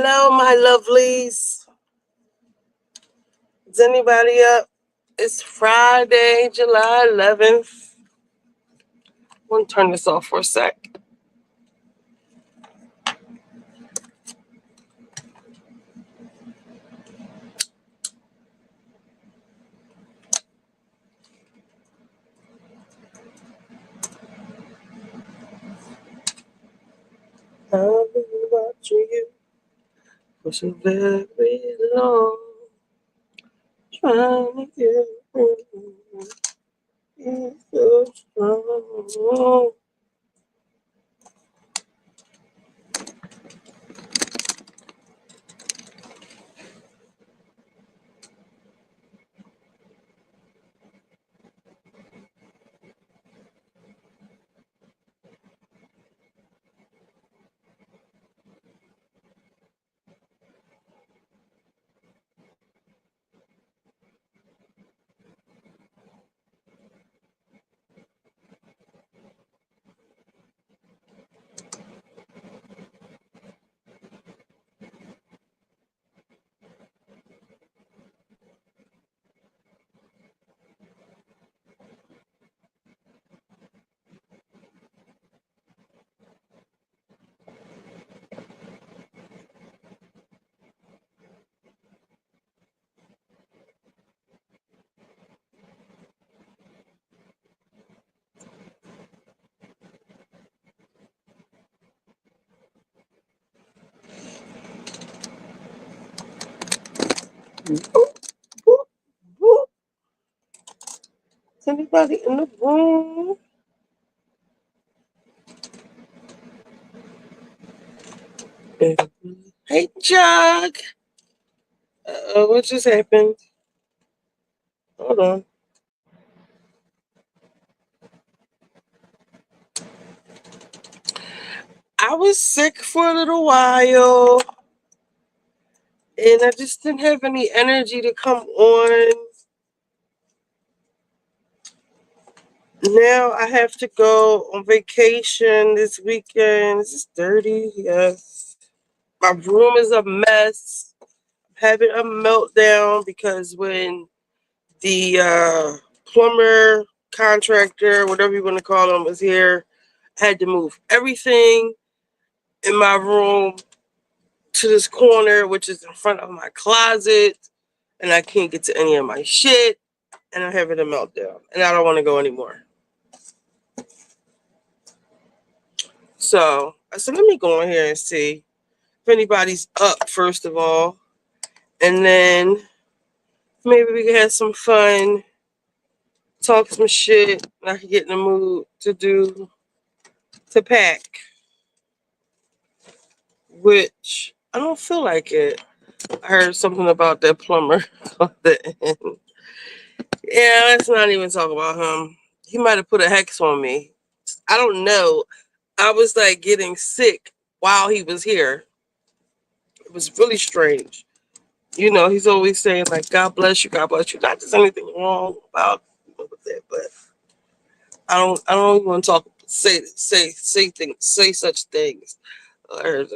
Hello, my lovelies. Is anybody up? It's Friday, July 11th. I'm going to turn this off for a sec. I've been watching you for so very long. Trying to get you so strong. Is anybody in the room? Hey, Jug. What just happened? Hold on. I was sick for a little while, and I just didn't have any energy to come on. Now I have to go on vacation this weekend. Is this dirty? Yes. My room is a mess. I'm having a meltdown because when the plumber, contractor, whatever you want to call him, was here, I had to move everything in my room to this corner, which is in front of my closet, and I can't get to any of my shit, and I'm having a meltdown, and I don't want to go anymore. So I said, let me go in here and see if anybody's up, first of all, and then maybe we can have some fun, talk some shit, and I can get in the mood to pack, which I don't feel like it. I heard something about that plumber at the end. Yeah, let's not even talk about him. He might have put a hex on me. I don't know. I was like getting sick while he was here. It was really strange. You know, he's always saying like, "God bless you, God bless you." Not there's anything wrong about with that, but I don't even want to talk, say such things. And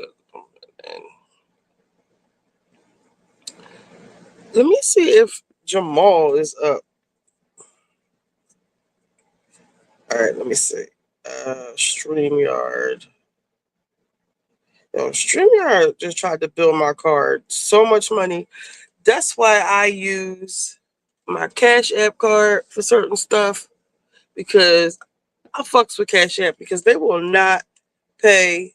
let me see if Jamal is up. All right, let me see. StreamYard. Yo, StreamYard just tried to bill my card so much money. That's why I use my Cash App card for certain stuff, because I fucks with Cash App because they will not pay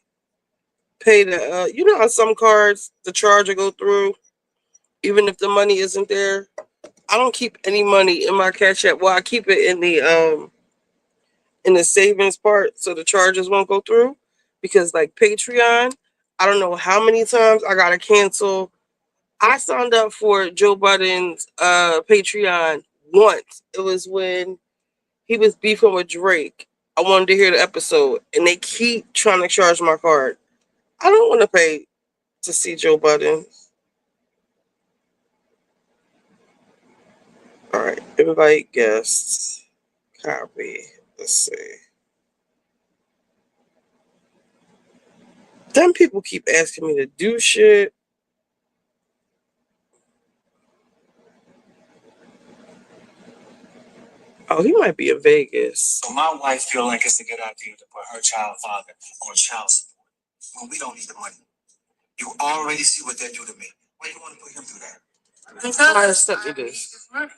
the you know how some cards the charge will go through even if the money isn't there. I don't keep any money in my Cash App. Well, I keep it in the savings part so the charges won't go through, because like Patreon, I don't know how many times I gotta cancel. I signed up for Joe Budden's Patreon once. It was when he was beefing with Drake. I wanted to hear the episode, and they keep trying to charge my card. I don't want to pay to see Joe Budden. All right, invite guests. Copy. Let's see. Then people keep asking me to do shit. Oh, he might be in Vegas. So my wife feel like it's a good idea to put her child father on child support when we don't need the money. You already see what they do to me. Why do you want to put him through that? Somebody sent me this. Candy?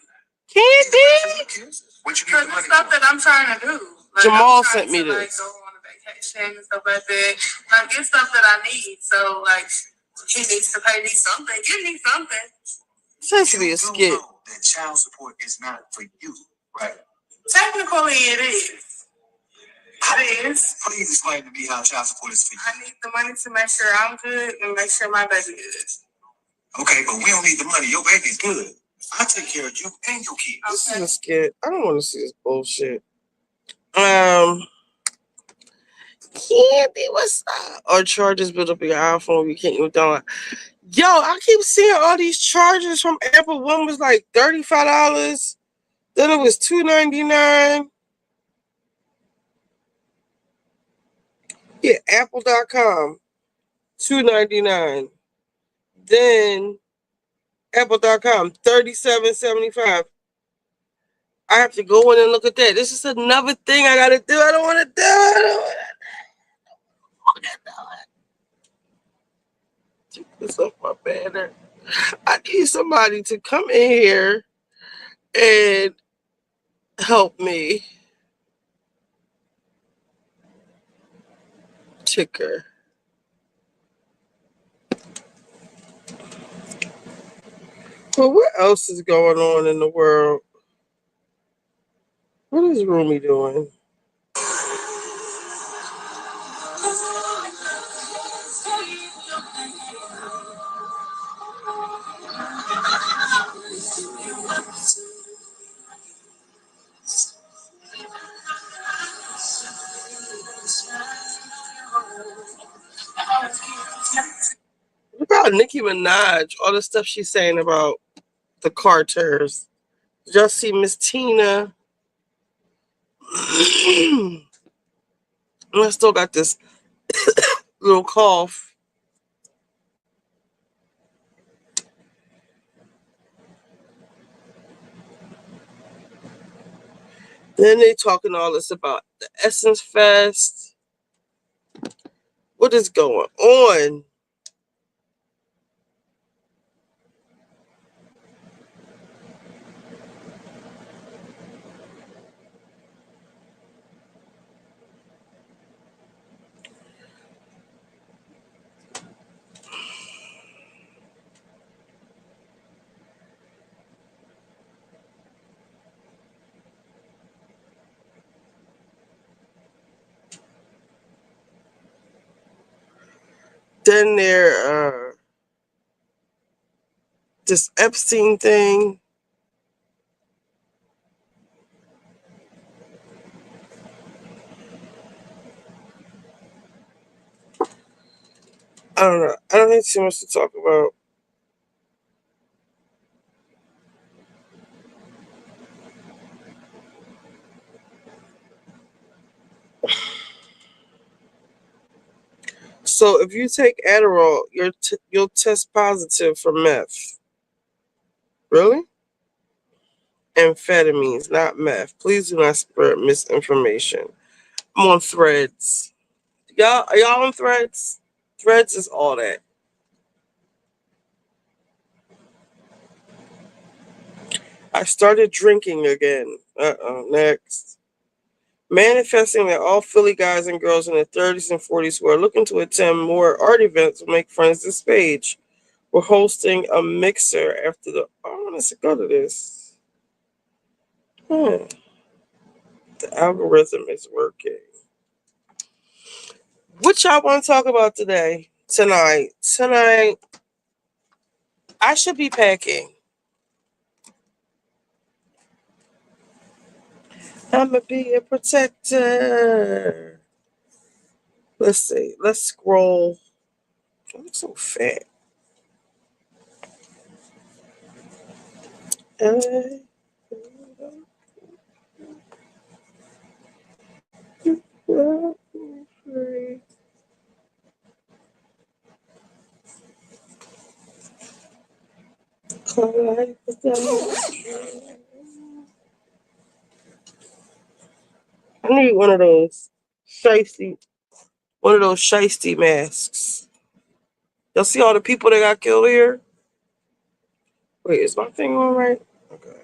What you Because the stuff that I'm trying to do. Like, Jamal sent me to, like, this. go on a vacation and stuff like that. Like, it's stuff that I need. So, like, he needs to pay me something. Give me something. This has to be a skit. Know that child support is not for you, right? Technically, it is. It is. Please explain to me how child support is for you. I need the money to make sure I'm good and make sure my baby is. Okay, but we don't need the money. Your baby's good. I take care of you and your kids. This is a skit. I don't want to see this bullshit. Candy, what's up? Or charges built up in your iPhone. You can't even download. Yo, I keep seeing all these charges from Apple. One was like $35. Then it was $2.99. Yeah, Apple.com, $2.99. Then Apple.com, $37.75. I have to go in and look at that. This is another thing I gotta do. I don't want to do it. Take this off my banner. I need somebody to come in here and help me. Ticker. Well, what else is going on in the world? What is Rumi doing? What about Nicki Minaj? All the stuff she's saying about the Carters. Did y'all see Miss Tina? I still got this little cough. Then they talking all this about the Essence Fest. What is going on? Then there, this Epstein thing. I don't know. I don't think too much to talk about. So if you take Adderall, you'll test positive for meth. Really? Amphetamines, not meth. Please do not spread misinformation. I'm on Threads. Are y'all on Threads? Threads is all that. I started drinking again. Next. Manifesting that all Philly guys and girls in their 30s and 40s who are looking to attend more art events will make friends this page. We're hosting a mixer after the. I want to go to this. The algorithm is working. What y'all want to talk about today? Tonight, I should be packing. I'ma be a protector. Let's see. Let's scroll. I'm so fat. I need one of those shiesty masks. Y'all see all the people that got killed here? Wait, is my thing on right? Okay.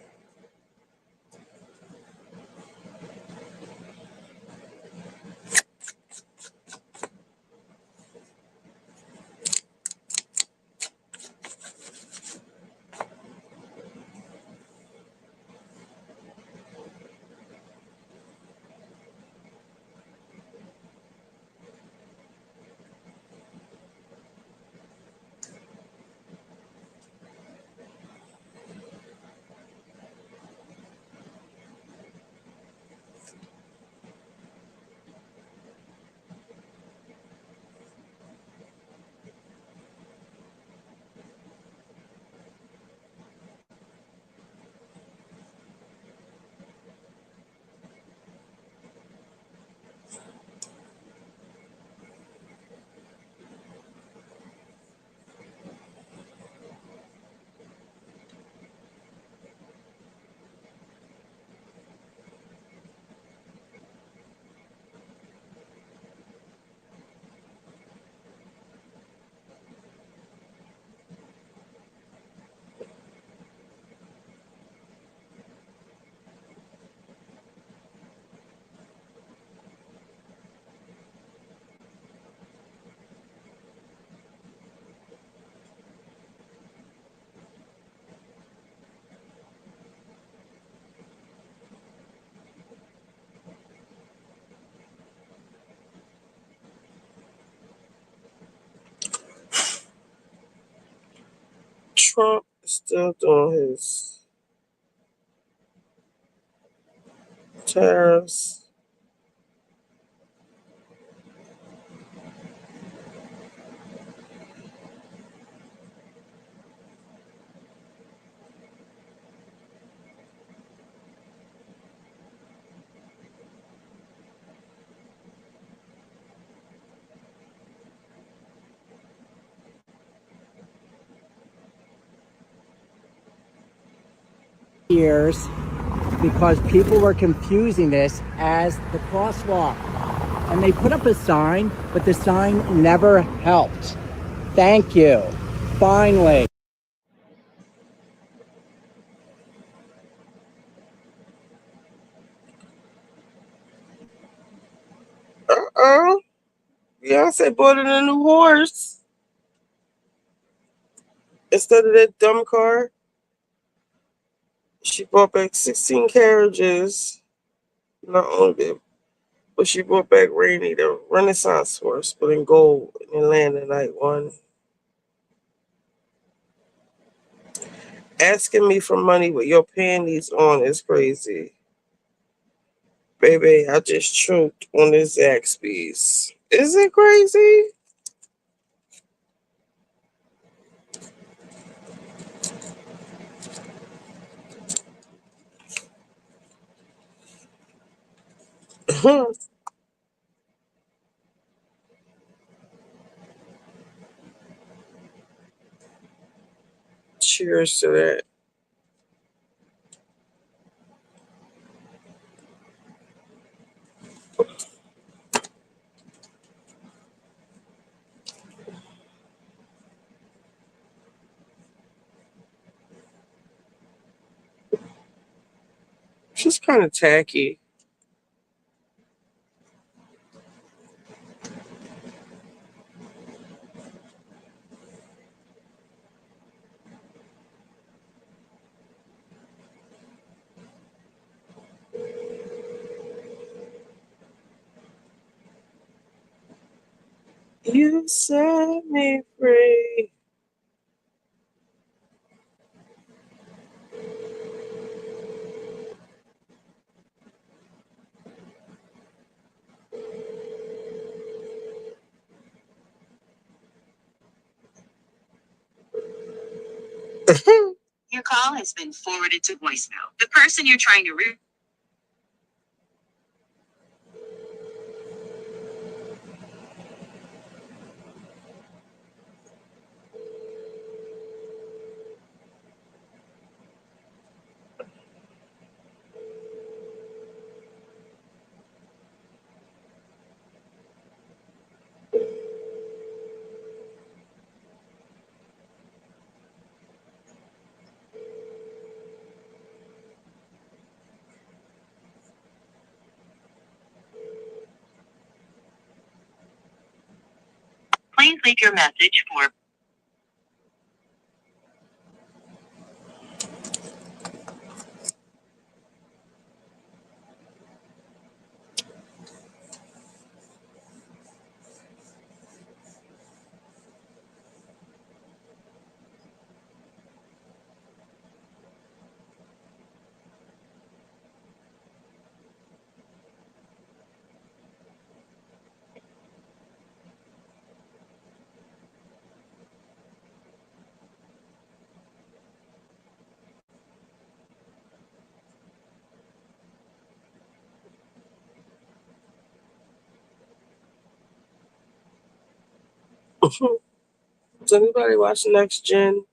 Trump is still doing his tariffs. Years because people were confusing this as the crosswalk, and they put up a sign, but the sign never helped. Thank you. Finally. Uh-oh. Beyonce bought in a new horse instead of that dumb car. She brought back 16 carriages. Not only but she brought back Rainy, the Renaissance horse, but in gold in Atlanta night one. Asking me for money with your panties on is crazy. Baby, I just choked on this Zaxby's. Is it crazy? Cheers to that. She's kind of tacky. You set me free. Your call has been forwarded to voicemail. The person you're trying to reach. Please leave your message for. Does anybody watch Next Gen?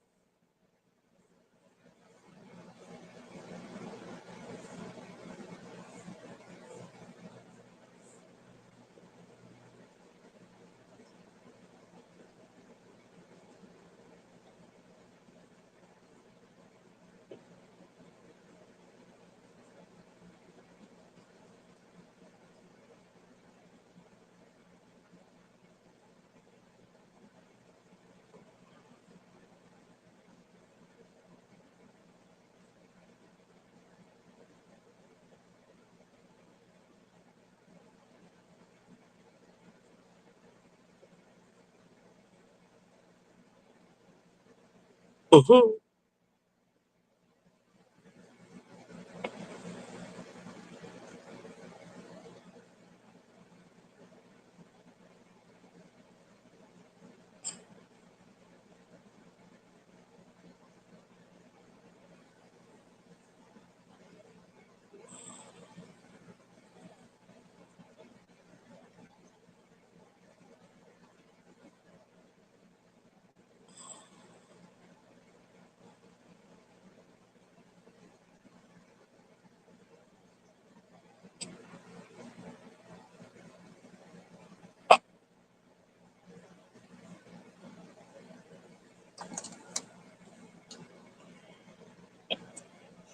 Mm-hmm. Yo,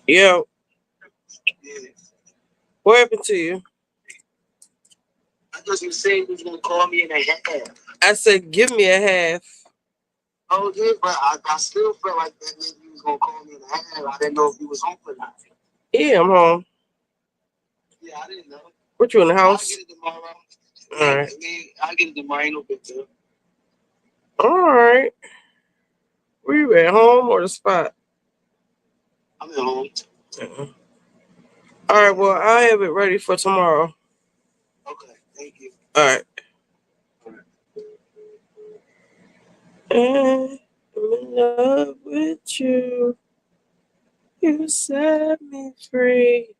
Yeah. what happened to you? I thought you said you was gonna call me in a half. I said, give me a half. Oh yeah, but I still felt like that meant you was gonna call me in a half. I didn't know if you was home or not. Yeah, I'm home. Yeah, I didn't know. What, you in the I'll house? get it tomorrow. All right. I'll get it tomorrow. Ain't no big deal. All right. Where you at, home or the spot? I'm at home. Mhm. All right, well, I have it ready for tomorrow. Okay, thank you. All right. And I'm in love with you. You set me free.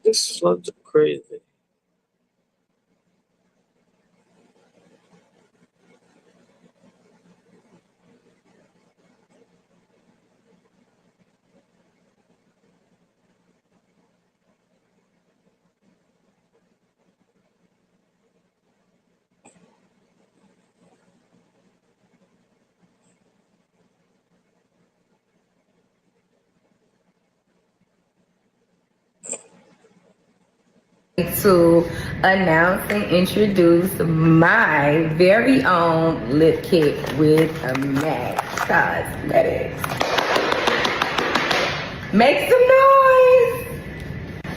This is look crazy. To announce and introduce my very own lip kit with a MAC Cosmetics. Make some noise!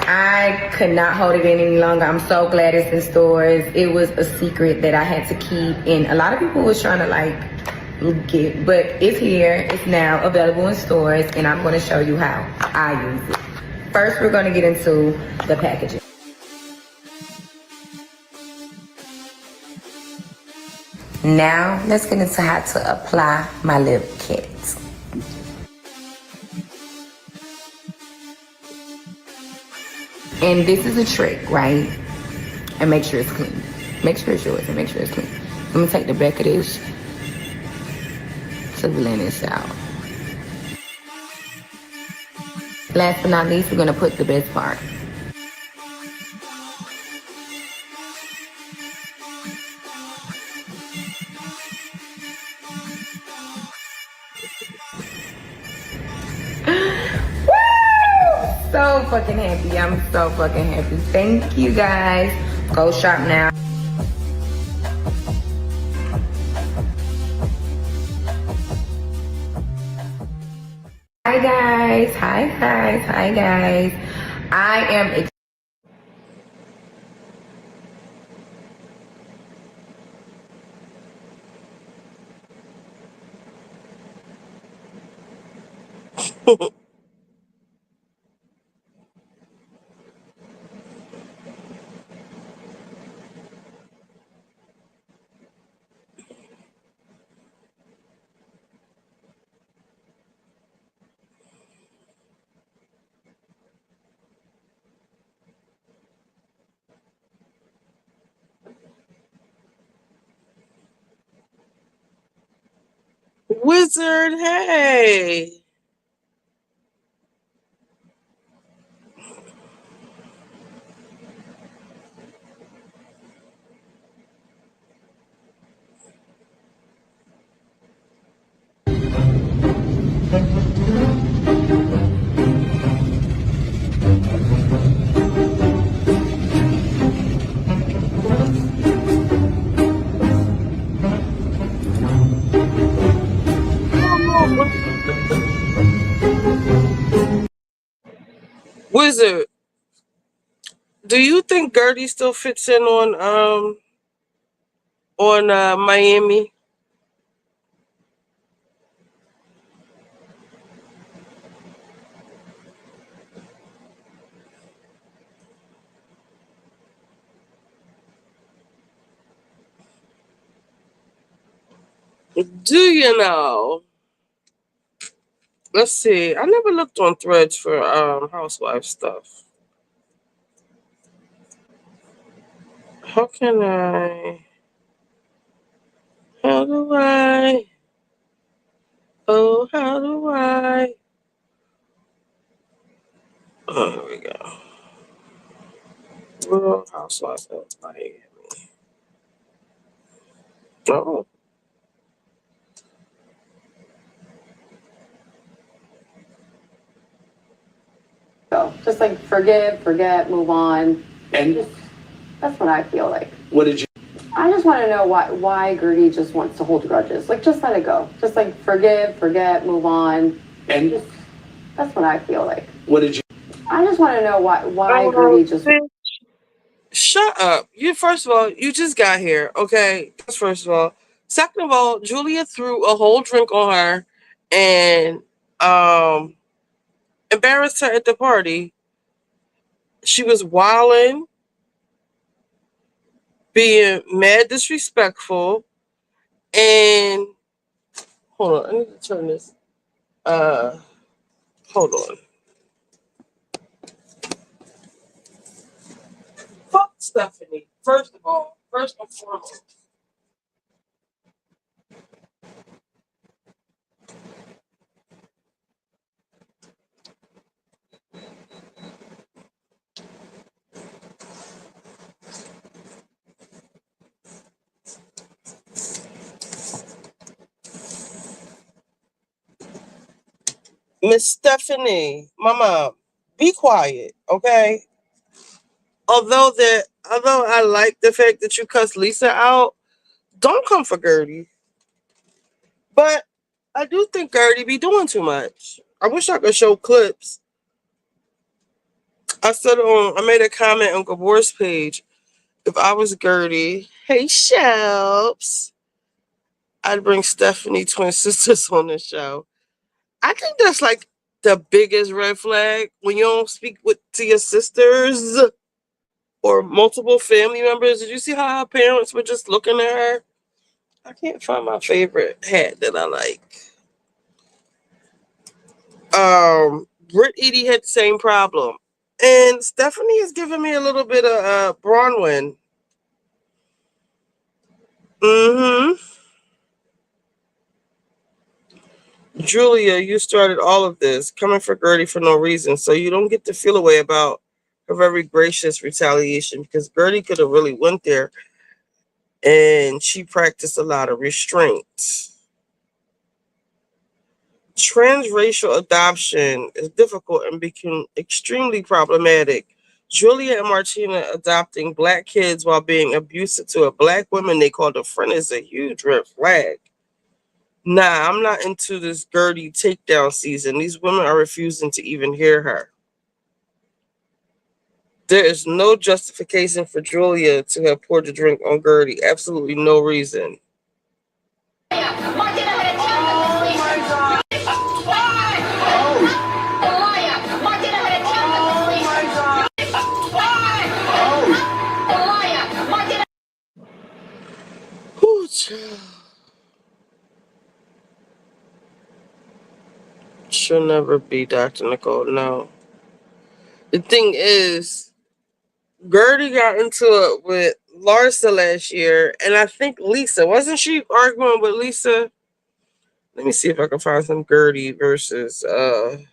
I could not hold it in any longer. I'm so glad it's in stores. It was a secret that I had to keep, and a lot of people was trying to like get, but it's here. It's now available in stores, and I'm going to show you how I use it. First, we're going to get into the packaging. Now, let's get into how to apply my lip kit. And this is a trick, right? And make sure it's clean. Make sure it's yours and make sure it's clean. I'm gonna take the back of this to blend this out. Last but not least, we're gonna put the best part. So fucking happy. I'm so fucking happy. Thank you guys. Go shop now. Hi guys. Hi guys. Hi guys. I am Wizard, hey. Wizard, do you think Guerdy still fits in on Miami? Do you know? Let's see. I never looked on Threads for housewife stuff. How can I? How do I? Oh, how do I? Oh, here we go. Real Housewives of Miami. Oh, go. Just like forgive, forget, move on. And Just, that's what I feel like. what did you? I just want to know why Guerdy just wants to hold grudges. Like, just let it go. Just like forgive, forget, move on. And Just, that's what I feel like. what did you? I just want to know why oh, Guerdy just. bitch. Shut up. You first of all, you just got here, okay? That's first of all. Second of all, Julia threw a whole drink on her and embarrassed her at the party. She was wilding, being mad disrespectful, and hold on, I need to turn this. Hold on. Stephanie. First of all, first and foremost. Miss Stephanie, Mama, be quiet, okay? Although I like the fact that you cussed Lisa out, don't come for Guerdy. But I do think Guerdy be doing too much. I wish I could show clips. I made a comment on Gabor's page. If I was Guerdy, hey Shelps, I'd bring Stephanie twin sisters on the show. I think that's like the biggest red flag when you don't speak to your sisters or multiple family members. Did you see how her parents were just looking at her? I can't find my favorite hat that I like. Britt Edie had the same problem. And Stephanie is giving me a little bit of Bronwyn. Mm-hmm. Julia, you started all of this, coming for Guerdy for no reason, so you don't get to feel away about her very gracious retaliation, because Guerdy could have really went there and she practiced a lot of restraint. Transracial adoption is difficult and became extremely problematic. Julia and Martina adopting Black kids while being abusive to a Black woman they called a friend is a huge red flag. Nah, I'm not into this Guerdy takedown season. These women are refusing to even hear her. There is no justification for Julia to have poured the drink on Guerdy. Absolutely no reason. Ooh, child. She'll never be Dr. Nicole, no. The thing is, Guerdy got into it with Larsa last year, and I think Lisa, wasn't she arguing with Lisa? Let me see if I can find some Guerdy versus some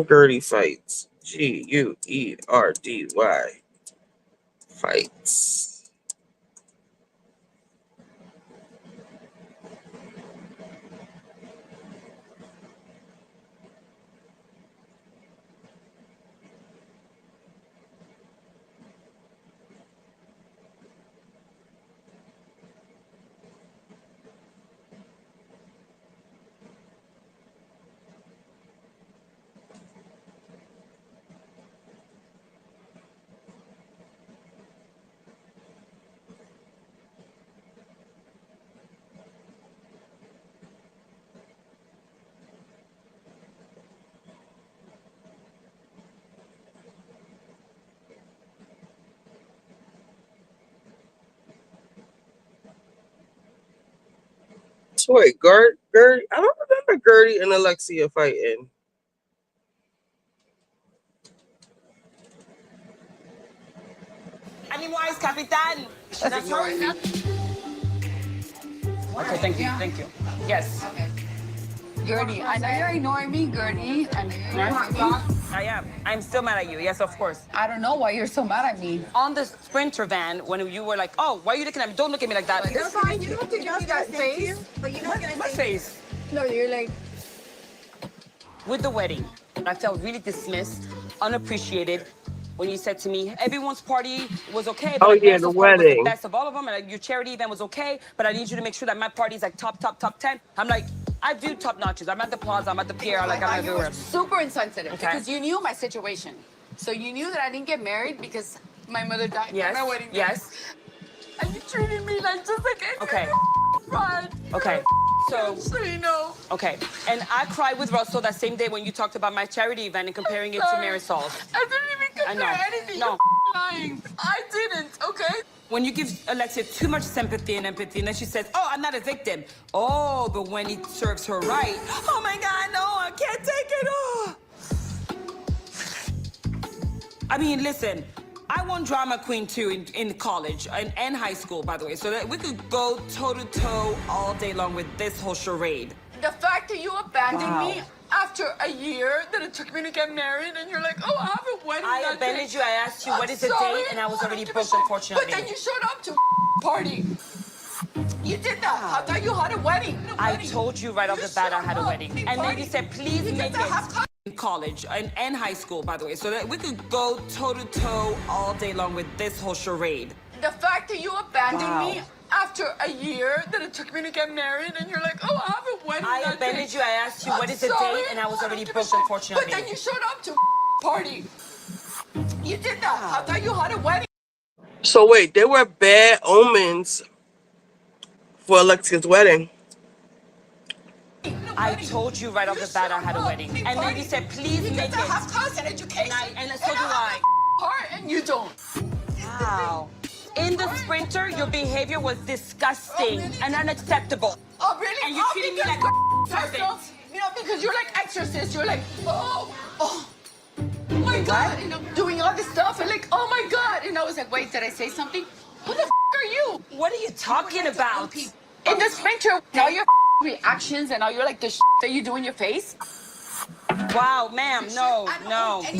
Guerdy fights. Guerdy fights. So wait, Guerdy, I don't remember Guerdy and Alexia fighting. Pennywise, Capitan. That's right. Okay, thank you. Yes. Okay. Guerdy, I know you're ignoring me, Guerdy. I know you're ignoring me. I am. I'm still mad at you. Yes, of course. I don't know why you're so mad at me. On the Sprinter van, when you were like, "Oh, why are you looking at me? Don't look at me like that." You're fine. You don't have to give that face. But you're not gonna My face. No, you're like. With the wedding, I felt really dismissed, unappreciated. When you said to me, everyone's party was okay, but the was the wedding. best of all of them, and your charity event was okay, but I need you to make sure that my party is like top 10. I'm like, I do top notches. I'm at the Plaza, I'm at the Pier, like I'm You were everywhere. super insensitive Okay. because you knew my situation. So you knew that I didn't get married because my mother died Yes. at my wedding. Yes. And you treated me like just like any Okay. friend. Okay. So. So you know. Okay. And I cried with Russell that same day when you talked about my charity event and comparing it to Marisol's. I didn't even compare anything. No. You're lying. I didn't. Okay. When you give Alexia too much sympathy and empathy, and then she says, "Oh, I'm not a victim." Oh, but when he serves her right, oh my God, no, I can't take it. Oh. I mean, listen, I won drama queen too in college and high school, by the way, so that we could go toe to toe all day long with this whole charade. The fact that you abandoned Wow. me after a year that it took me to get married, and you're like, oh, I have a wedding. I that abandoned day. you. I asked you what is the sorry. date, and I was don't already give a booked, shit. unfortunately. But then you showed up to party. You did that. I thought you had a wedding. I told you right off the bat I had a wedding, and then you said please make it in college and high school, by the way, so that we could go toe to toe all day long with this whole charade. The fact that you abandoned Wow. me after a year that it took me to get married, and you're like, oh, I have a wedding. I that abandoned day. you. I asked you what is the sorry. date, and I was don't already give a booked, shit. unfortunately. But then you showed up to party. You did that. I thought you had a wedding. So wait, there were bad omens for Alexia's wedding. I told you right off the bat I had a wedding, and then you said please You make get it. to have cousin education. And so do I. Part, and you don't. Wow. In the sprinter, your behavior was disgusting and unacceptable. Oh, really? And you're treating me like a servant. You know, because you're like exorcist. You're like, oh my God. You know, doing all this stuff, and like, oh my God. And I was like, wait, did I say something? Who the are you? What are you talking about? In the sprinter, now your reactions and now you're like the that you do in your face. Wow, ma'am, no.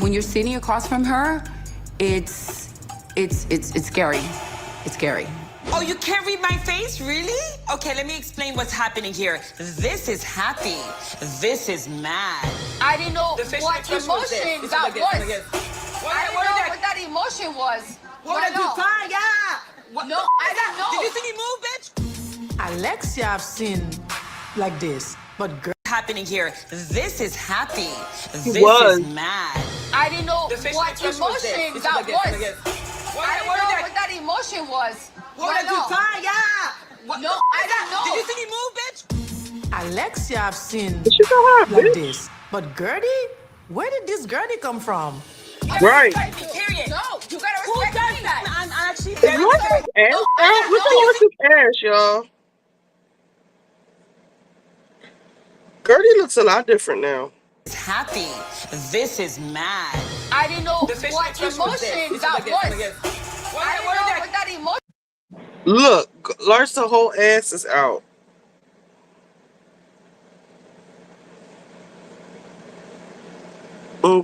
When you're sitting across from her, it's scary. It's scary. Oh, you can't read my face, really? Okay, let me explain what's happening here. This is happy. This is mad. I didn't know The fish what was this. emotion This that is was. like this. I didn't know what that emotion was. What did you find? Yeah. What? No, I didn't know. Did you see me move, bitch? Alexia, I've seen like this, but girl. Happening here. This is happy. This was. is mad. I didn't know The fish what was emotion this. that Like this, was. like this. I didn't know what that emotion was. What did you find? Yeah. What? No, I didn't know. Did you see me move, bitch? Alexia, I've seen She got her, like bitch. this, but Guerdy, where did this Guerdy come from? Right. Period. No, you gotta Who respect does me. that? I'm actually very Look at sorry. his ass. Look at Alexis' ass, y'all. Guerdy looks a lot different now. It's happy. This is mad. I didn't know The fish what was emotion this. that Like this, was. like this. I didn't know what that emotion. Look, Larsa's whole ass is out.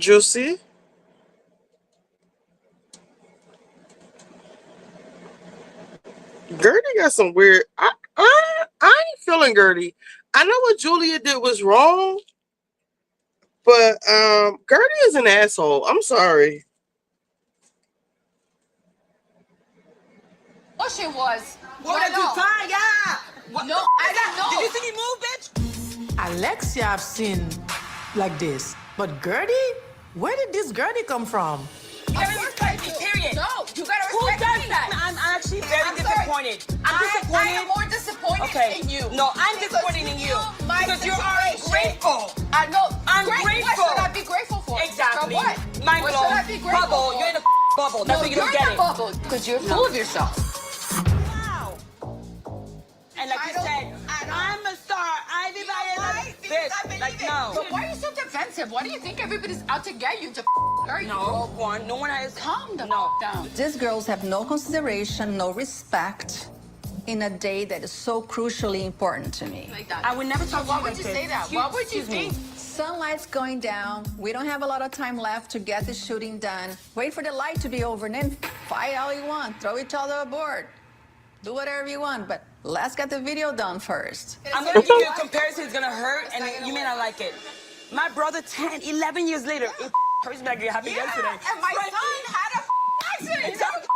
Juicy. Guerdy got some weird. I ain't feeling Guerdy. I know what Julia did was wrong, but Guerdy is an asshole. I'm sorry. Emotion was. What did you find? Yeah. What? No, I didn't know. Did you see me move, bitch? Alexia, I've seen like this, but Guerdy, where did this Guerdy come from? You gotta respect me, period. No, you gotta Who respect does me. that? I'm actually very I'm sorry. disappointed. I'm disappointed. I am more disappointed Okay. in you. No, I'm Because disappointed in you. my Because you're situation. ungrateful. I know. I'm What grateful. should I be grateful for? Exactly. For what? Mind What blown. should I be grateful Bubble. for? You're in a bubble. That's No, why you you're don't in get a it. bubble because you're full of yourself. Wow. And like you said, I'm a star. Everybody this. Like, no. But why are you so defensive? Why do you think everybody's out to get you? To hurt you? No one. No one has. Calm the down. These girls have no consideration, no respect in a day that is so crucially important to me. Like that. I would never talk Why to you would you like say this. that? Why would you Excuse me. think? Sunlight's going down. We don't have a lot of time left to get the shooting done. Wait for the light to be over and then fight all you want. Throw each other aboard. Do whatever you want, but let's get the video done first. I'm going to give you a comparison. It's going to hurt, and you may not like it. My brother, 10, 11 years later, it hurts me like it happened yesterday. And my Right? son had a accident. Exactly.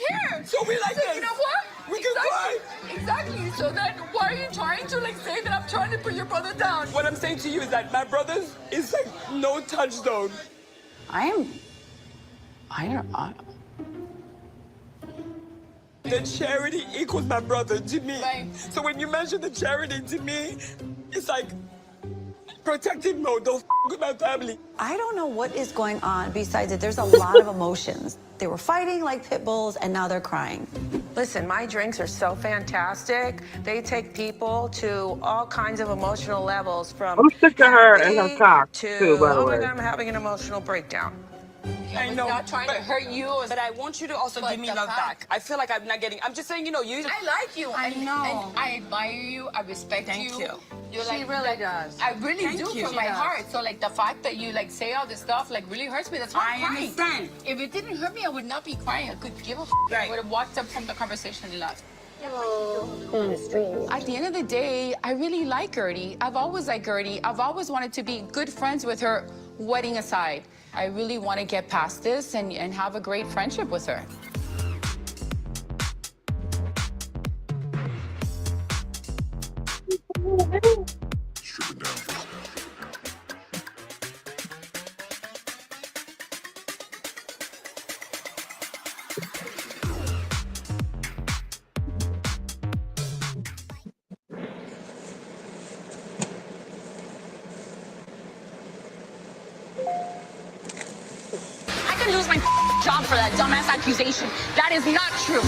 Here. So we like this. You know what? We can fight. Exactly. So then why are you trying to like say that I'm trying to put your brother down? What I'm saying to you is that my brother's is like no touchdown. The charity equals my brother to me. Right. So when you mention the charity to me, it's like protective mode. Don't with my family. I don't know what is going on besides that there's a lot of emotions. They were fighting like pit bulls and now they're crying. Listen, my drinks are so fantastic. They take people to all kinds of emotional levels from I'm sick of her and her happy cock, to, too, by the oh my way. God, I'm having an emotional breakdown. I was not trying to hurt you. But I want you to also give me love back. I feel like I'm not getting. I'm just saying, you know, you. I like you. I know. And I admire you. I respect you. Thank you. You're She really does. I really Thank do you. from my heart. So like the fact that you like say all this stuff like really hurts me. That's why I'm I crying. understand. If it didn't hurt me, I would not be crying. I could give a Right. I would have walked up from the conversation and left. Mm. At the end of the day, I really like Guerdy. I've always liked Guerdy. I've always wanted to be good friends with her, wedding aside. I really want to get past this and have a great friendship with her. I could lose my job for that dumbass accusation. That is not true.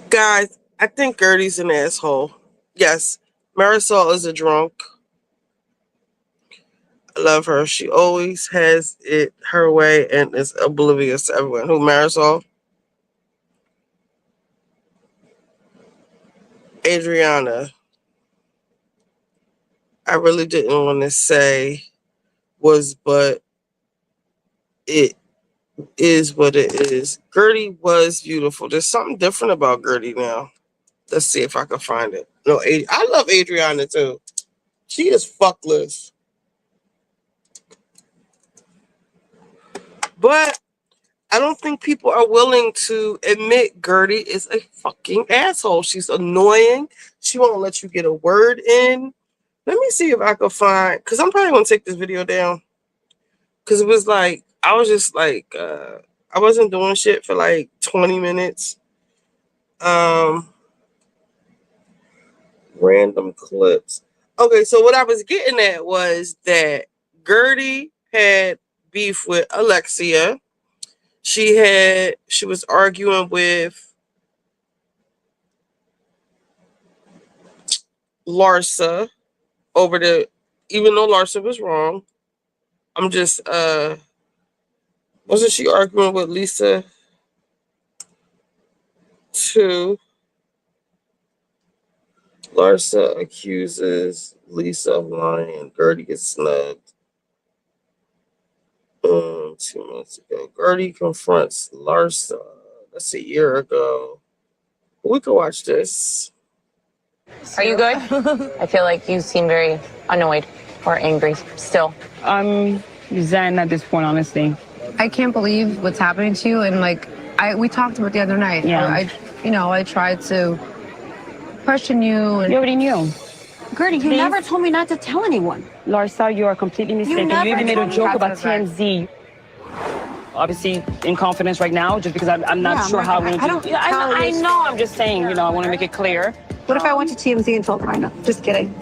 Guys, I think Guerdy's an asshole. Yes, Marisol is a drunk. I love her. She always has it her way and is oblivious to everyone. Who, Marisol? Adriana. I really didn't want to say was, but it is what it is. Guerdy was beautiful. There's something different about Guerdy now. Let's see if I can find it. No, I love Adriana too. She is fuckless. But I don't think people are willing to admit Guerdy is a fucking asshole. She's annoying. She won't let you get a word in. Let me see if I can find, because I'm probably going to take this video down. Because it was like, I was just like, I wasn't doing shit for like 20 minutes. Random clips. Okay, so what I was getting at was that Guerdy had beef with Alexia. She was arguing with Larsa over even though Larsa was wrong. I'm just, wasn't she arguing with Lisa too? Larsa accuses Lisa of lying and Guerdy gets snubbed. 2 months ago. Guerdy confronts Larsa. That's a year ago. We can watch this. Are you good? I feel like you seem very annoyed or angry still. I'm zen at this point, honestly. I can't believe what's happening to you, and like we talked about it the other night. Yeah. I tried to question you, and You already knew. Guerdy, you never told me not to tell anyone. Larsa, you are completely mistaken. You even made a joke about told me. TMZ. Obviously, in confidence right now, just because I'm not sure how I'm going to do it. I know, I'm just saying, I want to make it clear. What if I went to TMZ and told Rhino? Just kidding.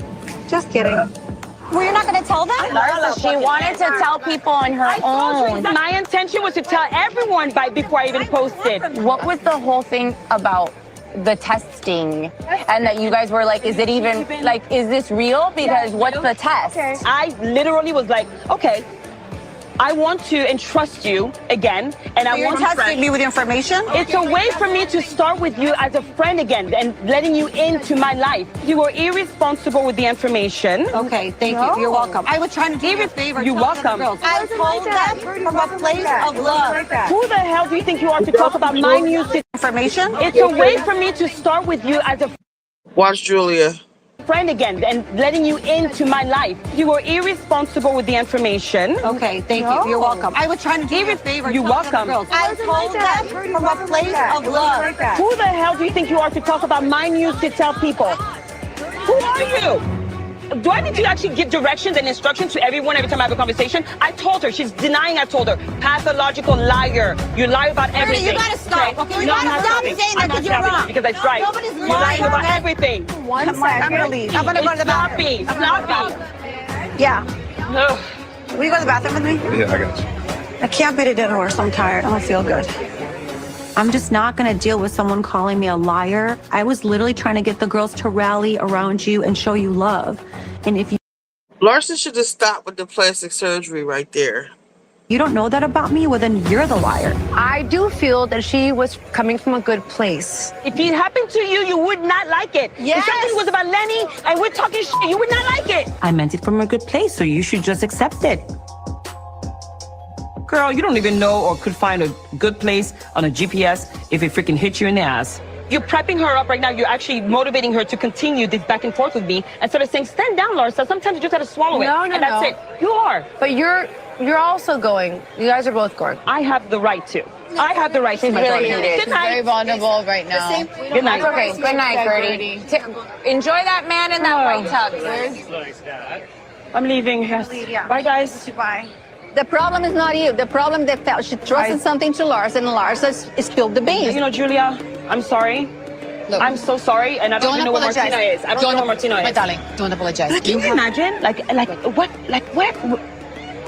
Just kidding. Well, you're not going to tell them? Larsa, she wanted to tell people on her own. My intention was to tell everyone before I even posted. What was the whole thing about the testing and that you guys were like, is it even, like, is this real? Because what's the test? I literally was like, okay, I want to entrust you again, and I want to testing me with information? It's a way for me to start with you as a friend again and letting you into my life. You were irresponsible with the information. Okay, thank you. You're welcome. I was trying to do you a favor. You're welcome. I told them from a place of love. Who the hell do you think you are to talk about my new information? It's a way for me to start with you as a Watch Julia. friend again and letting you into my life. You were irresponsible with the information. Okay, thank you. You're welcome. I was trying to do you a favor. You're welcome. I told them from a place of love. Who the hell do you think you are to talk about my news to tell people? Who are you? Do I need to actually give directions and instructions to everyone every time I have a conversation? I told her. She's denying I told her. Pathological liar. You lie about everything. You gotta stop. Okay, you gotta stop saying that because you're wrong. Because that's right. Nobody's You're lying about everything. One second. I'm gonna leave. I'm gonna go to the bathroom. Sloppy. Yeah. Will you go to the bathroom with me? Yeah, I got you. I can't be to dinner, so I'm tired. I don't feel good. I'm just not going to deal with someone calling me a liar. I was literally trying to get the girls to rally around you and show you love. And if Larsa should have stopped with the plastic surgery right there. you don't know that about me, well, then you're the liar. I do feel that she was coming from a good place. If it happened to you, you would not like it. Yes. If something was about Lenny and we're talking shit, you would not like it. I meant it from a good place, so you should just accept it. Girl, you don't even know or could find a good place on a GPS if it freaking hits you in the ass. You're prepping her up right now. You're actually motivating her to continue this back and forth with me instead of saying, stand down, Larsa. Sometimes you just gotta swallow it. No, and that's it. You are. But you're also going. You guys are both going. I have the right to. I have the right to. Really needed. Good night. Very vulnerable right now. Good night. Okay, good night, Guerdy. Enjoy that man in that white tux. I'm leaving. Yes. Bye, guys. Bye. The problem is not you. The problem that felt she trusted something to Larsa, and Larsa spilled the beans. You know, Julia, I'm sorry. Look, I'm so sorry, and I don't even know what Martina is. I don't know what Martina is. My darling, don't apologize. Can you imagine? Like what? Like what?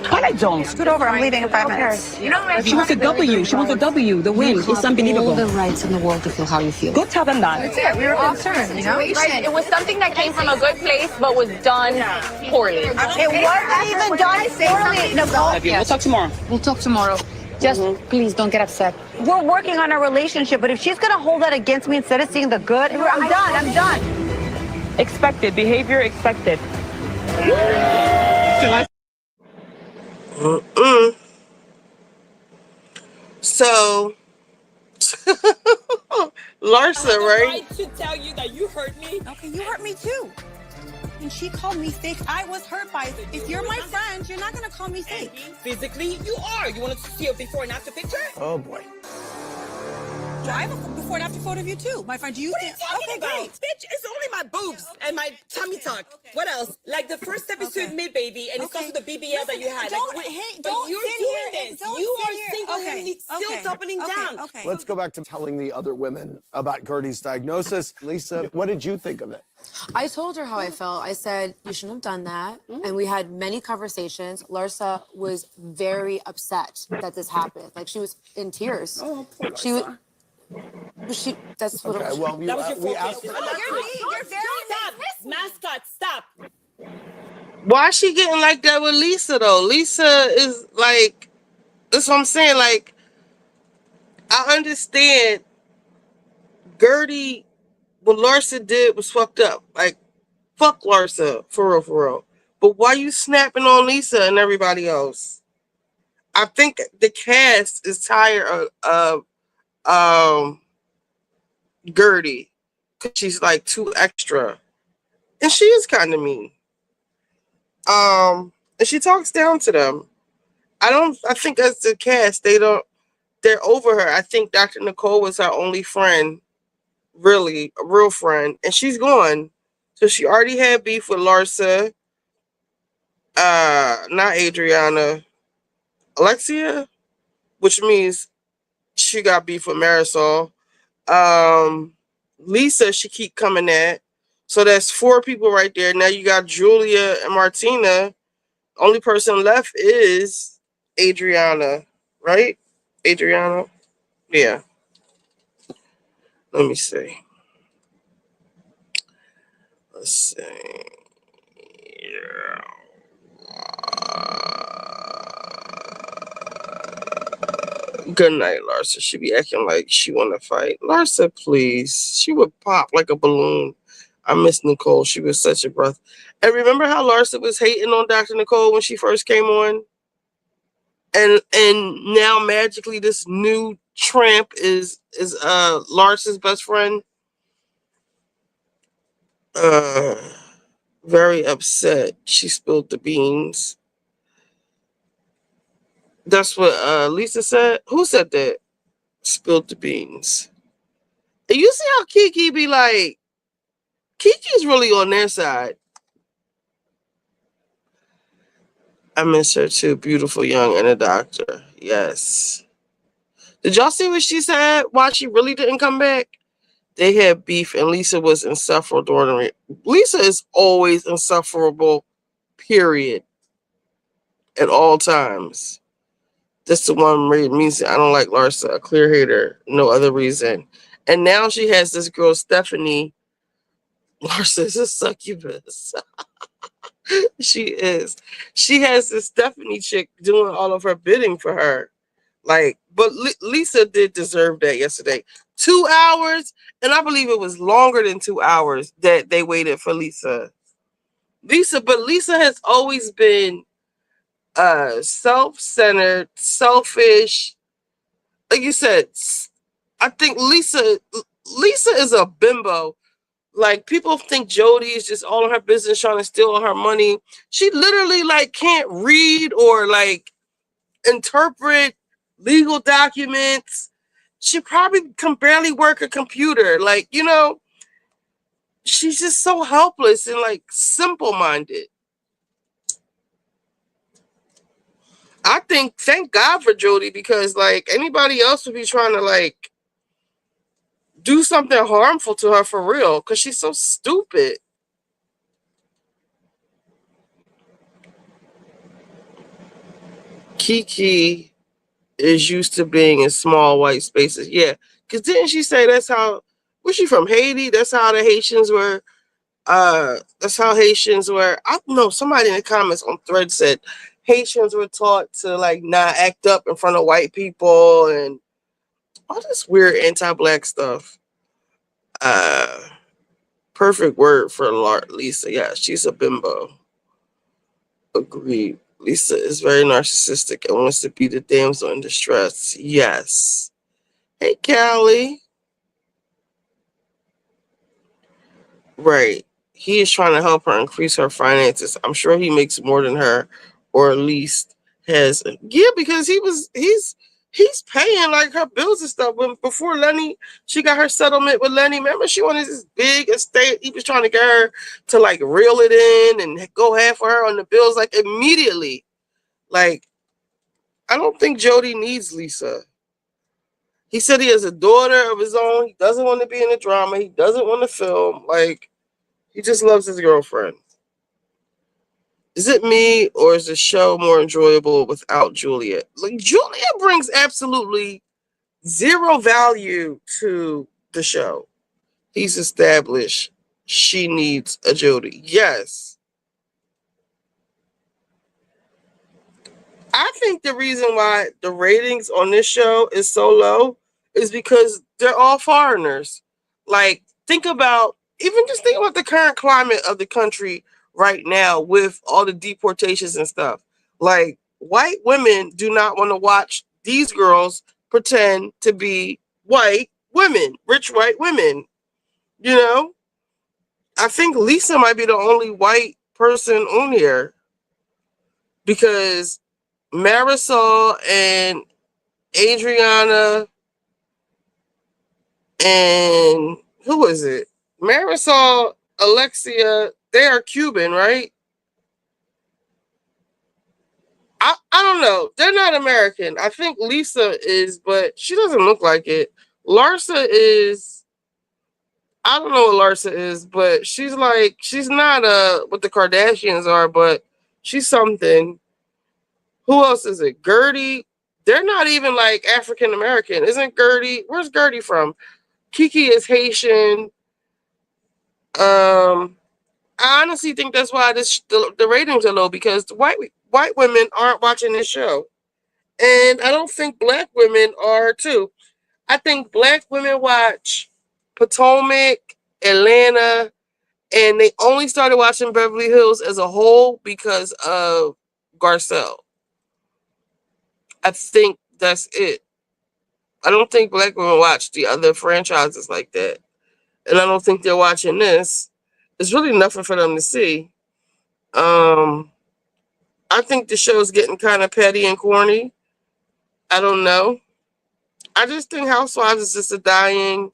What I don't. Scoot over. I'm leaving in 5 minutes. You know, She wants a W. She wants a W. The win. It's unbelievable. All the rights in the world to feel how you feel. Go tell them that. That's it. We were concerned, you know? right, it was something that came from a good place, but was done poorly. It wasn't even done poorly, Nicole. We'll talk tomorrow. We'll talk tomorrow. Just please don't get upset. We're working on our relationship, but if she's going to hold that against me instead of seeing the good, I'm done. Expected behavior. Expected. So, Larsa, right? I to tell you that you hurt me. Okay, you hurt me too. And she called me fake. I was hurt by it. If you're my friend, you're not going to call me fake. Physically, you are. You want to see a before and after picture? Oh boy. I have a before and after photo of you too. My friend, do you What are you think? talking Okay, about? great. Bitch, it's only my boobs and my tummy tuck. What else? Like the first episode Okay. mid baby, and it's Okay. also the BBL that you had. Don't, Like, hey, but don't you're sit doing here. this. Don't You sit are here. single-handedly still doubling down. Okay. Let's go back to telling the other women about Guerdy's diagnosis. Lisa, what did you think of it? I told her how I felt. I said, you shouldn't have done that. And we had many conversations. Larsa was very upset that this happened. Like, she was in tears. Oh, poor She was. That's what it was. Well, That was your we focus. asked. You're very stop. Mascot, stop. Why is she getting like that with Lisa though? Lisa is like, that's what I'm saying. Like, I understand Guerdy, what Larsa did was fucked up. Like, fuck Larsa, for real. But why you snapping on Lisa and everybody else? I think the cast is tired of Guerdy because she's like too extra, and she is kind of mean. And she talks down to them. I think as the cast, they're over her. I think Dr. Nicole was her only friend, really, a real friend, and she's gone. So she already had beef with Larsa, not Adriana, Alexia, which means she got beef with Marisol. Lisa, she keep coming at. So that's 4 people right there. Now you got Julia and Martina. Only person left is Adriana, right? Adriana? Yeah. Let me see. Let's see. Yeah. Good night, Larsa. She be acting like she want to fight. Larsa, please. She would pop like a balloon. I miss Nicole. She was such a breath. And remember how Larsa was hating on Dr. Nicole when she first came on? And now magically this new tramp is Larsa's best friend. Very upset. She spilled the beans. That's what Lisa said. Who said that? Spilled the beans. And you see how Kiki be like, Kiki's really on their side. I miss her too. Beautiful, young, and a doctor. Yes. Did y'all see what she said? Why she really didn't come back? They had beef, and Lisa was insufferable during it. Lisa is always insufferable, period, at all times. That's the one reason I don't like Larsa. A clear hater, no other reason. And now she has this girl Stephanie. Larsa is a succubus. She is. She has this Stephanie chick doing all of her bidding for her. Like, but Lisa did deserve that yesterday. 2 hours, and I believe it was longer than 2 hours that they waited for Lisa. But Lisa has always been self-centered, selfish. Like you said, I think Lisa is a bimbo. Like, people think Jody is just all in her business trying to steal all her money. She literally like can't read or like interpret legal documents. She probably can barely work a computer. Like, you know, she's just so helpless and like simple-minded. I think, thank God for Jody, because like anybody else would be trying to like do something harmful to her for real, because she's so stupid. Kiki is used to being in small white spaces. Yeah, because didn't she say that's how, was she from Haiti? That's how the Haitians were. That's how Haitians were. I don't know, somebody in the comments on Thread said Haitians were taught to like not act up in front of white people and all this weird anti-black stuff. Perfect word for Lisa. Yeah, she's a bimbo. Agreed. Lisa is very narcissistic and wants to be the damsel in distress. Yes. Hey, Callie. Right. He is trying to help her increase her finances. I'm sure he makes more than her, or at least has. Yeah, because he's paying like her bills and stuff. When before Lenny, she got her settlement with Lenny. Remember, she wanted this big estate. He was trying to get her to like reel it in and go half for her on the bills like immediately. Like, I don't think Jody needs Lisa. He said he has a daughter of his own. He doesn't want to be in the drama. He doesn't want to film. Like, he just loves his girlfriend. Is it me, or is the show more enjoyable without Julia? Like, Julia brings absolutely zero value to the show. He's established she needs a Jody. Yes. I think the reason why the ratings on this show is so low is because they're all foreigners. Like, think about the current climate of the country right now with all the deportations and stuff. Like, white women do not want to watch these girls pretend to be white women, rich white women. You know? I think Lisa might be the only white person on here, because Marisol and Adriana and who was it? Marisol, Alexia, they are Cuban, right? I don't know. They're not American. I think Lisa is, but she doesn't look like it. Larsa is, I don't know what Larsa is, but she's not what the Kardashians are, but she's something. Who else is it? Guerdy. They're not even like African American. Isn't Guerdy? Where's Guerdy from? Kiki is Haitian. I honestly think that's why the ratings are low, because white women aren't watching this show, and I don't think black women are too. I think black women watch Potomac, Atlanta, and they only started watching Beverly Hills as a whole because of Garcelle. I think that's it. I don't think black women watch the other franchises like that. And I don't think they're watching this. There's really nothing for them to see. I think the show's getting kind of petty and corny. I don't know. I just think Housewives is just a dying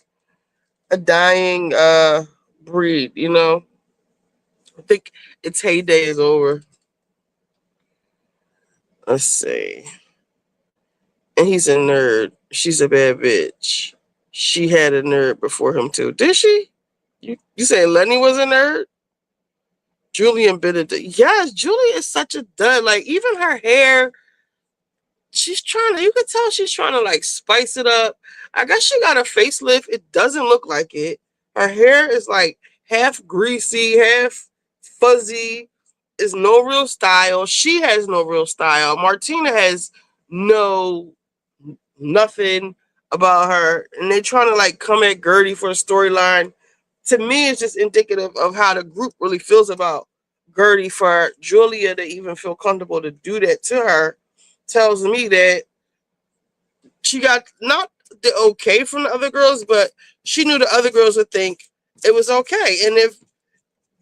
breed, you know? I think its heyday is over. Let's see. And he's a nerd. She's a bad bitch. She had a nerd before him too. Did she? You say Lenny was a nerd? Julie and Benedict. Yes, Julie is such a dud. Like, even her hair, you can tell she's trying to like spice it up. I guess she got a facelift. It doesn't look like it. Her hair is like half greasy, half fuzzy. Is no real style. She has no real style. Martina has nothing about her. And they're trying to like come at Guerdy for a storyline. To me, it's just indicative of how the group really feels about Guerdy. For Julia to even feel comfortable to do that to her tells me that she got not the okay from the other girls, but she knew the other girls would think it was okay. And if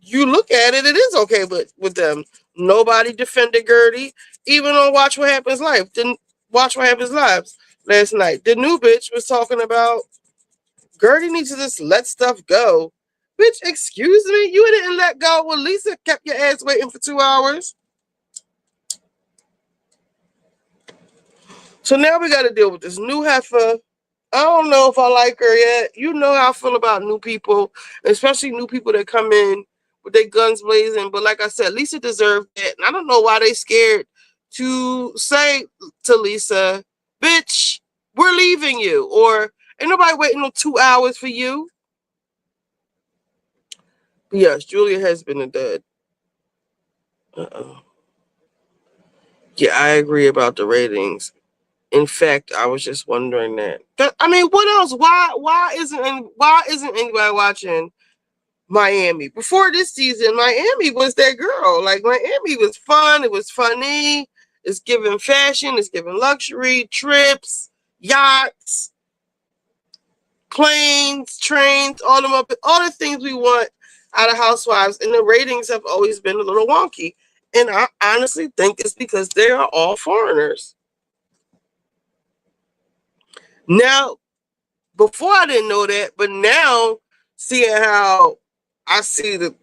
you look at it, it is okay with them. Nobody defended Guerdy, even on Watch What Happens Live. Didn't Watch What Happens Live last night. The new bitch was talking about Guerdy needs to just let stuff go. Bitch, excuse me? You didn't let go when Lisa kept your ass waiting for 2 hours. So now we got to deal with this new heifer. I don't know if I like her yet. You know how I feel about new people, especially new people that come in with their guns blazing. But like I said, Lisa deserved that. And I don't know why they scared to say to Lisa, bitch, we're leaving you. Or ain't nobody waiting on 2 hours for you. But yes, Julia has been a dud. Yeah, I agree about the ratings. In fact, I was just wondering that. I mean, what else? Why isn't anybody watching Miami? Before this season, Miami was that girl. Like, Miami was fun. It was funny. It's giving fashion. It's giving luxury, trips, yachts, planes, trains, all the things we want out of Housewives. And the ratings have always been a little wonky. And I honestly think it's because they are all foreigners. Now, before I didn't know that, but now seeing how I see the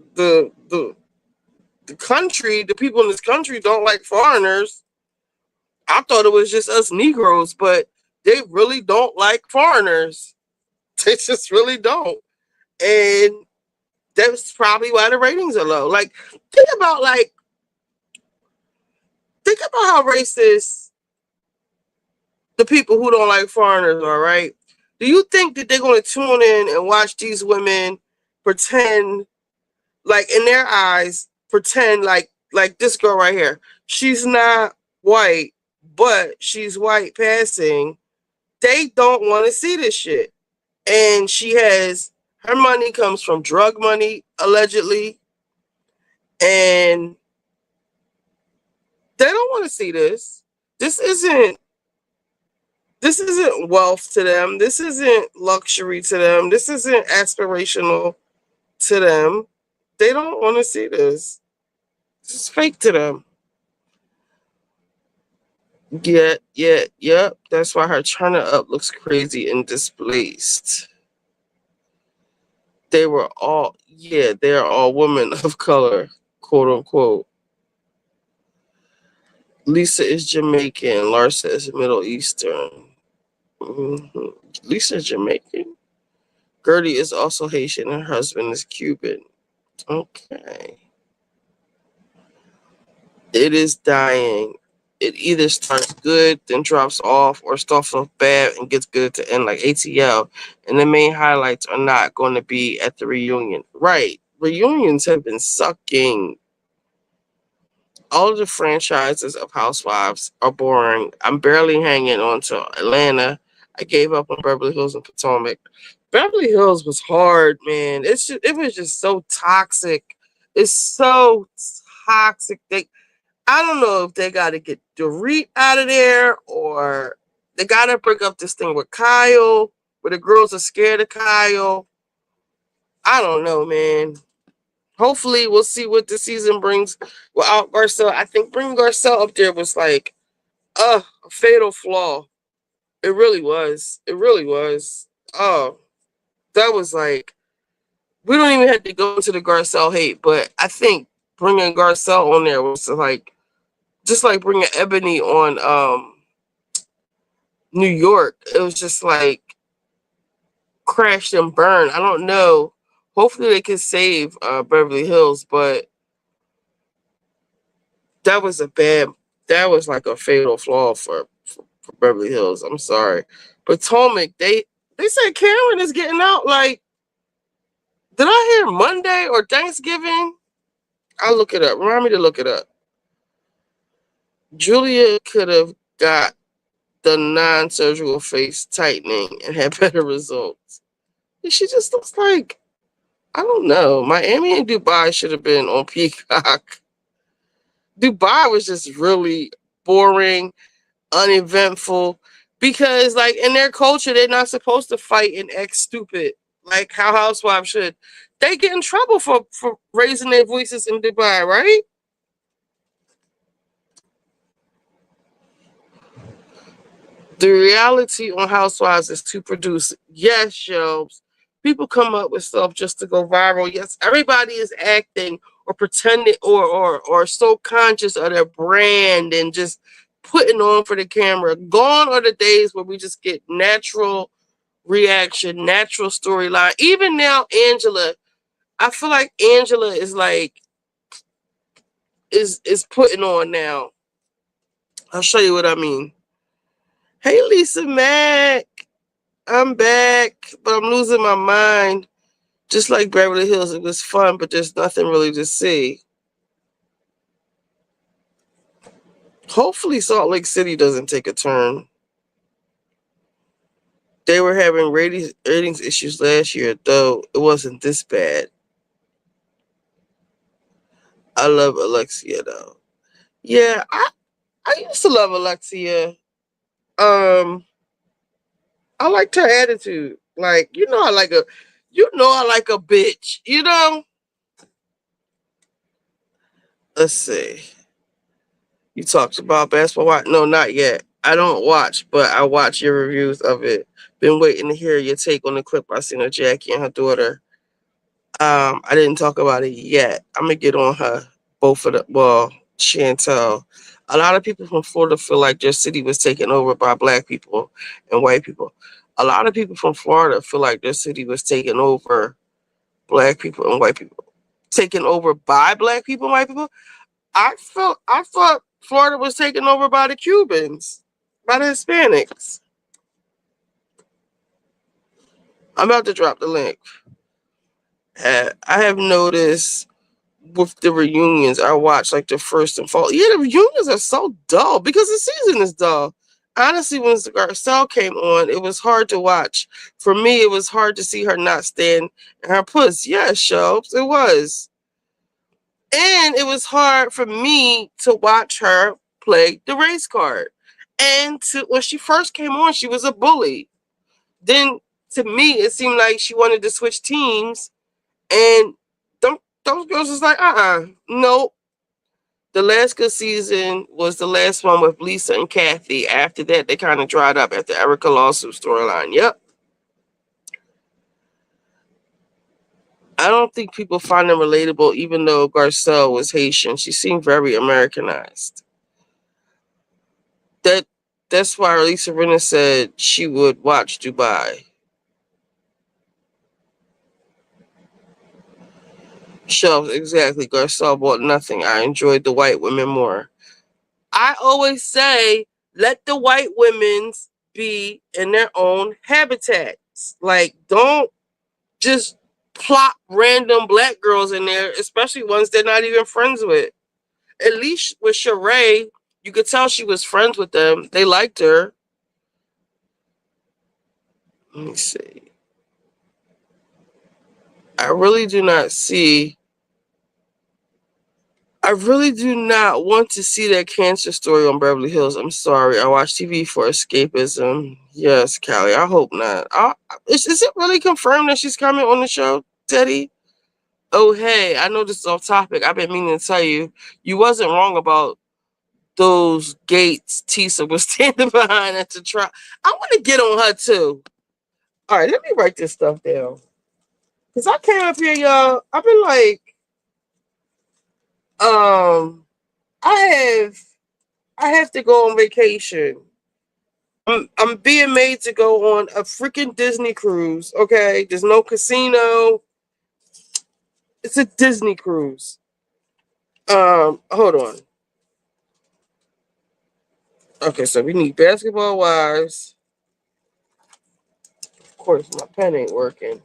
country, the people in this country don't like foreigners. I thought it was just us Negroes, but they really don't like foreigners. They just really don't. And that's probably why the ratings are low. Like, think about how racist the people who don't like foreigners are, right? Do you think that they're going to tune in and watch these women pretend, like in their eyes, pretend like this girl right here? She's not white, but she's white passing. They don't want to see this shit. And her money comes from drug money, allegedly. And they don't want to see this. This isn't wealth to them. This isn't luxury to them. This isn't aspirational to them. They don't want to see this. It's fake to them. Yep. That's why her Turn It Up looks crazy and displaced. They're all women of color, quote unquote. Lisa is Jamaican. Larsa is Middle Eastern. Mm-hmm. Lisa is Jamaican. Guerdy is also Haitian. Her husband is Cuban. Okay. It is dying. It either starts good, then drops off, or starts off bad and gets good at the end, like ATL. And the main highlights are not going to be at the reunion. Right. Reunions have been sucking. All of the franchises of Housewives are boring. I'm barely hanging on to Atlanta. I gave up on Beverly Hills and Potomac. Beverly Hills was hard, man. It was just so toxic. It's so toxic. I don't know if they got to get Dorit out of there or they got to bring up this thing with Kyle, where the girls are scared of Kyle. I don't know, man. Hopefully, we'll see what the season brings without Garcelle. I think bringing Garcelle up there was like a fatal flaw. It really was. It really was. Oh, that was like, we don't even have to go into the Garcelle hate, but I think bringing Garcelle on there was like, just like bringing Ebony on New York. It was just like crash and burn. I don't know. Hopefully they can save Beverly Hills, but that was like a fatal flaw for for Beverly Hills. I'm sorry. Potomac, they said Karen is getting out. Like, did I hear Monday or Thanksgiving? I'll look it up. Remind me to look it up. Julia could have got the non-surgical face tightening and had better results. She just looks like, I don't know. Miami and Dubai should have been on Peacock. Dubai was just really boring, uneventful, because like in their culture, they're not supposed to fight and act stupid like how housewives should. They get in trouble for raising their voices in Dubai, right? The reality on Housewives is to produce. Yes, shelves. People come up with stuff just to go viral. Yes, everybody is acting or pretending or so conscious of their brand and just putting on for the camera. Gone are the days where we just get natural reaction, natural storyline. Even now, Angela, I feel like Angela is like is putting on now. I'll show you what I mean. Hey, Lisa Mack. I'm back, but I'm losing my mind. Just like Beverly Hills, it was fun, but there's nothing really to see. Hopefully Salt Lake City doesn't take a turn. They were having ratings issues last year, though it wasn't this bad. I love Alexia, though. Yeah, I used to love Alexia. I liked her attitude. Like, I like a bitch, Let's see. You talked about basketball. No, not yet. I don't watch, but I watch your reviews of it. Been waiting to hear your take on the clip I seen of Jackie and her daughter. I didn't talk about it yet. I'm gonna get on her. Both of the Chantel. A lot of people from Florida feel like their city was taken over by black people and white people. A lot of people from Florida feel like their city was taken over black people and white people. Taken over by black people and white people. I thought Florida was taken over by the Cubans, by the Hispanics. I'm about to drop the link. I have noticed with the reunions, I watch like the first and fall. Yeah, the reunions are so dull because the season is dull. Honestly, when Garcelle came on, it was hard to watch. For me, it was hard to see her not stand in her puss. Yeah, Shelves, it was. And it was hard for me to watch her play the race card. And when she first came on, she was a bully. Then to me, it seemed like she wanted to switch teams. And those girls was like, nope. The last good season was the last one with Lisa and Kathy. After that, they kind of dried up after Erica lawsuit storyline. Yep. I don't think people find them relatable, even though Garcelle was Haitian. She seemed very Americanized. That's why Lisa Rinna said she would watch Dubai. Shelves, exactly. Garcelle bought nothing. I enjoyed the white women more. I always say, let the white women be in their own habitats. Like, don't just plop random black girls in there, especially ones they're not even friends with. At least with Sheree, you could tell she was friends with them. They liked her. Let me see. I really do not want to see that cancer story on Beverly Hills. I'm sorry. I watch TV for escapism. Yes, Callie. I hope not. Is it really confirmed that she's coming on the show, Teddy? Oh, hey, I know this is off topic. I've been meaning to tell you, you wasn't wrong about those gates Tisa was standing behind at the trial. I want to get on her, too. All right, let me write this stuff down. Because I came up here, y'all. I've been like, I have to go on vacation. I'm being made to go on a freaking Disney cruise. Okay, there's no casino. It's a Disney cruise. Hold on. Okay, so we need basketball wives. Of course, my pen ain't working.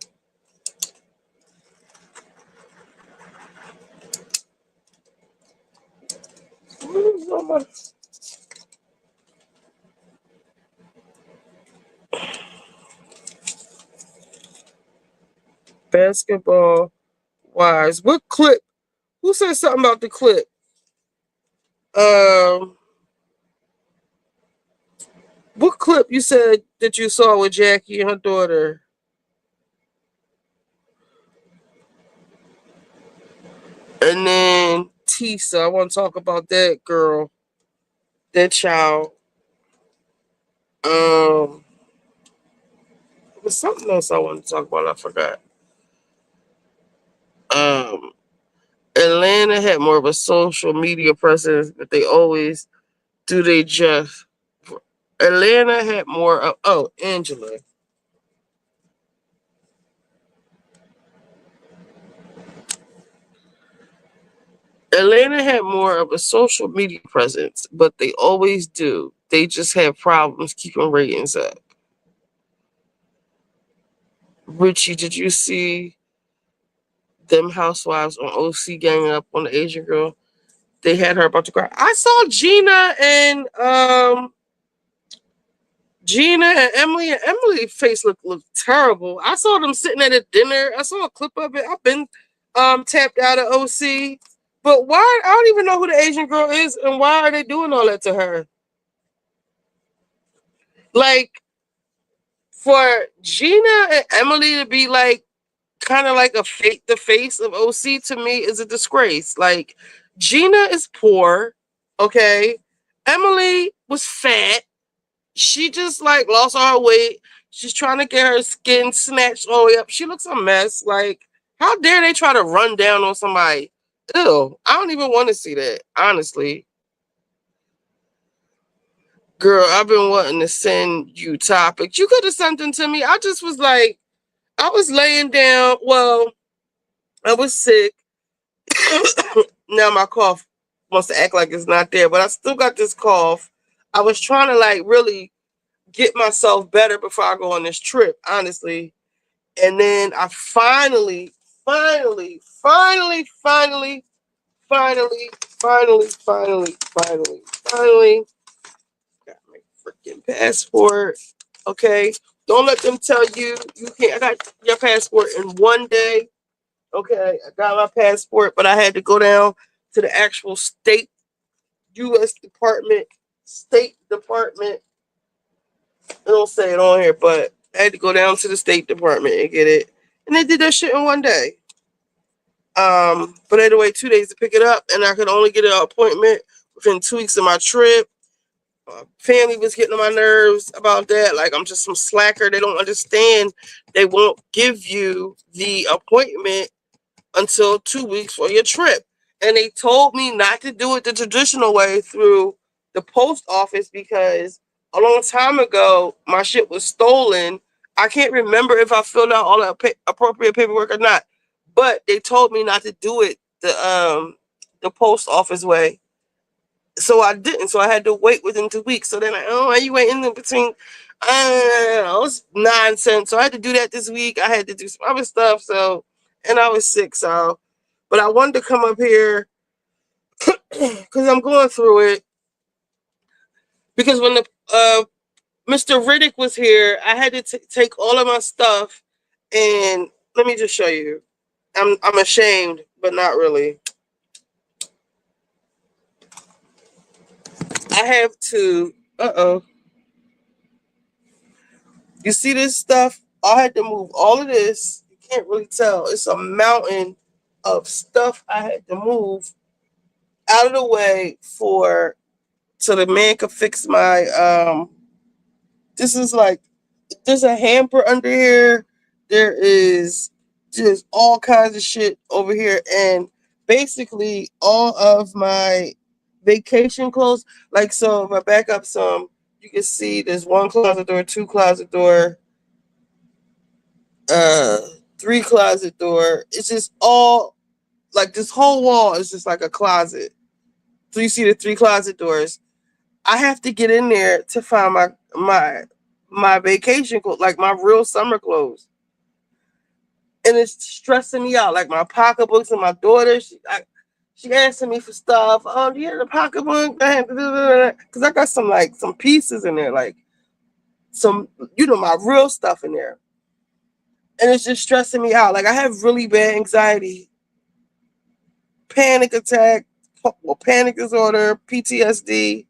Basketball wives. What clip? Who said something about the clip? What clip you said that you saw with Jackie and her daughter? And then Tisa, I want to talk about that girl, that child. There was something else I wanted to talk about. I forgot. Atlanta had more of a social media presence, but they always do they just. Atlanta had more of, Angela. Atlanta had more of a social media presence, but they always do. They just have problems keeping ratings up. Richie, did you see them housewives on OC ganging up on the Asian girl? They had her about to cry. I saw Gina and Emily, and Emily's face looked terrible. I saw them sitting at a dinner. I saw a clip of it. I've been tapped out of OC. But why? I don't even know who the Asian girl is, and why are they doing all that to her? Like, for Gina and Emily to be like kind of like the face of OC to me is a disgrace. Like, Gina is poor, okay? Emily was fat. She just like lost all her weight. She's trying to get her skin snatched all the way up. She looks a mess. Like, how dare they try to run down on somebody? Ew, I don't even want to see that, honestly. Girl, I've been wanting to send you topics. You could have sent them to me. I just was like, I was laying down. Well, I was sick. Now my cough wants to act like it's not there, but I still got this cough. I was trying to like really get myself better before I go on this trip, honestly. And then I finally got my freaking passport. Okay. Don't let them tell you you can't. I got your passport in one day. Okay. I got my passport, but I had to go down to the actual U.S. State Department. I don't say it on here, but I had to go down to the State Department and get it. And they did that shit in one day. But I had to wait 2 days to pick it up, and I could only get an appointment within 2 weeks of my trip. Family was getting on my nerves about that. Like, I'm just some slacker. They don't understand. They won't give you the appointment until 2 weeks for your trip. And they told me not to do it the traditional way through the post office because a long time ago, my shit was stolen. I can't remember if I filled out all the appropriate paperwork or not, but they told me not to do it the post office way. So I didn't. So I had to wait within 2 weeks. So then are you waiting in between? It's nonsense. So I had to do that this week. I had to do some other stuff. So, and I was sick. So, but I wanted to come up here because I'm going through it. Because when the Mr. Riddick was here, I had to take all of my stuff, and let me just show you. I'm ashamed, but not really. I have to. You see this stuff? I had to move all of this. You can't really tell. It's a mountain of stuff I had to move out of the way so the man could fix my this is like, there's a hamper under here. There is just all kinds of shit over here, and basically all of my vacation clothes. Like, so if I back up some, you can see there's 1 closet door, 2 closet door, 3 closet door. It's just all like this whole wall is just like a closet. So you see the 3 closet doors. I have to get in there to find my vacation clothes, like my real summer clothes. And it's stressing me out. Like my pocketbooks and my daughter, she asking me for stuff. Oh, do you have the pocketbook? Because I got some pieces in there, like some, my real stuff in there. And it's just stressing me out. Like I have really bad anxiety, panic attack, panic disorder, PTSD,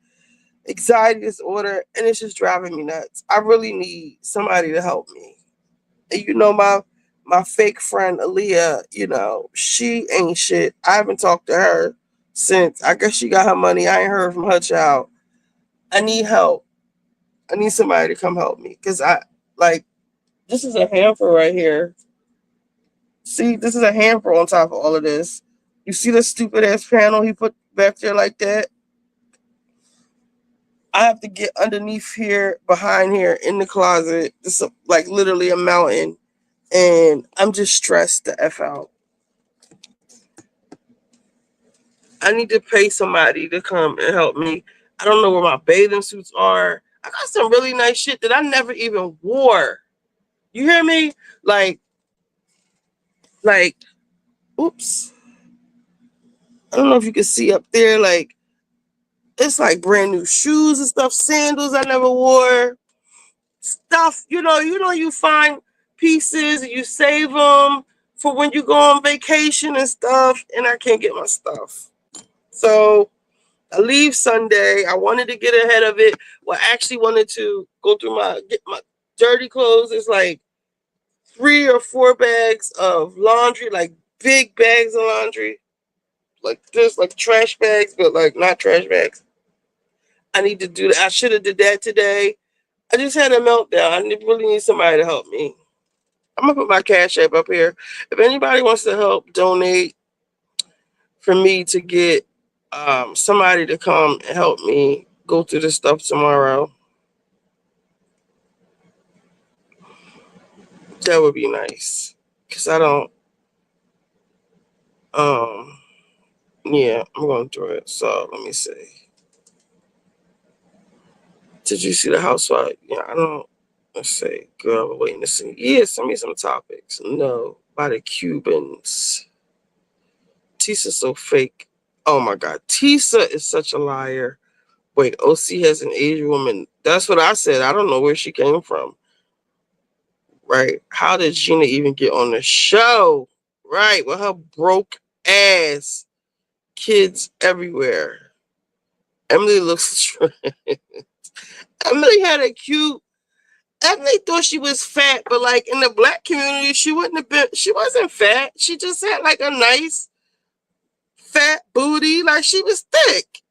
anxiety disorder, and it's just driving me nuts. I really need somebody to help me. And my fake friend Aaliyah, she ain't shit. I haven't talked to her since, I guess she got her money. I ain't heard from her child. I need help. I need somebody to come help me. Because this is a hamper right here. See, this is a hamper on top of all of this. You see the stupid ass panel he put back there like that? I have to get underneath here, behind here, in the closet. This is like literally a mountain. And I'm just stressed the F out. I need to pay somebody to come and help me. I don't know where my bathing suits are. I got some really nice shit that I never even wore. You hear me? Like, oops. I don't know if you can see up there. Like, it's like brand new shoes and stuff, sandals I never wore. Stuff, you find pieces and you save them for when you go on vacation and stuff, and I can't get my stuff. So I leave Sunday. I wanted to get ahead of it. Well, I actually wanted to go through get my dirty clothes. It's like 3 or 4 bags of laundry, like big bags of laundry. Like this, like trash bags, but like not trash bags. I need to do that. I should have did that today. I just had a meltdown. I really need somebody to help me. I'm going to put my Cash App up here. If anybody wants to help donate for me to get somebody to come and help me go through this stuff tomorrow, that would be nice. Because I don't, yeah, I'm going through it. So let me see. Did you see the housewife? Yeah, I don't. Let's see. Girl, we're waiting to see. Yeah, send me some topics. No, by the Cubans. Tissa's so fake. Oh my God. Tissa is such a liar. Wait, OC has an Asian woman. That's what I said. I don't know where she came from. Right? How did Gina even get on the show? Right? With her broke ass. Kids everywhere. Emily looks. Emily had a cute. Emily thought she was fat, but like in the black community, she wouldn't have been. She wasn't fat. She just had like a nice fat booty. Like she was thick.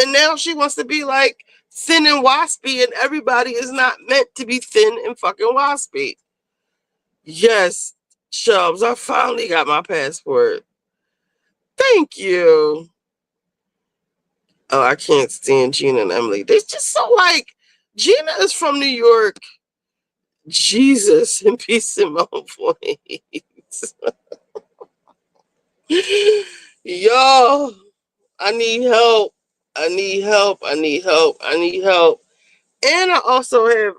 And now she wants to be like thin and waspy, and everybody is not meant to be thin and fucking waspy. Yes, Chubbs, I finally got my passport. Thank you. Oh, I can't stand Gina and Emily. They're just so like, Gina is from New York. Jesus, and peace in my voice. Yo, I need help. I need help. I need help. I need help. And I also have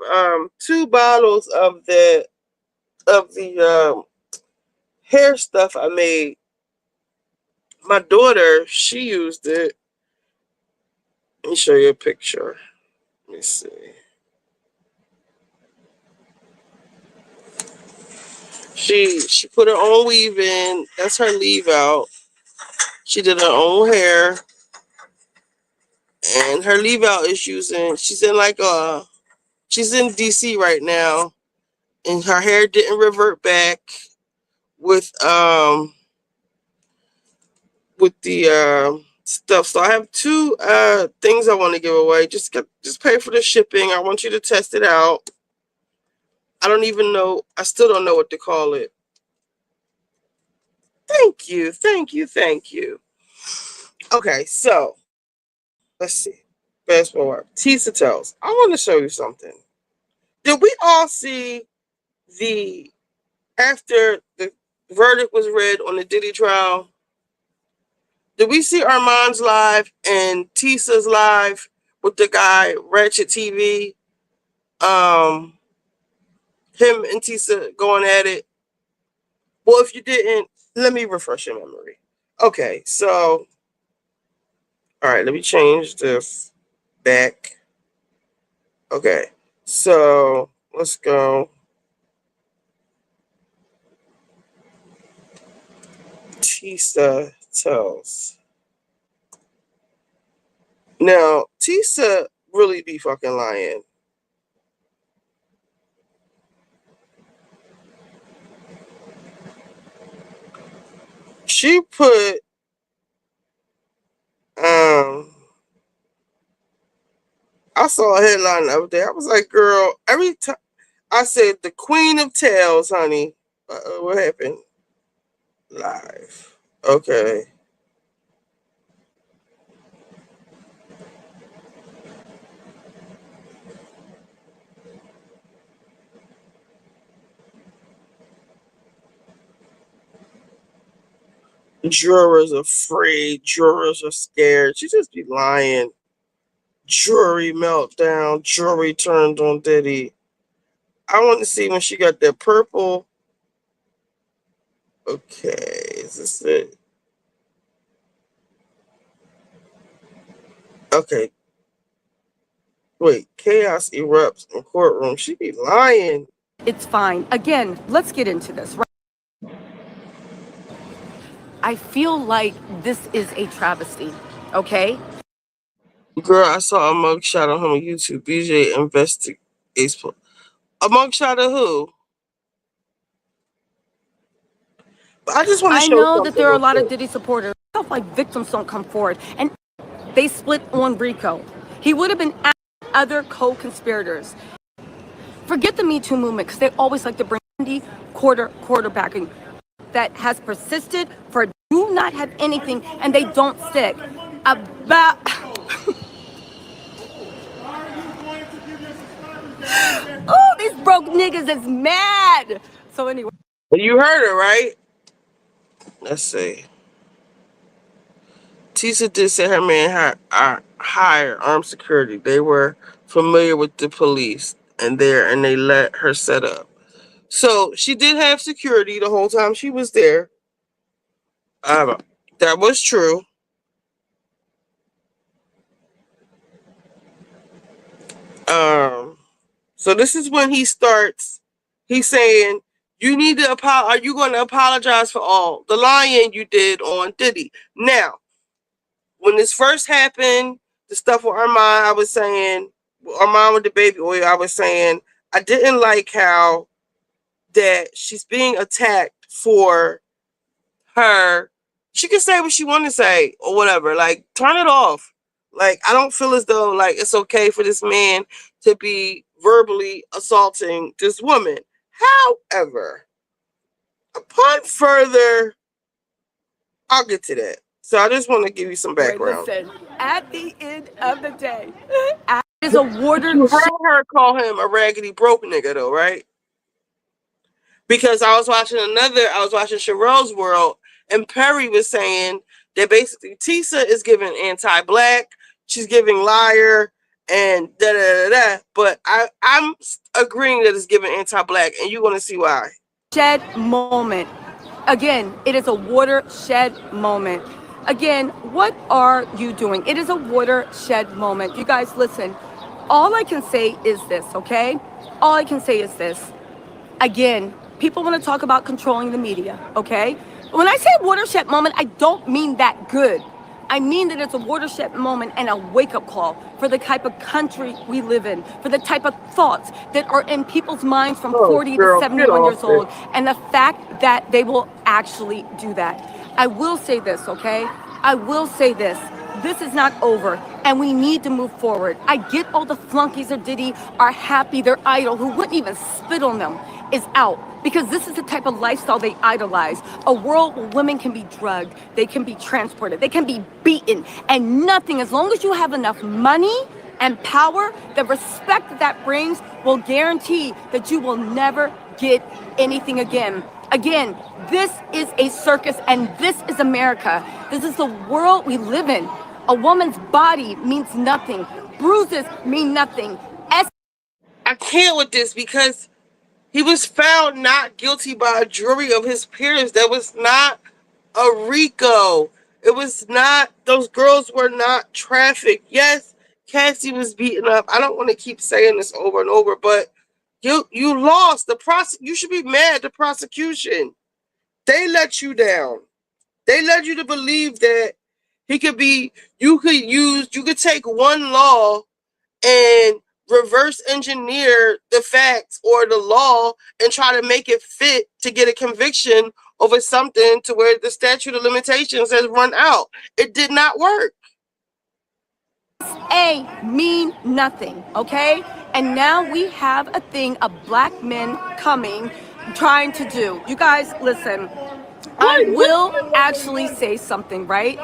2 bottles of the hair stuff I made. My daughter, she used it. Let me show you a picture. Let me see. She put her own weave in. That's her leave out. She did her own hair. And her leave out is she's in DC right now. And her hair didn't revert back with the stuff. So I have 2 things I want to give away. Just pay for the shipping. I want you to test it out. I don't even know. I still don't know what to call it. Thank you. Thank you. Thank you. Okay, so let's see. Fast forward. Tissa tells. I want to show you something. Did we all see after the verdict was read on the Diddy trial? Did we see Armand's live and Tissa's live with the guy, Ratchet TV. Him and Tisa going at it. Well, if you didn't, let me refresh your memory. Okay, so, all right, let me change this back. Okay, so let's go. Tisa tells. Now, Tisa really be fucking lying. She put I saw a headline the other day. I was like, girl, every time I said the queen of tales, honey. What happened? Live. Okay. Jurors afraid. Jurors are scared. She just be lying. Jury meltdown. Jury turned on Diddy. I want to see when she got that purple. Okay, is this it? Okay. Wait, chaos erupts in courtroom. She be lying. It's fine. Again, let's get into this, right? I feel like this is a travesty, okay? Girl, I saw a mugshot on him on YouTube. BJ investigates. A mugshot of who? But I just want to show I know something that there are a real lot of quick. Diddy supporters. I feel like victims don't come forward. And they split on Rico. He would have been other co-conspirators. Forget the Me Too movement, because they always like to bring quarterbacking that has persisted for do not have anything, and they don't stick. About oh, these broke niggas is mad. So anyway. You heard her, right? Let's see. Tisa did say her man hired armed security. They were familiar with the police and they let her set up. So she did have security the whole time she was there. That was true. So this is when he starts. He's saying, "You need to are you going to apologize for all the lying you did on Diddy?" Now, when this first happened, the stuff with Armand, I was saying, Armand with the baby oil, I was saying, I didn't like how that she's being attacked for her. She can say what she want to say or whatever. Like, turn it off. Like, I don't feel as though like it's okay for this man to be verbally assaulting this woman. However, upon further, I'll get to that. So I just want to give you some background. Listen, at the end of the day, is a warder. You heard her call him a raggedy broke nigga though, right? Because I was watching Sherelle's World, and Perry was saying that basically Tisa is giving anti-black, she's giving liar, and da da da da. But I'm agreeing that it's giving anti-black, and you're gonna see why. Shed moment. Again, it is a watershed moment. Again, what are you doing? It is a watershed moment. You guys, listen. All I can say is this, okay? All I can say is this. Again, people want to talk about controlling the media, okay? When I say watershed moment, I don't mean that good. I mean that it's a watershed moment and a wake-up call for the type of country we live in, for the type of thoughts that are in people's minds from 40 to 71 years old, and the fact that they will actually do that. I will say this, okay? I will say this. This is not over, and we need to move forward. I get all the flunkies of Diddy are happy their idol, who wouldn't even spit on them, is out. Because this is the type of lifestyle they idolize. A world where women can be drugged, they can be transported, they can be beaten, and nothing, as long as you have enough money and power, the respect that brings will guarantee that you will never get anything again. Again, this is a circus, and this is America. This is the world we live in. A woman's body means nothing. Bruises mean nothing. I can't with this because he was found not guilty by a jury of his peers. That was not a RICO. It was not, those girls were not trafficked. Yes, Cassie was beaten up. I don't want to keep saying this over and over, but you lost. You should be mad at the prosecution. They let you down. They led you to believe that you could take one law and reverse engineer the facts or the law and try to make it fit to get a conviction over something to where the statute of limitations has run out. It did not work. A mean nothing, okay? And now we have a thing of black men coming, trying to do. You guys, listen, I will actually say something, right?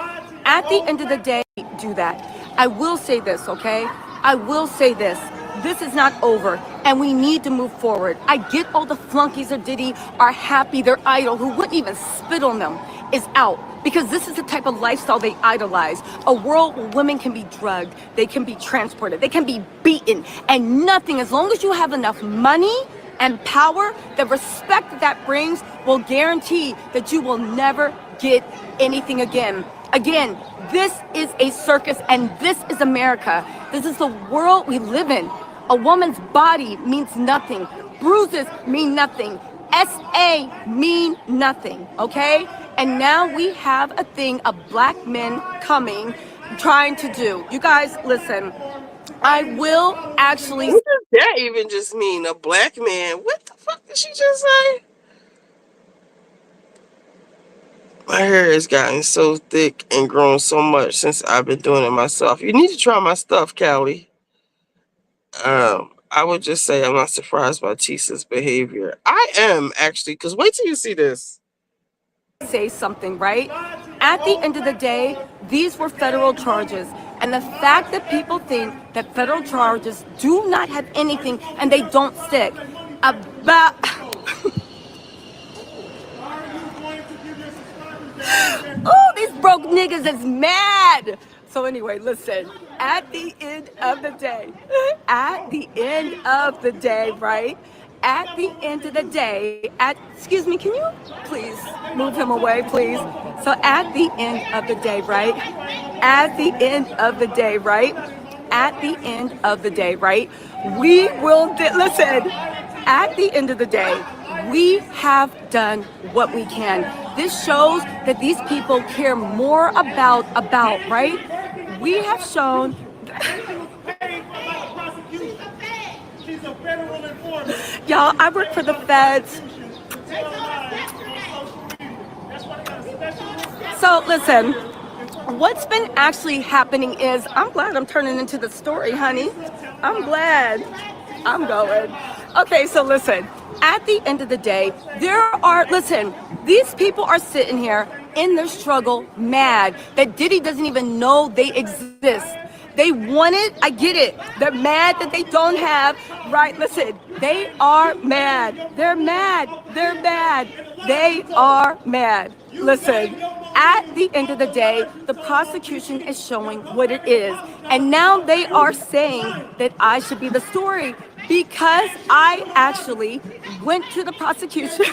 At the end of the day, do that. I will say this, okay? I will say this. This is not over, and we need to move forward. I get all the flunkies of Diddy are happy their idol, who wouldn't even spit on them, is out. Because this is the type of lifestyle they idolize. A world where women can be drugged, they can be transported, they can be beaten, and nothing, as long as you have enough money and power, the respect that brings will guarantee that you will never get anything again. Again, this is a circus and this is America. This is the world we live in. A woman's body means nothing. Bruises mean nothing. SA mean nothing, okay? And now we have a thing of black men coming, trying to do. You guys, listen, I will actually... What does that even just mean? A black man? What the fuck did she just say? My hair has gotten so thick and grown so much since I've been doing it myself. You need to try my stuff, Callie. I would just say I'm not surprised by Tisa's behavior. I am, actually, because wait till you see this. Say something, right? At the end of the day, these were federal charges. And the fact that people think that federal charges do not have anything and they don't stick about... Oh, these broke niggas is mad. So anyway, listen, at the end of the day, right? At the end of the day, excuse me, can you please move him away, please? So at the end of the day, right? At the end of the day, right? At the end of the day, right? We will, listen, at the end of the day, we have done what we can. This shows that these people care more about, right? We have shown... Y'all, I work for the feds. So listen, what's been actually happening is, I'm glad I'm turning into the story, honey. I'm glad I'm going. Okay, so listen, at the end of the day, these people are sitting here in their struggle, mad that Diddy doesn't even know they exist. They want it, I get it. They're mad that they don't have, right? Listen, they are mad. They're mad. They're mad. They are mad. Listen, at the end of the day, the prosecution is showing what it is. And now they are saying that I should be the story because I actually went to the prosecution.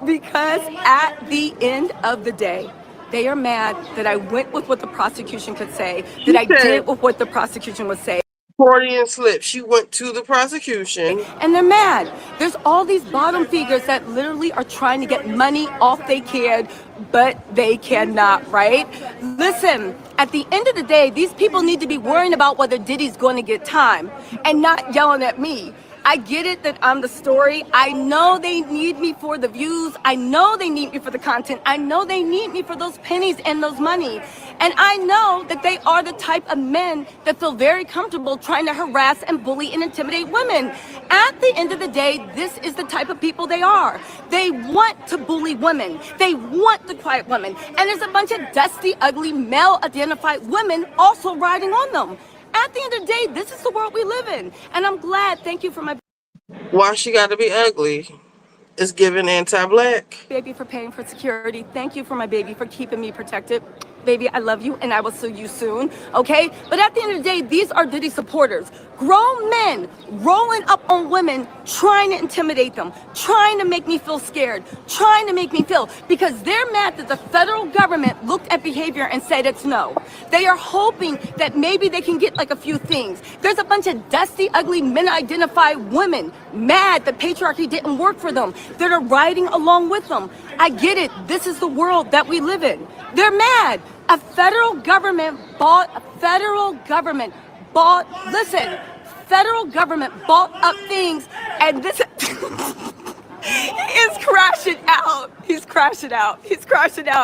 Because at the end of the day, they are mad that I went with what the prosecution could say, that I did with what the prosecution would say. Freudian slip. She went to the prosecution. And they're mad. There's all these bottom figures that literally are trying to get money off they kid, but they cannot, right? Listen, at the end of the day, these people need to be worrying about whether Diddy's going to get time and not yelling at me. I get it that I'm the story. I know they need me for the views. I know they need me for the content. I know they need me for those pennies and those money. And I know that they are the type of men that feel very comfortable trying to harass and bully and intimidate women. At the end of the day, this is the type of people they are. They want to bully women. They want the quiet women. And there's a bunch of dusty, ugly, male-identified women also riding on them. At the end of the day, this is the world we live in. And I'm glad, thank you for my... Why she gotta be ugly? It's giving anti-black. Baby for paying for security. Thank you for my baby for keeping me protected. baby, I love you and I will see you soon, okay? But at the end of the day, these are Diddy supporters. Grown men rolling up on women, trying to intimidate them, trying to make me feel scared, trying to make me feel, because they're mad that the federal government looked at behavior and said it's no. They are hoping that maybe they can get like a few things. There's a bunch of dusty, ugly, men-identified women mad that patriarchy didn't work for them, that are riding along with them. I get it. This is the world that we live in. They're mad. A federal government bought up things, and this he is crashing out. He's crashing out,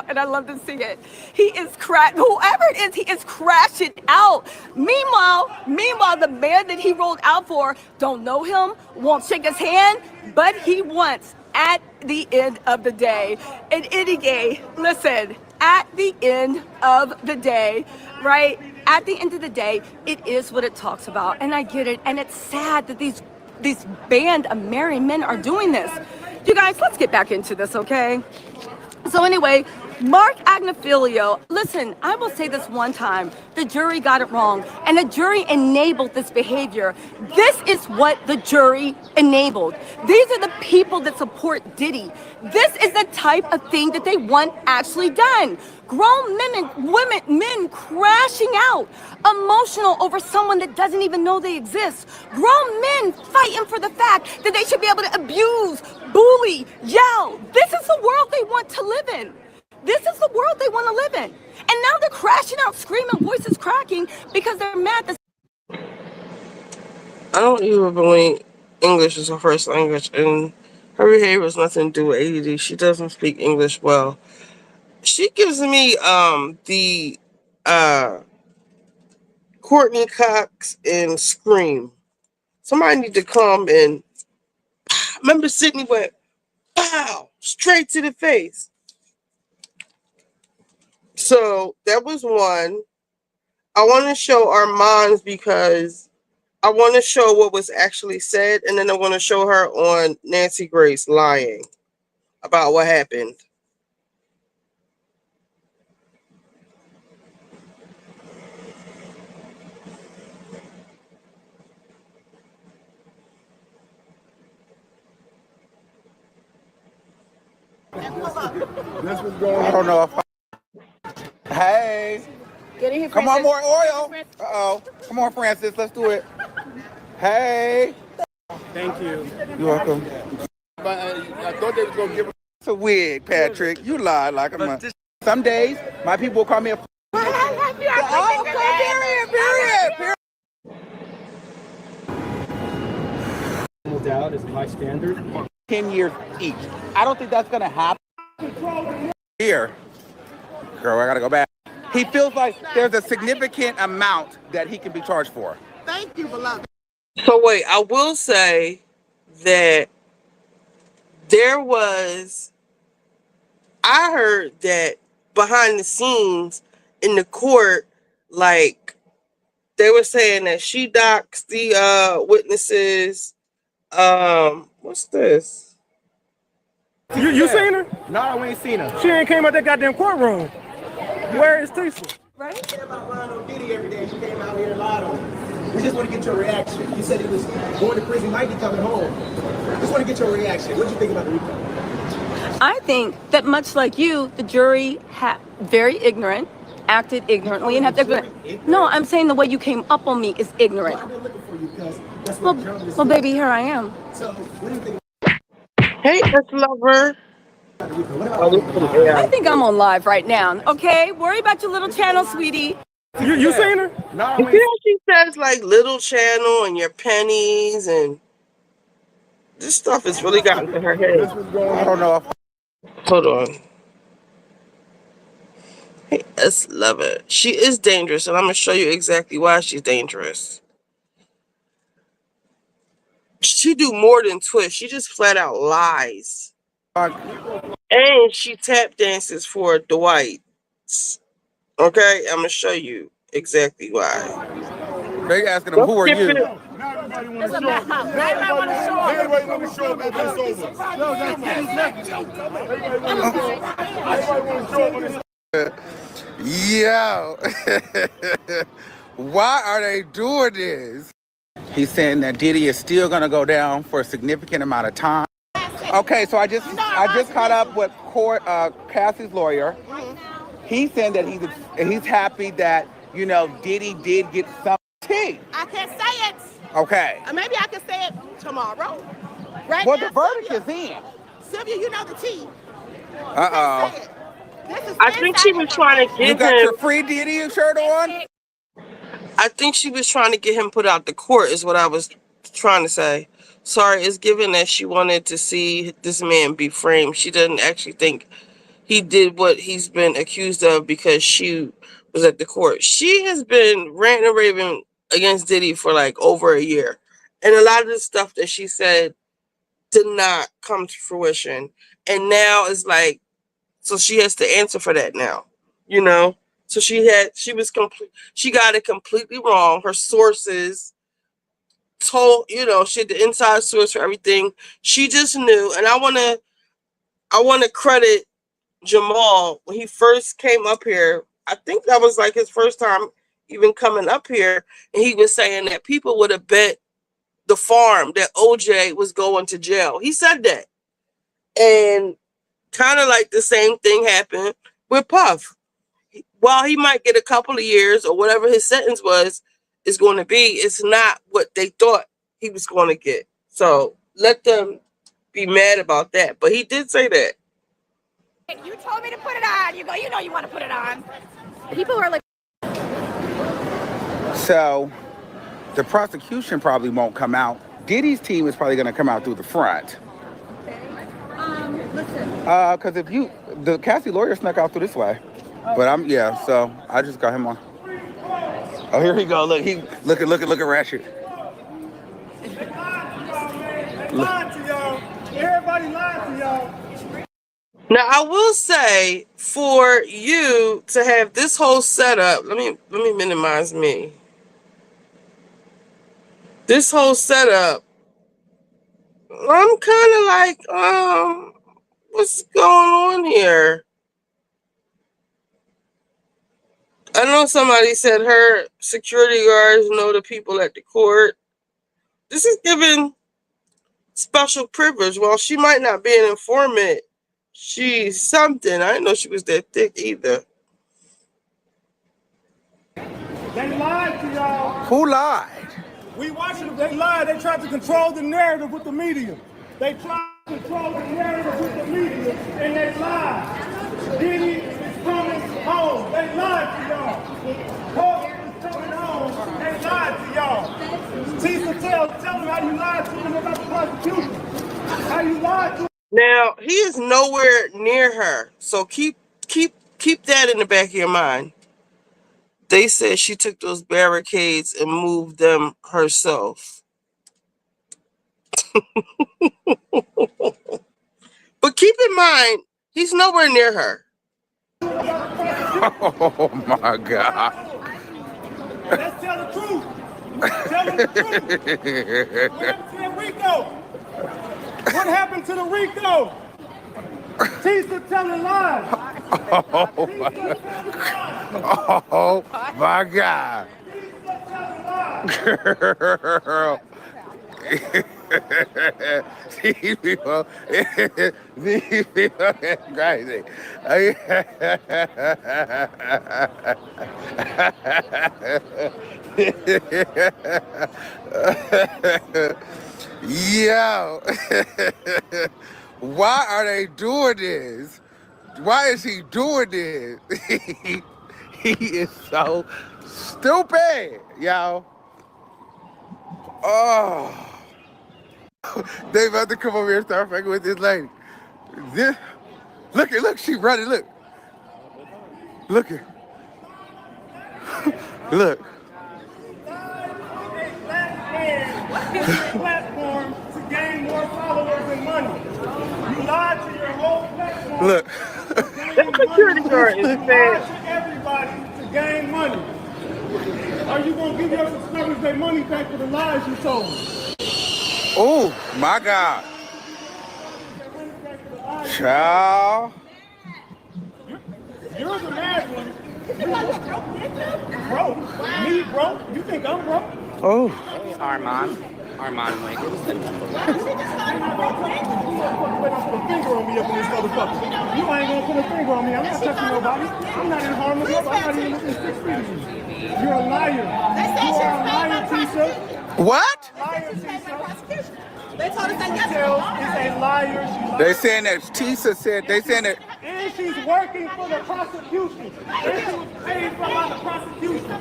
and I love to see it. Whoever it is, he is crashing out. Meanwhile, the man that he rolled out for don't know him, won't shake his hand, but he wants, at the end of the day, and any gay, listen, at the end of the day, right? At the end of the day, it is what it talks about, and I get it, and it's sad that these band of married men are doing this. You guys, let's get back into this, okay? So anyway, Mark Agnifilio, listen, I will say this one time, the jury got it wrong, and the jury enabled this behavior. This is what the jury enabled. These are the people that support Diddy. This is the type of thing that they want actually done. Grown men crashing out, emotional over someone that doesn't even know they exist. Grown men fighting for the fact that they should be able to abuse, bully, yell. This is the world they want to live in. This is the world they want to live in. And now they're crashing out, screaming, voices cracking because they're mad that I don't even believe English is her first language, and her behavior has nothing to do with ADD. She doesn't speak English well. She gives me the Courtney Cox and Scream. Somebody need to come and remember Sydney went pow straight to the face. So that was one. I want to show our moms because I want to show what was actually said, and then I want to show her on Nancy Grace lying about what happened. I don't know if Hey. Come on, more oil. Uh-oh. Come on, Francis. Let's do it. Hey. Thank you. You're welcome. But I thought they was going to give us a wig, Patrick. You lie like a month. Some days, my people will call me a... Period. Down is my standard. 10 years each. I don't think that's going to happen. Here. Girl, I got to go back. He feels like there's a significant amount that he can be charged for. Thank you, beloved. So wait, I will say that I heard that behind the scenes in the court, like they were saying that she doxed the witnesses. What's this? You seen her? No, I ain't seen her. She ain't came out that goddamn courtroom. Where is Tisha? Right? You care about lying on Diddy every day. You came out here and lied on him. We just want to get your reaction. You said he was going to prison, might be coming home. Just want to get your reaction. What do you think about the recall? I think that much like you, the jury very ignorant, acted ignorantly, and have to. No, I'm saying the way you came up on me is ignorant. Well, I've been looking for you because that's what Well, baby, here I am. So, what do you think? Hey, ex lover. I think I'm on live right now. Okay, worry about your little channel, sweetie. You seen her? No. You see how she says like little channel and your pennies and this stuff has really gotten to her head. I don't know. Hold on. Hey, ex lover. She is dangerous, and I'm gonna show you exactly why she's dangerous. She do more than twist. She just flat out lies. And she tap dances for Dwight. Okay, I'm gonna show you exactly why. They asking him, who are you? Everybody want to show up at this over. Yo. Why are they doing this? He's saying that Diddy is still gonna go down for a significant amount of time. Okay, so I just caught up with Cassie's lawyer. He's saying that he's happy that, you know, Diddy did get some tea. I can't say it. Okay. Or maybe I can say it tomorrow. Right Well, now, the verdict Sylvia, is in. Sylvia, you know the tea. Uh-oh. This is I think she was trying to You get got him. your free Diddy shirt on? I think she was trying to get him put out the court, is what I was trying to say. Sorry, it's given that she wanted to see this man be framed. She doesn't actually think he did what he's been accused of because she was at the court. She has been ranting and raving against Diddy for like over a year. And a lot of the stuff that she said did not come to fruition. And now it's like, so she has to answer for that now, you know? So she got it completely wrong. Her sources told, you know, she had the inside source for everything. She just knew. And I wanna credit Jamal when he first came up here. I think that was like his first time even coming up here. And he was saying that people would have bet the farm that OJ was going to jail. He said that. And kind of like the same thing happened with Puff. While he might get a couple of years or whatever his sentence is going to be, it's not what they thought he was going to get. So let them be mad about that. But he did say that. You told me to put it on. You know you want to put it on. People were like, So the prosecution probably won't come out. Diddy's team is probably going to come out through the front. Listen. Because the Cassie lawyer snuck out through this way. But so I just got him on. Oh, here he go. Look, look at Ratchet. Lying to y'all. Everybody lying to y'all. Now I will say, for you to have this whole setup, let me minimize me. This whole setup, I'm kind of like, what's going on here? I know somebody said her security guards know the people at the court. This is giving special privilege. Well, she might not be an informant. She's something. I didn't know she was that thick either. They lied to y'all. Who lied? We watching them. They lied. They tried to control the narrative with the media. They tried to control the narrative with the media, and they lied. Diddy is coming home. They lied to y'all. Puff is coming home. They lied to y'all. Chantel, tell them how you lied to them about the prosecution. How you lied to them. Now, he is nowhere near her. So keep that in the back of your mind. They said she took those barricades and moved them herself. But keep in mind, he's nowhere near her. Oh my God. Let's tell the truth. Tell them the truth. What happened to the Rico? What happened to the Rico? Tisa telling lies. Oh my God. Girl. These people is crazy. Yo. Why are they doing this? Why is he doing this? He is so stupid, yo. Oh. They about to come over here and start fucking with this lady. Look, she running, look. Look it. Look. Platform to gain more followers and money. You lied to your whole platform. Look. That security guard is bad. You lied to everybody to gain money. Are you gonna give your subscribers their money back for the lies you told? Oh my God. Child. You're the mad one. Broke? Me broke? You think I'm broke? Oh. Armand Wayne. You're not gonna put a finger on me up in this motherfucker. You ain't gonna put a finger on me. I'm not touching nobody. I'm not in harm of nobody. I'm not even within 6 feet of you. You're a liar. You are a liar, Tisha. What? Liar, Tisha. They told us that yesterday. Is a liar. They saying that Tisa said, they saying that. And she's working for the prosecution. And she was paid by the prosecution.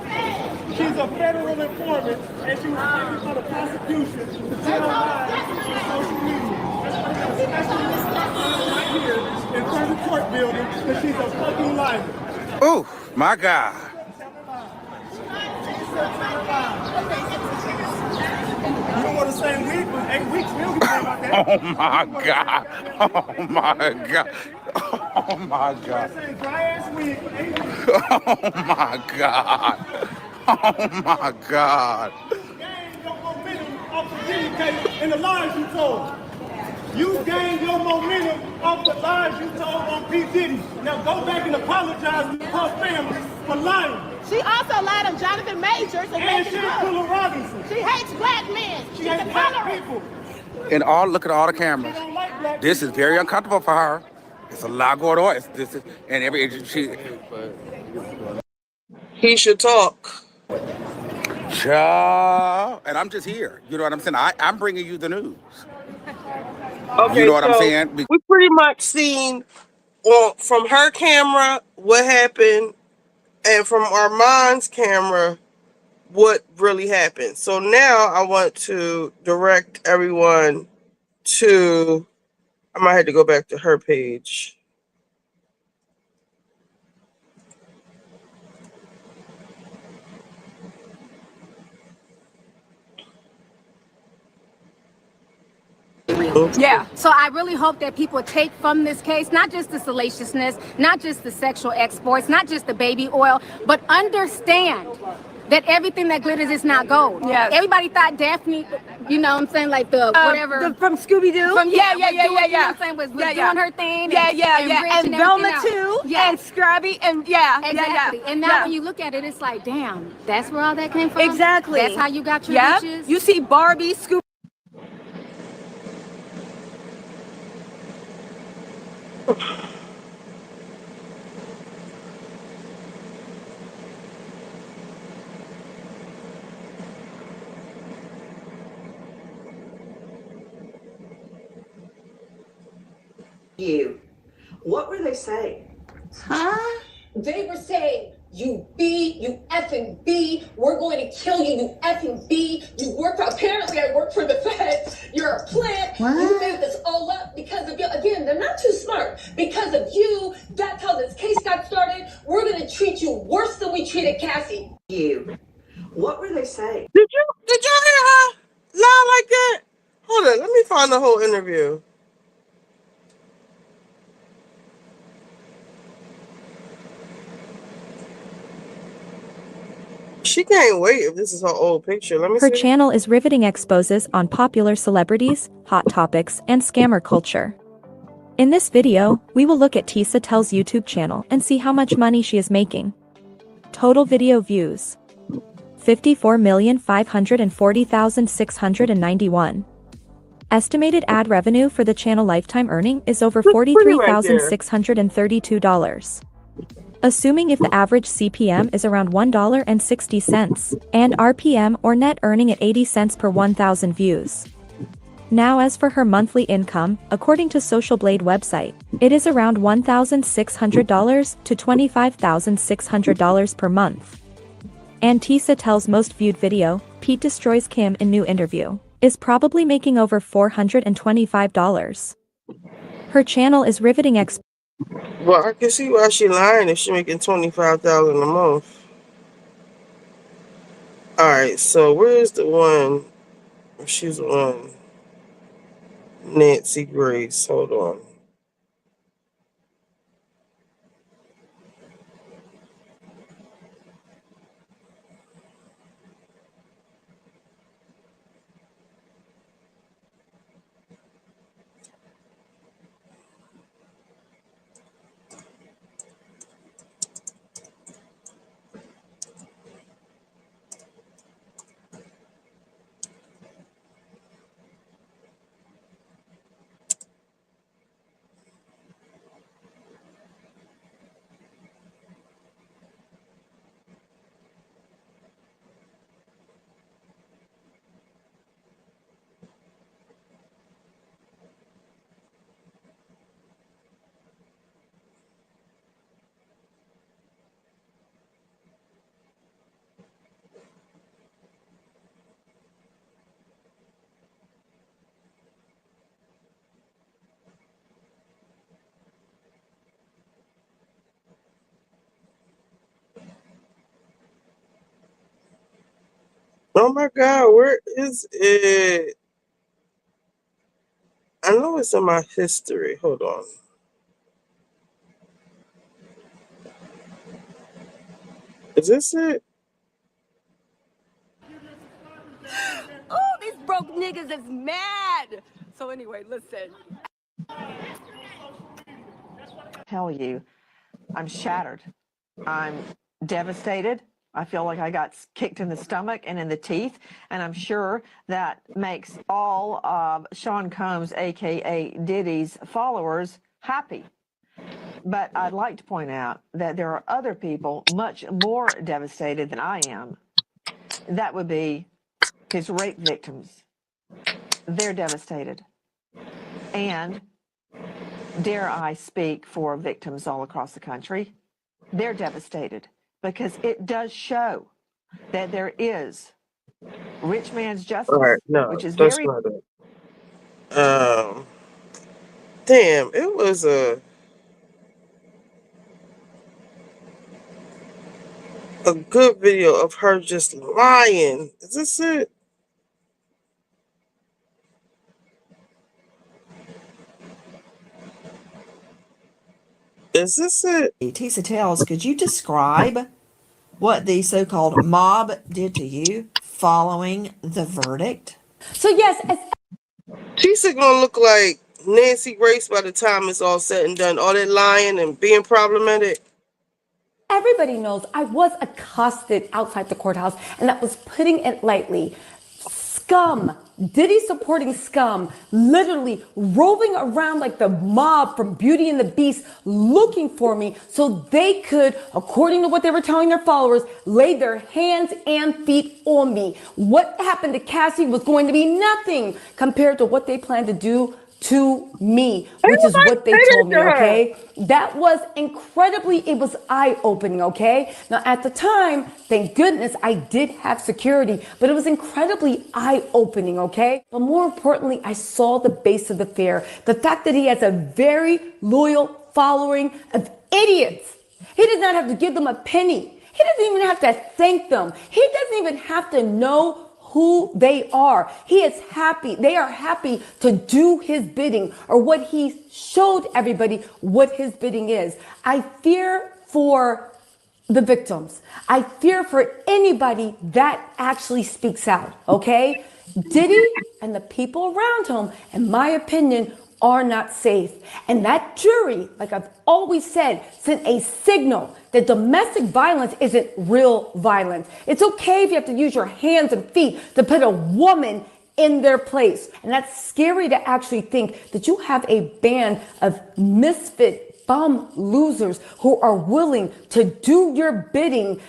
She's a federal informant, and she was paid for the prosecution to tell lies on social media. That's why we have a special right here in front of the court building, because she's a fucking liar. Oh, my God. You don't want the same week, but 8 weeks, we don't give a damn about that. Oh, my God. Oh, my God. Oh, my God. Dry ass wig for 8 weeks. Oh, my God. Oh, my God. You gained your momentum off the Diddy case and the lies you told. You gained your momentum off the lies you told on P. Diddy. Now go back and apologize to her family for lying. She also lied on Jonathan Majors and she's Kula Robinson. She hates black men. She hates black people. And look at all the cameras. This is very uncomfortable for her. It's a lot going on. He should talk. Child. And I'm just here. You know what I'm saying? I'm bringing you the news. Okay, you know what so I'm saying? We pretty much seen from her camera what happened, and from Armand's camera what really happened. So now I want to direct everyone to, I might have to go back to her page. Yeah. So I really hope that people take from this case, not just the salaciousness, not just the sexual exploits, not just the baby oil, but understand that everything that glitters is not gold. Yes. Everybody thought Daphne, you know what I'm saying, like the whatever. From Scooby-Doo? From, Yeah. You know what I'm saying, was doing her thing. And Velma too, and Scrubby, and Exactly. And now when you look at it, it's like, damn, that's where all that came from? Exactly. That's how you got your riches? You see Barbie, Scooby. You. What were they saying? Huh? They were saying, you effing B, we're going to kill you, you effing B. You work for, apparently I work for the Fed. You're a plant. What? You made this all up because of you. Again, they're not too smart. Because of you, that's how this case got started. We're going to treat you worse than we treated Cassie. You. What were they saying? Did y'all hear her lie like that? Hold on, let me find the whole interview. She can't wait if this is her old picture. Let me Her see. channel is riveting exposes on popular celebrities, hot topics, and scammer culture. In this video, we will look at Tisa Tell's YouTube channel and see how much money she is making. Total video views: 54,540,691. Estimated ad revenue for the channel lifetime earning is over $43,632. Assuming if the average CPM is around $1.60 and RPM or net earning at 80 cents per 1,000 views. Now as for her monthly income, according to Social Blade website, it is around $1,600 to $25,600 per month. And Tisa Tell's most viewed video, Pete Destroys Kim in New Interview, is probably making over $425. Her channel is riveting Well, I can see why she lying if she making $25,000 a month. All right, so where's the one? She's on Nancy Grace. Hold on. Oh my God, where is it? I know it's in my history. Hold on. Is this it? Oh, these broke niggas is mad. So anyway, listen. Tell you, I'm shattered. I'm devastated. I feel like I got kicked in the stomach and in the teeth, and I'm sure that makes all of Sean Combs, aka Diddy's followers, happy. But I'd like to point out that there are other people much more devastated than I am. That would be his rape victims. They're devastated. And dare I speak for victims all across the country, they're devastated because it does show that there is rich man's justice, All right, no, which is that's very... not it. Damn, it was a good video of her just lying. Is this it? Is this it? Tisa Tells, could you describe what the so-called mob did to you following the verdict? So yes, She's gonna look like Nancy Grace by the time it's all said and done. All that lying and being problematic. everybody knows I was accosted outside the courthouse, and that was putting it lightly. Scum, Diddy supporting scum, literally roving around like the mob from Beauty and the Beast looking for me so they could, according to what they were telling their followers, lay their hands and feet on me. What happened to Cassie was going to be nothing compared to what they planned to do to me, which is what they told me, okay? That was incredibly, it was eye-opening, okay? Now, at the time, thank goodness I did have security, but it was incredibly eye-opening, okay? But more importantly, I saw the base of the fear. The fact that he has a very loyal following of idiots. He does not have to give them a penny. He doesn't even have to thank them. He doesn't even have to know who they are. He is happy. They are happy to do his bidding, or what he showed everybody what his bidding is. I fear for the victims. I fear for anybody that actually speaks out, okay? Diddy and the people around him, in my opinion, are not safe. And that jury, like I've always said, sent a signal that domestic violence isn't real violence. It's okay if you have to use your hands and feet to put a woman in their place. And that's scary to actually think that you have a band of misfit bum losers who are willing to do your bidding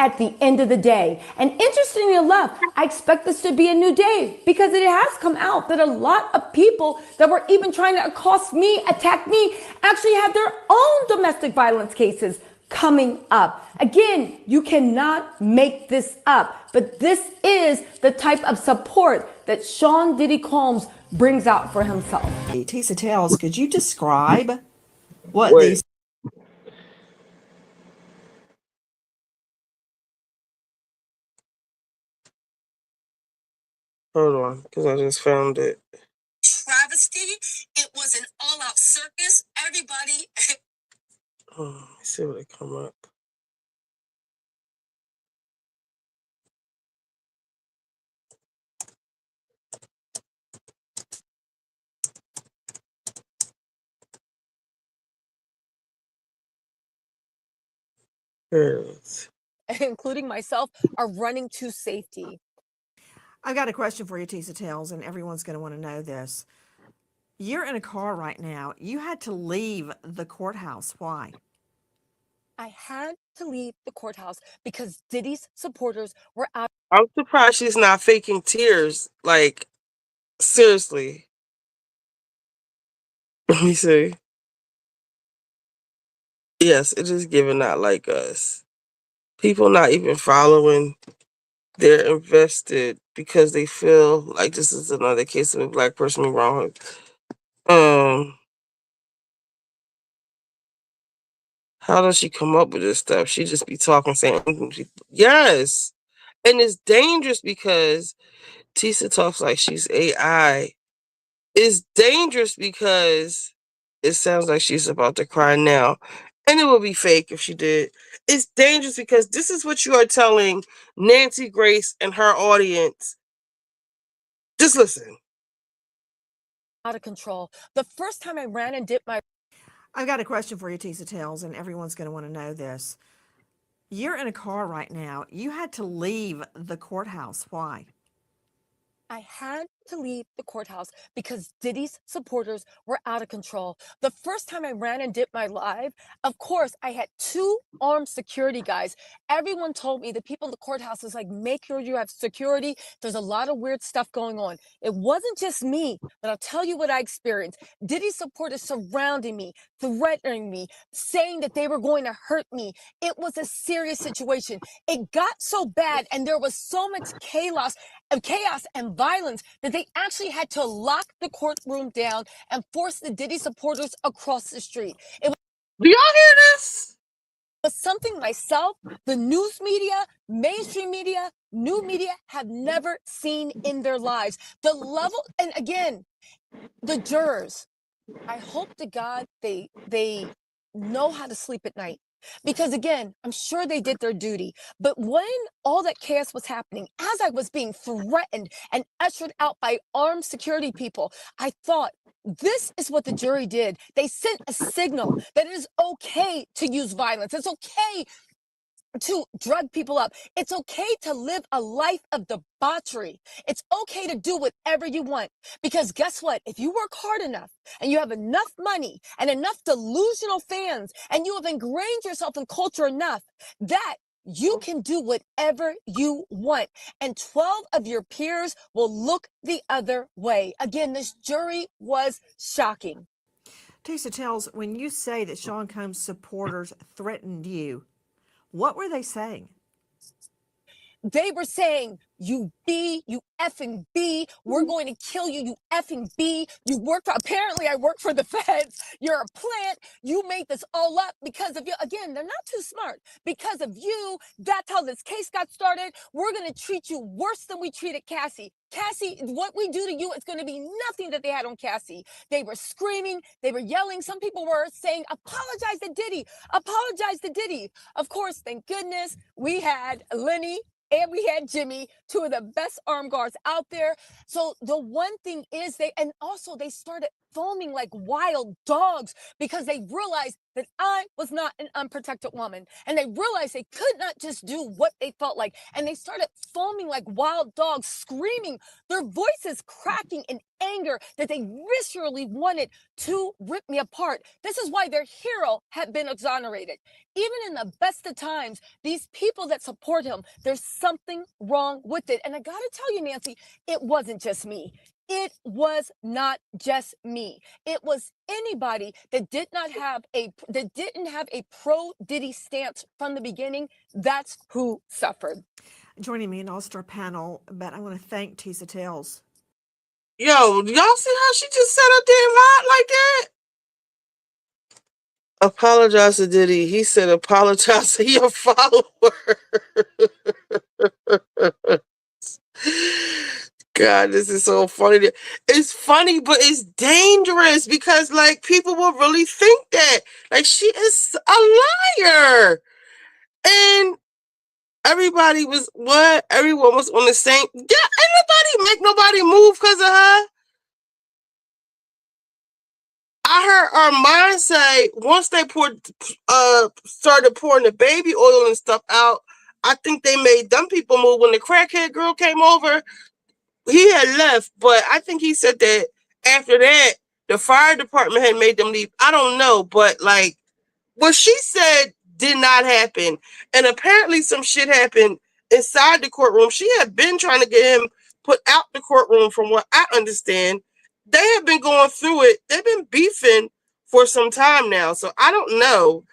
at the end of the day. And interestingly enough, I expect this to be a new day, because it has come out that a lot of people that were even trying to accost me, attack me, actually have their own domestic violence cases coming up. Again, you cannot make this up, but this is the type of support that Sean Diddy Combs brings out for himself. Tisa Tells, could you describe what Wait. Hold on, because I just found it. Travesty. It was an all-out circus. Everybody. Oh, let me see what it come up. Here it is. Including myself, are running to safety. I've got a question for you, Tisa Tells, and everyone's going to want to know this. You're in a car right now. You had to leave the courthouse. Why? I had to leave the courthouse because Diddy's supporters were out. I'm surprised she's not faking tears. Like, seriously. Let me see. Yes, it is giving not like us. People not even following. They're invested because they feel like this is another case of a black person being wrong. How does she come up with this stuff? She just be talking, saying, yes. And it's dangerous because Tisa talks like she's AI. It's dangerous because it sounds like she's about to cry now. And it would be fake if she did. It's dangerous because this is what you are telling Nancy Grace and her audience. Just listen. Out of control. The first time I ran and dipped my... I've got a question for you, Tisa Tells, and everyone's going to want to know this. You're in a car right now. You had to leave the courthouse. Why? I had to leave the courthouse because Diddy's supporters were out of control. The first time I ran and dipped my live, of course, I had 2 armed security guys. Everyone told me, the people in the courthouse was like, make sure you have security. There's a lot of weird stuff going on. It wasn't just me, but I'll tell you what I experienced. Diddy's supporters surrounding me, threatening me, saying that they were going to hurt me. It was a serious situation. It got so bad, and there was so much chaos and violence that they actually had to lock the courtroom down and force the Diddy supporters across the street. It was, do y'all hear this? Was something myself, the news media, mainstream media, new media have never seen in their lives. The level, and again, the jurors, I hope to God they know how to sleep at night. Because again, I'm sure they did their duty. But when all that chaos was happening, as I was being threatened and ushered out by armed security people, I thought, this is what the jury did. They sent a signal that it is okay to use violence. It's okay to drug people up. It's okay to live a life of debauchery. It's okay to do whatever you want. Because guess what? If you work hard enough and you have enough money and enough delusional fans and you have ingrained yourself in culture enough, that you can do whatever you want. And 12 of your peers will look the other way. Again, this jury was shocking. Tisa Tells, when you say that Sean Combs supporters threatened you, what were they saying? They were saying, you effing B, we're going to kill you, you effing B. You work for, apparently I work for the feds. You're a plant. You made this all up because of you. Again, they're not too smart. Because of you, that's how this case got started. We're going to treat you worse than we treated Cassie. Cassie, what we do to you is going to be nothing that they had on Cassie. They were screaming. They were yelling. Some people were saying, apologize to Diddy. Apologize to Diddy. Of course, thank goodness, we had Lenny and we had Jimmy, 2 of the best armed guards out there. So the one thing is they started foaming like wild dogs because they realized that I was not an unprotected woman. And they realized they could not just do what they felt like. And they started foaming like wild dogs, screaming, their voices cracking in anger that they viscerally wanted to rip me apart. This is why their hero had been exonerated. Even in the best of times, these people that support him, there's something wrong with it. And I gotta tell you, Nancy, it wasn't just me. It was not just me. It was anybody that didn't have a pro Diddy stance from the beginning. That's who suffered. Joining me in all-star panel, but I want to thank Tisa Tells. Yo, y'all see how she just sat up there and lied like that? Apologize to Diddy. He said apologize to your followers. God, this is so funny. It's funny, but it's dangerous because, like, people will really think that. Like, she is a liar. And everybody was, what? Everyone was on the same. Yeah, anybody make nobody move because of her? I heard Armand say once they started pouring the baby oil and stuff out, I think they made them people move. When the crackhead girl came over, he had left, but I think he said that after that, the fire department had made them leave. I don't know, but like what she said did not happen. And apparently some shit happened inside the courtroom. She had been trying to get him put out the courtroom from what I understand. They have been going through it. They've been beefing for some time now. So I don't know.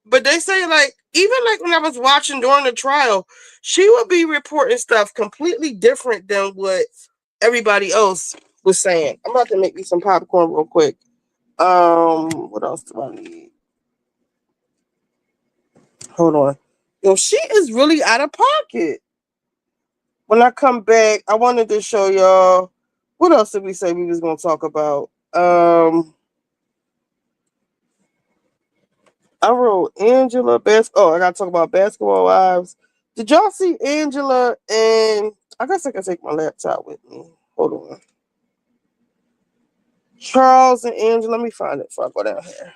But they say, like, even like when I was watching during the trial, she would be reporting stuff completely different than what everybody else was saying. I'm about to make me some popcorn real quick. What else do I need? Hold on. Yo, she is really out of pocket. when I come back, I wanted to show y'all what else did we say we was gonna talk about. I wrote Angela I gotta talk about Basketball Wives. Did y'all see Angela and I guess I can take my laptop with me. Hold on. Charles and Angela. Let me find it before I go down here.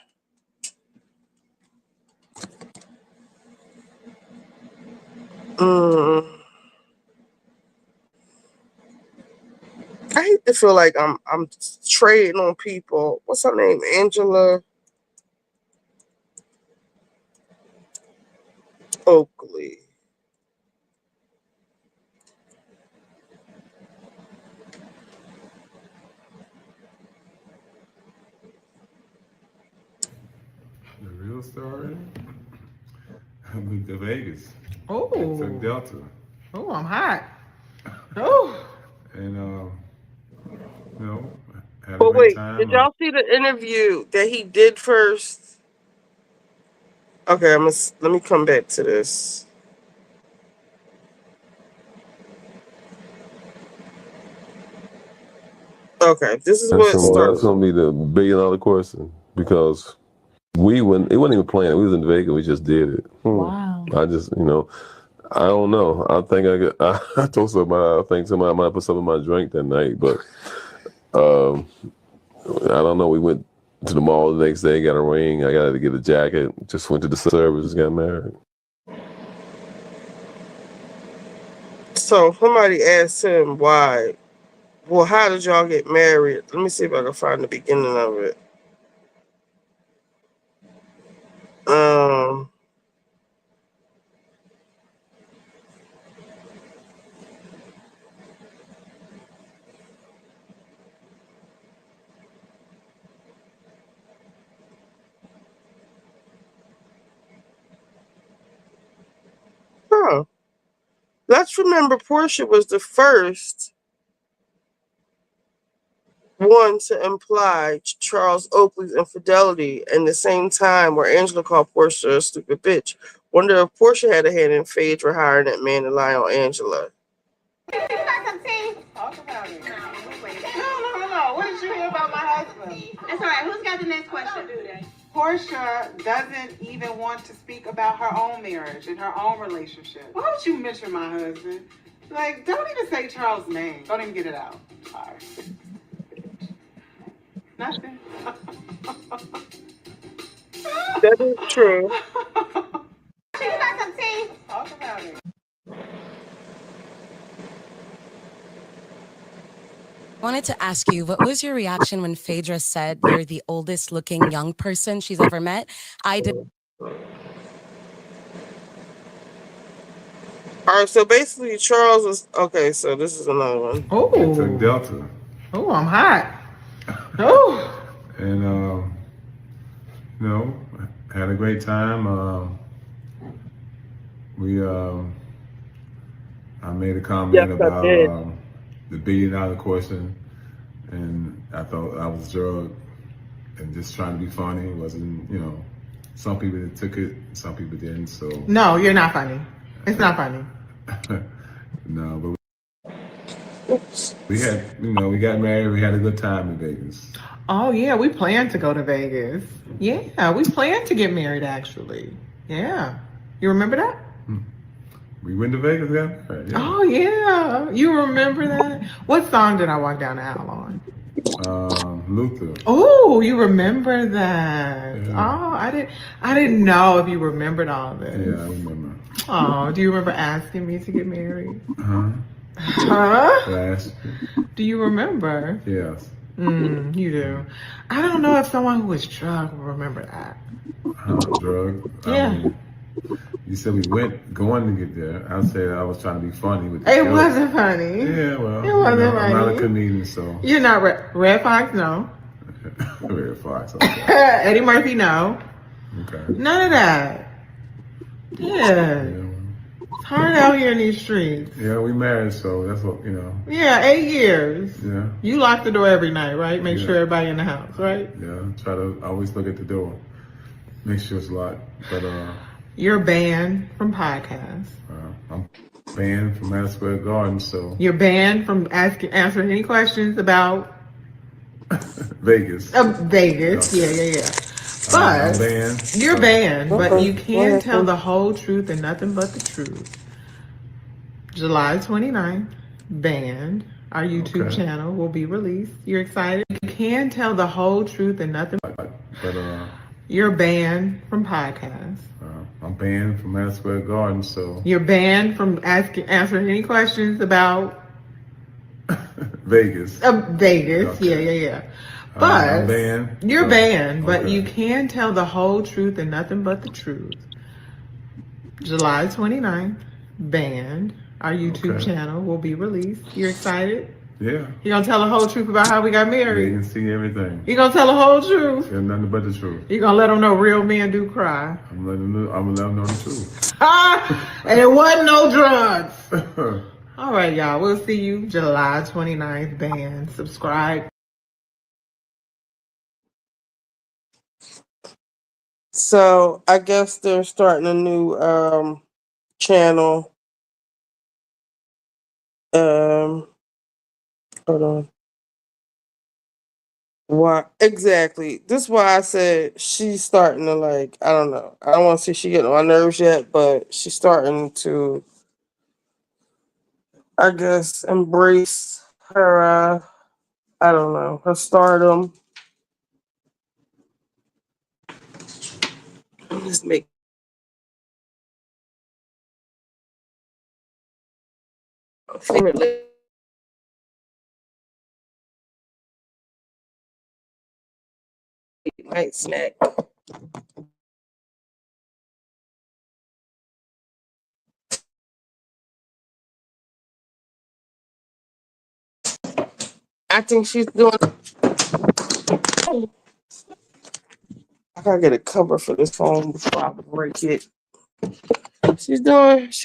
I hate to feel like I'm trading on people. What's her name? Angela Oakley. The real story? I moved to Vegas. Oh. Took Delta. Oh, I'm hot. Oh. And, had a But great wait, time. did y'all see the interview that he did first? Okay, let me come back to this. Okay, this is what started. That's gonna be the $1 billion question because it wasn't even planned. We was in Vegas. We just did it. Wow. I just, I don't know. I think I told somebody. I think somebody might put something in my drink that night, but I don't know. We went to the mall the next day, got a ring. I got to get a jacket. Just went to the service, got married. So somebody asked him why. Well, how did y'all get married? Let me see if I can find the beginning of it. Let's remember Portia was the first one to imply Charles Oakley's infidelity in the same time where Angela called Portia a stupid bitch. Wonder if Portia had a hand in Phaedra hiring that man to lie on Angela. Talk about it. No. What did you hear about my husband? That's all right. Who's got the next question? Portia doesn't even want to speak about her own marriage and her own relationship. Why would you mention my husband? Like, don't even say Charles' name. Don't even get it out. Sorry. Nothing. That is true. You got some tea? Talk about it. I wanted to ask you, what was your reaction when Phaedra said you're the oldest looking young person she's ever met? I did. All right, so basically Charles was okay. So this is another one. Oh. Took Delta. Oh, I'm hot. Oh. And, had a great time. I made a comment about the $1 billion question, and I thought I was drugged and just trying to be funny. It wasn't, some people took it, some people didn't. So no, you're not funny. It's not funny. No, but we had, we got married. We had a good time in Vegas. Oh yeah, we planned to go to Vegas. Yeah, we planned to get married actually. Yeah, you remember that? We went to Vegas, got married. Yeah. Oh yeah, you remember that? What song did I walk down the aisle on? Luther. Oh, you remember that? Yeah. Oh, I didn't know if you remembered all this. Yeah, I remember. Oh, do you remember asking me to get married? Huh? Last. Do you remember? Yes. You do. I don't know if someone who was drugged will remember that. Drugged? Yeah. You said we going to get there. I said I was trying to be funny with the It joke. wasn't funny. Yeah, well, it wasn't funny. I'm not a comedian, so. You're not Red Fox, no. Red Fox. Okay. Eddie Murphy, no. Okay. None of that. Yeah. It's hard out here in these streets. Yeah, we married, so that's what, Yeah, 8 years. Yeah. You lock the door every night, right? Make sure everybody in the house, right? Yeah, try to always look at the door. Make sure it's locked. But you're banned from podcasts. I'm banned from Madison Square Garden, so You're banned from answering any questions about Vegas. Vegas. Okay. Yeah. I'm But banned. you're banned, but you can What tell happened? the whole truth and nothing but the truth. July 29th, banned. Our YouTube channel will be released. You're excited? You can tell the whole truth and nothing. But You're banned from podcasts. I'm banned from Madison Square Garden, so You're banned from answering any questions about Vegas. Vegas. Okay. Yeah. I'm But banned. you're banned, but okay. you can tell the whole truth and nothing but the truth. July 29th, banned. Our YouTube channel will be released. You're excited? Yeah. You're gonna tell the whole truth about how we got Yeah, you married? can see everything. You're gonna tell the whole truth? Yeah, nothing but the truth. You're gonna let them know real men do cry? I'm gonna let them know the truth. And it wasn't no drugs. All right, y'all. We'll see you July 29th, banned. Subscribe. So I guess they're starting a new channel. Hold on. Why exactly? This is why I said she's starting to like, I don't know. I don't want to say she getting on my nerves yet, but she's starting to, I guess, embrace her I don't know, her stardom. Just make favorite night snack. I think she's doing. I gotta get a cover for this phone before I break it. She's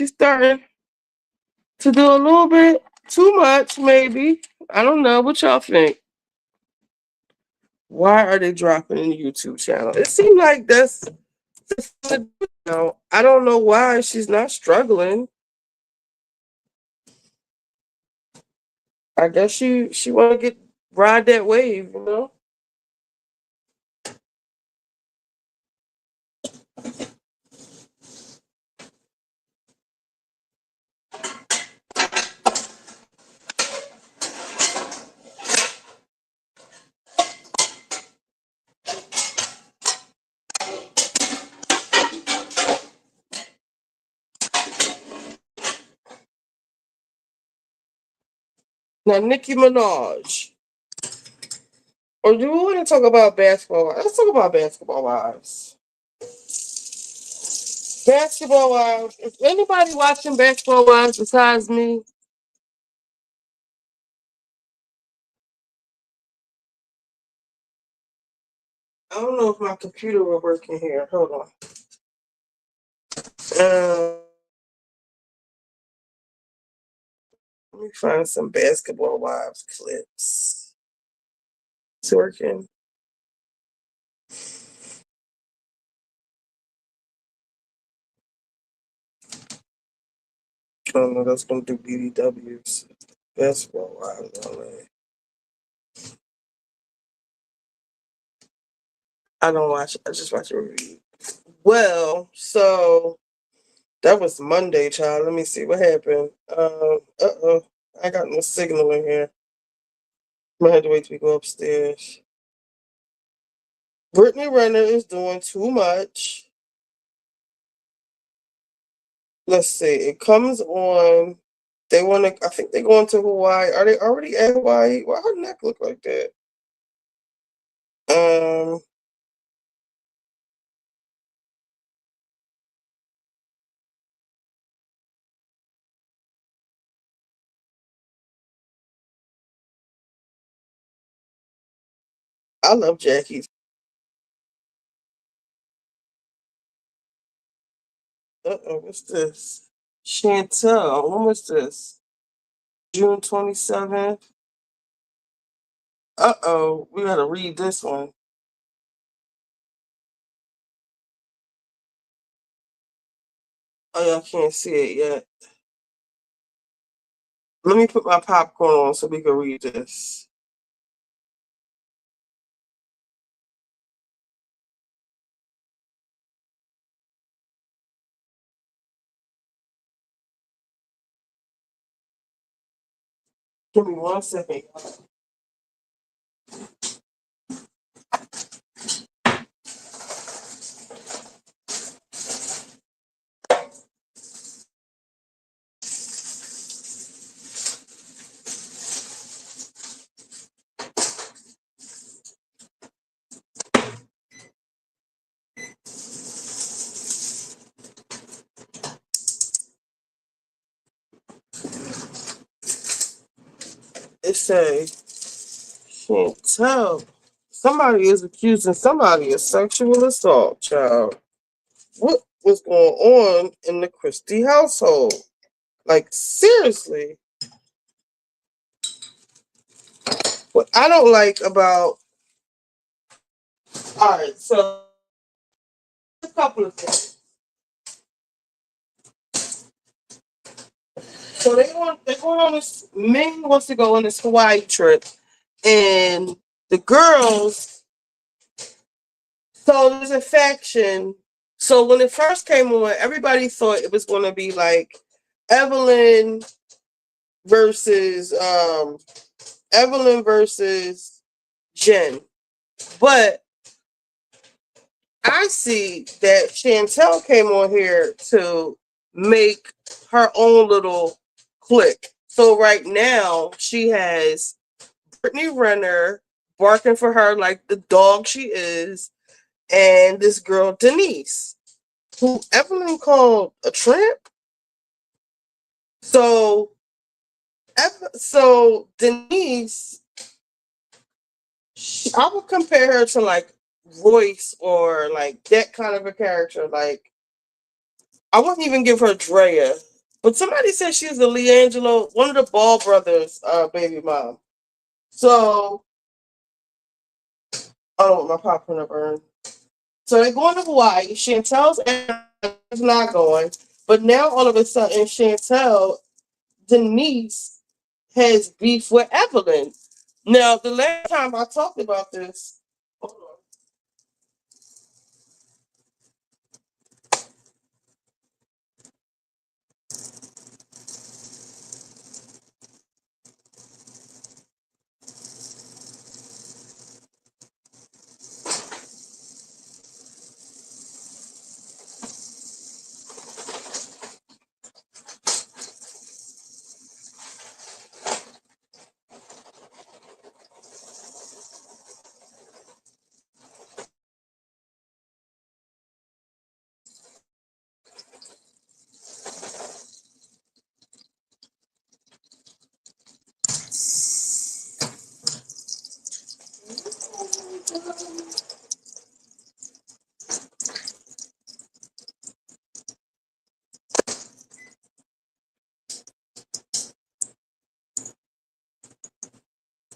starting to do a little bit too much, maybe. I don't know. What y'all think? Why are they dropping in the YouTube channel? It seems like that's, I don't know why she's not struggling. I guess she want to ride that wave, you know. Now, Nicki Minaj. Or do we want to talk about basketball? Let's talk about basketball wives. Basketball wives. Is anybody watching basketball wives besides me? I don't know if my computer will work in here. Hold on. Let me find some basketball wives clips. It's working. Oh no, that's gonna do BDWs. Basketball wives only. I don't watch it. I just watch a review. Well, so that was Monday, child. Let me see what happened. Uh-oh. I got no signal in here. I had to wait till we go upstairs. Brittany Renner is doing too much. Let's see. It comes on. They want to. I think they're going to Hawaii. Are they already at Hawaii? Why her neck look like that? I love Jackie. What's this? Chantel. When was this? June 27th. We gotta read this one. Oh, y'all can't see it yet. Let me put my popcorn on so we can read this. Give me 1 second. It says, Chantel, somebody is accusing somebody of sexual assault, child. What was going on in the Christie household? Like, seriously. What I don't like about, all right, so a couple of things. So they're going on this, Ming wants to go on this Hawaii trip, and the girls, so there's a faction. So when it first came on, everybody thought it was going to be like Evelyn versus Jen. But I see that Chantel came on here to make her own little clique. So right now she has Brittany Renner barking for her like the dog she is, and this girl Denise, who Evelyn called a tramp. So Denise, I would compare her to like Royce or like that kind of a character. Like, I wouldn't even give her Drea, but somebody said she's the Leangelo, one of the Ball brothers' baby mom. So I don't want my popcorn to burn. So they're going to Hawaii. Chantel's not going, but now all of a sudden Denise has beef with Evelyn. Now, the last time I talked about this, hold on.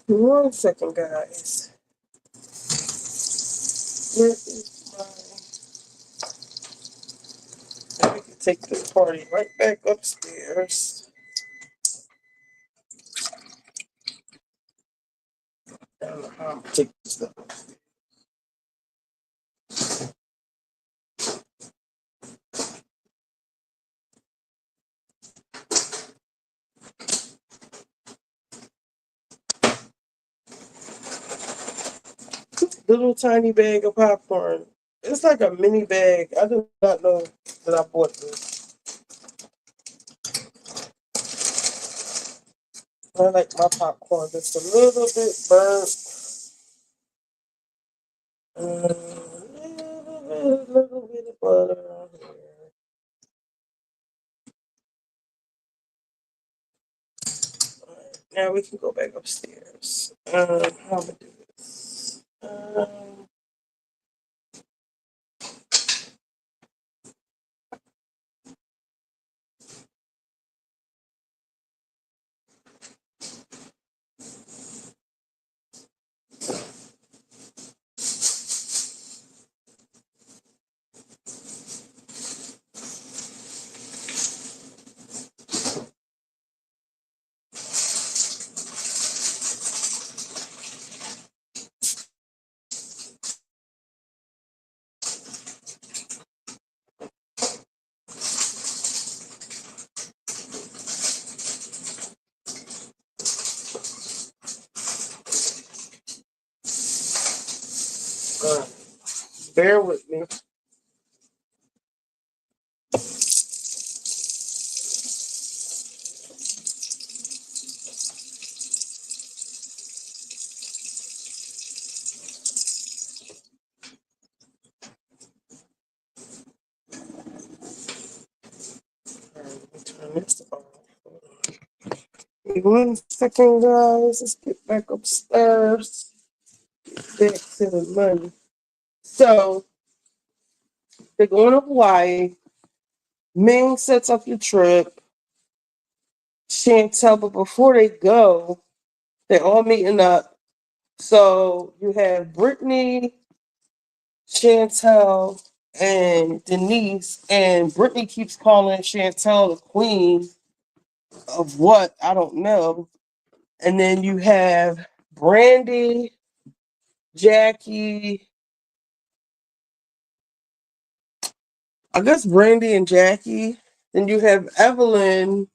One second, guys. Where is my... I can take this party right back upstairs. I don't know how I'm gonna take this stuff. Little tiny bag of popcorn. It's like a mini bag. I do not know that I bought this. I like my popcorn just a little bit burnt. A little bit of butter on here. Right, now we can go back upstairs. How am I gonna do this? Bear with me. Turn this off. Give me 1 second, guys. Let's get back upstairs. Get back to the money. So they're going to Hawaii. Ming sets up the trip. Chantel, but before they go, they're all meeting up. So you have Brittany, Chantel, and Denise, and Brittany keeps calling Chantel the queen of what? I don't know. And then you have Brandy, Jackie, I guess Brandy and Jackie. Then you have Evelyn,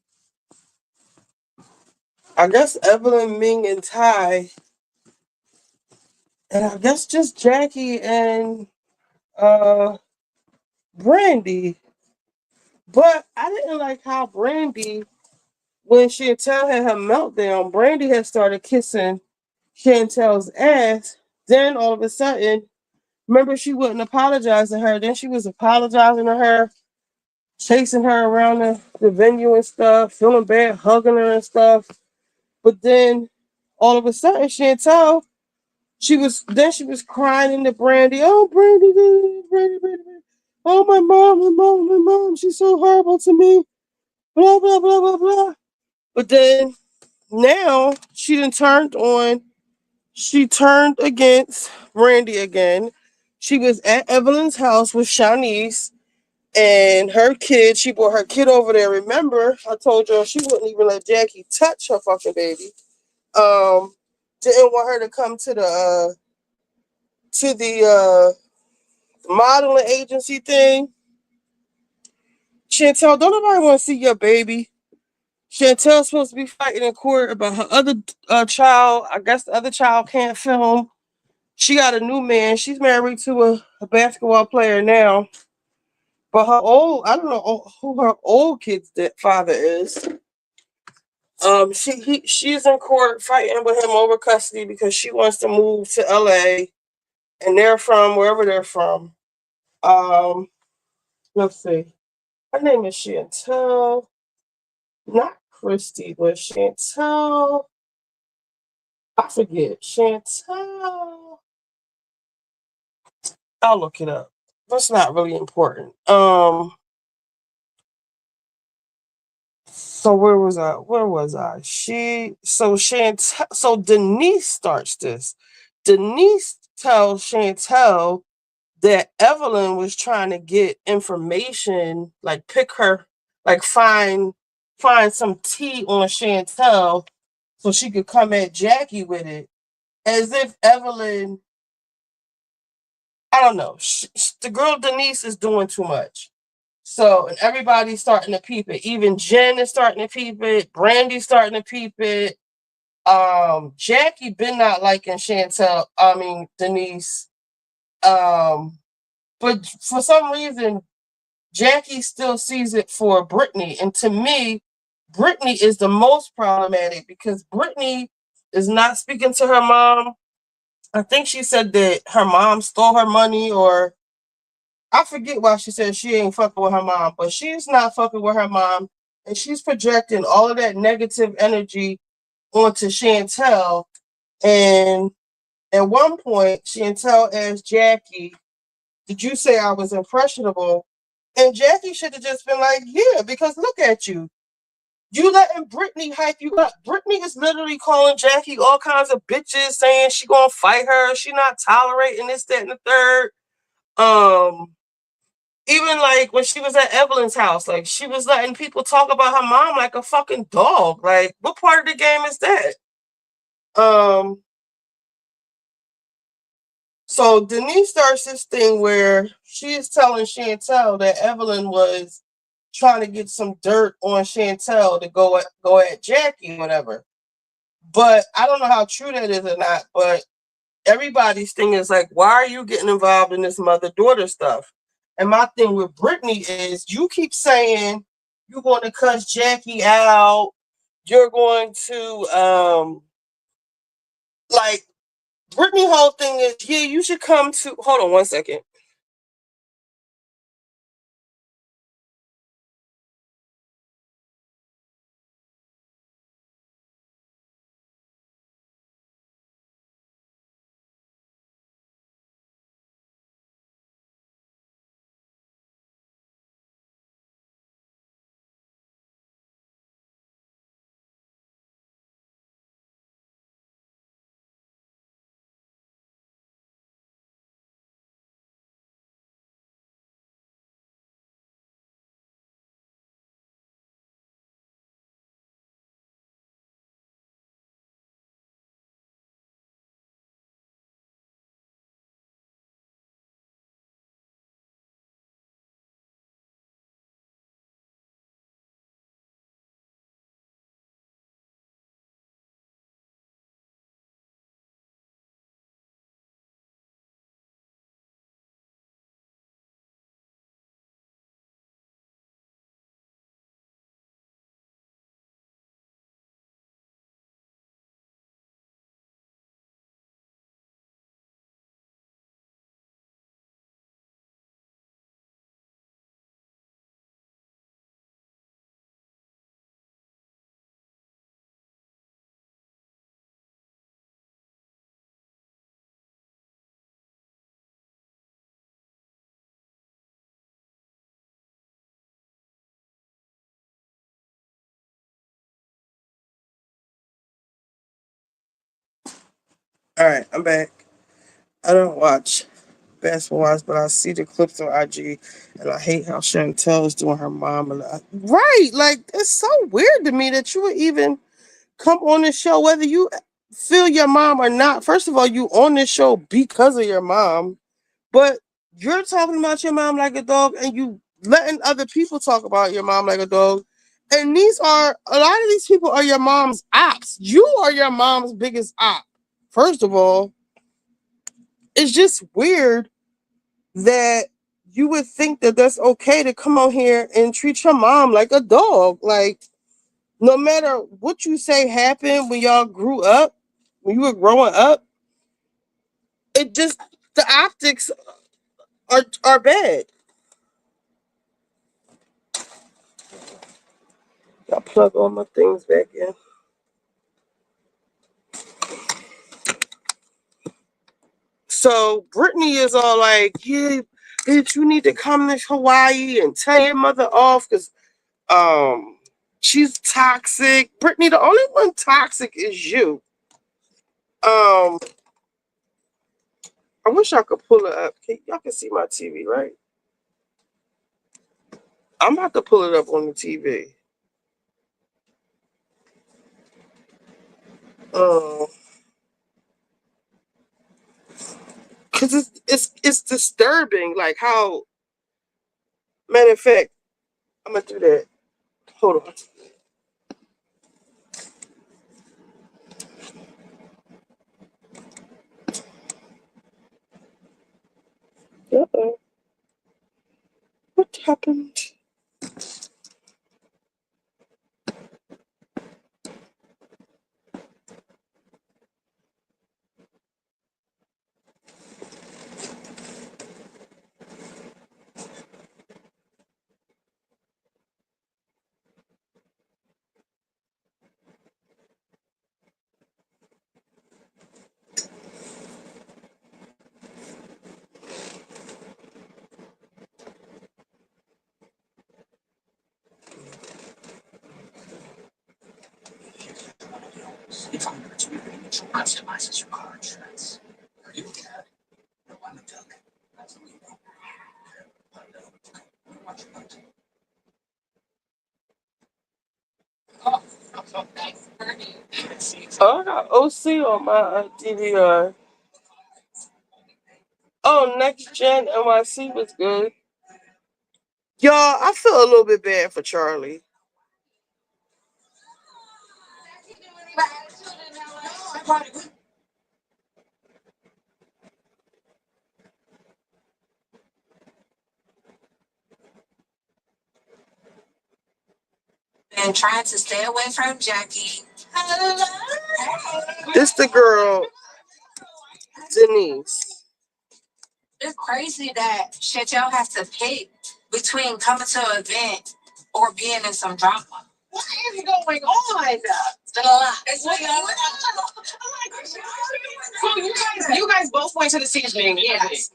I guess Evelyn, Ming, and Ty. And I guess just Jackie and Brandy. But I didn't like how Brandy, when Chantel had her meltdown, Brandy had started kissing Chantel's ass. Then all of a sudden, remember she wouldn't apologize to her. Then she was apologizing to her, chasing her around the venue and stuff, feeling bad, hugging her and stuff. But then all of a sudden, Chantel, she was crying into Brandy. Oh, Brandy, Brandy, Brandy. Oh, my mom, she's so horrible to me. Blah, blah, blah, blah, blah. But then now she turned against Brandy again. She was at Evelyn's house with Shanice and her kid. She brought her kid over there. Remember, I told you she wouldn't even let Jackie touch her fucking baby. Didn't want her to come to the modeling agency thing. Chantel, don't nobody want to see your baby. Chantel's supposed to be fighting in court about her other child. I guess the other child can't film. She got a new man. She's married to a basketball player now. But I don't know who her old kid's father is. She's in court fighting with him over custody because she wants to move to LA, and they're from wherever they're from. Let's see. Her name is Chantel, not Christy, but Chantel. I forget. Chantel. I'll look it up. That's not really important. So where was I? So Denise starts this. Denise tells Chantel that Evelyn was trying to get information, like pick her, like find some tea on Chantel so she could come at Jackie with it. As if Evelyn, I don't know, the girl Denise is doing too much. So, and everybody's starting to peep it. Even Jen is starting to peep it. Brandy's starting to peep it. Jackie been not liking Denise. But for some reason, Jackie still sees it for Brittany. And to me, Brittany is the most problematic because Brittany is not speaking to her mom. I think she said that her mom stole her money, or I forget why she said she ain't fucking with her mom, but she's not fucking with her mom. And she's projecting all of that negative energy onto Chantel. And at one point, Chantel asked Jackie, "Did you say I was impressionable?" And Jackie should have just been like, "Yeah, because look at you. You letting Brittany hype you up." Brittany is literally calling Jackie all kinds of bitches, saying she gonna fight her. She not tolerating this, that, and the third. Even like when she was at Evelyn's house, like she was letting people talk about her mom like a fucking dog. Like, what part of the game is that? So Denise starts this thing where she is telling Chantel that Evelyn was trying to get some dirt on Chantel to go at Jackie or whatever. But I don't know how true that is or not. But everybody's thing is like, why are you getting involved in this mother-daughter stuff? And my thing with Brittany is you keep saying you're going to cuss Jackie out. You're going to, like, Brittany whole thing is, yeah, you should come to, hold on one second. All right, I'm back. I don't watch Basketball Wives, but I see the clips on IG, and I hate how Chantel is doing her mom. And right, like, it's so weird to me that you would even come on this show, whether you feel your mom or not. First of all, you on this show because of your mom, but you're talking about your mom like a dog, and you letting other people talk about your mom like a dog. And these are, a lot of these people are your mom's ops. You are your mom's biggest op. First of all, it's just weird that you would think that that's okay to come on here and treat your mom like a dog. Like, no matter what you say happened when y'all grew up, when you were growing up, it just, the optics are bad. I'll plug all my things back in. So Brittany is all like, yeah, bitch, you need to come to Hawaii and tell your mother off because she's toxic. Brittany, the only one toxic is you. I wish I could pull it up. Y'all can see my TV, right? I'm about to pull it up on the TV. Cause it's disturbing, like how. Matter of fact, I'm gonna do that. Hold on. Uh-oh. What happened? If I'm going to customizes your car insurance. Are you a cat? No, I'm a duck. That's the way you go. Oh, I got OC on my DVR. Oh, Next Gen NYC was good. Y'all, I feel a little bit bad for Charlie. been trying to stay away from Jackie. This the girl, Denise. It's crazy that Chantel has to pick between coming to an event or being in some drama. What is going on? It's been a lot. It's been a lot. So you guys both went to the siege meeting. Yes.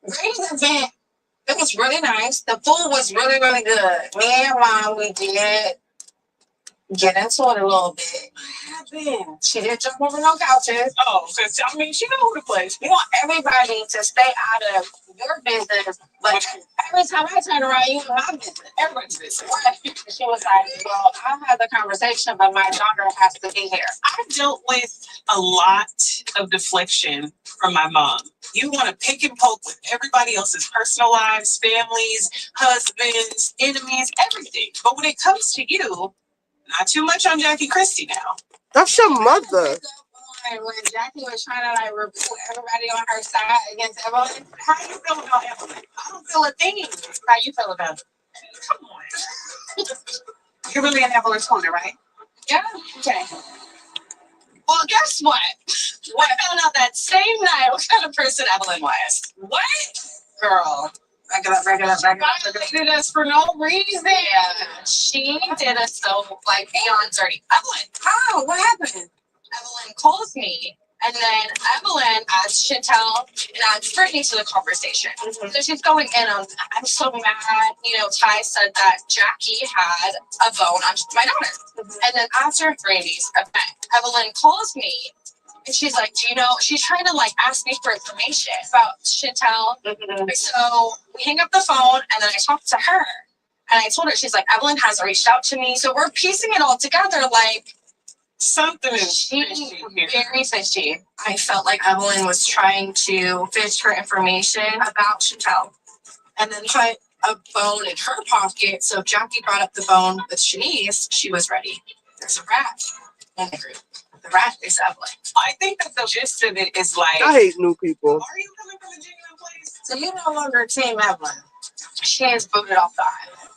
Great event. It was really nice. The food was really, really good. Me and Mom, we did get into it a little bit. What happened? She did jump over no couches. Oh, because I mean, she know the place. We want everybody to stay out of your business, but every time I turn around, you in my business. Everybody's business. She was like, "Well, I'll have the conversation, but my daughter has to be here." I dealt with a lot of deflection from my mom. You want to pick and poke with everybody else's personal lives, families, husbands, enemies, everything. But when it comes to you, not too much on Jackie Christie now. That's your mother. When Jackie was trying to like recruit everybody on her side against Evelyn, how you feel about Evelyn? I don't feel a thing. How you feel about it? Come on. You're really in Evelyn's corner, right? Yeah. Okay. Well, guess what? I found out that same night what kind of person Evelyn was. What? Girl. Regular. Violated us for no reason. Yeah. She did us so like beyond dirty. Evelyn, how? What happened? Evelyn calls me, and then Evelyn adds Chantel and adds Brittany to the conversation. Mm-hmm. So she's going in on, I'm so mad. You know, Ty said that Jackie had a bone on my daughter. Mm-hmm. And then after Brady's event, Evelyn calls me, and she's like, do you know, she's trying to like ask me for information about Chantel. Mm-hmm. So we hang up the phone, and then I talk to her, and I told her, she's like, Evelyn has reached out to me. So we're piecing it all together, like, something is very fishy. I felt like Evelyn was trying to fish for information about Chantel and then put a bone in her pocket. So if Jackie brought up the bone with Shanice, she was ready. There's a rat in the group. The rat is Evelyn. I think that the gist of it is like, I hate new people. Are you coming from a genuine place? So you're no longer Team Evelyn. She is booted off the island.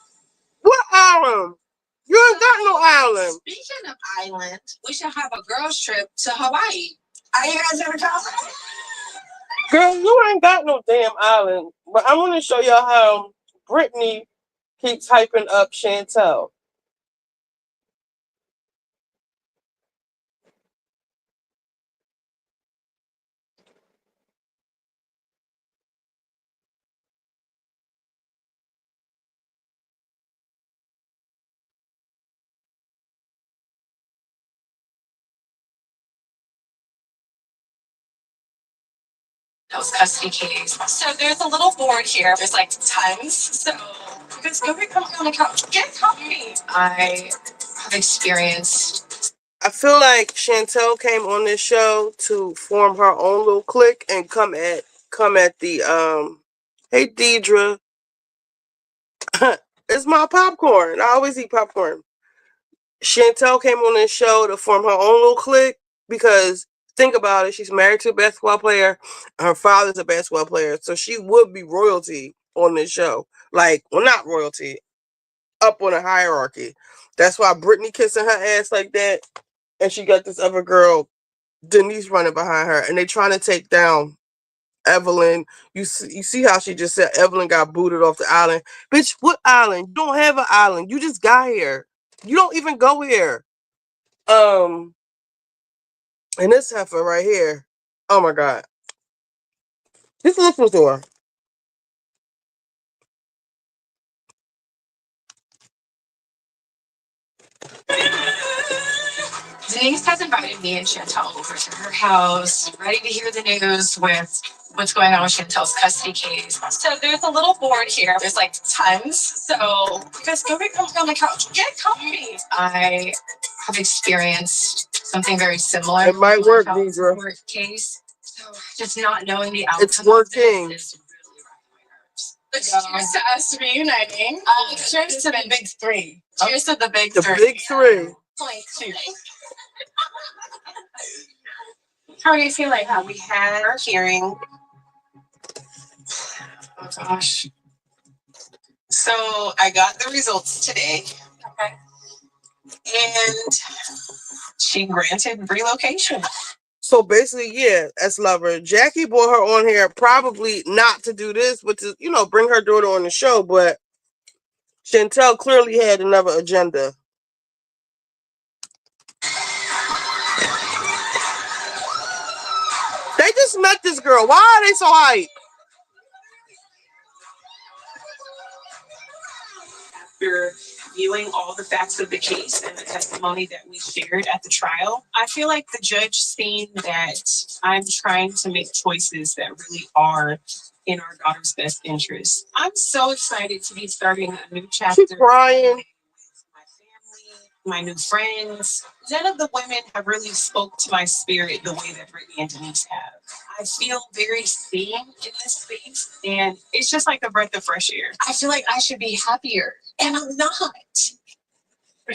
What island? You ain't got no island. Speaking of island, we should have a girls trip to Hawaii. Are you guys ever talking? Girl, you ain't got no damn island. But I'm going to show y'all how Brittany keeps hyping up Chantel. Those custody keys. So there's a little board here. There's like tons. So you guys go come on the couch. Get comfy. I have experienced. I feel like Chantel came on this show to form her own little clique and come at the hey Deidre. It's my popcorn. I always eat popcorn. Chantel came on this show to form her own little clique because think about it, she's married to a basketball player. Her father's a basketball player, so she would be royalty on this show. Like, well, not royalty, up on a hierarchy. That's why Brittany kissing her ass like that, and she got this other girl, Denise, running behind her, and they trying to take down Evelyn. You see how she just said Evelyn got booted off the island. Bitch, what island? You don't have an island. You just got here. You don't even go here. And this heifer right here. Oh my God. Just listen to her. Denise has invited me and Chantel over to her house, ready to hear the news with what's going on with Chantel's custody case. So there's a little board here. There's like tons. So you guys go come on the couch. Get comfy. I have experienced something very similar. It might work, Deidre. Court case. So just not knowing the outcome. It's working. But cheers to us reuniting. Cheers to the big three. Cheers to the big three. The big three. Point two. How are you feeling? We had our hearing. Oh gosh. So I got the results today. Okay. and she granted relocation. So basically, yeah, as lover, Jackie brought her on here probably not to do this, but to, bring her daughter on the show. But Chantel clearly had another agenda. They just met this girl. Why are they so hyped? After viewing all the facts of the case and the testimony that we shared at the trial, I feel like the judge seen that I'm trying to make choices that really are in our daughter's best interest. I'm so excited to be starting a new chapter. She's crying. My new friends. None of the women have really spoke to my spirit the way that Brittany and Denise have. I feel very seen in this space, and it's just like a breath of fresh air. I feel like I should be happier, and I'm not.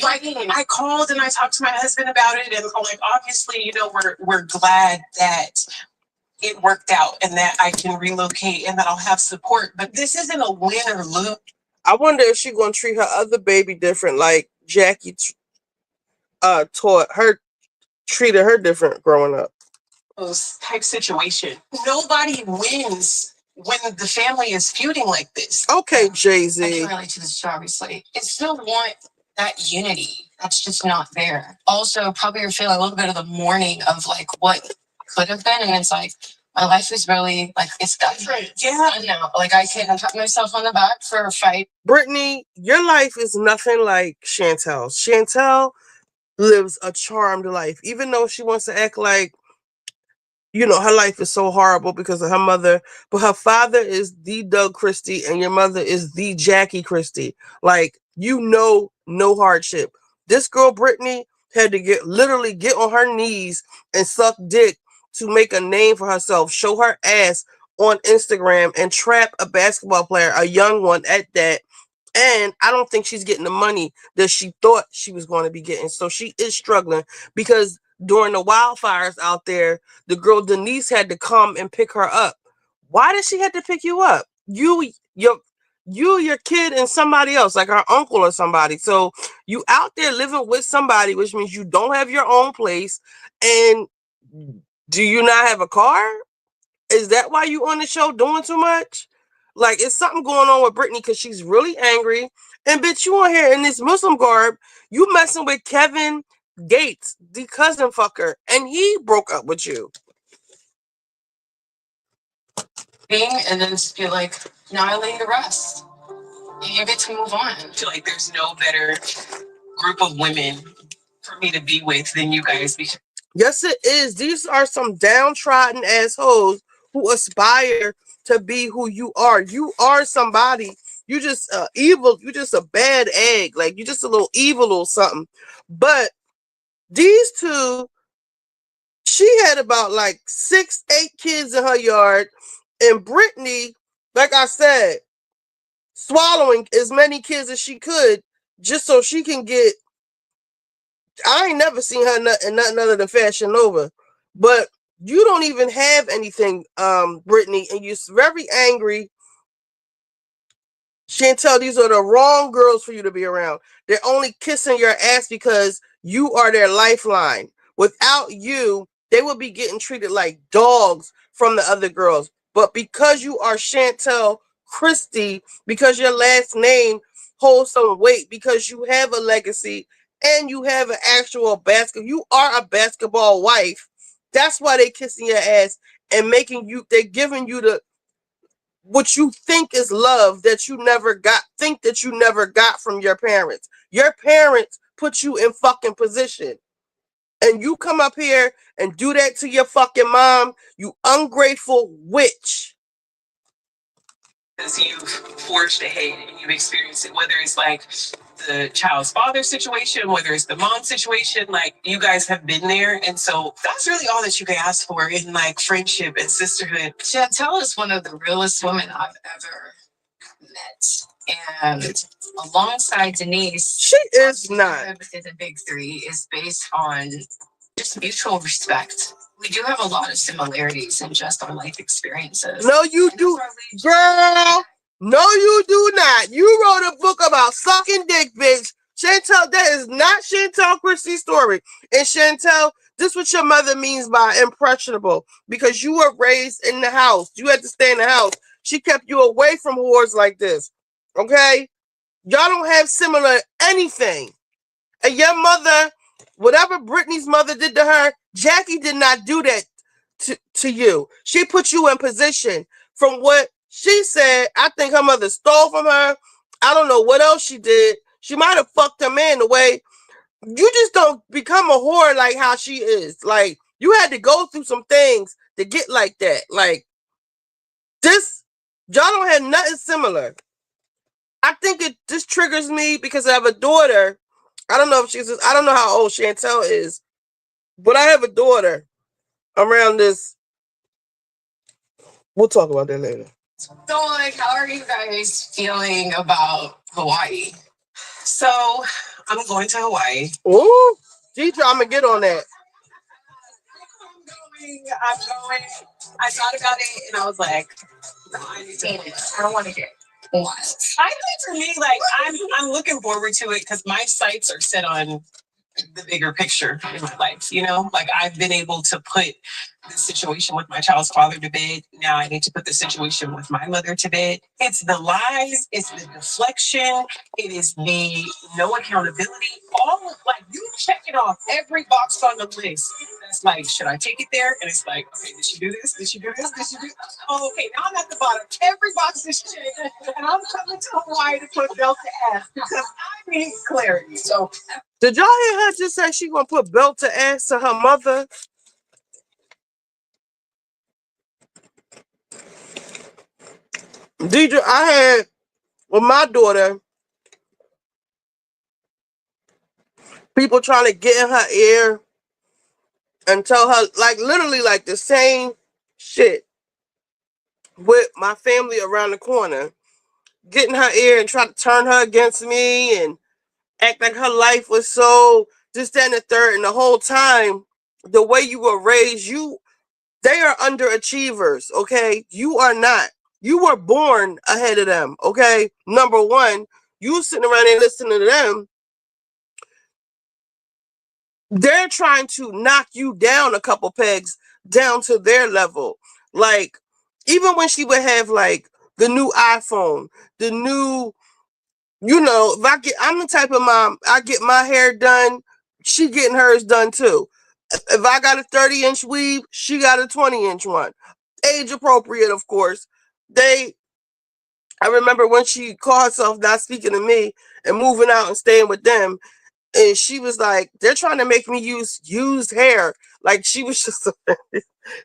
Like, I called and I talked to my husband about it, and like, obviously, we're glad that it worked out and that I can relocate and that I'll have support. But this isn't a win or lose. I wonder if she's gonna treat her other baby different, like Jackie treated her different growing up. Those type situation. Nobody wins when the family is feuding like this. Okay, Jay-Z. I can relate to this too, obviously. I still want that unity. That's just not there. Also, probably you're feeling a little bit of the mourning of like what could have been, and it's like my life is really like it's done. Yeah. Now, like I can pat myself on the back for a fight. Brittany, your life is nothing like Chantel's. Chantel lives a charmed life, even though she wants to act like, her life is so horrible because of her mother, but her father is the Doug Christie and your mother is the Jackie Christie. Like, no hardship. This girl, Brittany, had to literally get on her knees and suck dick to make a name for herself, show her ass on Instagram and trap a basketball player, a young one at that. And I don't think she's getting the money that she thought she was going to be getting. So she is struggling because during the wildfires out there, the girl Denise had to come and pick her up. Why did she have to pick you up? You, your kid, and somebody else, like her uncle or somebody. So you out there living with somebody, which means you don't have your own place. And do you not have a car? Is that why you on the show doing too much? Like, it's something going on with Brittany because she's really angry. And bitch, you on here in this Muslim garb, you messing with Kevin Gates, the cousin fucker, and he broke up with you. And then just be like, now I lay the rest. You get to move on. I feel like there's no better group of women for me to be with than you guys. Yes, it is. These are some downtrodden assholes who aspire to be who you are. You are somebody. You just evil. You just a bad egg. Like, you just a little evil or something. But these two, she had about like 6, 8 kids in her yard. And Brittany, like I said, swallowing as many kids as she could just so she can get. I ain't never seen her in nothing other than Fashion Nova. But you don't even have anything, Brittany, and you're very angry. Chantel, these are the wrong girls for you to be around. They're only kissing your ass because you are their lifeline. Without you, they would be getting treated like dogs from the other girls. But because you are Chantel Christie, because your last name holds some weight, because you have a legacy and you have an actual you are a basketball wife. That's why they kissing your ass and they're giving you what you think is love that you never got from your parents. Your parents put you in fucking position. And you come up here and do that to your fucking mom, you ungrateful witch. Because you've forged ahead and you've experienced it, whether it's like the child's father situation, whether it's the mom situation, like you guys have been there. And so that's really all that you can ask for in like friendship and sisterhood. Chantel is one of the realest women I've ever met. And alongside Denise, she is not. Within the big three is based on just mutual respect. We do have a lot of similarities in just our life experiences. No, you do, girl. No, you do not. You wrote a book about sucking dick, bitch. Chantel, that is not Chantel Christie's story. And Chantel, this is what your mother means by impressionable, because you were raised in the house. You had to stay in the house. She kept you away from whores like this. Okay? Y'all don't have similar anything. And your mother, whatever Brittany's mother did to her, Jackie did not do that to you. She put you in position. From what she said, I think her mother stole from her. I don't know what else she did. She might have fucked her man the way. You just don't become a whore like how she is. Like, you had to go through some things to get like that. Like, this, y'all don't have nothing similar. I think it just triggers me because I have a daughter. I don't know if I don't know how old Chantel is, but I have a daughter around this. We'll talk about that later. So, like, how are you guys feeling about Hawaii? So, I'm going to Hawaii. Ooh, Deidre, I'm going to get on that. I'm going. I thought about it and I was like, no, I need to. I don't want to get what. I think for me, like, I'm looking forward to it because my sights are set on the bigger picture in my life. You know, like, I've been able to put the situation with my child's father to bed. Now I need to put the situation with my mother to bed. It's the lies, it's the deflection, it is the no accountability. All of, like, you checking off every box on the list. That's like, should I take it there? And it's like, okay, did she do this? Did she do this? Did she do? Oh, okay, now I'm at the bottom. Every box is checked, and I'm coming to Hawaii to put belt to ass because I need clarity. So, did y'all hear her just say she gonna put belt to ass to her mother? Deidre, I had with my daughter people trying to get in her ear and tell her, like, literally like the same shit with my family around the corner, get in her ear and try to turn her against me and act like her life was so this, that, and the third. And the whole time, the way you were raised, they are underachievers, okay? You are not. You were born ahead of them, okay? Number one, you sitting around there listening to them. They're trying to knock you down a couple pegs down to their level. Like, even when she would have, like, the new iPhone, the new, you know, I'm the type of mom, I get my hair done, she getting hers done too. If I got a 30-inch weave, she got a 20-inch one. Age appropriate, of course. I remember when she called herself not speaking to me and moving out and staying with them, and she was like, they're trying to make me use used hair. Like, she was just,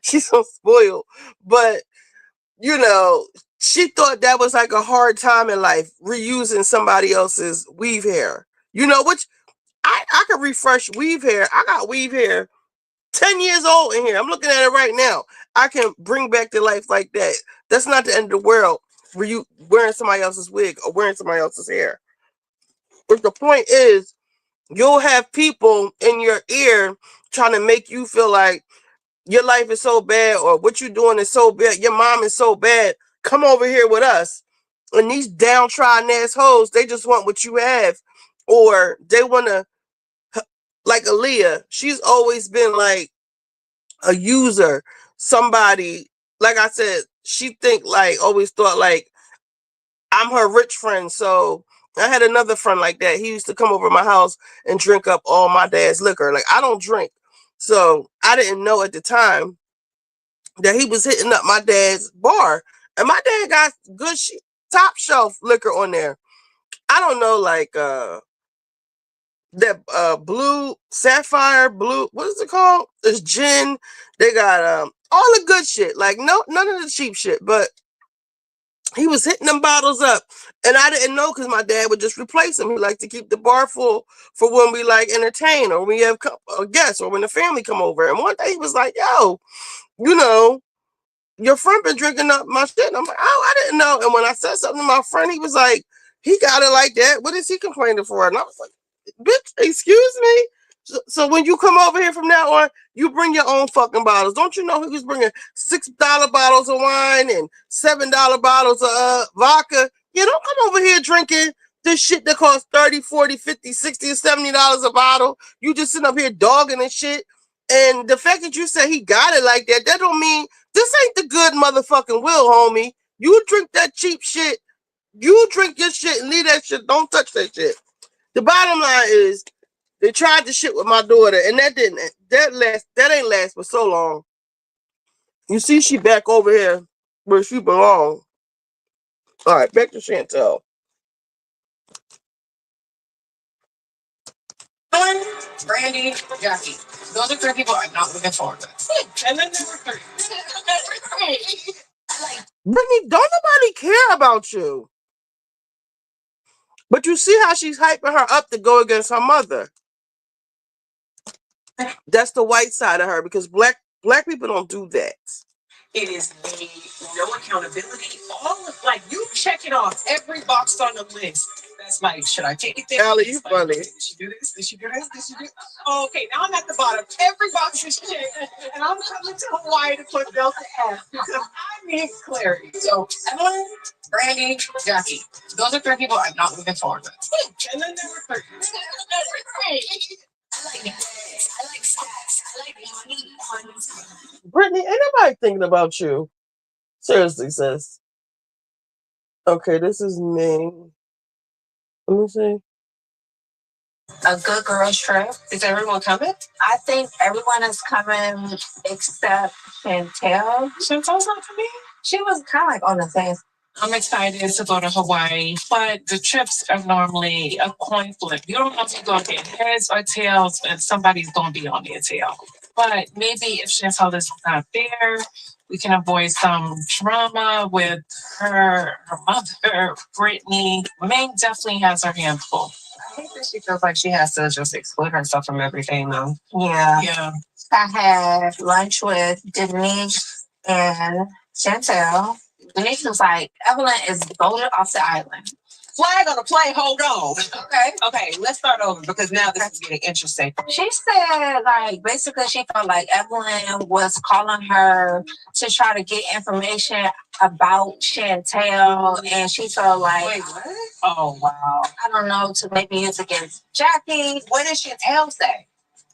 she's so spoiled. But, you know, she thought that was like a hard time in life, reusing somebody else's weave hair. You know, which I could refresh weave hair. I got weave hair 10 years old in here. I'm looking at it right now. I can bring back to life like that. That's not the end of the world for you wearing somebody else's wig or wearing somebody else's hair. But the point is, you'll have people in your ear trying to make you feel like your life is so bad or what you're doing is so bad. Your mom is so bad. Come over here with us. And these downtrodden assholes, they just want what you have. Or they want to, like Aaliyah, she's always been like a user, somebody, like I said, she always thought like I'm her rich friend. So I had another friend like that. He used to come over my house and drink up all my dad's liquor. Like, I don't drink. So I didn't know at the time that he was hitting up my dad's bar. And my dad got good top shelf liquor on there. I don't know, like that blue sapphire blue, what is it called? It's gin. They got all the good shit. Like, none of the cheap shit, but he was hitting them bottles up, and I didn't know because my dad would just replace them. He liked to keep the bar full for when we like entertain or when we have guests or when the family come over. And one day he was like, yo, you know, your friend been drinking up my shit. And I'm like, oh, I didn't know. And when I said something to my friend, he was like, he got it like that. What is he complaining for? And I was like, bitch, excuse me? So when you come over here from now on, you bring your own fucking bottles. Don't you know he was bringing $6 bottles of wine and $7 bottles of vodka? You don't come over here drinking This shit that costs 30, 40, 50, 60, and $70 a bottle. You just sitting up here dogging and shit. And the fact that you said he got it like that, that don't mean this ain't the good motherfucking will, homie. You drink that cheap shit. You drink your shit and leave that shit. Don't touch that shit. The bottom line is they tried the shit with my daughter, and that ain't last for so long. You see, she back over here where she belong. All right, back to Chantel. Brandy, Jackie. Those are three people I'm not looking forward to. And then there were three. Brittany, don't nobody care about you. But you see how she's hyping her up to go against her mother. That's the white side of her, because black people don't do that. It is me, no accountability. All of, like, you checking off every box on the list. That's like, should I take it there? Allie, you funny. Did she do this? Did she do this? Did she do? Oh, okay, now I'm at the bottom. Every box is checked, and I'm coming to Hawaii to put Delta F because I need clarity. So Evelyn, Brandy, Jackie. Those are three people I'm not looking forward to. And then there were three. I like sex. I like sex. I like money. Brittany, ain't nobody thinking about you. Seriously, sis. Okay, this is me. Let me see. A good girls trip. Is everyone coming? I think everyone is coming except Chantel. Chantel's not coming. She was kind of like on the fence. I'm excited to go to Hawaii, but the trips are normally a coin flip. You don't know if you're going to get heads or tails, and somebody's going to be on their tail. But maybe if Chantel is not there, we can avoid some drama with her mother, Brittany. May definitely has her hands full. I think that she feels like she has to just exclude herself from everything, though. Yeah. Yeah. I had lunch with Denise and Chantel. Denise was like, Evelyn is voted off the island. Flag on the play, hold on. Okay. Okay, let's start over because now this is getting interesting. She said, like, basically, she felt like Evelyn was calling her to try to get information about Chantel, and she felt like, Wait, what? Oh, wow. I don't know, to maybe use against Jackie. What did Chantel say?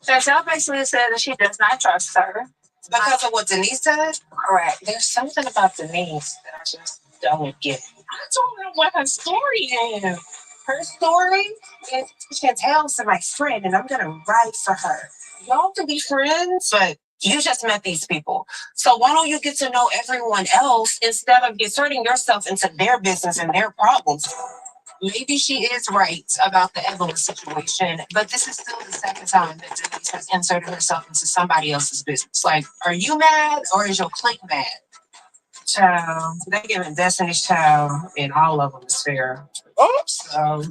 Chantel basically said that she does not trust her. Because of what Denise said? Correct. There's something about Denise that I just don't get. I don't know what her story is. Her story is Chantel's my friend, and I'm gonna write for her. Y'all can be friends, But you just met these people. So why don't you get to know everyone else instead of inserting yourself into their business and their problems? Maybe she is right about the Evelyn situation, but this is still the second time that Denise has inserted herself into somebody else's business. Like, are you mad or is your clique mad? child. They giving Destiny's Child in all of them is fair. So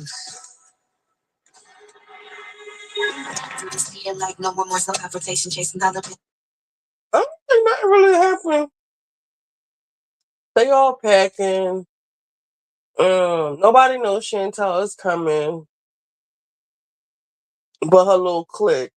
like no more self-affirmation chasing other people. I don't think nothing really happened. They all packing. Nobody knows Chantel is coming, but her little clique.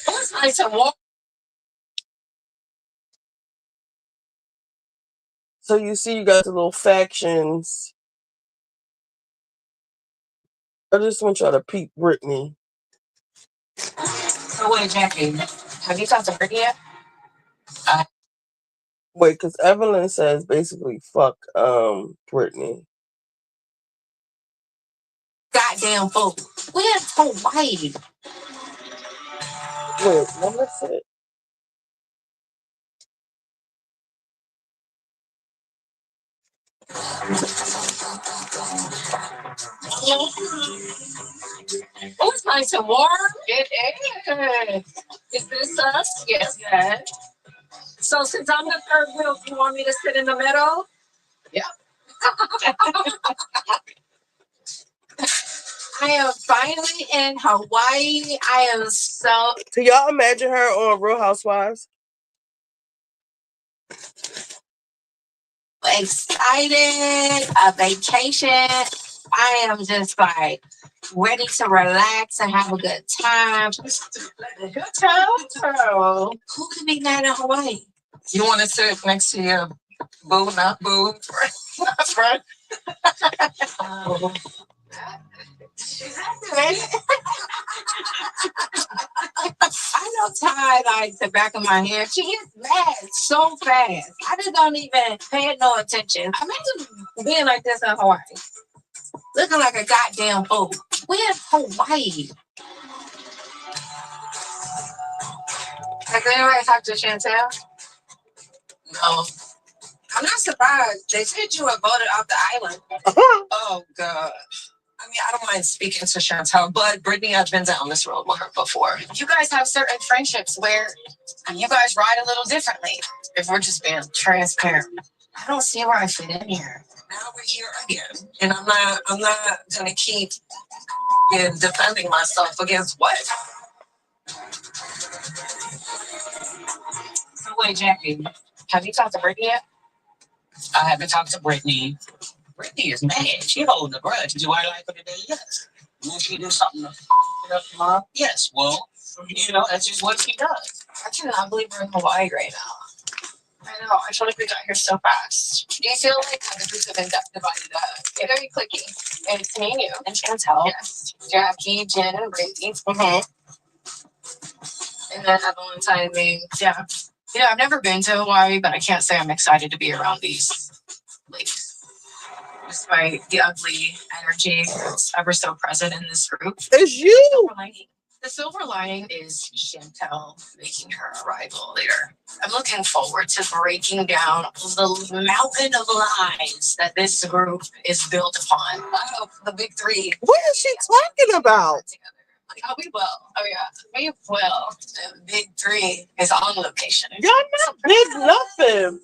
It's nice to walk. So you see, you got the little factions. I just want y'all to peep Brittany. Oh, wait, Jackie, have you talked to Brittany yet? Wait, because Evelyn says basically fuck Brittany. Goddamn fool. We're in Hawaii. Wait, what was it? Oh, it's nice and warm. It is. Is this us? Yes, Dad. So since I'm the third wheel, do you want me to sit in the middle? Yeah. I am finally in Hawaii. I am so. Can y'all imagine her on Real Housewives? Excited. A vacation. I am just like ready to relax and have a good time. A good time, girl. Who could be mad at Hawaii? You want to sit next to your boo, not boo, friend? Oh. I know Ty like the back of my head. She gets mad so fast. I just don't even pay no attention. Imagine being like this in Hawaii. Looking like a goddamn fool. We're in Hawaii. Has anybody talked to Chantel? No. I'm not surprised. They said you were voted off the island. Oh, God. I mean, I don't mind speaking to Chantel, but Brittany, I've been down this road with her before. You guys have certain friendships where you guys ride a little differently. If we're just being transparent, I don't see where I fit in here. Now we're here again, and I'm not gonna keep defending myself against what? So wait, Jackie, have you talked to Brittany yet? I haven't talked to Brittany. Brittany is mad. She holding a grudge. Do I like her today? Yes. Will she do something to it up tomorrow? Yes. Well, that's just what she does. I cannot believe we're in Hawaii right now. I know. I feel like we got here so fast. Do you feel like the groups have been divided up? Yeah, very clicky. And it's me and you. And Chantel. Yes. Jackie, Jen, and Brittany. Mm-hmm. And then Evelyn, Ty, and me. Yeah. I've never been to Hawaii, but I can't say I'm excited to be around these ladies. Despite the ugly energy that's ever so present in this group. It's you! The silver lining is Chantel making her arrival later. I'm looking forward to breaking down the mountain of lies that this group is built upon. Oh, the big three. What is she talking about? Oh, we will. Oh, yeah. We will. The big three is on location. Y'all not big nothing.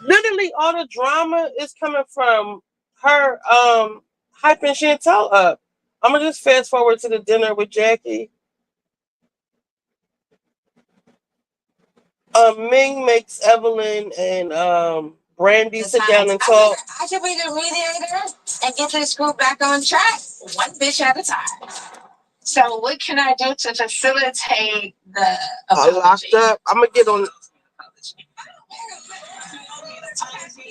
Literally, all the drama is coming from her hyping Chantel up. I'm gonna just fast forward to the dinner with Jackie. Ming makes Evelyn and Brandy sit down and talk. I can be the mediator and get this group back on track, one bitch at a time. So, what can I do to facilitate the apology? Locked up. I'm gonna get on.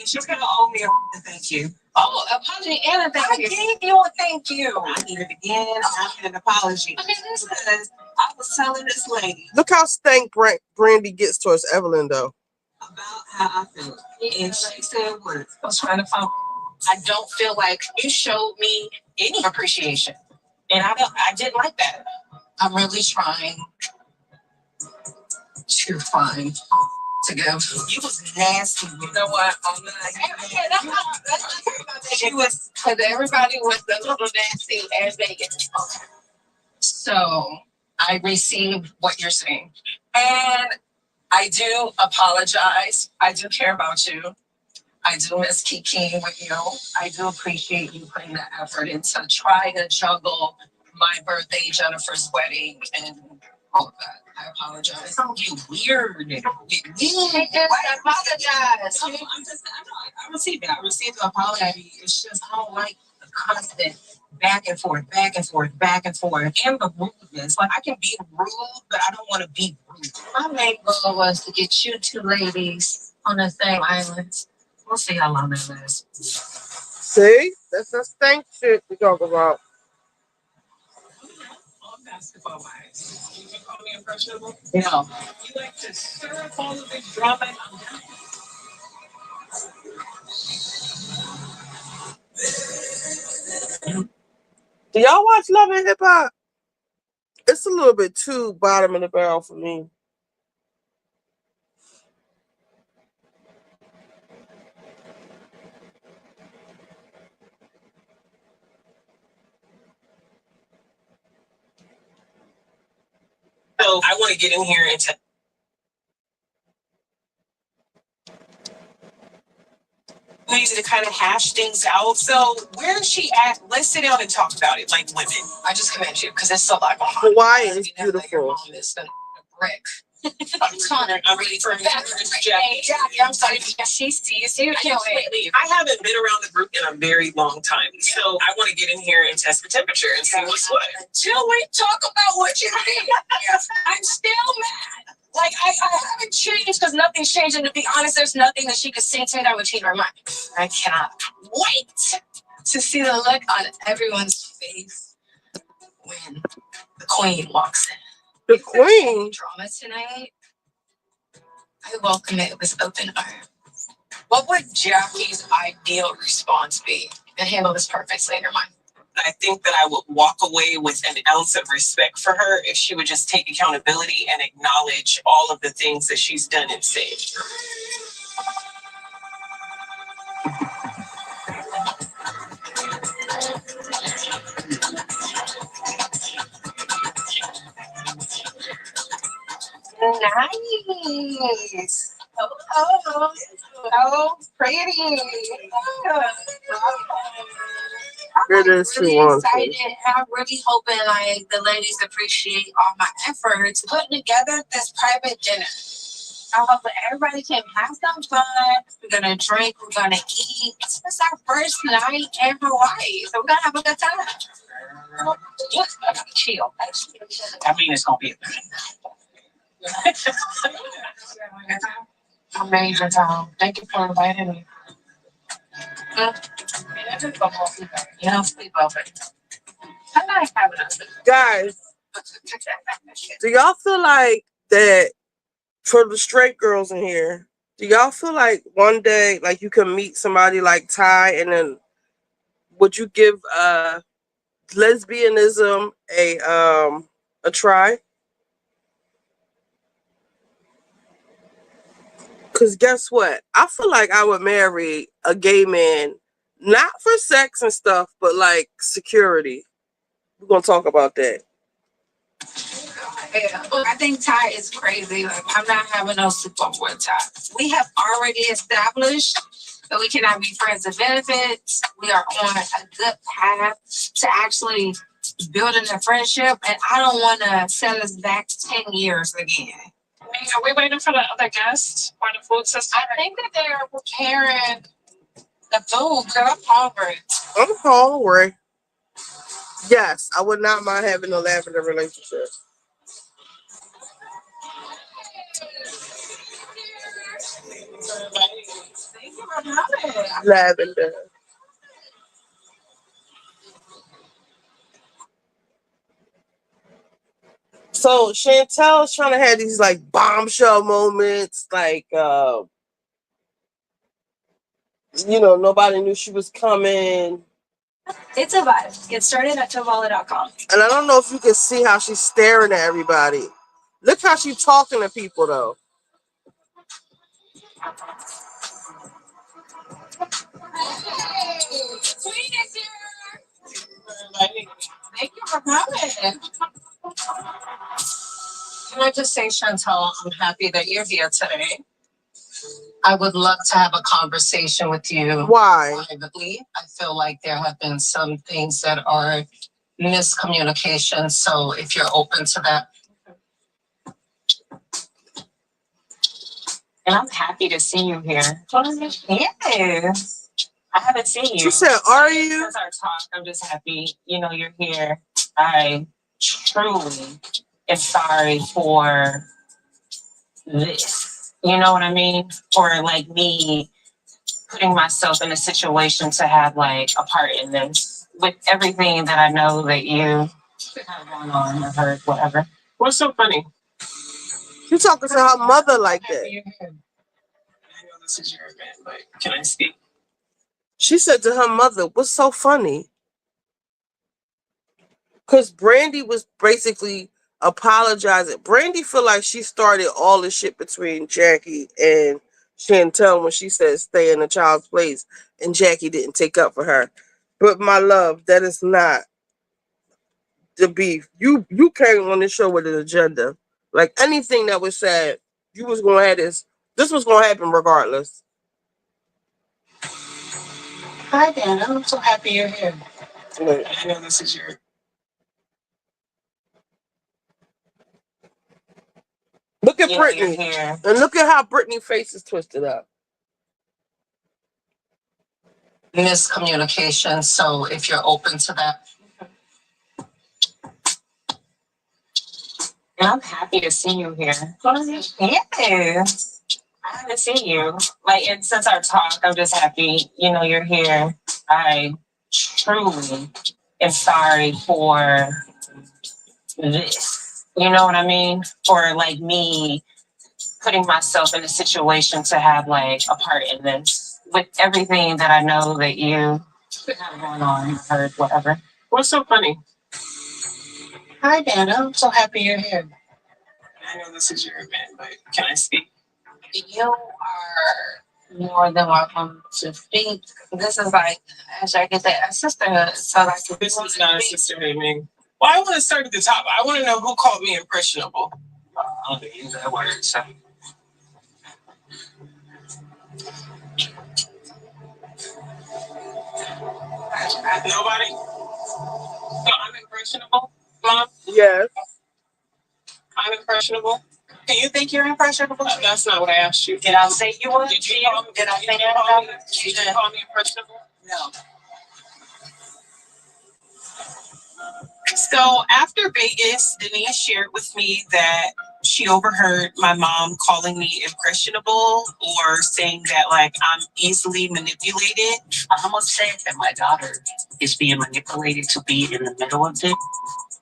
She's gonna owe me a thank you. Oh, apology and a thank you. I gave you a thank you. I need it again. I need an apology. Okay, because I was telling this lady. Look how stank Brandy gets towards Evelyn, though. About how I feel. And she said what? I was trying to find. I don't feel like you showed me any appreciation. And I didn't like that. I'm really trying to find to go. You was nasty. You know what? I'm not. She was, because everybody was a little nasty as Vegas. Okay. So I received what you're saying. And I do apologize. I do care about you. I do miss kikiing with you. I do appreciate you putting the effort into trying to juggle my birthday, Jennifer's wedding, and all of that. I apologize. Don't get weird. I apologize. I received it. I received the apology. It's just I don't like the constant back and forth, back and forth, back and forth, and the rudeness. Like I can be rude, but I don't want to be rude. My main goal was to get you two ladies on the same island. We'll see how long that lasts. See? That's the stank shit we talk about. On basketball wise, you can call me impressionable. No. You like to stir up all of this drama. Do y'all watch Love and Hip Hop? It's a little bit too bottom of the barrel for me. So I want to get in here and ways to kind of hash things out. So where is she at? Let's sit down and talk about it like women. I just commend you because it's so like Hawaii is beautiful. It's a brick. I'm ready for Jackie. Jackie, I'm sorry. She sees you. I haven't been around the group in a very long time, so I want to get in here and test the temperature and see what's what. Till we talk about what you think. I'm still mad. Like, I haven't changed because nothing's changed. And to be honest, there's nothing that she could say to me that would change her mind. I cannot wait to see the look on everyone's face when the queen walks in. The queen? Drama tonight. I welcome it with open arms. What would Jackie's ideal response be? And handle this perfectly in her mind. I think that I would walk away with an ounce of respect for her if she would just take accountability and acknowledge all of the things that she's done and said. Nice. Oh, so pretty. It is I'm really too long. excited. I'm really hoping like the ladies appreciate all my efforts putting together this private dinner. I hope that everybody can have some fun. We're gonna drink, we're gonna eat. It's our first night in Hawaii, so we're gonna have a good time. Just chill. I mean, it's gonna be Amazing time. Thank you for inviting me. You don't sleep over. I'm not having a Guys, do y'all feel like that for the straight girls in here? Do y'all feel like one day, like you can meet somebody like Ty, and then would you give lesbianism a try? Because guess what? I feel like I would marry a gay man, not for sex and stuff, but like security. We're going to talk about that. Yeah, I think Ty is crazy. Like, I'm not having no sleepover with Ty. We have already established that we cannot be friends with benefits. We are on a good path to actually building a friendship, and I don't want to set us back 10 years again. Are we waiting for the other guests or the food system? I think that they're preparing the food. Girl, I'm hungry. I'm hungry. Yes, I would not mind having a lavender relationship. Lavender. So Chantel's trying to have these like bombshell moments, like nobody knew she was coming. It's a vibe. Get started at tovala.com. And I don't know if you can see how she's staring at everybody. Look how she's talking to people though. Thank you for coming. Can I just say, Chantel, I'm happy that you're here today. I would love to have a conversation with you. Why? Privately. I feel like there have been some things that are miscommunication. So if you're open to that. And I'm happy to see you here. Yes. I haven't seen you. She said, are you? Since our talk, I'm just happy, you're here. I truly am sorry for this. You know what I mean? For like me putting myself in a situation to have like a part in this. With everything that I know that you have going on or heard, whatever. What's so funny? She's talking to her mother like that. I know this is your event, but can I speak? She said to her mother, what's so funny? Because Brandy was basically apologizing. Brandy feel like she started all the shit between Jackie and Chantel when she said stay in the child's place and Jackie didn't take up for her. But my love, that is not the beef. You came on this show with an agenda. Like anything that was said, you was going to have this. This was going to happen regardless. Hi, Dan. I'm so happy you're here. Look, I know this is your... Look at Brittany. And look at how Brittany's face is twisted up. Miscommunication. So if you're open to that. I'm happy to see you here. Yes. I haven't seen you. Like, and since our talk, I'm just happy, you're here. I truly am sorry for this. You know what I mean? For like me putting myself in a situation to have like a part in this. With everything that I know that you have going on, heard, whatever. What's so funny? Hi, Dana. I'm so happy you're here. I know this is your event, but can I speak? You are more than welcome to speak. This is like, actually, I get that a sisterhood. So like, this is not a sisterhood, man. Well, I want to start at the top. I want to know who called me impressionable. I don't think use that word. So. Nobody? So I'm impressionable, Mom? Yes. I'm impressionable. Do you think you're impressionable? That's not what I asked you. Did I say you were? Did you call me? Did I say that? Did you call me impressionable? No. So after Vegas, Dania shared with me that she overheard my mom calling me impressionable or saying that like I'm easily manipulated. I'm gonna say that my daughter is being manipulated to be in the middle of it.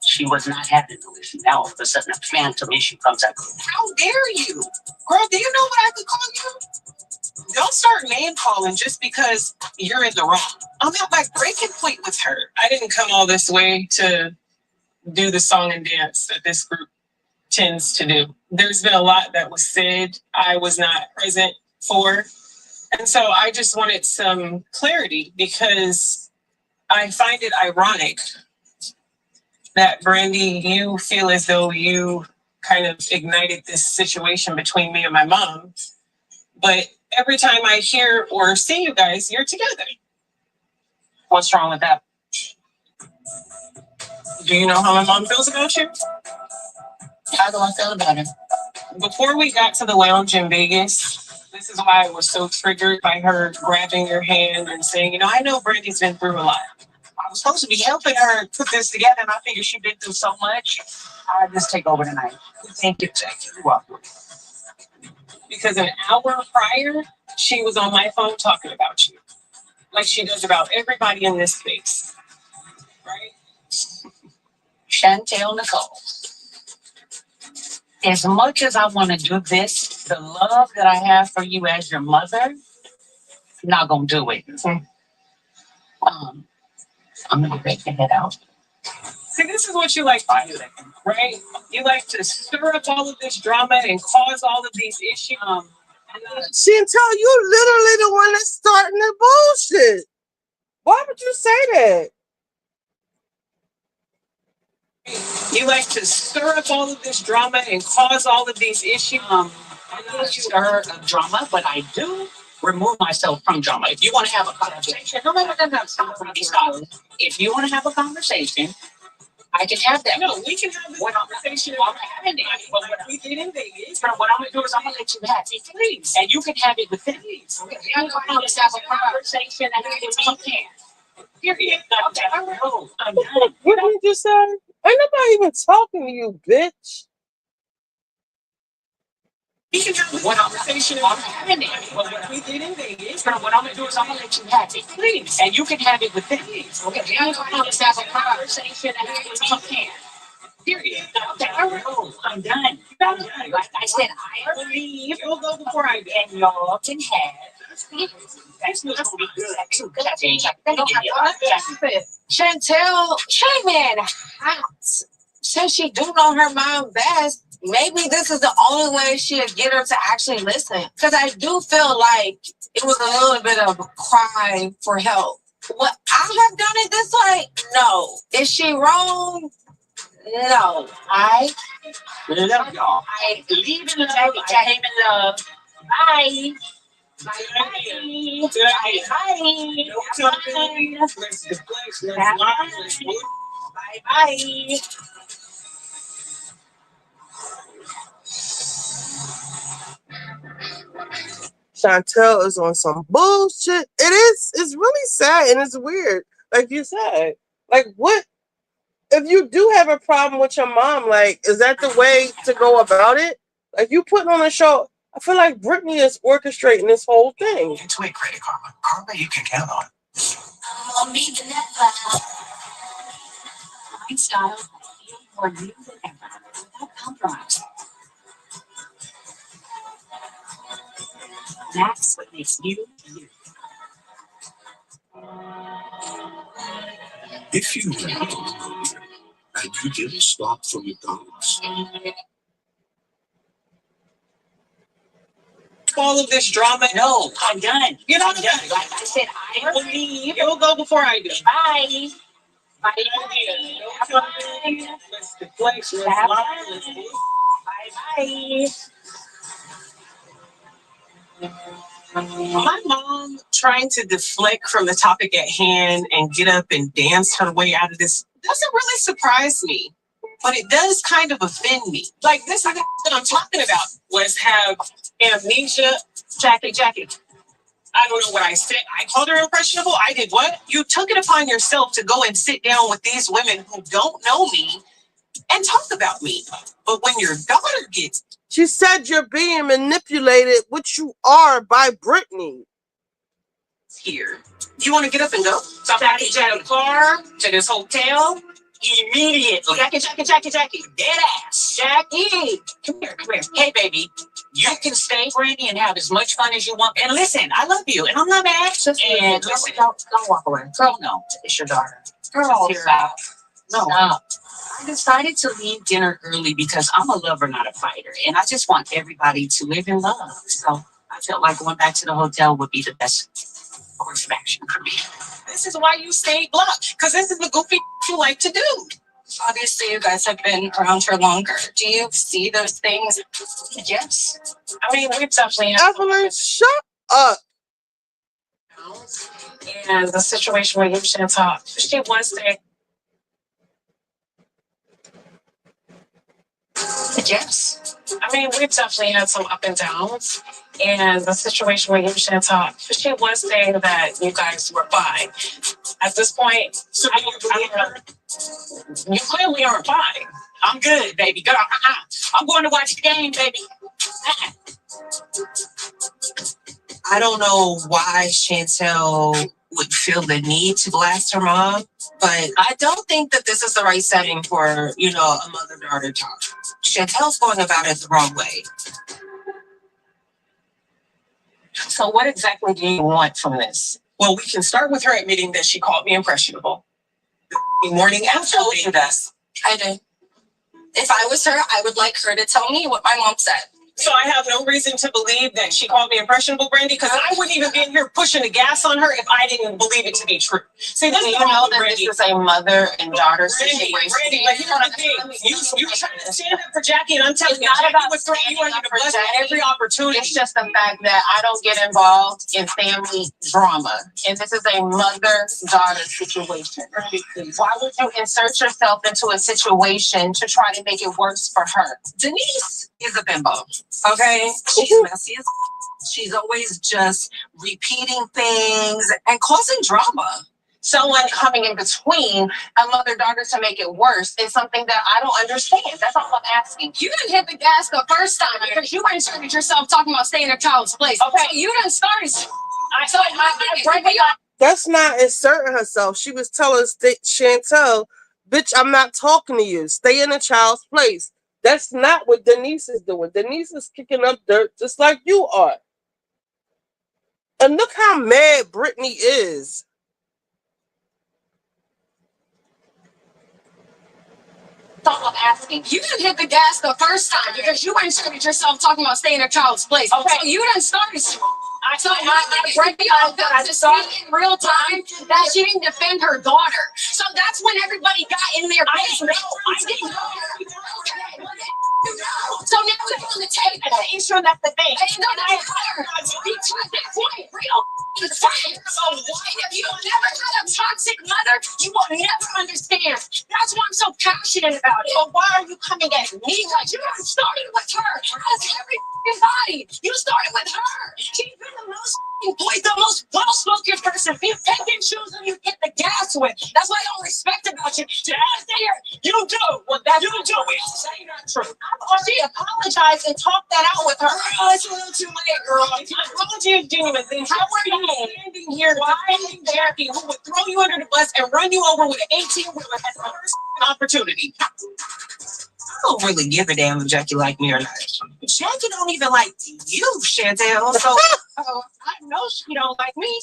She was not having to listen. Now all of a sudden a phantom issue comes up. How dare you? Girl, do you know what I could call you? Don't start name calling just because you're in the wrong. I'm at my breaking point with her. I didn't come all this way to do the song and dance that this group tends to do. There's been a lot that was said I was not present for. And so I just wanted some clarity because I find it ironic that, Brandy, you feel as though you kind of ignited this situation between me and my mom. But every time I hear or see you guys, you're together. What's wrong with that? Do you know how my mom feels about you? How do I feel about her? Before we got to the lounge in Vegas, this is why I was so triggered by her grabbing your hand and saying, I know Brandy's been through a lot. I was supposed to be helping her put this together, and I figured she'd been through so much. I'll just take over tonight. Thank you, Jackie. You're welcome. Because an hour prior, she was on my phone talking about you. Like she does about everybody in this space. Right? Chantel Nicole. As much as I want to do this, the love that I have for you as your mother, I'm not gonna do it. I'm gonna break your head out. See, this is what you like to do, right? You like to stir up all of this drama and cause all of these issues. Chantel, you literally the one that's starting the bullshit. Why would you say that? You like to stir up all of this drama and cause all of these issues. I'm not stir of drama, but I do remove myself from drama. If you want to have a conversation, no. Stop. If you want to have a conversation, I can have that. No, we can have this conversation. I'm having it. But what we did in Vegas, what I'm going to do is I'm going to let you have it. Please. And you can have it with them. Please. Okay. I'm going to have a conversation and I can. Period. Okay. I'm done. What did you just say? Ain't nobody even talking to you, bitch. We can have this conversation. I'm having it. But what we did in Vegas, what I'm going to do is I'm going to let you have it. Please. And you can have it with them. Please. Okay. I'm going to have a conversation and I can. Period. Okay. I'm done. I'm done. Like I said, I believe you'll go before I do. And y'all can have. That's going to be good. Chantel came in hot. Since she do know her mom best, maybe this is the only way she'll get her to actually listen. Because I do feel like it was a little bit of a cry for help. What I have done it this way? No. Is she wrong? No. I love y'all. I believe in love. I came in love. Bye. Bye. Bye. Bye. Bye. Bye. Chantel is on some bullshit. It is. It's really sad and it's weird. Like you said. Like what? If you do have a problem with your mom, like, is that the way to go about it? Like you putting on a show. I feel like Brittany is orchestrating this whole thing. It's way credit karma. Karma you can count on. My style more new than ever without compromise. That's what makes you you. If you were and you didn't stop for McDonald's. All of this drama. No, I'm done. You're not done. done. Like I said, I will leave. You'll go before I do. Bye. Bye. Let's deflect. Bye. Bye. My mom trying to deflect from the topic at hand and get up and dance her way out of this doesn't really surprise me, but it does kind of offend me. Like this is what I'm talking about. Let's have amnesia. Jackie. I don't know what I said. I called her impressionable. I did what? You took it upon yourself to go and sit down with these women who don't know me and talk about me. But when your daughter gets... She said you're being manipulated, which you are, by Brittany. Here. You want to get up and go? Somebody get a car to this hotel immediately. Jackie. Dead ass. Jackie. Come here. Hey, baby. You can stay, Brandy, and have as much fun as you want. And listen, I love you, and I'm not mad. And listen, don't walk away. Girl, no. It's your daughter. Girl, stop. No. Stop. I decided to leave dinner early because I'm a lover, not a fighter. And I just want everybody to live in love. So I felt like going back to the hotel would be the best course of action for me. This is why you stayed blocked, because this is the goofy you like to do. Obviously, you guys have been around for longer. Do you see those things? Yes. I mean, we've definitely Evelyn, shut up. And the situation with you, Chantel, she was there. Yes. I mean, we've definitely had some up and downs. And the situation with you, Chantel, she was saying that you guys were fine. At this point, so you clearly aren't fine. I'm good, baby. Girl, I'm going to watch the game, baby. I don't know why Chantel would feel the need to blast her mom, but I don't think that this is the right setting for, a mother-daughter talk. Chantel's going about it the wrong way. So what exactly do you want from this? Well, we can start with her admitting that she called me impressionable. The morning after you this. I did. If I was her, I would like her to tell me what my mom said. So I have no reason to believe that she called me impressionable, Brandy, because I wouldn't even be in here pushing the gas on her if I didn't believe it to be true. See, this you know that Brandy, this is a mother and daughter situation. Brandy, but here's the thing. You trying to stand up for Jackie, and I'm telling you, Jackie would throw you under the bus at every opportunity. It's just the fact that I don't get involved in family drama. And this is a mother-daughter situation. Why would you insert yourself into a situation to try to make it worse for her? Denise is a bimbo. Okay, she's messy as she's always just repeating things and causing drama. Someone coming in between a mother-daughter to make it worse is something that I don't understand. That's all I'm asking. You didn't hit the gas the first time because you inserted yourself talking about staying in a child's place. Okay, so you done started. That's not inserting herself. She was telling Chantel, bitch, I'm not talking to you. Stay in a child's place. That's not what Denise is doing. Denise is kicking up dirt just like you are. And look how mad Brittany is. That's all I'm asking. You didn't hit the gas the first time because you inserted yourself talking about staying in a child's place. Okay, so you done started. So Brandy got to see in real time that she didn't defend her daughter. So that's when everybody got in their business. I didn't know. So now we're on the table. Ain't sure that's the thing. Ain't no matter. Because that point, real fire. So why if you never had a toxic mother, you will never understand. That's why I'm so passionate about it. But why are you coming at me? Because you started with her. As every body, you started with her. She's been the most well-spoken person. You pick and choose who you hit the gas with. That's what I don't respect about you. You do. Well, that's You do. We all say not true. I've already apologized and talked that out with her. Oh, it's a little too late, girl. I told you, genuine thing. How are you standing here defending Jackie, who would throw you under the bus and run you over with an 18-wheeler at the first opportunity? I don't really give a damn if Jackie like me or not. Jackie don't even like you, Chantel. So I know she don't like me.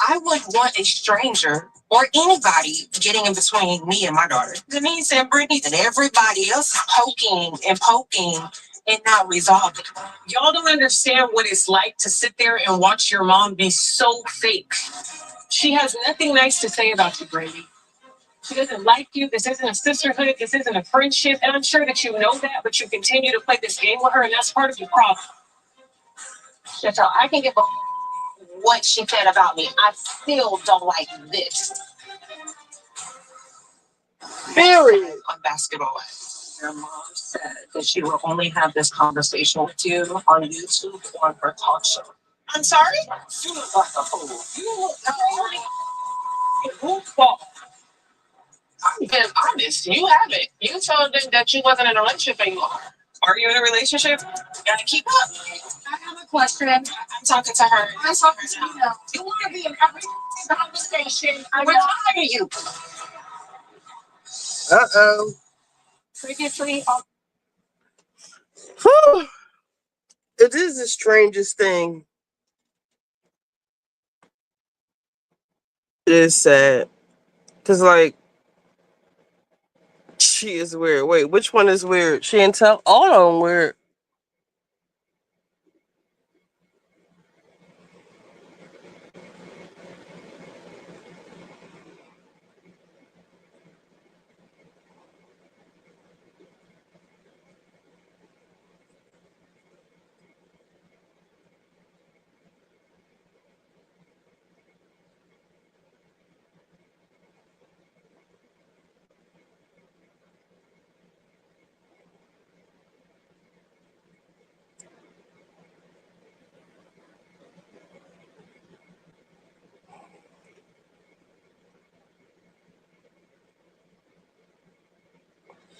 I wouldn't want a stranger or anybody getting in between me and my daughter. Denise and Brittany and everybody else is poking and not resolving. Y'all don't understand what it's like to sit there and watch your mom be so fake. She has nothing nice to say about you, Brady. She doesn't like you. This isn't a sisterhood. This isn't a friendship. And I'm sure that you know that, but you continue to play this game with her, and that's part of your problem. Chantel, I can give a what she said about me. I still don't like this. Period. On basketball. Your mom said that she will only have this conversation with you on YouTube or on her talk show. I'm sorry? You look like a fool. You look like a goofball. I'm being honest. You haven't. You told them that you wasn't in a relationship anymore. Are you in a relationship? You gotta keep up. I have a question. I'm talking to her. I'm talking to you. You want to be in every conversation. We're tired of you. Uh-oh. Previously, Whew. It is the strangest thing. It is sad. Because, like, she is weird. Wait, which one is weird? Chantel? All of them weird.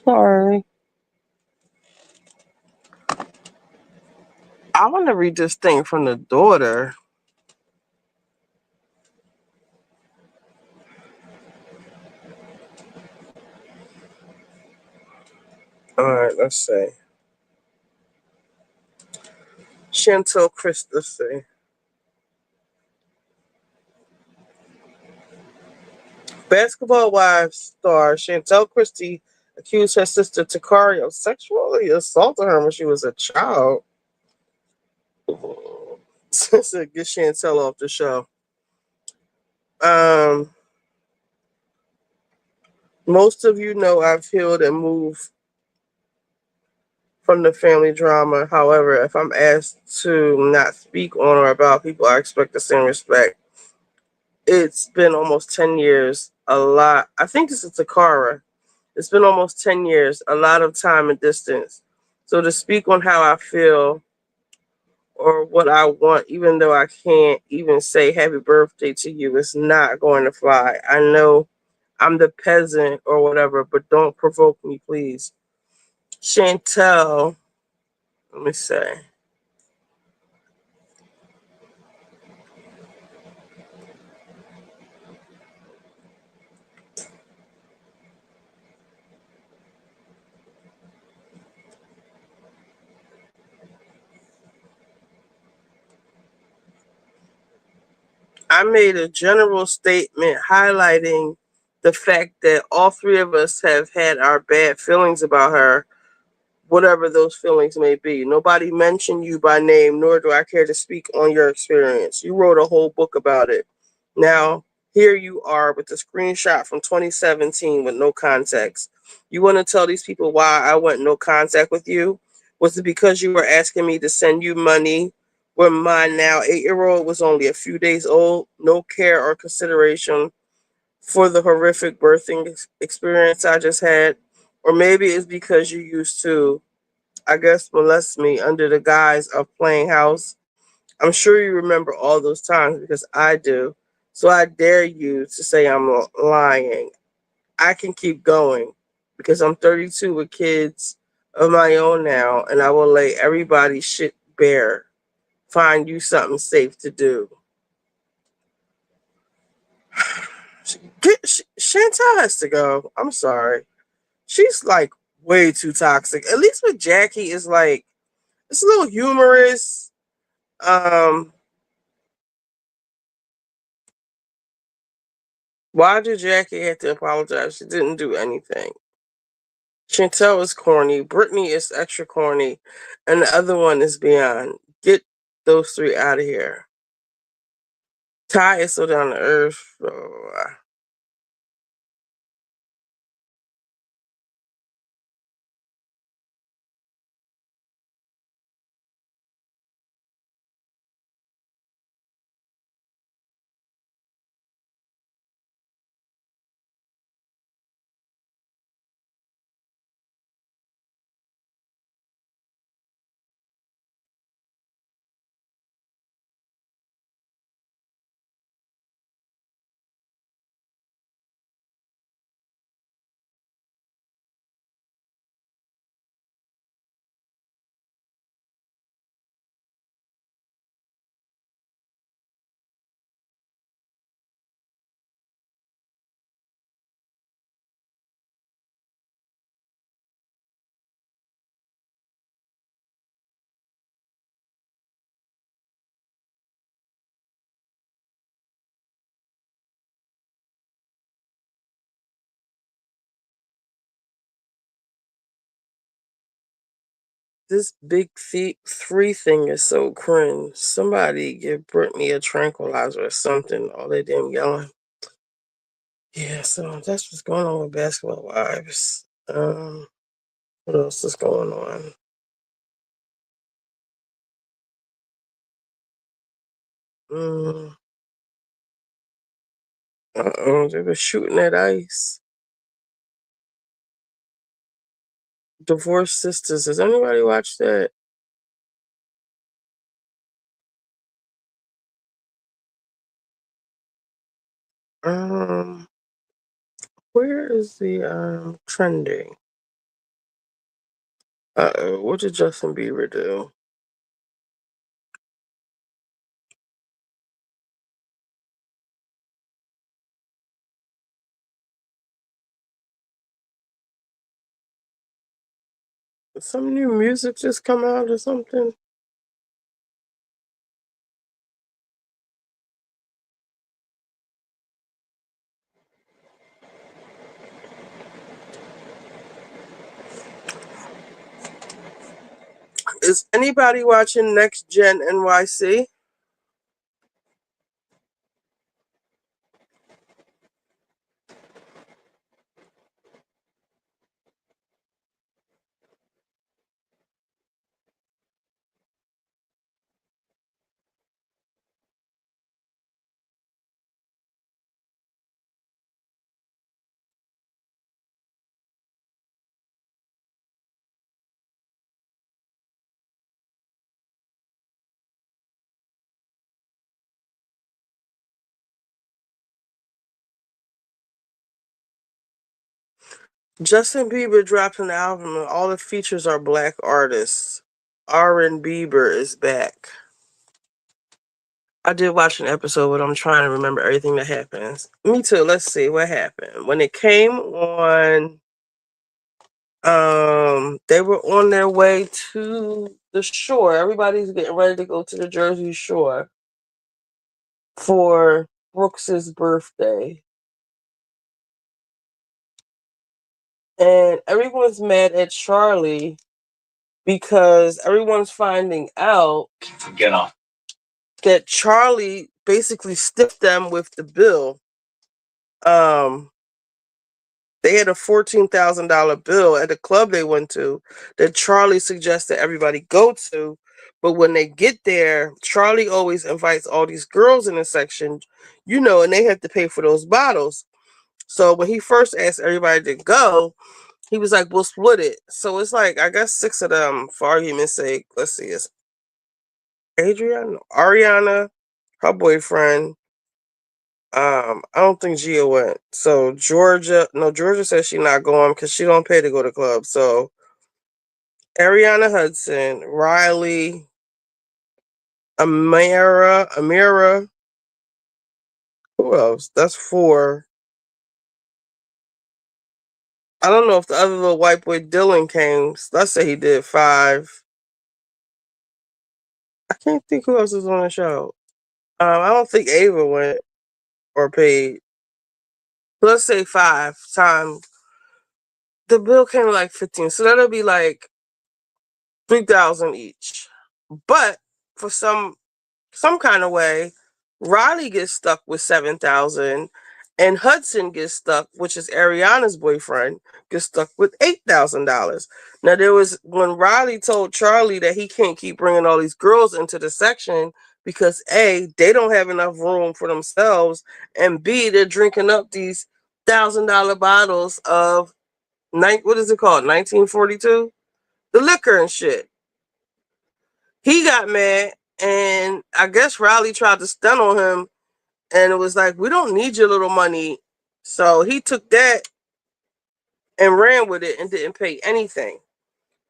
Sorry. I want to read this thing from the daughter. All right, let's see. Chantel Christensen. Basketball Wives star Chantel Christie accused her sister Takari of sexually assaulting her when she was a child. So get Chantel off the show. Most of you know I've healed and moved from the family drama. However, if I'm asked to not speak on or about people, I expect the same respect. It's been almost 10 years. A lot. I think this is Takara. It's been almost 10 years. A lot of time and distance. So to speak on how I feel or what I want, even though I can't even say happy birthday to you, is not going to fly. I know I'm the peasant or whatever, but don't provoke me, please. Chantel, let me say. I made a general statement highlighting the fact that all three of us have had our bad feelings about her, whatever those feelings may be. Nobody mentioned you by name, nor do I care to speak on your experience. You wrote a whole book about it. Now, here you are with a screenshot from 2017 with no context. You want to tell these people why I went no contact with you? Was it because you were asking me to send you money when my now 8-year-old was only a few days old? No care or consideration for the horrific birthing experience I just had? Or maybe it's because you used to, I guess, molest me under the guise of playing house. I'm sure you remember all those times because I do. So I dare you to say I'm lying. I can keep going because I'm 32 with kids of my own now, and I will lay everybody's shit bare. Find you something safe to do. Chantel has to go. I'm sorry. She's like way too toxic. At least with Jackie, is like it's a little humorous. Why did Jackie have to apologize? She didn't do anything. Chantel is corny. Brittany is extra corny. And the other one is beyond. Get those three out of here. Ty is so down to earth. This big three thing is so cringe. Somebody give Brittany a tranquilizer or something. All that damn yelling. Yeah, so that's what's going on with Basketball Wives. What else is going on? They were shooting at ice. Divorced Sisters. Does anybody watch that? Um, where is the trending? What did Justin Bieber do? Did some new music just come out or something? Is anybody watching Next Gen NYC? Justin Bieber dropped an album and all the features are black artists. R.N. Bieber is back. I did watch an episode, but I'm trying to remember everything that happens. Me too. Let's see what happened. When it came on, they were on their way to the shore. Everybody's getting ready to go to the Jersey Shore for Brooks's birthday. And everyone's mad at Charlie because everyone's finding out Get on. that Charlie basically stiffed them with the bill. They had a $14,000 bill at the club they went to that Charlie suggested everybody go to. But when they get there, Charlie always invites all these girls in the section, you know, and they have to pay for those bottles. So when he first asked everybody to go, he was like, we'll split it. So it's like, I guess 6 of them, for argument's sake. Let's see, it's Ariana, her boyfriend. I don't think Gia went. So Georgia says she's not going because she don't pay to go to clubs. So Ariana Hudson, Riley, Amira. Who else? That's 4. I don't know if the other little white boy Dylan came. Let's say he did 5. I can't think who else is on the show. I don't think Ava went or paid. Let's say 5 times. The bill came to like 15, so that'll be like 3,000 each. But for some kind of way, Riley gets stuck with 7,000, and Hudson gets stuck, which is Ariana's boyfriend, gets stuck with $8,000. Now there was when Riley told Charlie that he can't keep bringing all these girls into the section because A, they don't have enough room for themselves, and B, they're drinking up these $1,000 bottles of what is it called? 1942? The liquor and shit. He got mad, and I guess Riley tried to stun on him, and it was like, we don't need your little money. So he took that and ran with it and didn't pay anything.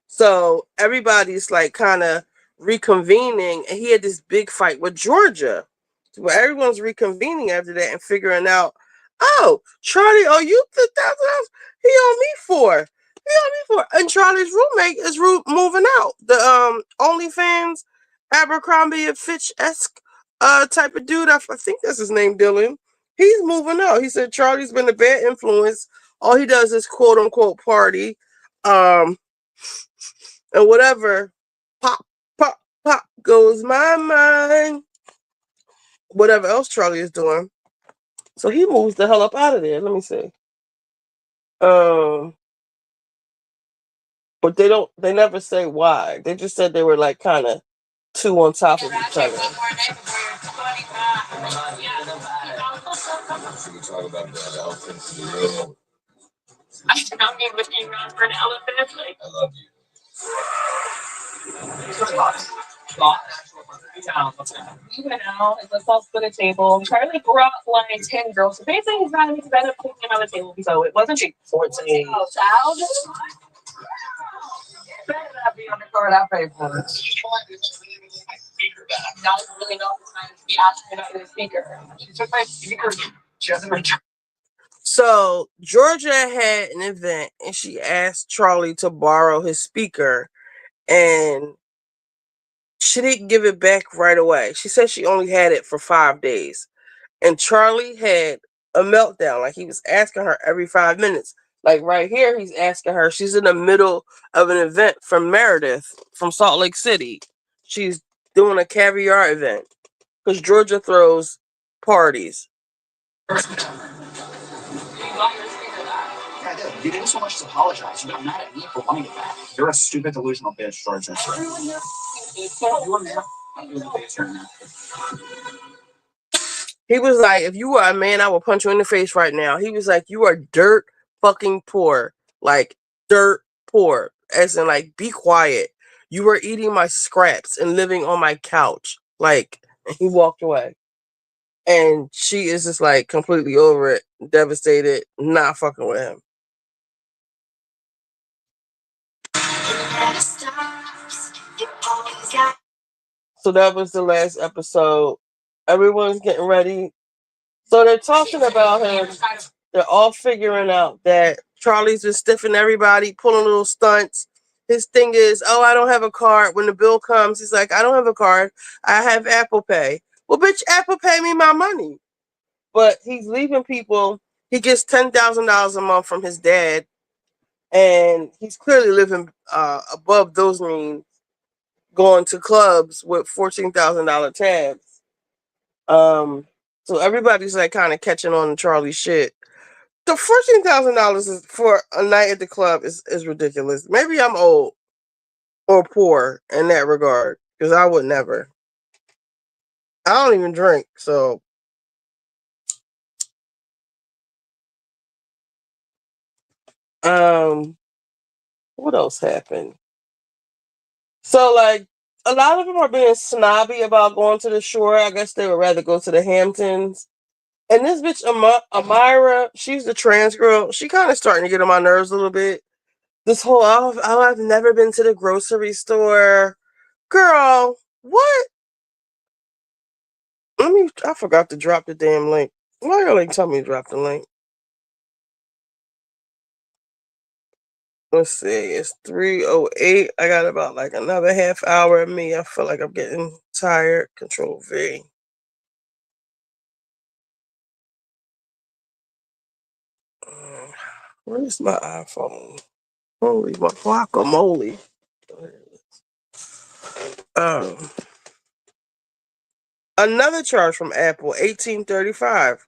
So everybody's like kind of reconvening, and he had this big fight with Georgia. Where everyone's reconvening after that and figuring out, oh, Charlie, oh, you $1,000 he owe me for. And Charlie's roommate is moving out. The OnlyFans Abercrombie and Fitch-esque type of dude. I think that's his name, Dylan. He's moving out. He said Charlie's been a bad influence. All he does is quote unquote party. And whatever. Pop, pop, pop goes my mind. Whatever else Charlie is doing. So he moves the hell up out of there. Let me see. But they never say why. They just said they were like kind of two on top of each other. I'm being looking around for an elephant. Like, I love you. We went out and let's all split a table. Charlie brought like 10 girls. So basically, he's not even better putting them on the table. So it wasn't 14. Oh, child. Better not be on the card I paid for. Now it's really not the time to be asking about the speaker. She took my speaker. She hasn't returned. So Georgia had an event and she asked Charlie to borrow his speaker, and she didn't give it back right away. She said she only had it for 5 days. And Charlie had a meltdown. Like he was asking her every 5 minutes. Like right here, he's asking her. She's in the middle of an event from Meredith, from Salt Lake City. She's doing a caviar event because Georgia throws parties. You didn't so much as apologize. You got mad at me for wanting it back. You're a stupid, delusional bitch, Georgia. He was like, if you were a man, I would punch you in the face right now. He was like, you are dirt fucking poor. Like, dirt poor. As in, like, be quiet. You were eating my scraps and living on my couch. Like, and he walked away. And she is just, like, completely over it, devastated, not fucking with him. So that was the last episode. Everyone's getting ready. So they're talking about him. They're all figuring out that Charlie's been stiffing everybody, pulling little stunts. His thing is, oh, I don't have a card. When the bill comes, he's like, I don't have a card. I have Apple Pay. Well, bitch, Apple Pay me my money. But he's leaving people. He gets $10,000 a month from his dad. And he's clearly living above those means, going to clubs with $14,000 tabs. So everybody's like kind of catching on to Charlie's shit. The $14,000 is for a night at the club is ridiculous. Maybe I'm old or poor in that regard because I would never. I don't even drink, so what else happened? So like a lot of them are being snobby about going to the shore. I guess they would rather go to the Hamptons. And this bitch Amira, she's the trans girl. She kind of starting to get on my nerves a little bit. This whole I've never been to the grocery store. Girl, what? I forgot to drop the damn link. Why y'all ain't tell me to drop the link? Let's see, it's 3:08. I got about like another half hour of me. I feel like I'm getting tired. Control V. Where's my iPhone? Holy guacamole. Um, Another charge from Apple, $18.35.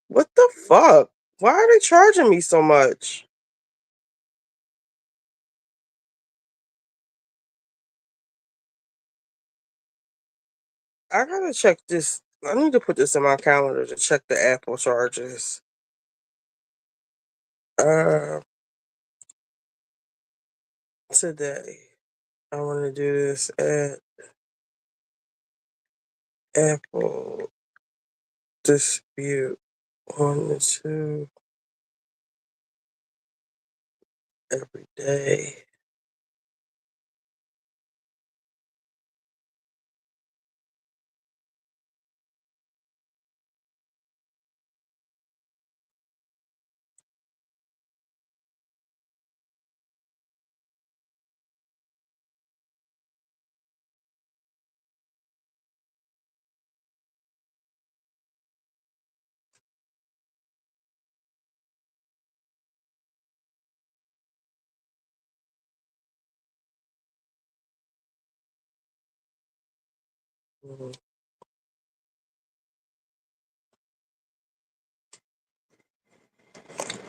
What the fuck? Why are they charging me so much? I gotta check this. I need to put this in my calendar to check the Apple charges. Today. I want to do this at Apple Dispute 1 to 2 every day. Mhm.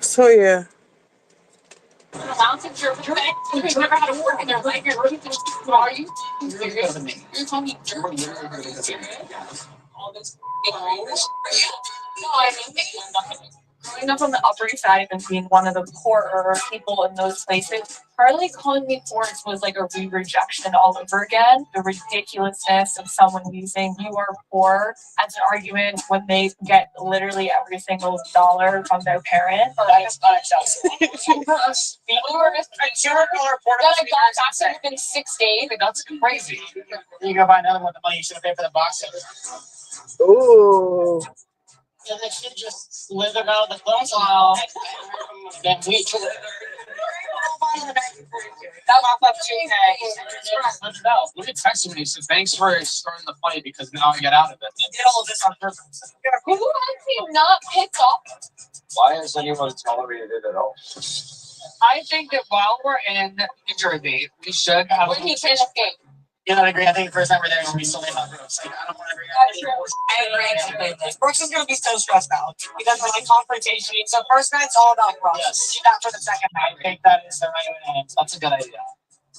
So yeah. You've never had to work in their life. Who are you? You're telling me German. All this. No, I mean, growing up on the Upper East Side and being one of the poorer people in those places, Harley calling me poor was like a rejection all over again. The ridiculousness of someone using "you are poor" as an argument when they get literally every single dollar from their parents. That's unacceptable. You were a got within 6 days. That's crazy. You go buy another one. The money you should have paid for the box. Ooh. And they should just slither out the clothes aisle. Then we that was up to Look at texting me. He said, thanks for starting the fight because now I get out of it. You did all of this on purpose. Who has he not picked up? Why is anyone tolerated it at all? I think that while we're in New Jersey, we should have when he can escape. Yeah, I agree. I think the first time we're there, we still live on Brooks. Like, I don't want to agree. I agree. Brooks is going to be so stressed out because we're like confrontation. So first night's all about Brooks. Yes. Do that for the second night. I think that is the right answer. That's a good idea.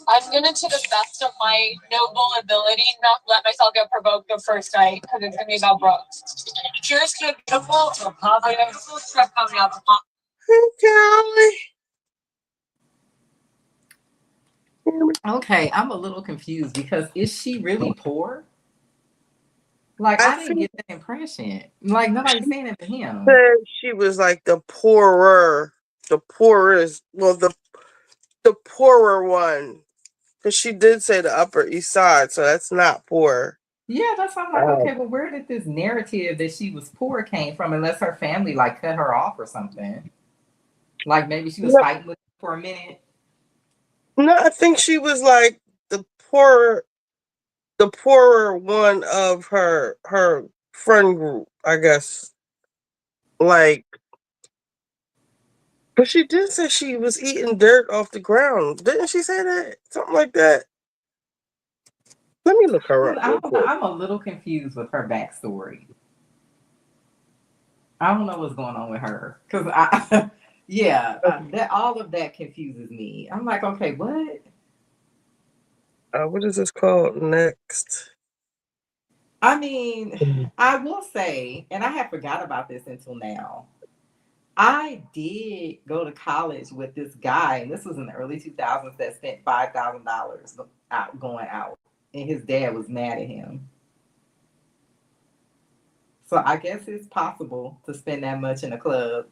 I'm gonna, to the best of my noble ability, not let myself get provoked the first night because it's gonna be about Brooks. Cheers to a beautiful, positive trip coming up. Okay, I'm a little confused because is she really poor? Like I didn't get that impression. Like nobody's saying it to him. She was like the poorest, well, the poorer one. Because she did say the Upper East Side, so that's not poor. Yeah, that's why I'm like, okay, but where did this narrative that she was poor came from? Unless her family like cut her off or something. Like maybe she was fighting with for a minute. No, I think she was like the poorer one of her friend group, I guess. Like, but she did say she was eating dirt off the ground. Didn't she say that? Something like that. Let me look her up real quick. I'm a little confused with her backstory. I don't know what's going on with her. Cause that all of that confuses me. I'm like, okay, what? What is this called next? I mean, I will say, and I have forgot about this until now. I did go to college with this guy, and this was in the early 2000s that spent $5,000 out going out, and his dad was mad at him. So I guess it's possible to spend that much in a club.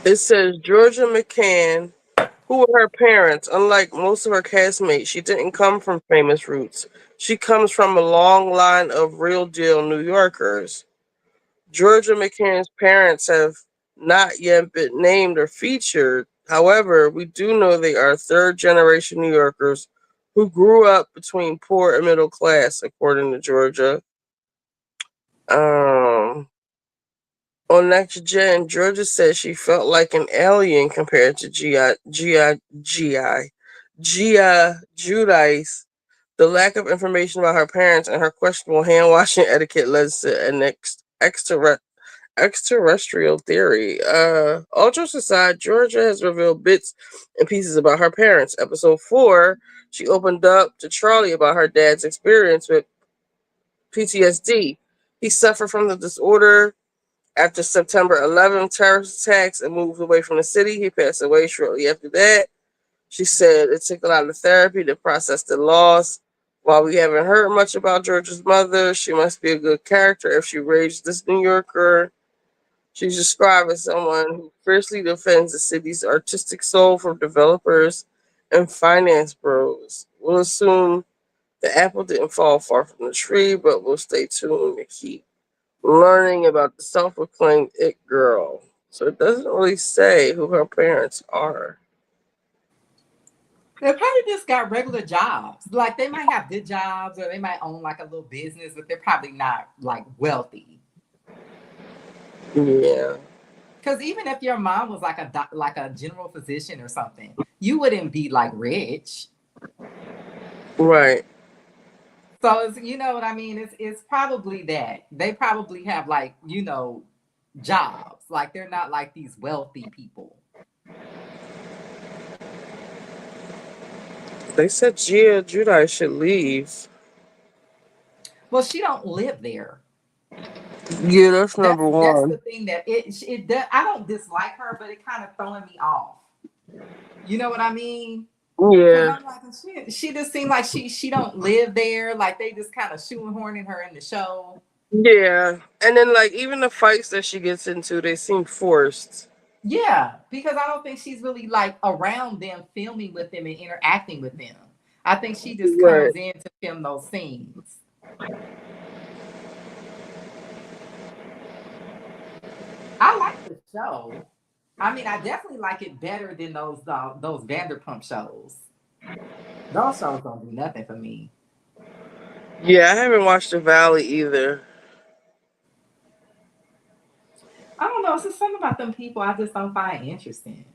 It says Georgia McCann, who were her parents. Unlike most of her castmates, she didn't come from famous roots. She comes from a long line of real deal New Yorkers. Georgia McCann's parents have not yet been named or featured. However, we do know they are third generation New Yorkers who grew up between poor and middle class, according to Georgia. Um, on Next Gen, Georgia says she felt like an alien compared to Gia Judice. The lack of information about her parents and her questionable hand washing etiquette led to an extraterrestrial theory. All jokes aside, Georgia has revealed bits and pieces about her parents. Episode 4, she opened up to Charlie about her dad's experience with PTSD. He suffered from the disorder after September 11th terrorist attacks and moved away from the city. He passed away shortly after that. She said it took a lot of therapy to process the loss. While we haven't heard much about Georgia's mother, she must be a good character if she raised this New Yorker. She's described as someone who fiercely defends the city's artistic soul from developers and finance bros. We'll assume the apple didn't fall far from the tree, but we'll stay tuned to keep learning about the self-proclaimed it girl. So it doesn't really say who her parents are. They probably just got regular jobs. Like they might have good jobs or they might own like a little business, but they're probably not like wealthy. Yeah. Because even if your mom was like a general physician or something, you wouldn't be like rich. Right. So it's, you know what I mean? It's probably that. They probably have like, jobs. Like they're not like these wealthy people. They said Gia Judice should leave. Well, she don't live there. Yeah, that's number one. That's the thing that it does. I don't dislike her, but it kind of throwing me off. You know what I mean? Yeah. I'm like, she just seemed like she don't live there. Like they just kind of shoehorning her in the show. Yeah. And then like even the fights that she gets into, they seem forced. Yeah, because I don't think she's really like around them, filming with them and interacting with them. I think she just comes in to film those scenes. I like the show. I mean, I definitely like it better than those Vanderpump shows. Those shows don't do nothing for me. Yeah, I haven't watched The Valley either. I don't know. It's just something about them people I just don't find interesting.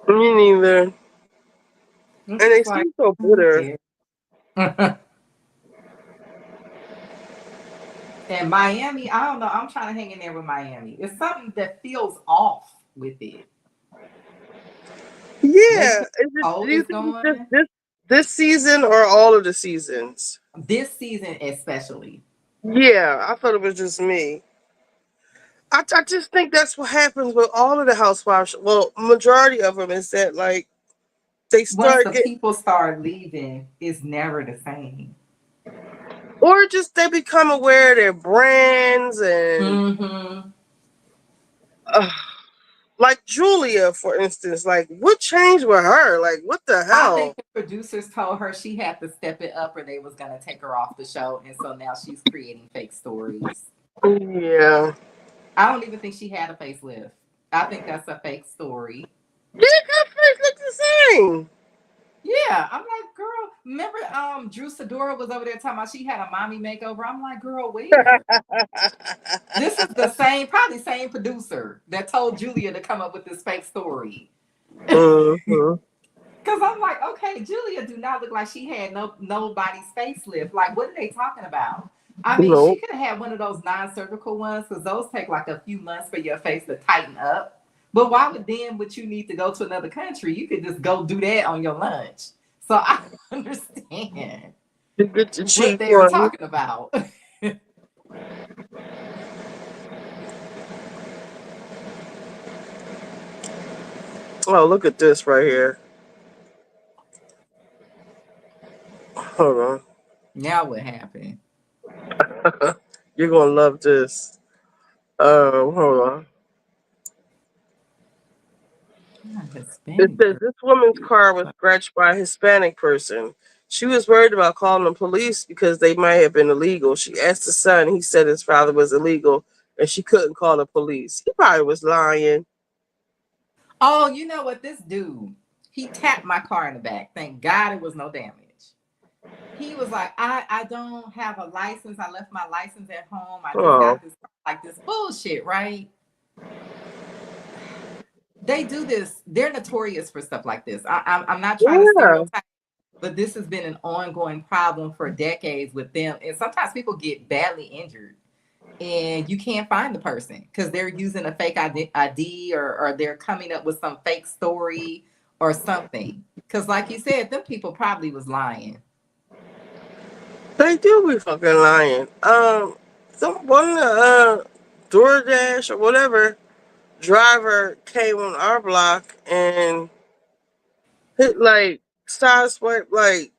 Me neither. And they seem so bitter. And Miami, I don't know. I'm trying to hang in there with Miami. It's something that feels off with it. Yeah. Do you think it's this season or all of the seasons? This season especially. Yeah, I thought it was just me. I just think that's what happens with all of the housewives. Well, majority of them is that like they start once the people start leaving, it's never the same. Or just they become aware of their brands and like Julia, for instance. Like what changed with her? Like what the hell? I think the producers told her she had to step it up or they was gonna take her off the show, and so now she's creating fake stories. Yeah. I don't even think she had a facelift. I think that's a fake story. Yeah, her face looks the same. Yeah, I'm like, girl, remember Drew Sidora was over there talking about she had a mommy makeover? I'm like, girl, where? This is the probably same producer that told Julia to come up with this fake story. Because I'm like, okay, Julia do not look like she had nobody's facelift. Like, what are they talking about? I mean, she Nope. could have had one of those non-surgical ones because those take like a few months for your face to tighten up. But why would you need to go to another country? You could just go do that on your lunch. So I understand You get the what cheap they were one. talking about. Oh, look at this right here. Hold on. Now what happened? You're gonna love this. Hold on. It Hispanic says this woman's car was scratched by a Hispanic person. She was worried about calling the police because they might have been illegal. She asked the son. He said his father was illegal, and she couldn't call the police. He probably was lying. Oh, you know what? This dude, he tapped my car in the back. Thank God it was no damage. He was like, I don't have a license. I left my license at home. I just Oh, got this, like this bullshit, right? They do this. They're notorious for stuff like this. I'm not trying to yeah. stereotype, but this has been an ongoing problem for decades with them. And sometimes people get badly injured and you can't find the person because they're using a fake ID or they're coming up with some fake story or something. Because like you said, them people probably was lying. They do be fucking lying. Some one DoorDash or whatever driver came on our block and hit like sideswipe like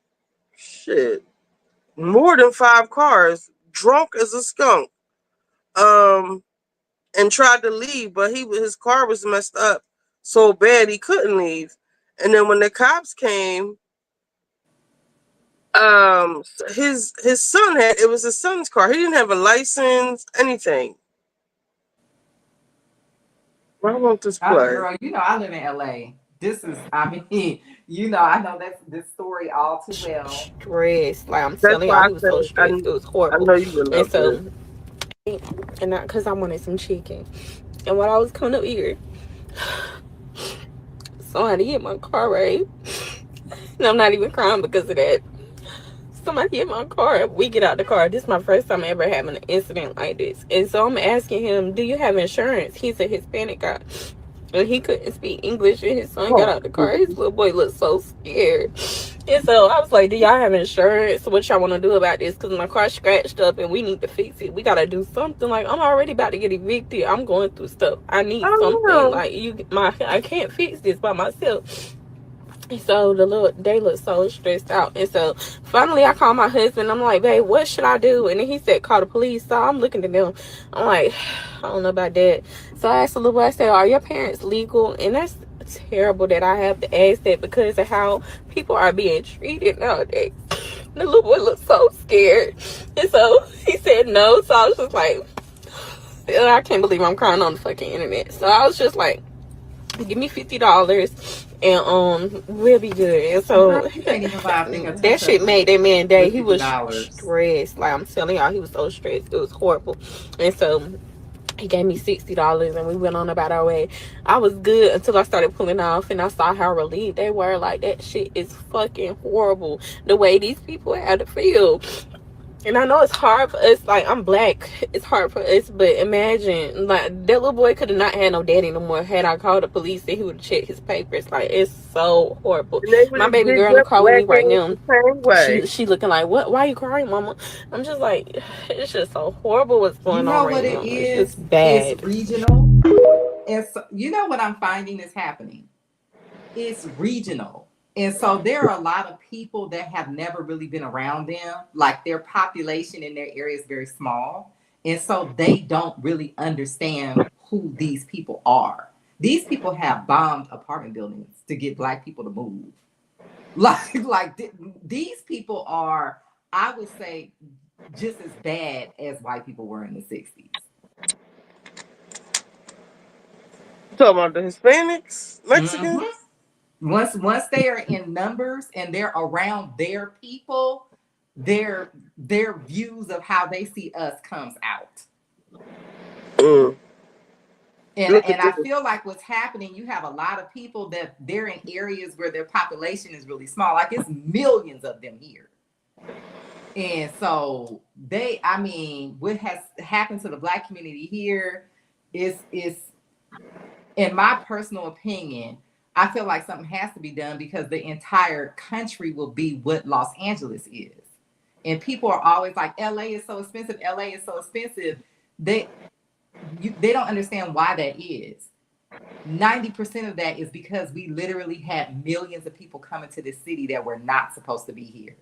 shit more than 5 cars, drunk as a skunk. Um, and tried to leave, but his car was messed up so bad he couldn't leave. And then when the cops came, his son had it was his son's car. He didn't have a license, anything. Why won't this play? Girl, you know I live in LA. This is, I mean, you know, I know that's this story all too well. Stressed. Like I'm That's telling y'all, why I he was said so stressed. It was I horrible. know you would And love this. so, and because I wanted some chicken. And while I was coming up here, somebody hit my car, right? And I'm not even crying because of that. Somebody hit my car. We get out the car. This is my first time ever having an incident like this. And so I'm asking him, do you have insurance? He's a Hispanic guy. And he couldn't speak English, and his son got out the car. His little boy looked so scared. And so I was like, do y'all have insurance? What y'all want to do about this? Because my car's scratched up and we need to fix it. We got to do something. Like, I'm already about to get evicted. I'm going through stuff. I need something. Like, I can't fix this by myself. And so they look so stressed out. And so finally I called my husband. I'm like, babe, what should I do? And then he said, call the police. So I'm looking at them. I'm like, I don't know about that. So I asked the little boy, I said, are your parents legal? And that's terrible that I have to ask that because of how people are being treated nowadays. The little boy looked so scared. And so he said no. So I was just like, I can't believe I'm crying on the fucking internet. So I was just like, give me $50 and we'll be good. And so that shit made that man day. He was stressed. Like I'm telling y'all, he was so stressed. It was horrible. And so he gave me $60 and we went on about our way. I was good until I started pulling off and I saw how relieved they were. Like, that shit is fucking horrible, the way these people had to feel. And I know it's hard for us, like, I'm black, it's hard for us, but imagine, like, that little boy could have not had no daddy no more had I called the police and he would have checked his papers. Like, it's so horrible. My baby girl in the car with me right now, she looking like, what? Why are you crying, mama? I'm just like, it's just so horrible what's going on right now. It's just bad. It's regional. And so, you know what I'm finding is happening? It's regional. And so there are a lot of people that have never really been around them. Like, their population in their area is very small. And so they don't really understand who these people are. These people have bombed apartment buildings to get black people to move. These people are, I would say, just as bad as white people were in the 60s. Talking about the Hispanics, Mexicans? Mm-hmm. Once they are in numbers and they're around their people, their views of how they see us comes out. Look at And I this. feel like what's happening, you have a lot of people that they're in areas where their population is really small. Like it's millions of them here. And so I mean, what has happened to the Black community here is in my personal opinion, I feel like something has to be done because the entire country will be what Los Angeles is. And people are always like, LA is so expensive, LA is so expensive. They don't understand why that is. 90% of that is because we literally had millions of people coming to this city that were not supposed to be here.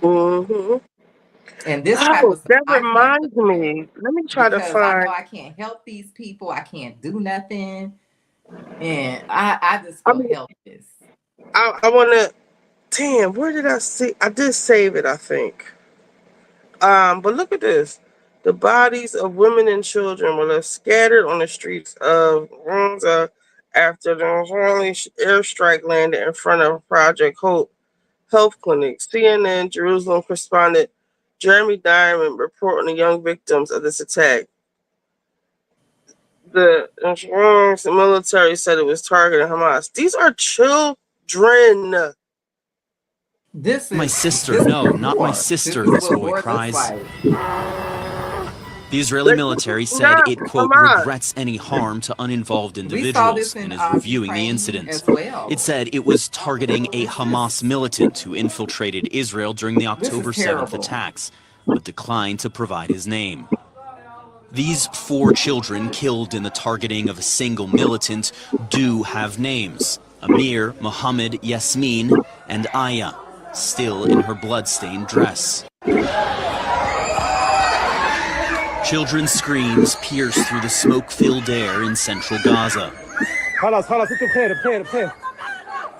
Mm-hmm. And this type of stuff, that reminds me. Let me try to because I find. know I can't help these people. I can't do nothing. And I just feel helpless. I want to. Damn, where did I see? I did save it, I think. But look at this. The bodies of women and children were left scattered on the streets of Ronza after the Israeli airstrike landed in front of Project Hope Health Clinic. CNN Jerusalem correspondent Jeremy Diamond reporting the young victims of this attack. The Israeli military said it was targeting Hamas. These are children. My sister, no, not my sister, this boy cries. The Israeli military said it, quote, regrets any harm to uninvolved individuals and is reviewing the incident. It said it was targeting a Hamas militant who infiltrated Israel during the October 7th attacks, but declined to provide his name. These 4 children killed in the targeting of a single militant do have names: Amir, Mohammed, Yasmin, and Aya, still in her blood-stained dress. Children's screams pierce through the smoke-filled air in central Gaza.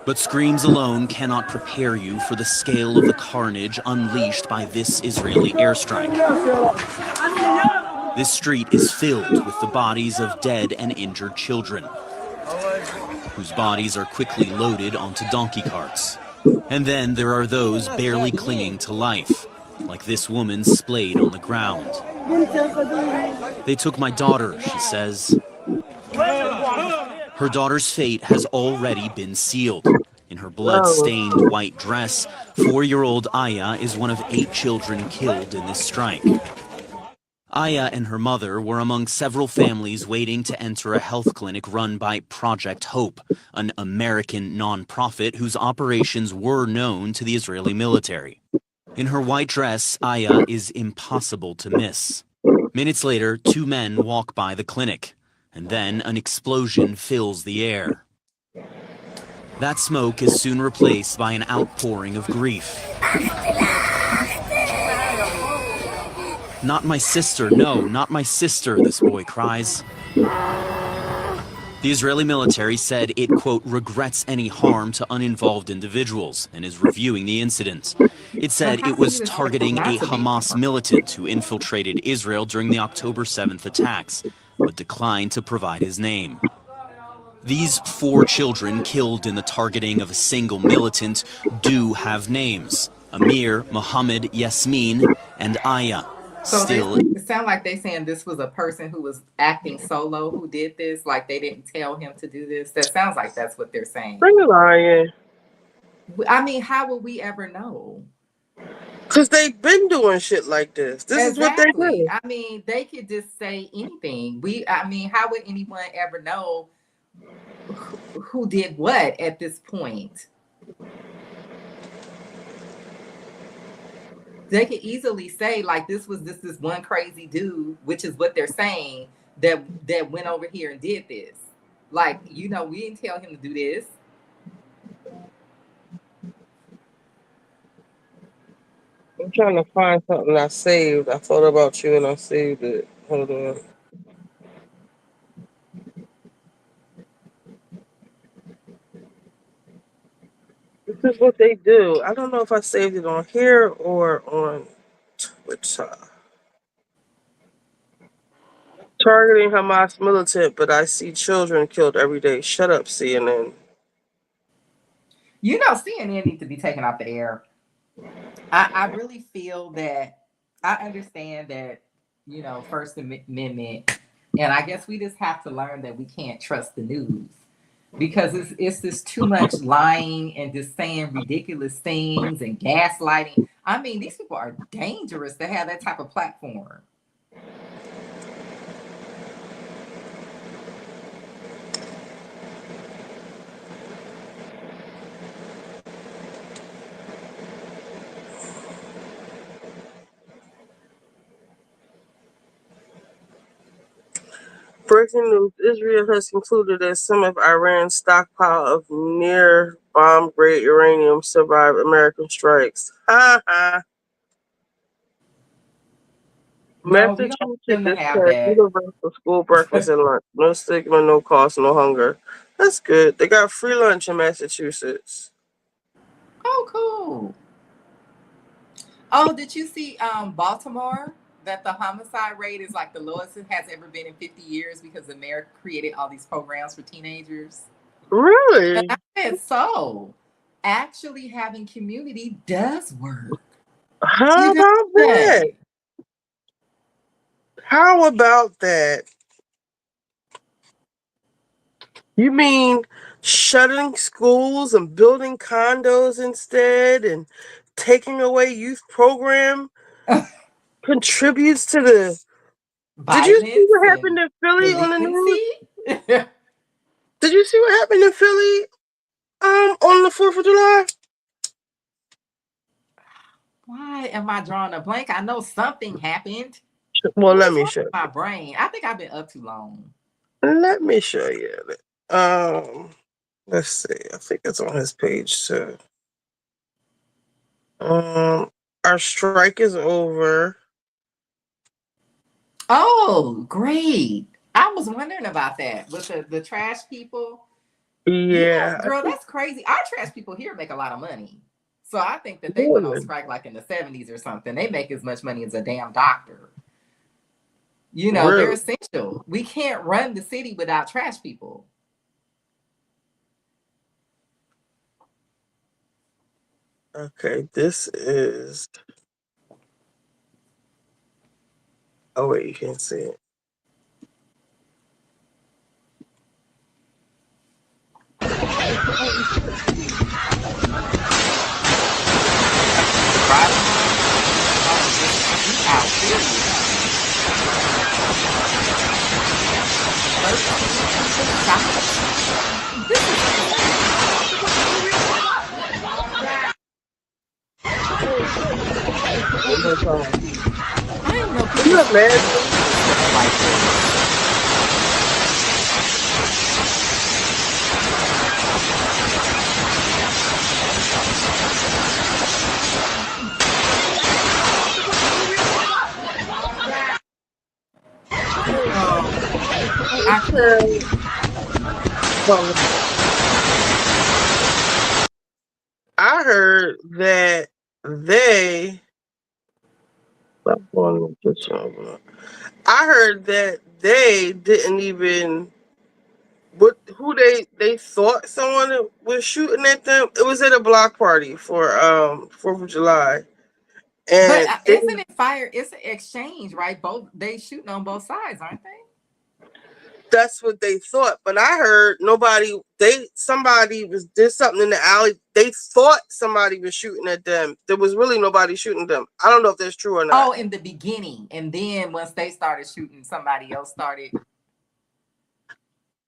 But screams alone cannot prepare you for the scale of the carnage unleashed by this Israeli airstrike. This street is filled with the bodies of dead and injured children, whose bodies are quickly loaded onto donkey carts. And then there are those barely clinging to life, like this woman splayed on the ground. They took my daughter, she says. Her daughter's fate has already been sealed. In her blood-stained white dress, 4-year-old Aya is one of 8 children killed in this strike. Aya and her mother were among several families waiting to enter a health clinic run by Project Hope, an American nonprofit whose operations were known to the Israeli military. In her white dress, Aya is impossible to miss. Minutes later, 2 men walk by the clinic, and then an explosion fills the air. That smoke is soon replaced by an outpouring of grief. Not my sister, no, not my sister, this boy cries. The Israeli military said it, quote, regrets any harm to uninvolved individuals and is reviewing the incident. It said it was targeting a Hamas militant who infiltrated Israel during the October 7th attacks, but declined to provide his name. These 4 children killed in the targeting of a single militant do have names: Amir, Mohammed, Yasmin, and Aya. So it sounds like they saying this was a person who was acting solo who did this, like they didn't tell him to do this. That sounds like that's what they're saying. They're lying. I mean, how will we ever know? Because they've been doing shit like this. This is what they do. I mean, they could just say anything. I mean, how would anyone ever know who did what at this point? They could easily say, like, this was this one crazy dude, which is what they're saying, that went over here and did this. Like, you know, we didn't tell him to do this. I'm trying to find something I saved. I thought about you and I saved it. Hold on. This is what they do. I don't know if I saved it on here or on Twitter. Targeting Hamas militant, but I see children killed every day. Shut up, CNN. You know, CNN needs to be taken off the air. I really feel that I understand that, you know, First Amendment And I guess we just have to learn that we can't trust the news because it's just too much lying and just saying ridiculous things and gaslighting. I mean, these people are dangerous to have that type of platform. Breaking news: Israel has concluded that some of Iran's stockpile of near bomb-grade uranium survived American strikes. Ha ha! No, we don't want Massachusetts them to just have passed that. universal school breakfast and lunch. No stigma, no cost, no hunger. That's good. They got free lunch in Massachusetts. Oh, cool. Oh, did you see Baltimore? That the homicide rate is like the lowest it has ever been in 50 years because the mayor created all these programs for teenagers. Really? And I said, so actually having community does work. How You about that? say. How about that? You mean shutting schools and building condos instead and taking away youth program contributes to the... Did you see Violence what happened and in Philly on the news? delinquency. Did you see what happened in Philly on the 4th of July? Why am I drawing a blank? I know something happened. Well, let What's me wrong show with my brain? I think I've been up too long. Let me show you. Let's see. I think it's on his page too. Our strike is over. Oh, great. I was wondering about that with the trash people. Yeah, Yeah. girl, that's crazy. Our trash people here make a lot of money. So I think that they went on Really? strike like in the 70s or something. They make as much money as a damn doctor. You know, they're Really? essential. We can't run the city without trash people. Okay, this is... Oh wait, you can't see it. I didn't know Can you imagine? like this. I heard that they... I heard that they didn't even... who they thought someone was shooting at them. It was at a block party for 4th of July. But And isn't it fire? It's an exchange, right? Both they shooting on both sides, aren't they? that's what they thought. But I heard somebody did something in the alley. They thought somebody was shooting at them. There was really nobody shooting them. I don't know if that's true or not. Oh, in the beginning. And then once they started shooting, somebody else started.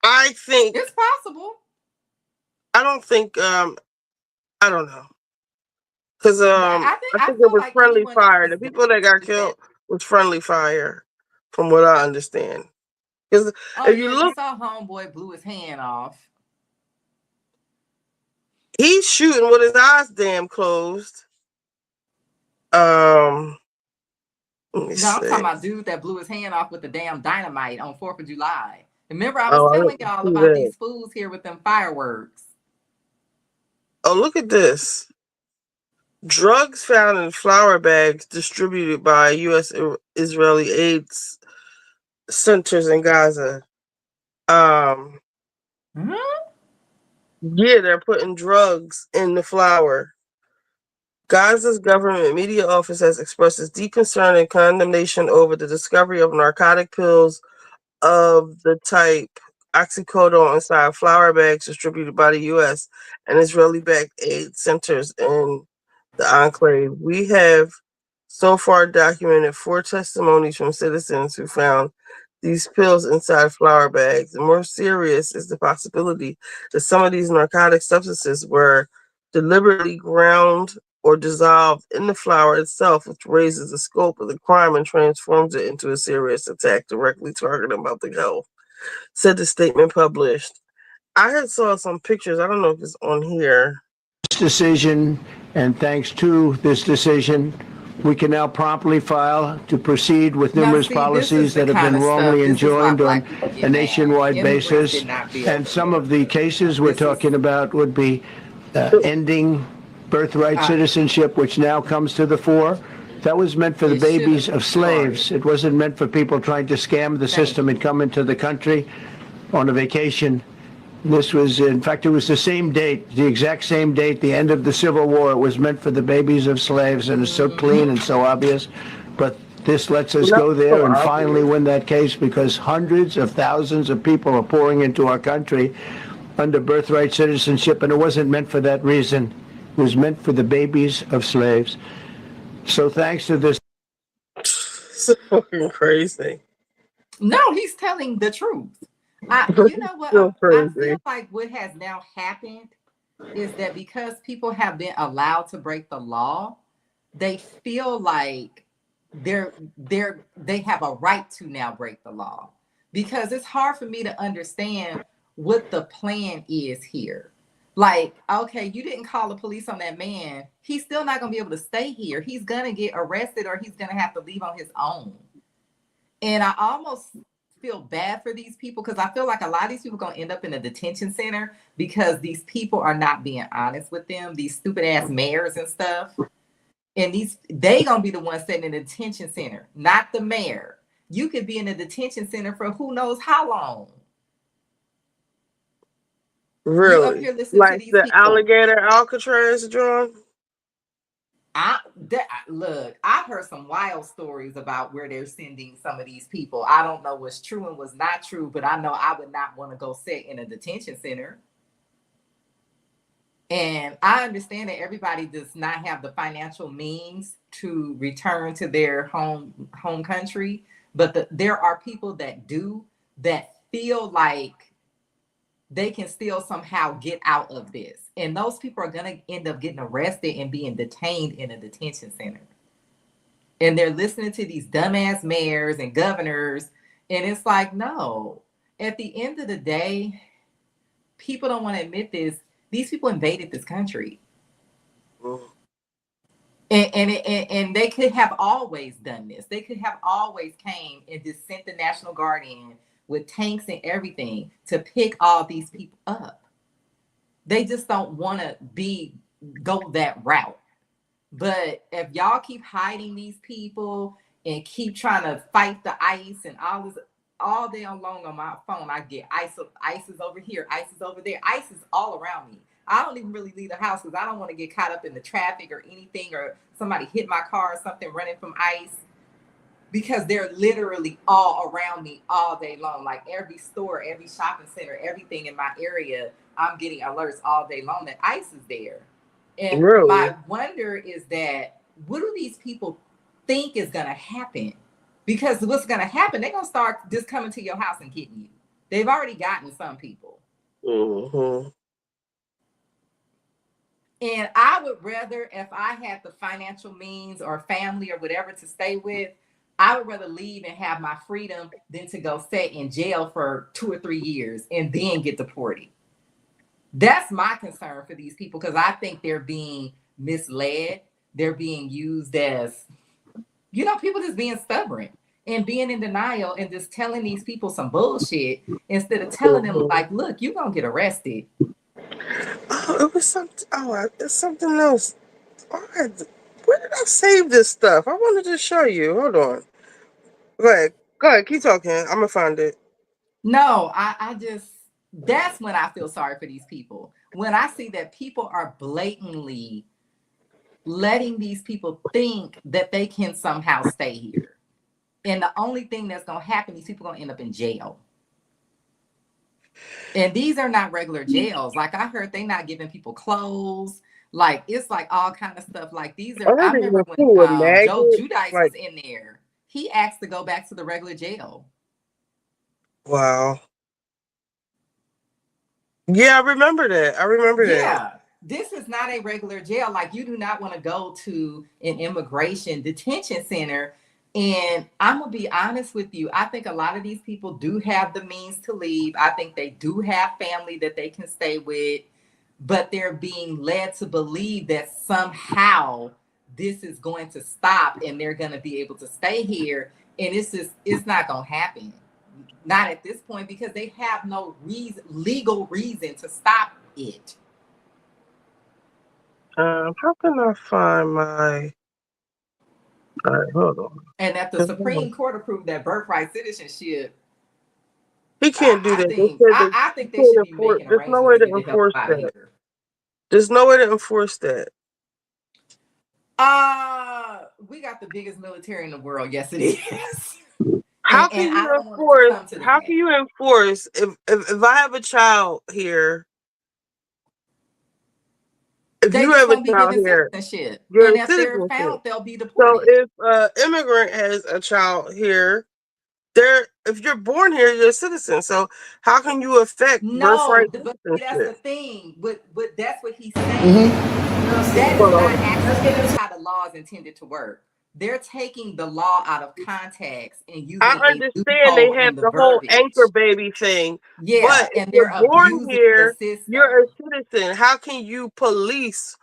I think it's possible. I don't think I don't know. Because I think it was like friendly fire. The people that got killed was friendly fire, from what I understand. Because if you look, you saw homeboy blew his hand off. He's shooting with his eyes damn closed. No, I'm talking about dude that blew his hand off with the damn dynamite on 4th of July. Remember, I was telling y'all about these fools here with them fireworks. Oh, look at this. Drugs found in flour bags distributed by U.S. Israeli aid centers in Gaza. Yeah, they're putting drugs in the flour. Gaza's government media office has expressed its deep concern and condemnation over the discovery of narcotic pills of the type oxycodone inside flour bags distributed by the U.S. and Israeli-backed aid centers in the enclave. We have so far documented 4 testimonies from citizens who found these pills inside flour bags. The more serious is the possibility that some of these narcotic substances were deliberately ground or dissolved in the flour itself, which raises the scope of the crime and transforms it into a serious attack directly targeting public health, said the statement published. I had saw some pictures. I don't know if it's on here. Decision, and thanks to this decision, we can now promptly file to proceed with numerous policies that have been wrongly enjoined on a nationwide basis. And some of the cases we're talking about would be ending birthright citizenship, which now comes to the fore. That was meant for the babies of slaves. It wasn't meant for people trying to scam the system and come into the country on a vacation. This was, in fact, it was the same date, the exact same date, the end of the Civil War. It was meant for the babies of slaves, and it's so clean and so obvious. But this lets us go there and finally win that case, because hundreds of thousands of people are pouring into our country under birthright citizenship, and it wasn't meant for that reason. It was meant for the babies of slaves. So thanks to this. So fucking crazy. No, he's telling the truth. You know what? I feel like what has now happened is that because people have been allowed to break the law, they feel like they have a right to now break the law, because it's hard for me to understand what the plan is here. Like, okay, you didn't call the police on that man. He's still not going to be able to stay here. He's going to get arrested, or he's going to have to leave on his own. And I almost feel bad for these people, because I feel like a lot of these people are going to end up in a detention center because these people are not being honest with them, these stupid ass mayors and stuff. And they going to be the ones sitting in the detention center, not the mayor. You could be in a detention center for who knows how long. Really? Up here listening Like to these the people. alligator Alcatraz drone? Look, I've heard some wild stories about where they're sending some of these people. I don't know what's true and what's not true, but I know I would not want to go sit in a detention center. And I understand that everybody does not have the financial means to return to their home country, but there are people that do, that feel like they can still somehow get out of this. And those people are going to end up getting arrested and being detained in a detention center. And they're listening to these dumbass mayors and governors. And it's like, no, at the end of the day, people don't want to admit this. These people invaded this country. And they could have always done this. They could have always came and just sent the National Guard in with tanks and everything to pick all these people up. They just don't want to go that route. But if y'all keep hiding these people and keep trying to fight the ICE and all this, all day long on my phone, I get ICE is over here, ICE is over there. ICE is all around me. I don't even really leave the house because I don't want to get caught up in the traffic or anything, or somebody hit my car or something running from ICE. Because they're literally all around me all day long. Like every store, every shopping center, everything in my area, I'm getting alerts all day long that ICE is there. And Really? my wonder is that, what do these people think is going to happen? Because what's going to happen, they're going to start just coming to your house and getting you. They've already gotten some people. Mm-hmm. And I would rather, if I had the financial means or family or whatever to stay with, I would rather leave and have my freedom than to go sit in jail for 2 or 3 years and then get deported. That's my concern for these people, because I think they're being misled. They're being used as, people just being stubborn and being in denial and just telling these people some bullshit instead of telling them, like, look, you're going to get arrested. Oh, it was something. Oh, it's something else. Where did I save this stuff? I wanted to show you. Hold on. Go ahead. Keep talking. I'm gonna find it. No, that's when I feel sorry for these people. When I see that people are blatantly letting these people think that they can somehow stay here. And the only thing that's going to happen, these people are going to end up in jail. And these are not regular jails. Like I heard they not giving people clothes. Like it's like all kind of stuff. Like these are, I remember when Joe Giudice was in there. He asked to go back to the regular jail. Wow. Yeah, I remember that. Yeah. This is not a regular jail. Like you do not want to go to an immigration detention center. And I'm going to be honest with you. I think a lot of these people do have the means to leave. I think they do have family that they can stay with, but they're being led to believe that somehow this is going to stop and they're going to be able to stay here. And it's not going to happen. Not at this point, because they have no legal reason to stop it. How can I find my... All right, hold on. And if the Supreme Court approved that birthright citizenship, he can't do that. I think they should be making there's no way to enforce that. There's no way to enforce that. We got the biggest military in the world. Yes, it is. How can you enforce if I have a child here? If you have a child here, and if they're found, they'll be deported. So if an immigrant has a child here, if you're born here, you're a citizen. So how can you affect birthright citizenship? That's the thing. But that's what he's saying. That is not actually how the law is intended to work. They're taking the law out of context and using. I understand they have the whole anchor baby thing. Yeah, but and if you're born here, you're a citizen. How can you police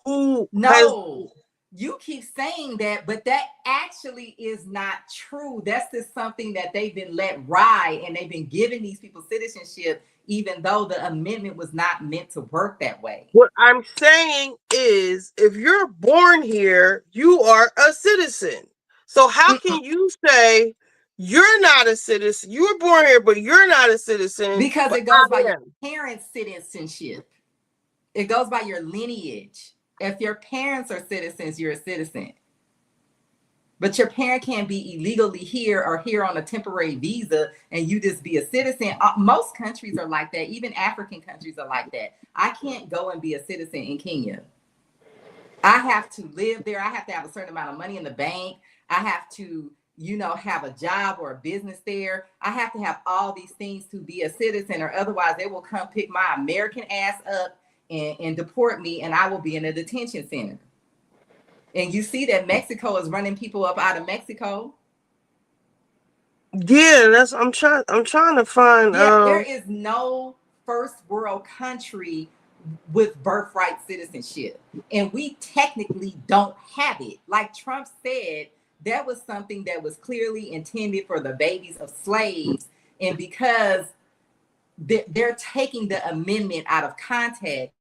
who? No, you keep saying that, but that actually is not true. That's just something that they've been let ride, and they've been giving these people citizenship, even though the amendment was not meant to work that way. What I'm saying is, if you're born here, you are a citizen. So how can you say you're not a citizen? You were born here, but you're not a citizen. Because it goes by your parents' citizenship. It goes by your lineage. If your parents are citizens, you're a citizen. But your parent can't be illegally here or here on a temporary visa and you just be a citizen. Most countries are like that. Even African countries are like that. I can't go and be a citizen in Kenya. I have to live there. I have to have a certain amount of money in the bank. I have to, have a job or a business there. I have to have all these things to be a citizen, or otherwise they will come pick my American ass up and deport me, and I will be in a detention center. And you see that Mexico is running people up out of Mexico. Yeah, I'm trying to find. There is no first world country with birthright citizenship, and we technically don't have it. Like Trump said, that was something that was clearly intended for the babies of slaves, and because they're taking the amendment out of context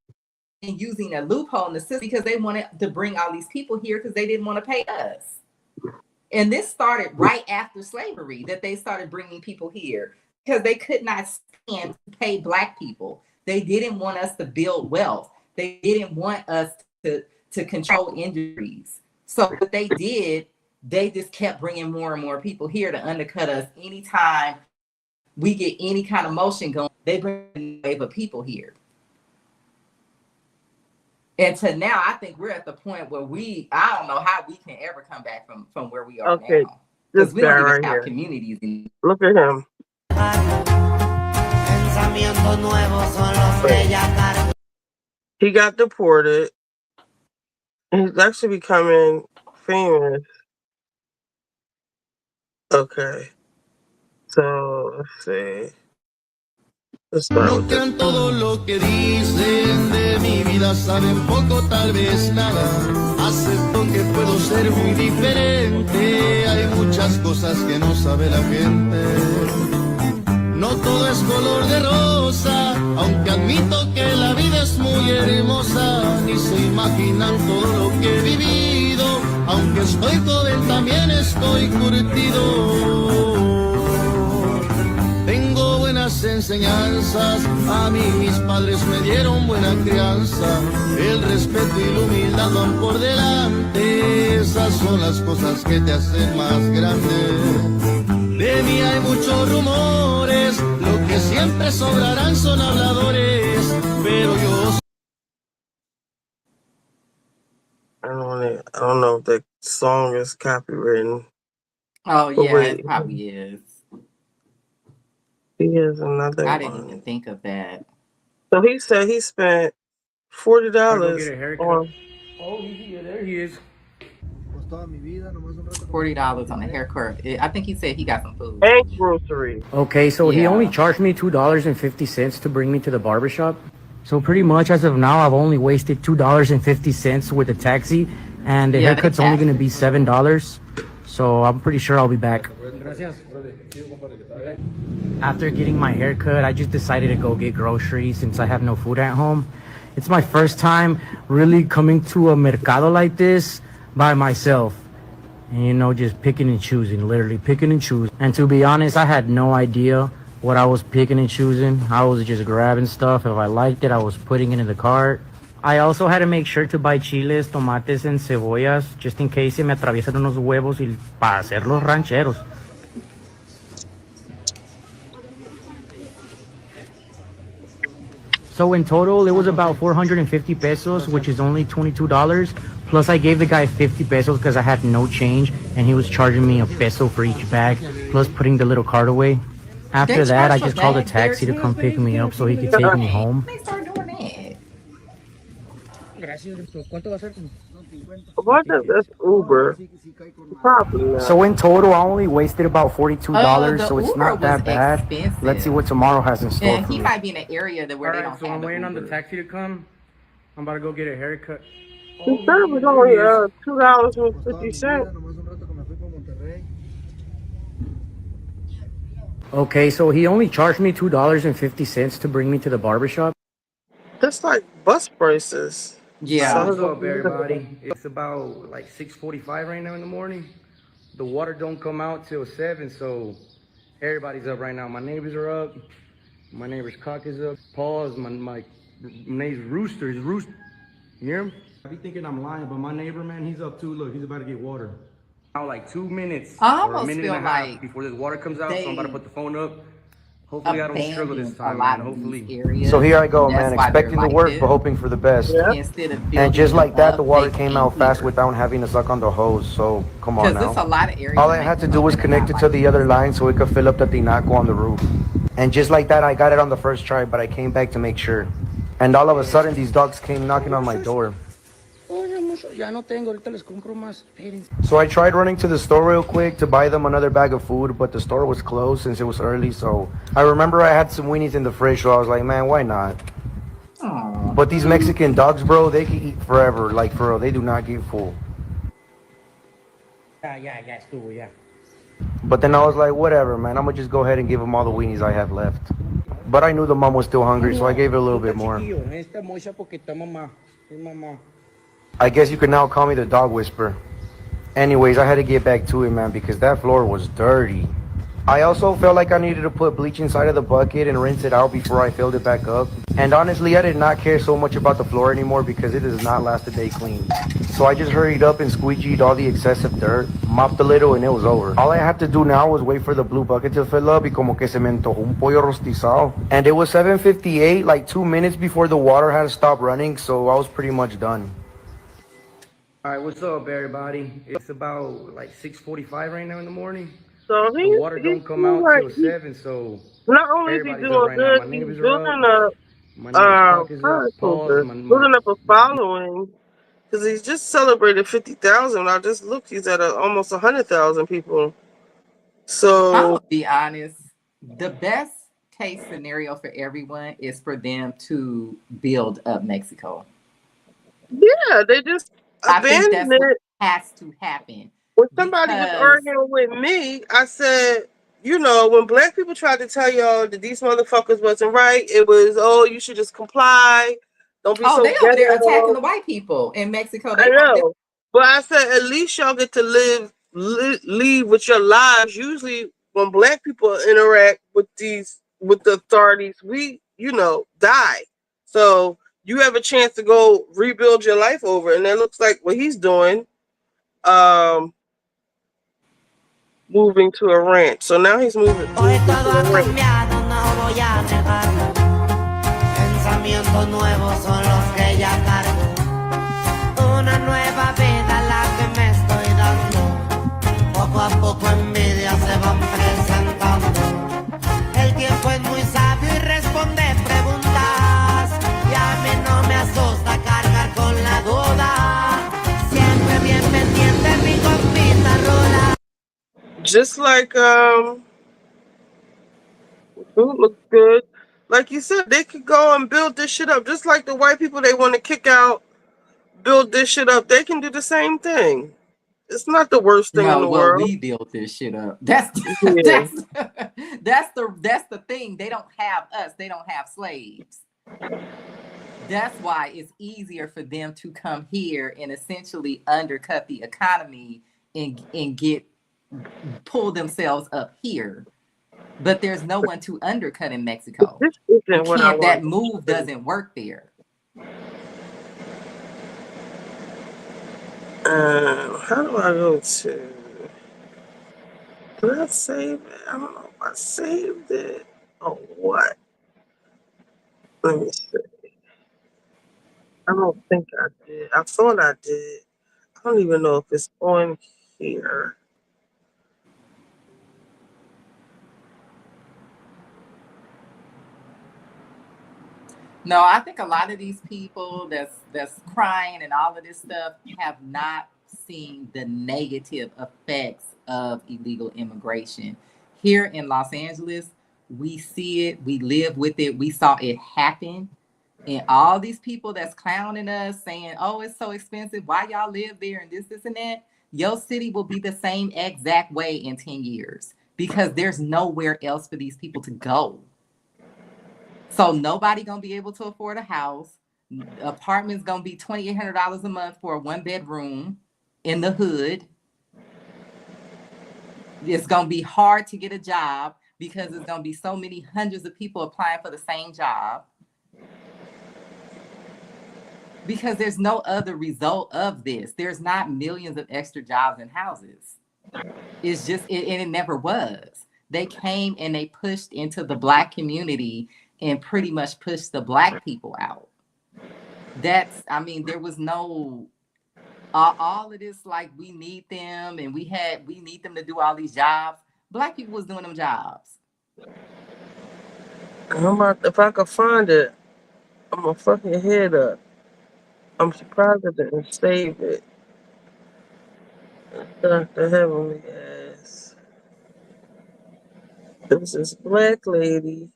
and using a loophole in the system because they wanted to bring all these people here because they didn't want to pay us. And this started right after slavery, that they started bringing people here because they could not stand to pay Black people. They didn't want us to build wealth. They didn't want us to control industries. So what they did, they just kept bringing more and more people here to undercut us. Anytime we get any kind of motion going, they bring a wave of people here. And to now, I think we're at the point where I don't know how we can ever come back from where we are now. Because we don't even have communities anymore. Look at him. He got deported. He's actually becoming famous. Okay. So, let's see. No crean todo lo que dicen de mi vida, saben poco, tal vez nada. Acepto que puedo ser muy diferente, hay muchas cosas que no sabe la gente. No todo es color de rosa, aunque admito que la vida es muy hermosa. Ni se imaginan todo lo que he vivido, aunque estoy joven también estoy curtido. Tengo buenas enseñanzas, a mí mis padres me dieron buena crianza. El respeto y la humildad van por delante, esas son las cosas que te hacen más grande. siempre sobrarán, son habladores, pero yo... I don't know if the song is copywritten. Oh But yeah, wait, it probably is. here's another I one. didn't even think of that. So he said he spent $40 go get a haircut. on. Oh, there he is. $40 on a haircut. I think he said he got some food. And groceries. Okay, so he Yeah. only charged me $2.50 to bring me to the barbershop. So pretty much as of now, I've only wasted $2.50 with a taxi, and the Yeah, haircut's only going to be $7. So I'm pretty sure I'll be back. After getting my haircut, I just decided to go get groceries since I have no food at home. It's my first time really coming to a mercado like this by myself. And, you know, just picking and choosing, literally picking and choosing. And to be honest, I had no idea what I was picking and choosing. I was just grabbing stuff. If I liked it, I was putting it in the cart. I also had to make sure to buy chiles, tomates, and cebollas just in case se me atraviesan unos huevos y para hacer los rancheros. So in total, it was about 450 pesos, which is only $22. Plus I gave the guy 50 pesos because I had no change, and he was charging me a peso for each bag, plus putting the little cart away. After that, I just called a taxi to come pick me up so he could take me home. They start doing that. What is this Uber? Probably not. So in total, I only wasted about $42, The so it's Uber not that was bad. expensive. Let's see what tomorrow has in store And for he me. might be in an area that where they don't So have I'm the waiting on the Uber. taxi to come. I'm about to go get a haircut. He said it was only $2.50. Okay, so he only charged me $2.50 to bring me to the barbershop. That's like bus prices. Yeah. What's up, everybody? It's about like 6:45 right now in the morning. The water don't come out till 7, so everybody's up right now. My neighbors are up. My neighbor's cock is up. Paul's my neighbor's rooster is roost. You hear him? I be thinking I'm lying, but my neighbor, man, he's up too. Look, he's about to get water. Now like 2 minutes I or a almost minute feel and a half like before this water comes out. So I'm about to put the phone up. Hopefully I don't struggle this time, man. Hopefully. So here I go, man, expecting the worst but hoping for the best. And just like that, the water came out fast without having to suck on the hose. So come on now. a lot of areas. All I had to do was connect it to the other line so it could fill up the tinaco on the roof. And just like that, I got it on the first try, but I came back to make sure. And all of a sudden, these dogs came knocking on my door. So I tried running to the store real quick to buy them another bag of food, but the store was closed since it was early. So I remember I had some weenies in the fridge, so I was like, man, why not? But these Mexican dogs, bro, they can eat forever. Like, for real, they do not get full. Yeah. But then I was like, whatever, man, I'm gonna just go ahead and give them all the weenies I have left. But I knew the mom was still hungry, so I gave her a little bit more. I guess you could now call me the dog whisperer. Anyways, I had to get back to it, man, because that floor was dirty. I also felt like I needed to put bleach inside of the bucket and rinse it out before I filled it back up. And honestly, I did not care so much about the floor anymore because it does not last a day clean. So I just hurried up and squeegeed all the excessive dirt, mopped a little, and it was over. All I had to do now was wait for the blue bucket to fill up y como que se me antojó un pollo rostizado. And it was 7:58, like 2 minutes before the water had to stop running, so I was pretty much done. All right, what's up, everybody? It's about like 6:45 right now in the morning. So The water don't come out till 7, so not only is he everybody's up doing right now. good, My he's neighbors are building up. My neighbor's cock is up. Pause. building up a following because he's just celebrated 50,000. I just looked; he's at almost 100,000 people. So I'll be honest. The best case scenario for everyone is for them to build up Mexico. yeah, they just I think that's abandoned what it. has to happen. When somebody was arguing with me, I said, you know, when black people tried to tell y'all that these motherfuckers wasn't right, it was, oh, you should just comply. Don't be so they over there attacking ghetto. the white people in Mexico. I know. But I said, at least y'all get to leave with your lives. Usually when black people interact with the authorities, we, you know, die. So you have a chance to go rebuild your life over. And that looks like what he's doing. Moving to a ranch. So now he's moving to a ranch. voy a negar. Pensamientos nuevos son los que ya cargo. Una nueva vida la que me estoy dando. Poco a poco envidias se van presentando. El tiempo es muy sabio y responde preguntas. Y a mí no me asusta cargar con la duda. Siempre bien pendiente mi compita rola. Just like food looks good. Like you said, they could go and build this shit up. Just like the white people they want to kick out, build this shit up. They can do the same thing. It's not the worst thing in No, the well, world. we built this shit up. That's Yeah. that's the thing. They don't have us. They don't have slaves. That's why it's easier for them to come here and essentially undercut the economy and pull themselves up here. But there's no one to undercut in Mexico. This isn't what I want. That move doesn't work there. How do I go to? Did I save it? I don't know if I saved it or what. Let me see. I don't think I did. I thought I did. I don't even know if it's on here. No, I think a lot of these people that's crying and all of this stuff have not seen the negative effects of illegal immigration. Here in Los Angeles, we see it, we live with it, we saw it happen. And all these people that's clowning us saying, oh, it's so expensive, why y'all live there and this and that, your city will be the same exact way in 10 years because there's nowhere else for these people to go. So nobody gonna be able to afford a house. Apartment's gonna be $2,800 a month for a 1-bedroom in the hood. It's gonna be hard to get a job because there's gonna be so many hundreds of people applying for the same job. Because there's no other result of this. There's not millions of extra jobs and houses. It's just, and it never was. They came and they pushed into the Black community and pretty much pushed the Black people out. There was no, all of this, like, we need them and we need them to do all these jobs. Black people was doing them jobs. If I could find it, I'm gonna fuck your head up. I'm surprised I didn't save it. Dr. Heavenly ass. This is Black lady.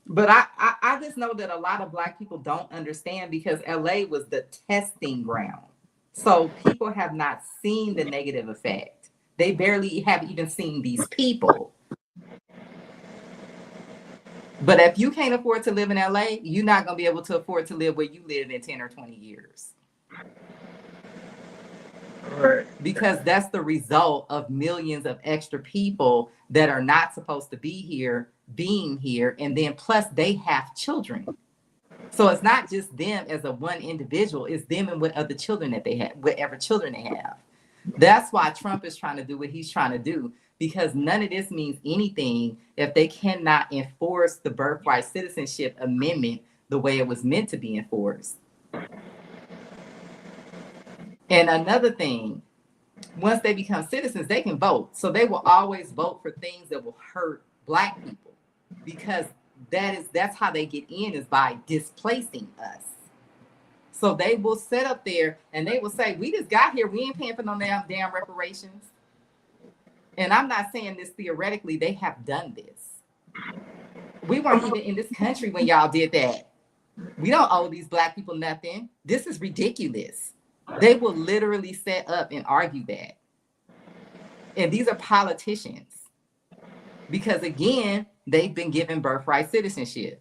But I just know that a lot of Black people don't understand because LA was the testing ground. So people have not seen the negative effect. They barely have even seen these people. But if you can't afford to live in LA, you're not going to be able to afford to live where you live in 10 or 20 years. Right. Because that's the result of millions of extra people that are not supposed to be here, being here, and then plus they have children. So it's not just them as a one individual, it's them and what other children that they have, whatever children they have. That's why Trump is trying to do what he's trying to do, because none of this means anything if they cannot enforce the birthright citizenship amendment the way it was meant to be enforced. And another thing, once they become citizens, they can vote. So they will always vote for things that will hurt Black people, because that's how they get in, is by displacing us. So they will sit up there and they will say, we just got here, we ain't paying for no damn reparations. And I'm not saying this theoretically, they have done this. We weren't even in this country when y'all did that. We don't owe these Black people nothing. This is ridiculous. They will literally set up and argue that. And these are politicians. Because again, they've been given birthright citizenship.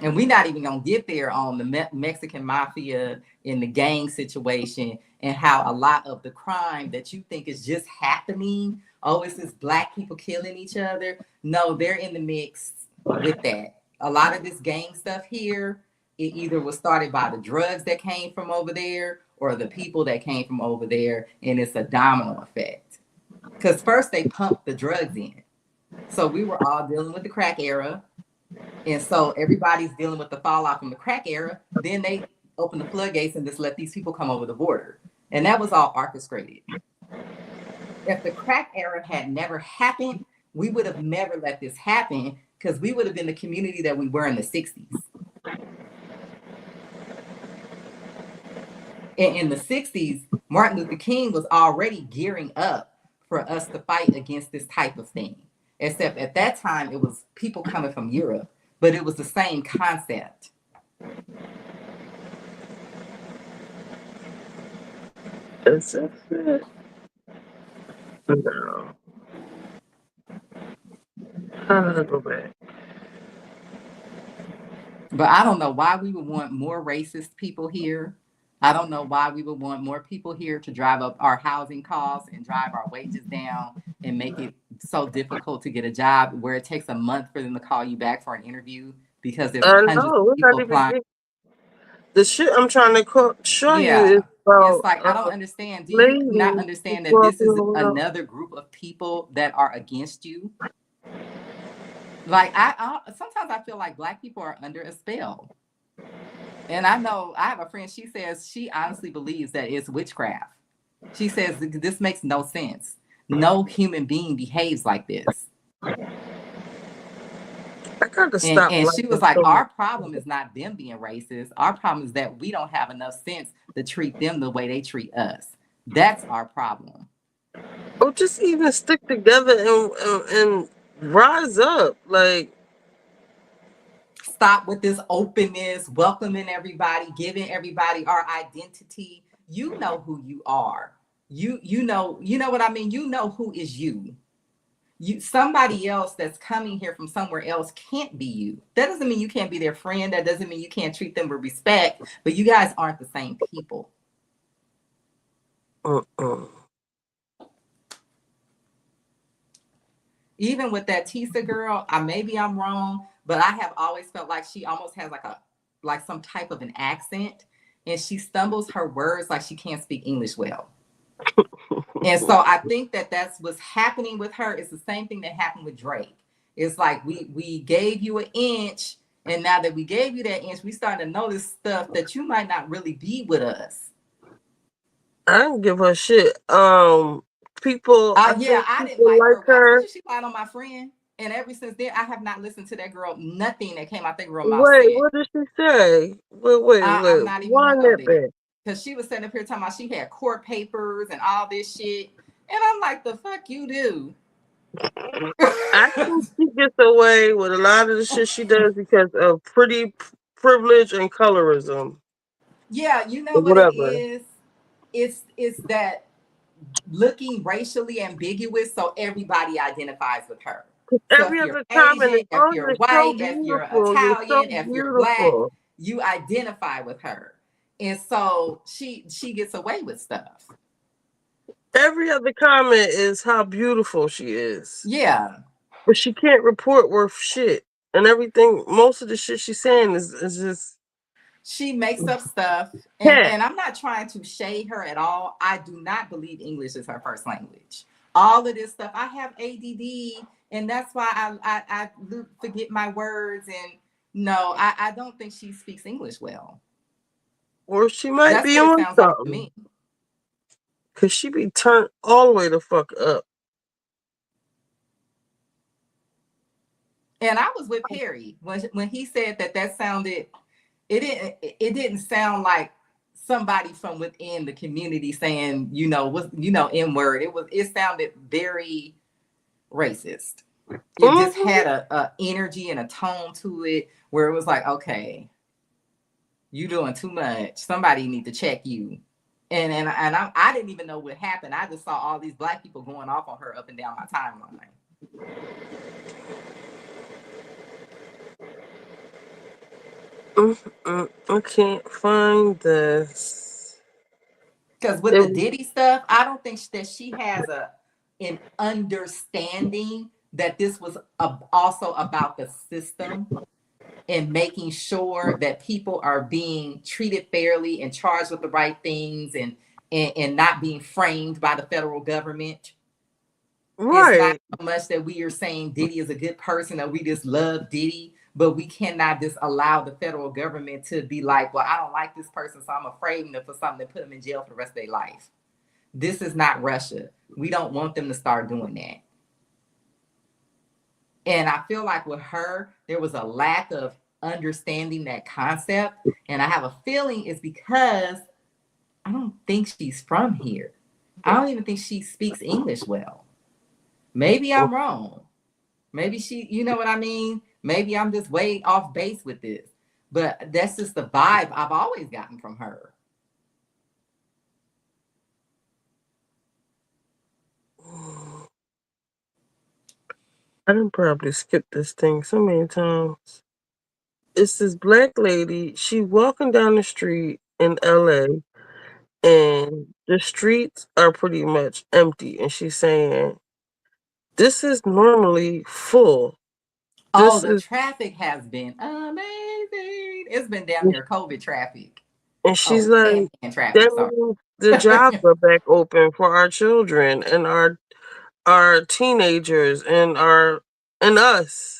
And we're not even going to get there on the Mexican mafia and the gang situation and how a lot of the crime that you think is just happening, oh, it's just Black people killing each other. No, they're in the mix with that. A lot of this gang stuff here, it either was started by the drugs that came from over there or the people that came from over there, and it's a domino effect. Because first they pumped the drugs in. So we were all dealing with the crack era. And so everybody's dealing with the fallout from the crack era. Then they opened the floodgates and just let these people come over the border. And that was all orchestrated. If the crack era had never happened, we would have never let this happen because we would have been the community that we were in the 60s. And in the 60s, Martin Luther King was already gearing up for us to fight against this type of thing. Except at that time, it was people coming from Europe, but it was the same concept. Is that it? No. How did I go back? But I don't know why we would want more racist people here. I don't know why we would want more people here to drive up our housing costs and drive our wages down and make it so difficult to get a job where it takes a month for them to call you back for an interview because there's hundreds of people applying. The shit I'm trying to show you is about, it's like, I don't understand. Do you not understand that this is another group of people that are against you? Like, I sometimes I feel like Black people are under a spell. And I know I have a friend, she says she honestly believes that it's witchcraft. She says this makes no sense. No human being behaves like this. I gotta stop. And she was like, our problem is not them being racist. Our problem is that we don't have enough sense to treat them the way they treat us. That's our problem. Or just even stick together and rise up. Like, stop with this openness, welcoming everybody, giving everybody our identity. You know who you are. You know what I mean? You know who is you. Somebody else that's coming here from somewhere else can't be you. That doesn't mean you can't be their friend. That doesn't mean you can't treat them with respect, but you guys aren't the same people. Even with that Tisa girl, maybe I'm wrong, but I have always felt like she almost has like some type of an accent, and she stumbles her words like she can't speak English well. And so I think that that's what's happening with her. It's the same thing that happened with Drake. It's like we gave you an inch, and now that we gave you that inch, we starting to notice stuff that you might not really be with us. I didn't give her shit. People. I didn't like her. She lied on my friend, and ever since then, I have not listened to that girl. Nothing that came out that girl mouth. Wait, what did she say? Wait. I'm not even gonna go there. Because she was sitting up here talking about she had court papers and all this shit. And I'm like, the fuck you do? I think she gets away with a lot of the shit she does because of pretty privilege and colorism. Yeah, you know what it is? It's that looking racially ambiguous so everybody identifies with her. Every other comment is, if you're white, if you're Italian, if you're Black, you identify with her. And so she gets away with stuff. Every other comment is how beautiful she is. Yeah. But she can't report worth shit. And everything, most of the shit she's saying is just... She makes up stuff. And I'm not trying to shade her at all. I do not believe English is her first language. All of this stuff. I have ADD, and that's why I forget my words. And no, I don't think she speaks English well. Or she might be on something. Because she be turned all the way the fuck up. And I was with Perry when he said that sounded, it didn't sound like somebody from within the community saying, N-word. It sounded very racist. It just had a energy and a tone to it where it was like, okay, you doing too much. Somebody need to check you. And I didn't even know what happened. I just saw all these Black people going off on her up and down my timeline. I can't find this. Because with the Diddy stuff, I don't think that she has an understanding that this was also about the system and making sure that people are being treated fairly and charged with the right things and not being framed by the federal government. It's not Right. so much that we are saying Diddy is a good person or we just love Diddy, but we cannot just allow the federal government to be like, well, I don't like this person, so I'm afraid of them for something to put them in jail for the rest of their life. This is not Russia. We don't want them to start doing that. And I feel like with her, there was a lack of understanding that concept. And I have a feeling it's because I don't think she's from here. I don't even think she speaks English well. Maybe I'm wrong. Maybe she, you know what I mean? Maybe I'm just way off base with this. But that's just the vibe I've always gotten from her. I done probably skipped this thing so many times. It's this black lady. She walking down the street in LA, and the streets are pretty much empty. And she's saying, "This is normally full. Oh, This the is." traffic has been amazing. It's been down near COVID traffic. And she's Oh, like, and traffic, "That sorry. means the jobs are back open for our children and our teenagers and us."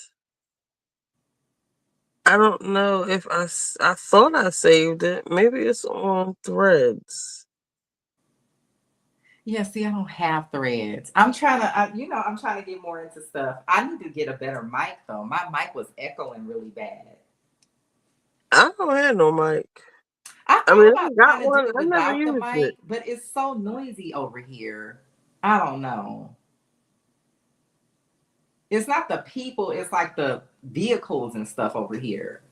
I don't know if I thought I saved it. Maybe it's on Threads. Yeah, see, I don't have Threads. I'm trying to, I'm trying to get more into stuff. I need to get a better mic though. My mic was echoing really bad. I don't have no mic. I I mean, thought I about got trying to do one. it I never without the used it. mic, but it's so noisy over here. I don't know. It's not the people, it's like the vehicles and stuff over here.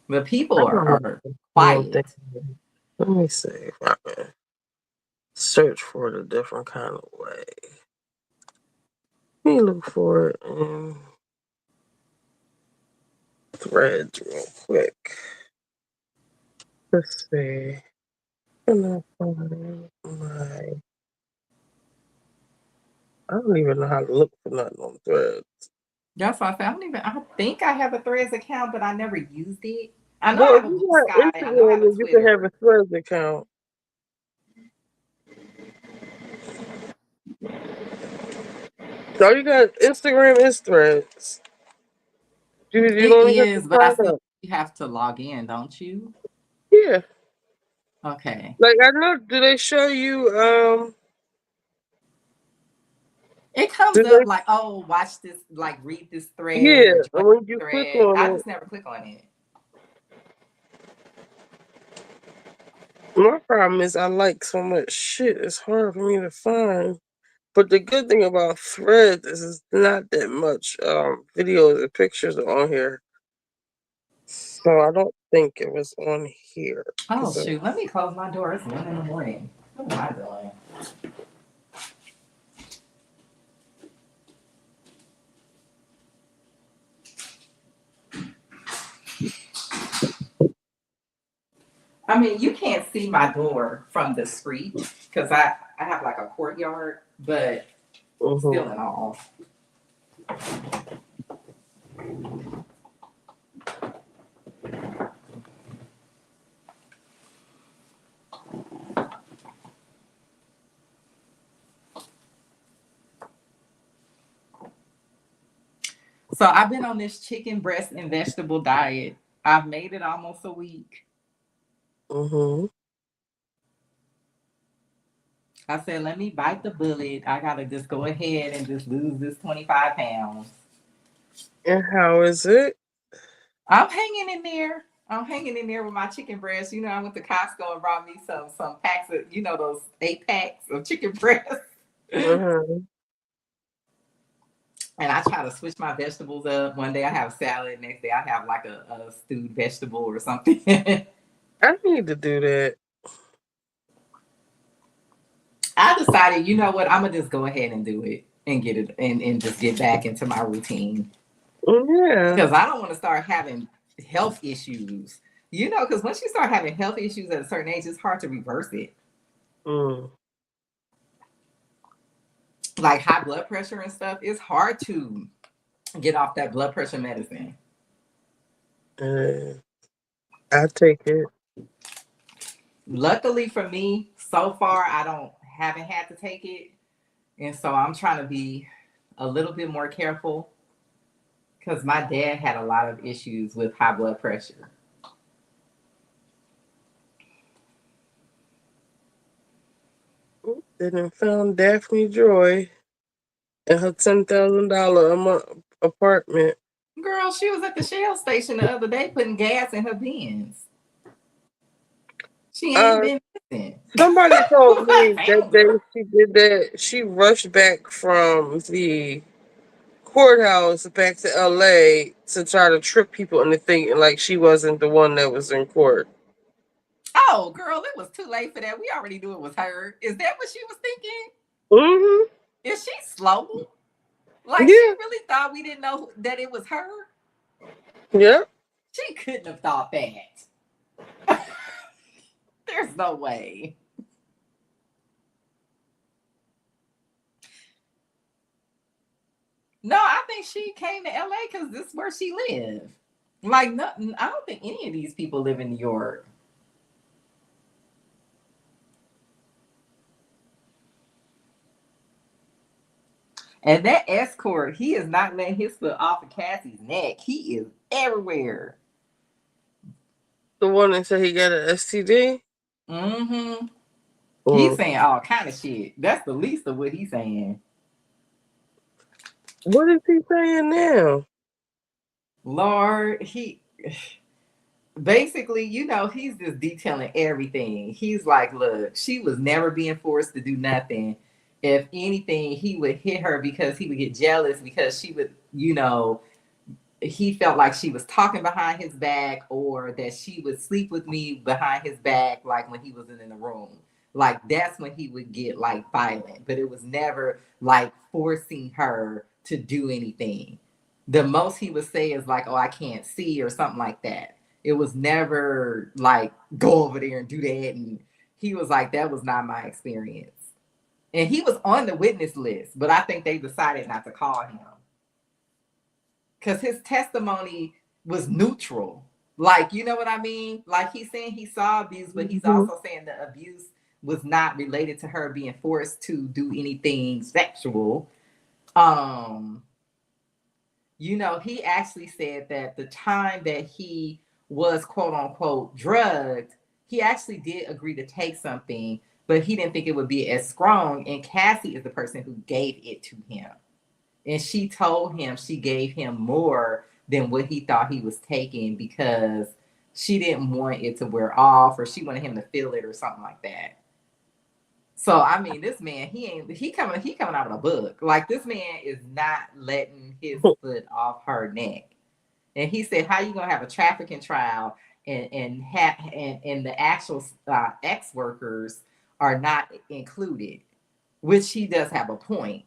The people are quiet. Let me see if I can search for it a different kind of way. Let me look for it in Threads real quick. Let's see. Can I find my... I don't even know how to look for nothing on Threads. That's why I said I think I have a Threads account, but I never used it. I know Well, I if have a you Blue got Sky. I know I have Instagram, a then you can have Twitter. a Threads account. So you got Instagram is Threads. You It don't even have to is, but I sign still up. you have to log in, don't you? Yeah. Okay. Like I know, do they show you It comes do up they, like, oh, watch this, like read this thread yeah, or and join when this you click thread. on I it, just never click on it. my problem is I like so much shit, it's hard for me to find. But the good thing about Threads is it's not that much videos and pictures on here. So I don't think it was on here. Oh shoot, let me close my door. It's 1 in the morning. What am I doing? I mean, you can't see my door from the street because I have like a courtyard, but still in all. So I've been on this chicken breast and vegetable diet. I've made it almost a week. I said, let me bite the bullet. I gotta just go ahead and just lose this 25 pounds. And how is it? I'm hanging in there. I'm hanging in there with my chicken breast. You know, I went to Costco and brought me some packs of, those 8 packs of chicken breast. And I try to switch my vegetables up. One day I have salad. Next day I have like a stewed vegetable or something. I need to do that. I decided, you know what? I'm going to just go ahead and do it and get it and just get back into my routine. Yeah. Because I don't want to start having health issues. Because once you start having health issues at a certain age, it's hard to reverse it. Like high blood pressure and stuff, it's hard to get off that blood pressure medicine. I take it. Luckily for me, so far I don't haven't had to take it. And so I'm trying to be a little bit more careful because my dad had a lot of issues with high blood pressure. They done found Daphne Joy in her $10,000 a month apartment. Girl, she was at the Shell station the other day putting gas in her Benz. She ain't been missing. Somebody told me that day she did that. She rushed back from the courthouse back to LA to try to trick people into thinking like she wasn't the one that was in court. Oh, girl, it was too late for that. We already knew it was her. Is that what she was thinking? Mm-hmm. Is she slow? Like, Yeah. she really thought we didn't know that it was her? Yeah. She couldn't have thought that. There's no way. No, I think she came to LA because this is where she lived. Like, nothing. I don't think any of these people live in New York. And that escort, he is not letting his foot off of Cassie's neck. He is everywhere. The one that said he got an STD? Mm-hmm. He's saying all kind of shit. That's the least of what he's saying. What is he saying now? Lord, he basically, you know, he's just detailing everything. He's like, look, she was never being forced to do nothing. If anything, he would hit her because he would get jealous because she would, you know, he felt like she was talking behind his back or that she would sleep with me behind his back, like when he wasn't in the room. Like, that's when he would get like violent, but it was never like forcing her to do anything. The most he would say is like, oh, I can't see or something like that. It was never like, go over there and do that. And he was like, that was not my experience. And he was on the witness list, but I think they decided not to call him. Because his testimony was neutral. Like, you know what I mean? Like, he's saying he saw abuse, but he's also saying the abuse was not related to her being forced to do anything sexual. You know, he actually said that the time that he was quote unquote drugged, he actually did agree to take something, but he didn't think it would be as strong. And Cassie is the person who gave it to him. And she told him she gave him more than what he thought he was taking because she didn't want it to wear off or she wanted him to feel it or something like that. So, I mean, this man, he coming out of a book. Like, this man is not letting his foot off her neck. And he said, how you going to have a trafficking trial and the actual ex-workers are not included, which he does have a point.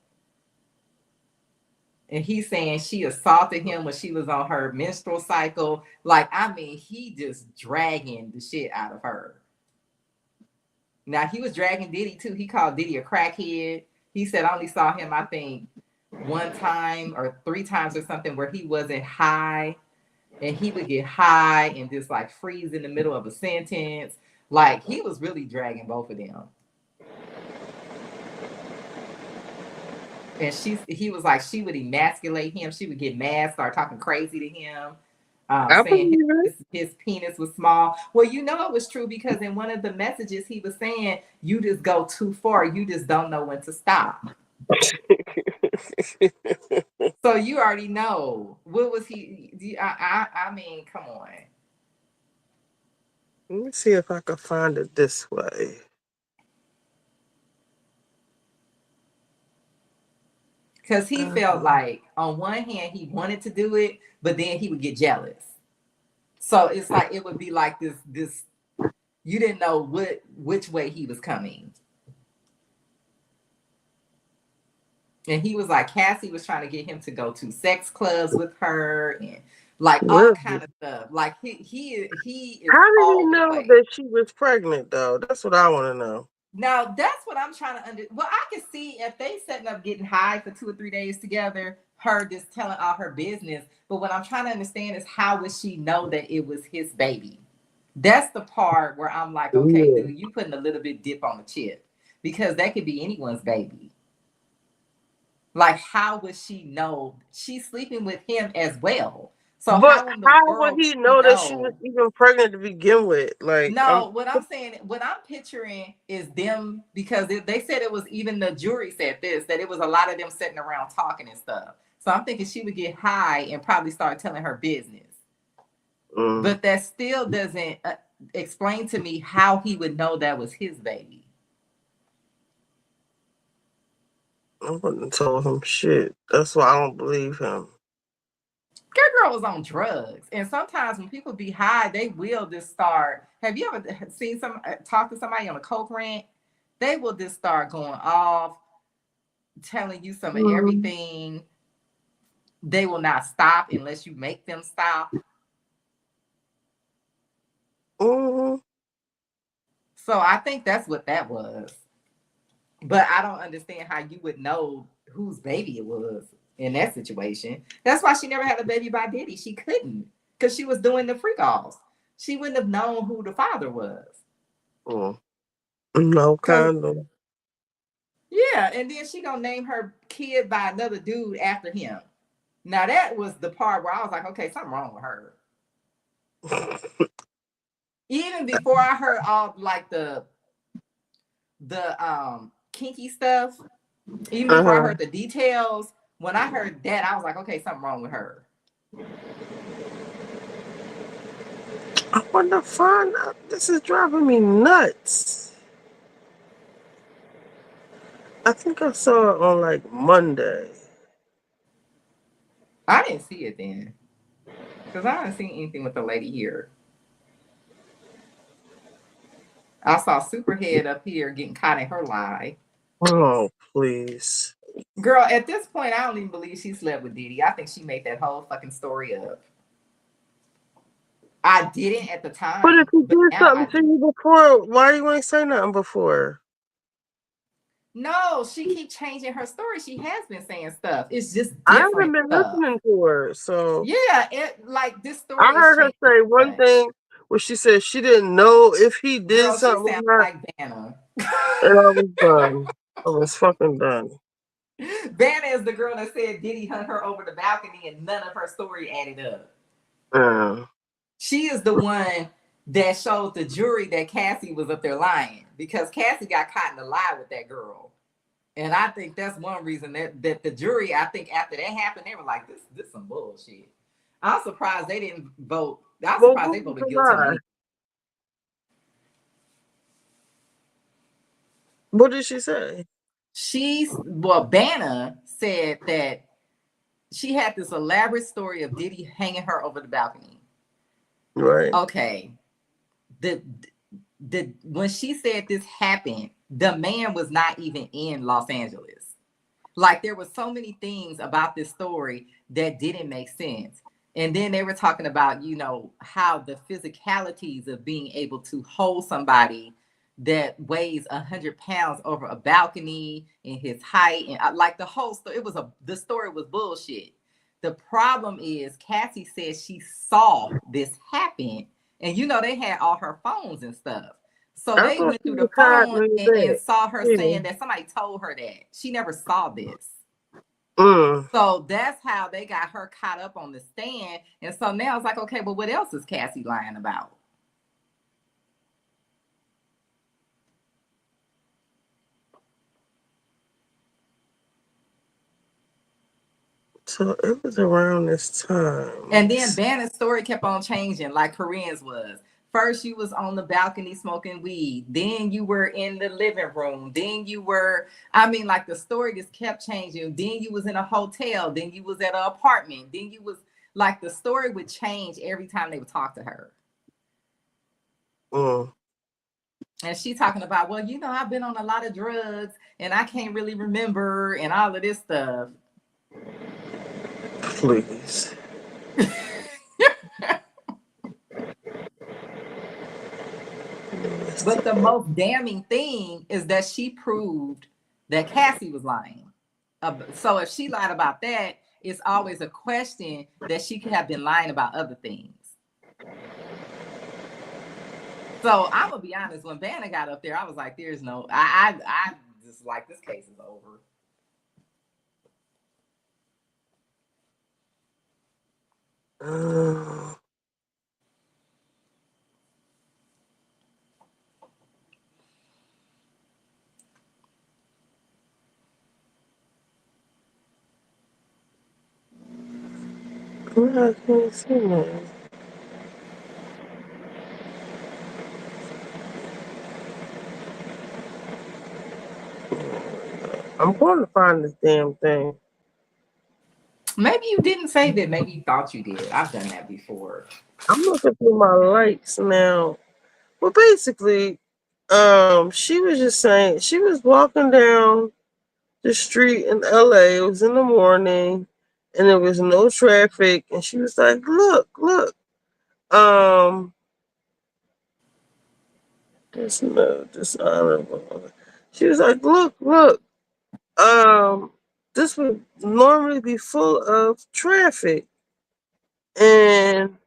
And he's saying she assaulted him when she was on her menstrual cycle. Like, I mean, he just dragging the shit out of her. Now, he was dragging Diddy, too. He called Diddy a crackhead. He said, I only saw him, I think, 1 time or 3 times or something where he wasn't high. And he would get high and just, like, freeze in the middle of a sentence. Like, he was really dragging both of them. And he was like, she would emasculate him. She would get mad, start talking crazy to him. Saying his penis was small. Well, you know it was true because in one of the messages he was saying, you just go too far. You just don't know when to stop. So you already know. What was he? I mean, come on. Let me see if I can find it this way. Because he felt like on one hand he wanted to do it, but then he would get jealous. So it's like it would be like this you didn't know which way he was coming. And he was like, Cassie was trying to get him to go to sex clubs with her and like all kind of stuff. Like he is. How did he know that she was pregnant though? That's what I want to know. Now that's what I'm trying to Well, I can see if they setting up getting high for 2 or 3 days together, her just telling all her business. But what I'm trying to understand is how would she know that it was his baby? That's the part where I'm like, okay, dude, you putting a little bit dip on the chip. because that could be anyone's baby. Like, how would she know? She's sleeping with him as well. So But how in the how would world he would know that she was even pregnant to begin with? Like, No, what I'm saying, what I'm picturing is them, because they said it was, even the jury said this, that it was a lot of them sitting around talking and stuff. So I'm thinking she would get high and probably start telling her business. But that still doesn't explain to me how he would know that was his baby. I wouldn't have told him shit. That's why I don't believe him. Girl was on drugs, and sometimes when people be high, they will just start. Have you ever seen talk to somebody on a coke rant? They will just start going off, telling you some of everything. They will not stop unless you make them stop. So I think that's what that was. But I don't understand how you would know whose baby it was in that situation. That's why she never had a baby by Diddy. She couldn't, because she was doing the freak offs. She wouldn't have known who the father was. No condom. Yeah, and then she gonna name her kid by another dude after him. Now that was the part where I was like, okay, something wrong with her. Even before I heard all like the kinky stuff, even before I heard the details, when I heard that, I was like, okay, something wrong with her. I want to find out. This is driving me nuts. I think I saw it on like Monday. I didn't see it then, because I didn't see anything with the lady here. I saw Superhead up here getting caught in her lie. Oh, please. Girl, at this point, I don't even believe she slept with Diddy. I think she made that whole fucking story up. I didn't at the time. But if he did something to you before, why you ain't say nothing before? No, she keep changing her story. She has been saying stuff. It's just different. I haven't been listening to her, so yeah, like this story. I heard her say one thing where she said she didn't know if he did something with her. Like Vanna. And I was done. I was fucking done. Vanna is the girl that said Diddy hung her over the balcony and none of her story added up. She is the one that showed the jury that Cassie was up there lying, because Cassie got caught in the lie with that girl. And I think that's one reason that the jury, I think after that happened, they were like, this some bullshit. I'm surprised they didn't vote. I'm surprised they voted guilty. What did she say? Vanna said that she had this elaborate story of Diddy hanging her over the balcony. Right. Okay. When she said this happened, the man was not even in Los Angeles. Like, there were so many things about this story that didn't make sense. And then they were talking about, you know, how the physicalities of being able to hold somebody that weighs 100 pounds over a balcony and his height, and like the whole story, the story was bullshit. The problem is Cassie said she saw this happen, and you know they had all her phones and stuff. So they went through the phone and saw her saying that somebody told her that. She never saw this. So that's how they got her caught up on the stand. And so now it's like, okay, but what else is Cassie lying about? So it was around this time. And then Vanna's story kept on changing, like Corinne's was. First, you was on the balcony smoking weed. Then you were in the living room. Then you were, like the story just kept changing. Then you was in a hotel. Then you was at an apartment. Then you was, like, the story would change every time they would talk to her. And she talking about, well, you know, I've been on a lot of drugs and I can't really remember and all of this stuff. Please. But the most damning thing is that she proved that Cassie was lying. So if she lied about that, it's always a question that she could have been lying about other things. So I'm gonna be honest. When Bannon got up there, I was like, "There's no." I just like this case is over. I can't see that. I'm going to find this damn thing. Maybe you didn't save it. Maybe you thought you did. I've done that before. I'm looking through my likes now. Well, basically, she was just saying she was walking down the street in LA. It was in the morning, and there was no traffic. And she was like, "Look, look." There's no dishonorable. She was like, "Look, look." This would normally be full of traffic, and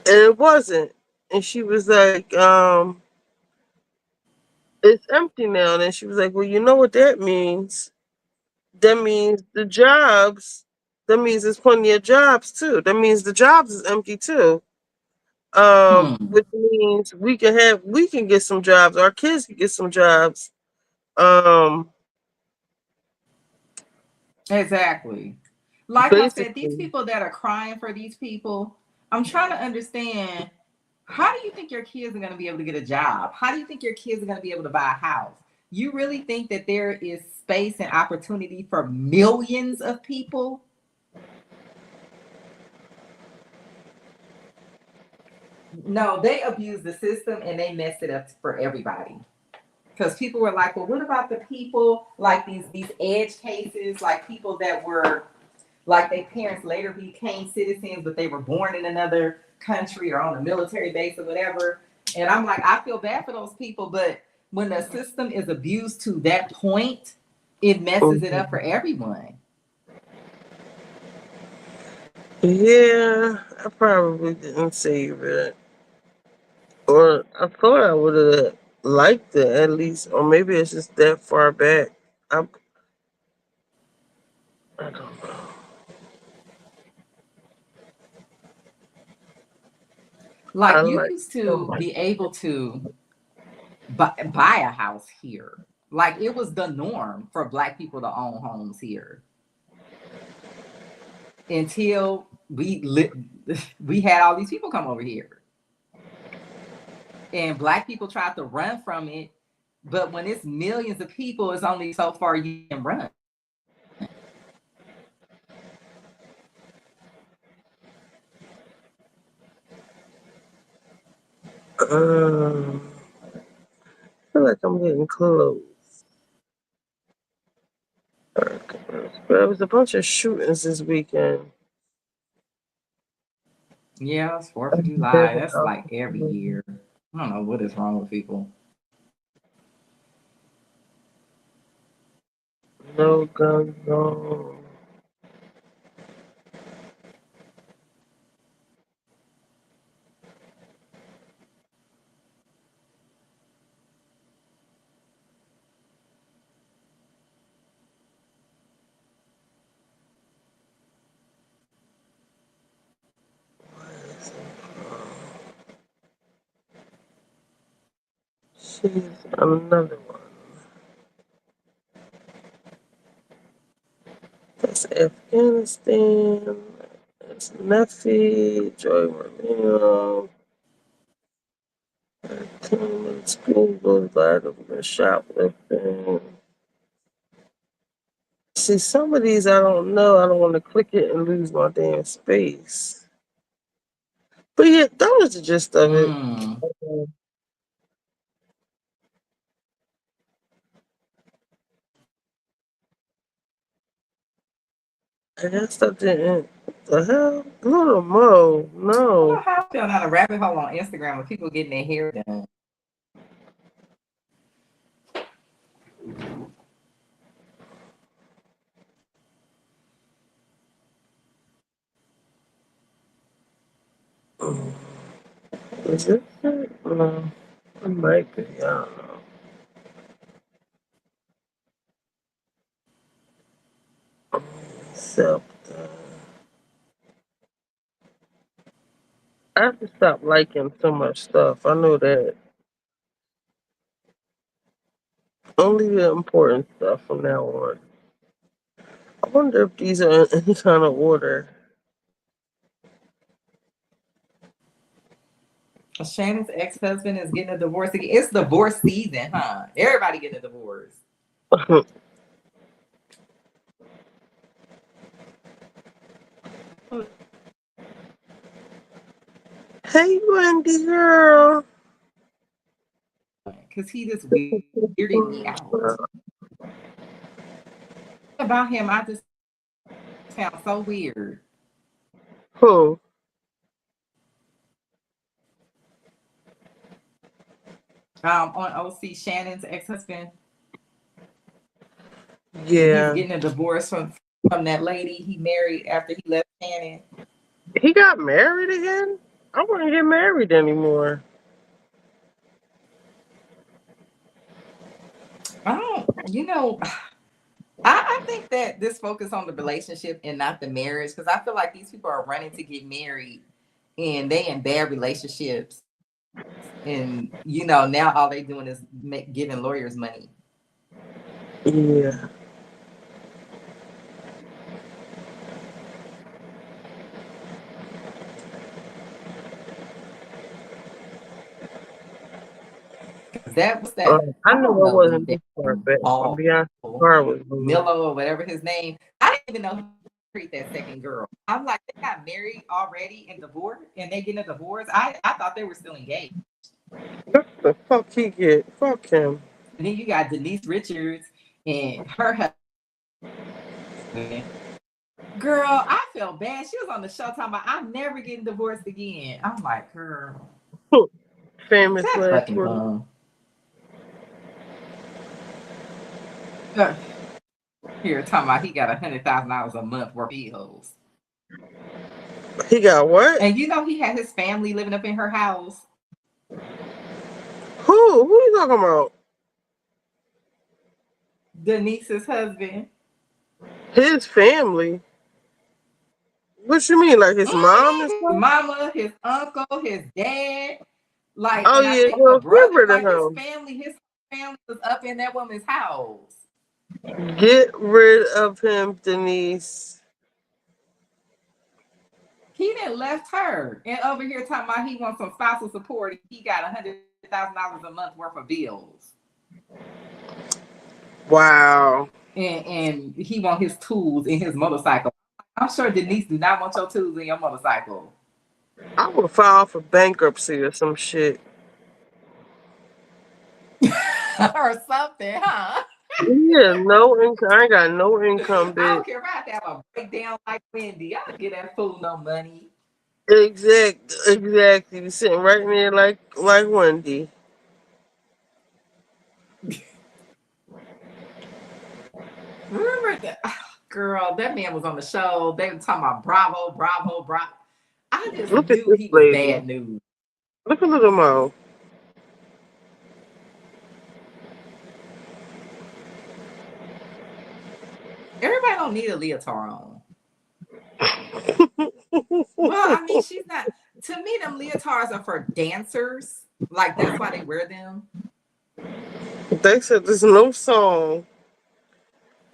it wasn't. And she was like, it's empty now. And then she was like, well, you know what that means? That means the jobs, that means there's plenty of jobs too. That means the jobs is empty too. Which means we can get some jobs. Our kids can get some jobs. Exactly. Like I said, these people that are crying for these people, I'm trying to understand, how do you think your kids are going to be able to get a job? How do you think your kids are going to be able to buy a house? You really think that there is space and opportunity for millions of people? No, they abuse the system and they mess it up for everybody. Because people were like, well, what about the people like these edge cases, like people that were like their parents later became citizens, but they were born in another country or on a military base or whatever. And I'm like, I feel bad for those people, but when the system is abused to that point, it messes it up for everyone. Yeah, I probably didn't save it. Or I thought I would have liked it at least, or maybe it's just that far back. I don't know. Like you used to be able to buy a house here. Like it was the norm for Black people to own homes here. Until we had all these people come over here. And Black people tried to run from it. But when it's millions of people, it's only so far you can run. I feel like I'm getting close. But there was a bunch of shootings this weekend. Yeah, it's 4th of July. That's like every year. I don't know what is wrong with people. No guns, no. She's another one. That's Afghanistan. That's Neffy, Joy Romero. 10 school goes by the shoplifting. See, some of these I don't know. I don't want to click it and lose my damn space. But yeah, that was the gist of it. I guess I didn't. The hell? Little Mo, I don't no. know how I fell down a rabbit hole on Instagram with people getting their hair done. Is this it? No. It might be. I don't know. Self. I have to stop liking so much stuff. I know that. Only the important stuff from now on. I wonder if these are in any kind of order. Shannon's ex-husband is getting a divorce again. It's divorce season, huh? Everybody getting a divorce. Hey, Wendy girl. Because he just weirded me out. About him, I just found so weird. Who? On OC, Shannon's ex-husband. Yeah. He's getting a divorce from that lady he married after he left Shannon. He got married again? I wouldn't get married anymore. I don't, I think that this focus on the relationship and not the marriage, because I feel like these people are running to get married and they in bad relationships. And, now all they doing is giving lawyers money. Yeah. That was I know it wasn't this part, but Beyonce car was Milo or whatever his name. I didn't even know he married that second girl. I'm like, they got married already and divorced, and they getting a divorce. I thought they were still engaged. What the fuck he get? Fuck him. And then you got Denise Richards and her husband. Girl, I felt bad. She was on the show talking about I'm never getting divorced again. I'm like, girl. Famous That's last fucking word. Here talking about he got $100,000 a month worth of bills. He got what? And he had his family living up in her house. Who? Who are you talking about? Denise's husband. His family? What you mean? Like his mom and stuff? Mama, his uncle, his dad. Like, Oh, and yeah, I think girl, the brother, get rid like of his family was up in that woman's house. Get rid of him, Denise. He didn't left her. And over here talking about he wants some spousal support. He got $100,000 a month worth of bills. Wow. And he want his tools in his motorcycle. I'm sure Denise do not want your tools in your motorcycle. I would file for bankruptcy or some shit. Or something, huh? Yeah, no income. I ain't got no income, bitch. I don't care if I have to have a breakdown like Wendy. I don't get that fool no money. Exactly. Sitting right there like Wendy. Remember that girl? That man was on the show. They were talking about Bravo. I just knew he was bad news. Look at little Mo. Everybody don't need a leotard on. Well, I mean, she's not. To me, them leotards are for dancers. Like, that's why they wear them. They said there's no song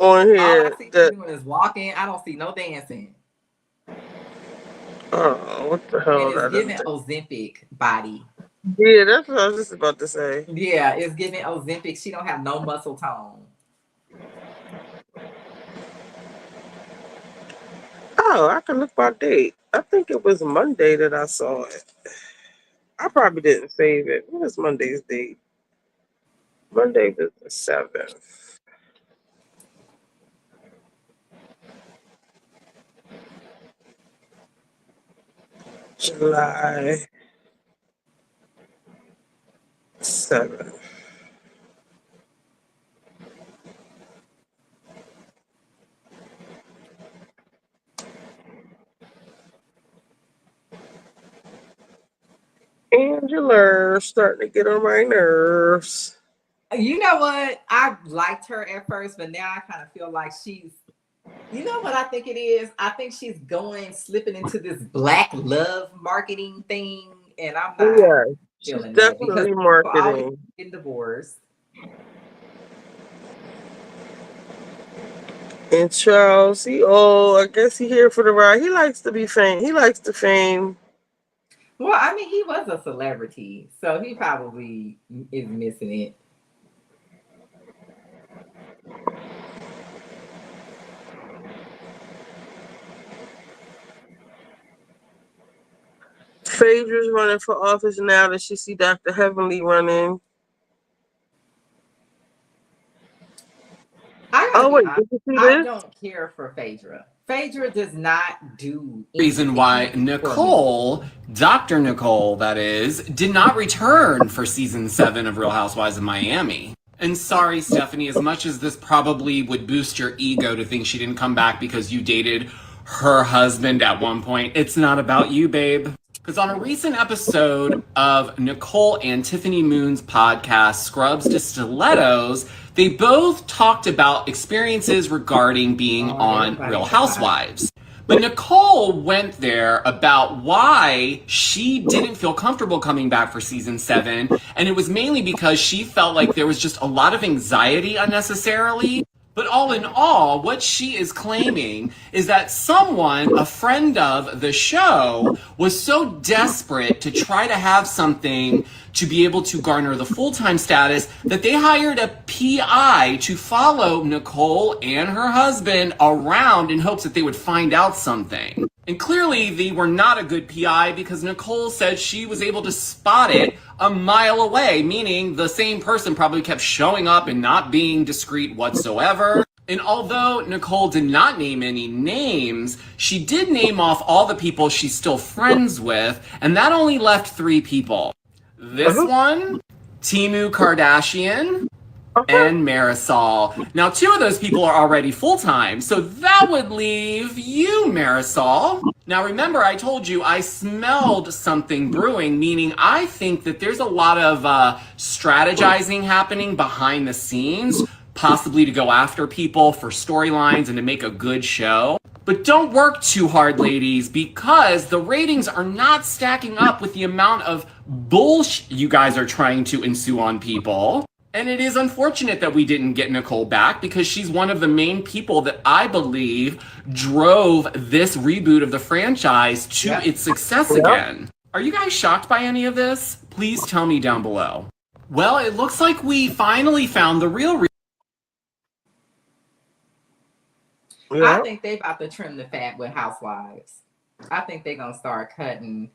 on here. All I see them doing is walking. I don't see no dancing. Oh, what the hell? And it's giving Ozempic body. Yeah, that's what I was just about to say. Yeah, it's giving Ozempic. She don't have no muscle tone. Oh, I can look by date. I think it was Monday that I saw it. I probably didn't save it. What was Monday's date? Monday was the 7th. July 7th. Angie, daughter's starting to get on my nerves. You know what? I liked her at first, but now I kind of feel like she's, you know what I think it is? I think she's slipping into this black love marketing thing, and I'm not Yeah, she's feeling that because definitely people always marketing. get divorced. And Charles, I guess he here for the ride. He likes to be fame. He likes the fame. Well, I mean, he was a celebrity, so he probably is missing it. Phaedra's running for office now that she see Dr. Heavenly running. I Wait, did you see this? don't care for Phaedra. Phaedra does not do Reason why Nicole, Dr. Nicole, that is, did not return for season 7 of Real Housewives of Miami. And sorry, Stephanie, as much as this probably would boost your ego to think she didn't come back because you dated her husband at one point, it's not about you, babe. Because on a recent episode of Nicole and Tiffany Moon's podcast, Scrubs to Stilettos, they both talked about experiences regarding being on Real Housewives. But Nicole went there about why she didn't feel comfortable coming back for season 7. And it was mainly because she felt like there was just a lot of anxiety unnecessarily. But all in all, what she is claiming is that someone, a friend of the show, was so desperate to try to have something to be able to garner the full-time status that they hired a PI to follow Nicole and her husband around in hopes that they would find out something. And clearly they were not a good PI because Nicole said she was able to spot it a mile away, meaning the same person probably kept showing up and not being discreet whatsoever. And although Nicole did not name any names, she did name off all the people she's still friends with, and that only left 3 people. This one, Timu Kardashian, and Marisol. Now, 2 of those people are already full-time, so that would leave you, Marisol. Now, remember, I told you I smelled something brewing, meaning I think that there's a lot of strategizing happening behind the scenes, possibly to go after people for storylines and to make a good show. But don't work too hard, ladies, because the ratings are not stacking up with the amount of bullshit you guys are trying to ensue on people. And it is unfortunate that we didn't get Nicole back because she's one of the main people that I believe drove this reboot of the franchise to its success again. Are you guys shocked by any of this? Please tell me down below. Well, it looks like we finally found the real reason. I think they about to trim the fat with Housewives. I think they're going to start cutting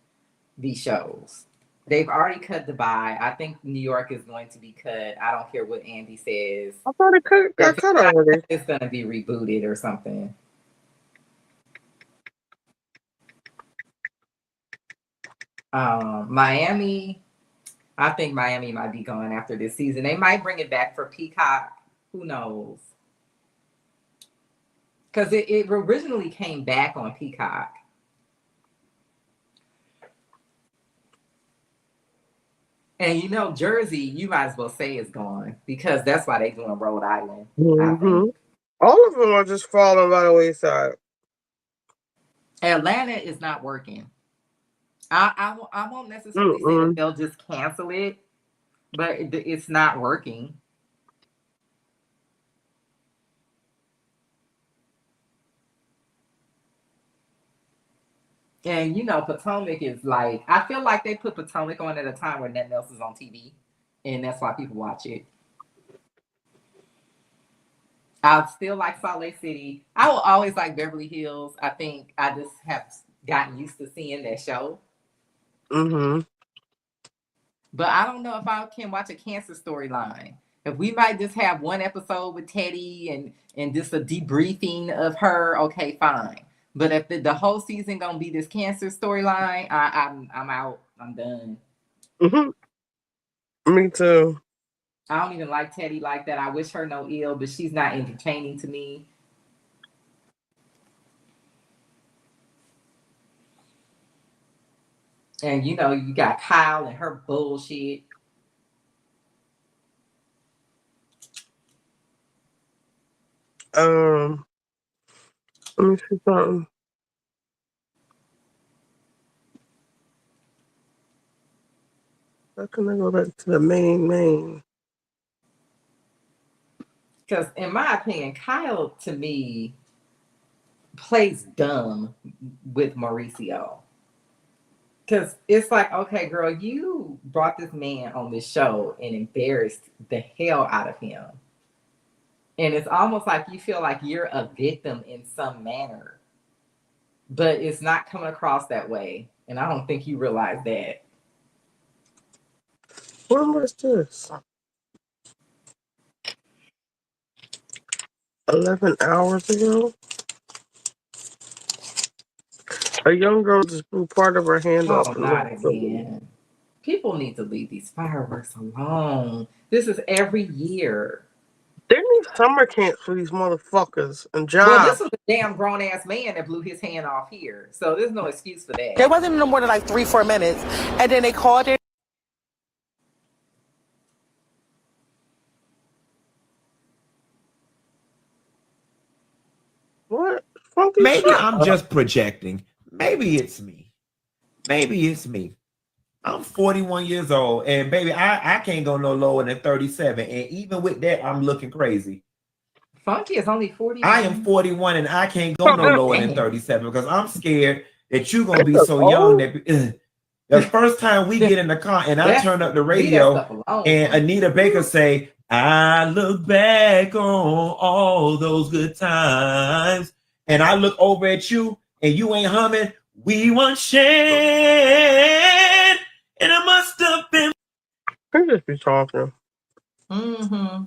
these shows. They've already cut Dubai. I think New York is going to be cut. I don't care what Andy says. I thought it got cut already. It's going to be rebooted or something. Miami, I think Miami might be gone after this season. They might bring it back for Peacock. Who knows? Because it originally came back on Peacock. And you know, Jersey, you might as well say is gone because that's why they're doing Rhode Island. Mm-hmm. All of them are just falling by the wayside. Atlanta is not working. I won't necessarily say that they'll just cancel it, but it's not working. And you know, Potomac is like, I feel like they put Potomac on at a time where nothing else is on TV. And that's why people watch it. I still like Salt Lake City. I will always like Beverly Hills. I think I just have gotten used to seeing that show. Mm-hmm. But I don't know if I can watch a cancer storyline. If we might just have one episode with Teddy and just a debriefing of her, okay, fine. But if the whole season gonna be this cancer storyline, I'm out. I'm done. Mm-hmm. Me too. I don't even like Teddy like that. I wish her no ill, but she's not entertaining to me. And you know, you got Kyle and her bullshit. Let me see something. How can I go back to the main? Because in my opinion, Kyle to me plays dumb with Mauricio. Because it's like, okay, girl, you brought this man on this show and embarrassed the hell out of him. And it's almost like you feel like you're a victim in some manner. But it's not coming across that way. And I don't think you realize that. When was this? 11 hours ago? A young girl just blew part of her hand off. Oh, not again. People need to leave these fireworks alone. This is every year. They need summer camps for these motherfuckers and jobs. Well, this was a damn grown ass man that blew his hand off here. So there's no excuse for that. There wasn't no more than like 3-4 minutes. And then they called it. What? Maybe I'm just projecting. Maybe it's me. Maybe it's me. I'm 41 years old, and baby, I can't go no lower than 37. And even with that, I'm looking crazy. Funky is only 41. I am 41, and I can't go no lower than 37 because I'm scared that you're gonna be so young that the first time we get in the car and I turn up the radio and Anita Baker say, "I look back on all those good times," and I look over at you and you ain't humming, "We want share." And I must have been. I just be talking. Mm-hmm.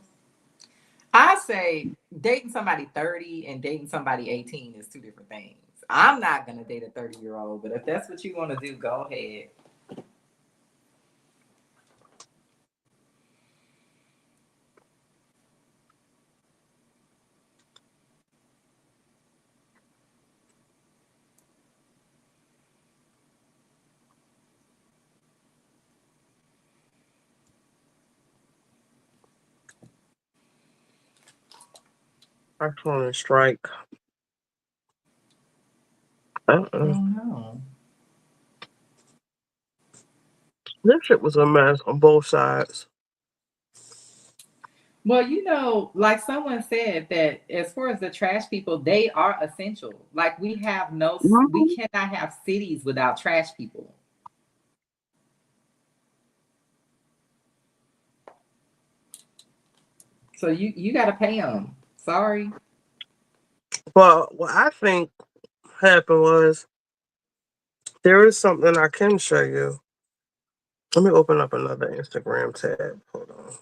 I say dating somebody 30 and dating somebody 18 is two different things. I'm not gonna date a 30-year-old, but if that's what you want to do, go ahead. I want to strike. Oh no. This shit was a mess on both sides. Well, you know, like someone said that as far as the trash people, they are essential. Like we have we cannot have cities without trash people. So you got to pay them. Sorry. Well, what I think happened was there is something I can show you. Let me open up another Instagram tab. Hold on.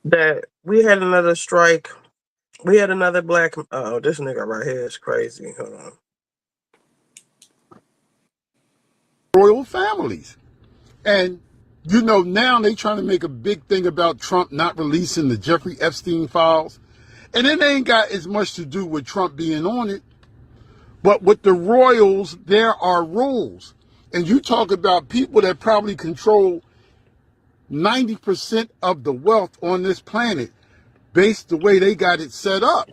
That we had another strike. We had another black. Oh, this nigga right here is crazy. Hold on. Royal families. And, you know, now they trying to make a big thing about Trump not releasing the Jeffrey Epstein files. And it ain't got as much to do with Trump being on it. But with the royals, there are rules. And you talk about people that probably control 90% of the wealth on this planet based the way they got it set up.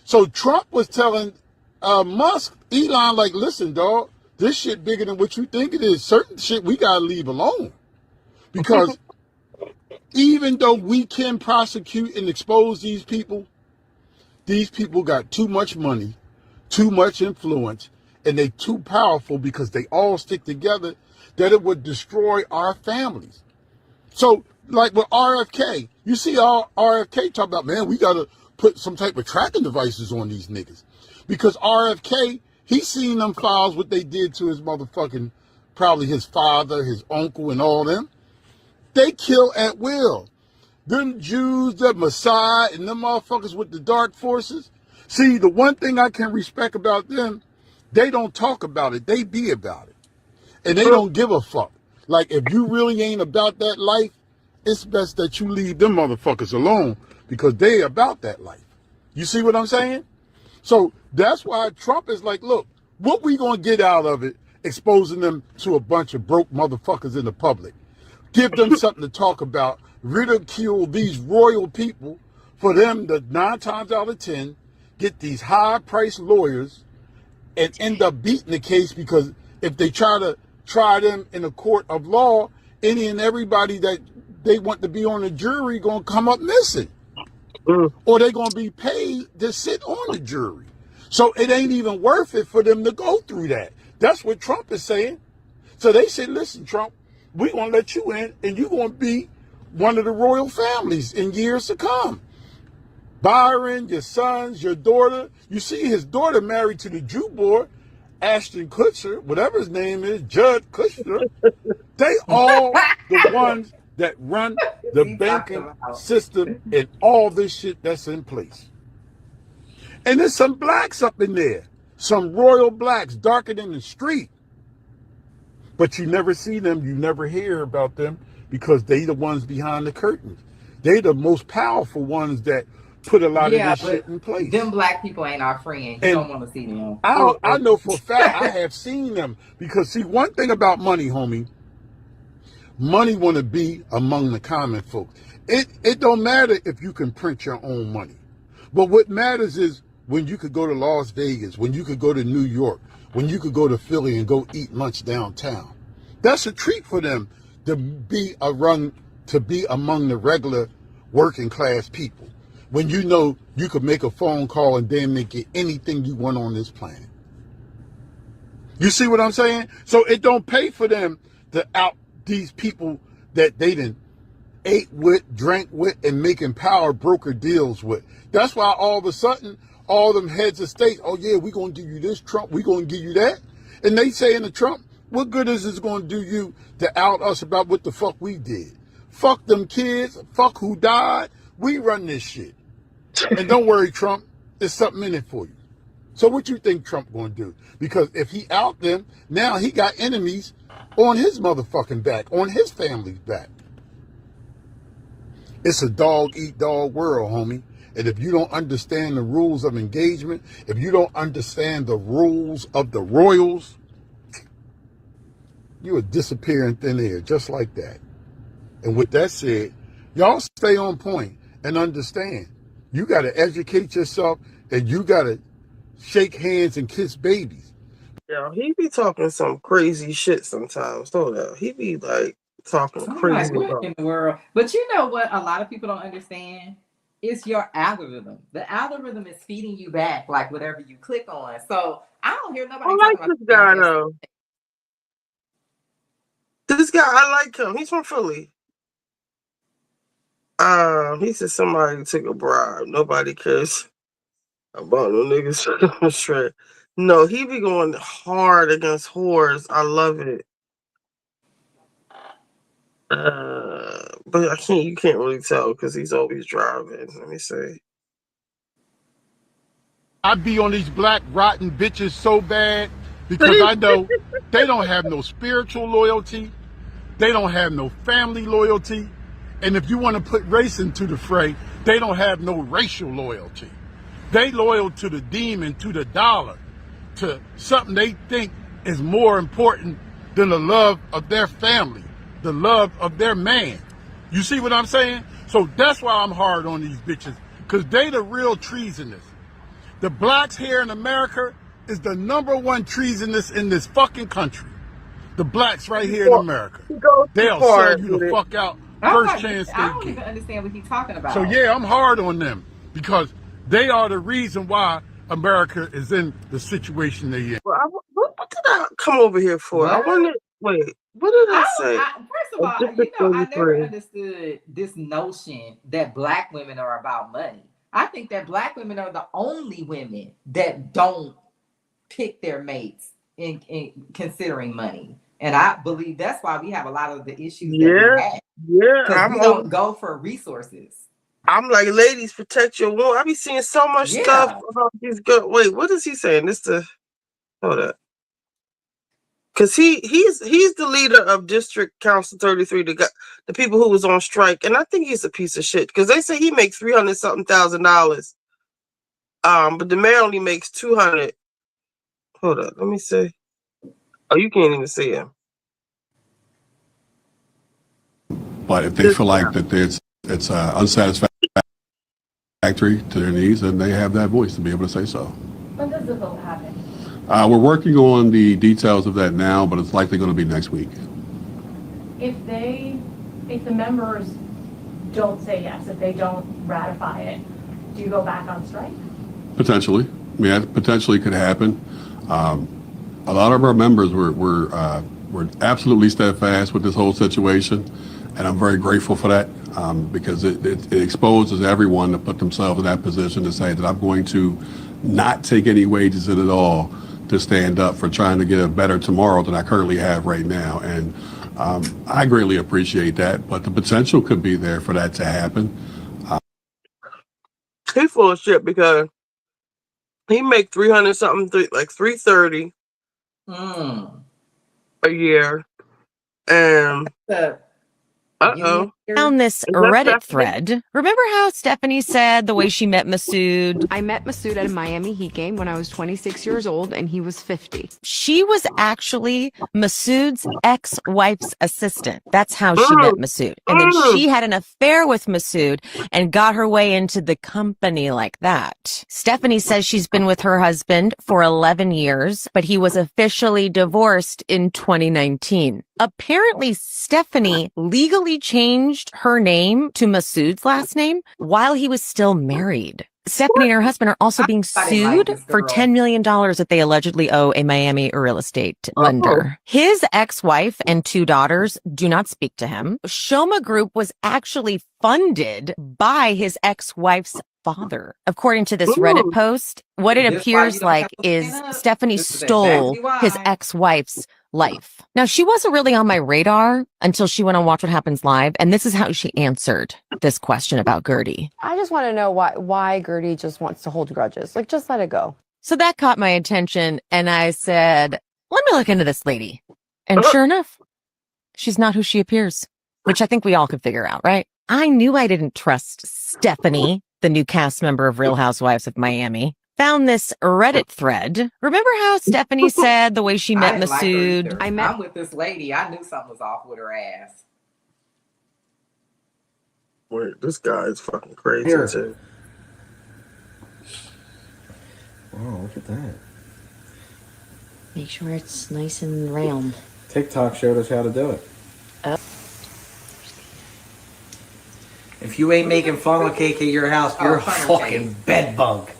So Trump was telling Musk, Elon, like, listen, dog, this shit bigger than what you think it is. Certain shit we got to leave alone. Because even though we can prosecute and expose these people got too much money, too much influence, and they too powerful because they all stick together that it would destroy our families. So, like with RFK, you see all RFK talk about, man, we got to put some type of tracking devices on these niggas. Because RFK, he's seen them files, what they did to his motherfucking, probably his father, his uncle, and all them. They kill at will. Them Jews, the Mossad, and them motherfuckers with the dark forces. See, the one thing I can respect about them, they don't talk about it. They be about it. And they don't give a fuck. Like, if you really ain't about that life, it's best that you leave them motherfuckers alone because they about that life. You see what I'm saying? So that's why Trump is like, look, What we gonna get out of it, exposing them to a bunch of broke motherfuckers in the public? Give them something to talk about, ridicule these royal people for them to 9 times out of 10 get these high-priced lawyers and end up beating the case, because if they try them in a court of law, any and everybody that they want to be on the jury gonna come up missing. Or they're gonna be paid to sit on the jury. So it ain't even worth it for them to go through that. That's what Trump is saying. So they said, listen, Trump, we're gonna let you in and you're gonna be one of the royal families in years to come. Byron, your sons, your daughter. You see his daughter married to the Jew boy, Ashton Kutcher, whatever his name is, Judd Kushner. They all the ones that run the banking system and all this shit that's in place. And there's some blacks up in there, some royal blacks darker than the street. But you never see them, you never hear about them, because they the ones behind the curtains. They the most powerful ones that put a lot of this shit in place. Them black people ain't our friends. You don't want to see them. I know for a fact I have seen them, because see, one thing about money, homie, money want to be among the common folks. It don't matter if you can print your own money. But what matters is when you could go to Las Vegas, when you could go to New York, when you could go to Philly and go eat lunch downtown. That's a treat for them to be among the regular working class people. When you know you could make a phone call and damn near get anything you want on this planet. You see what I'm saying? So it don't pay for them to out these people that they done ate with, drank with, and making power broker deals with. That's why all of a sudden, all them heads of state, oh yeah, we're going to give you this, Trump, we're going to give you that. And they saying to Trump, what good is this going to do you to out us about what the fuck we did? Fuck them kids, fuck who died, we run this shit. And don't worry, Trump, there's something in it for you. So what you think Trump going to do? Because if he out them, now he got enemies on his motherfucking back, on his family's back. It's a dog-eat-dog world, homie. And if you don't understand the rules of engagement, if you don't understand the rules of the royals, you will disappear in thin air just like that. And with that said, y'all stay on point and understand. You got to educate yourself, and you got to shake hands and kiss babies. Yeah, he be talking some crazy shit sometimes. Hold up. He be like talking crazy what about in the world? But you know what a lot of people don't understand? It's your algorithm. The algorithm is feeding you back like whatever you click on. So I don't hear nobody I like this guy though. This guy, I like him. He's from Philly. He said somebody took a bribe. Nobody cares about no niggas straight. No, he be going hard against whores. I love it. But you can't really tell because he's always driving. Let me see. I be on these black rotten bitches so bad because I know they don't have no spiritual loyalty. They don't have no family loyalty. And if you want to put race into the fray, they don't have no racial loyalty. They loyal to the demon, to the dollar, to something they think is more important than the love of their family, the love of their man. You see what I'm saying? So that's why I'm hard on these bitches, because they the real treasonous. The blacks here in America is the #1 treasonous in this fucking country. The blacks right here in America. They'll sell you the fuck out first chance they get. I don't even understand what he's talking about. So yeah, I'm hard on them because they are the reason why America is in the situation they in. Well, what did I come over here for? What? I wanted. Wait, what did I say? First of all, I never understood this notion that black women are about money. I think that black women are the only women that don't pick their mates in considering money. And I believe that's why we have a lot of the issues that we have. Yeah, Because we don't go for resources. I'm like, ladies, protect your woman. I be seeing so much stuff about these girls. Wait, what is he saying? Hold up. Because he's the leader of District Council 33, the people who was on strike, and I think he's a piece of shit. Because they say he makes $300,000. But the mayor only makes $200. Hold up, let me see. Oh, you can't even see him. But if they feel like that it's unsatisfactory to their needs, then they have that voice to be able to say so. When does the vote happen? We're working on the details of that now, but it's likely going to be next week. If the members don't say yes, if they don't ratify it, do you go back on strike? Potentially. I mean, that potentially could happen. A lot of our members were absolutely steadfast with this whole situation, and I'm very grateful for that because it exposes everyone to put themselves in that position to say that I'm going to not take any wages at all to stand up for trying to get a better tomorrow than I currently have right now. And I greatly appreciate that, but the potential could be there for that to happen. He's full of shit because he make 300 something, like 330 a year, and Found this Reddit thread. Remember how Stephanie said the way she met Masood? I met Masood at a Miami Heat game when I was 26 years old and he was 50. She was actually Masood's ex-wife's assistant. That's how she met Masood. And then she had an affair with Masood and got her way into the company like that. Stephanie says she's been with her husband for 11 years, but he was officially divorced in 2019. Apparently, Stephanie legally changed her name to Masood's last name while he was still married. Stephanie and her husband are also being sued for $10 million that they allegedly owe a Miami real estate lender. His ex-wife and 2 daughters do not speak to him. Shoma Group was actually funded by his ex-wife's father. According to this Reddit post, what it appears like is Stephanie stole his ex-wife's life. Now, she wasn't really on my radar until she went on Watch What Happens Live, and this is how she answered this question about Guerdy. I just want to know why Guerdy just wants to hold grudges. Like, just let it go. So that caught my attention, and I said, let me look into this lady. And sure enough, she's not who she appears, which I think we all could figure out, right? I knew I didn't trust Stephanie, the new cast member of Real Housewives of Miami. Found this Reddit thread. Remember how Stephanie said the way she met Masood? I'm with this lady. I knew something was off with her ass. Wait, this guy is fucking crazy Here. too. Wow, look at that. Make sure it's nice and round. TikTok showed us how to do it. Oh. If you ain't making funnel cake at your house, you're a fucking bed bug.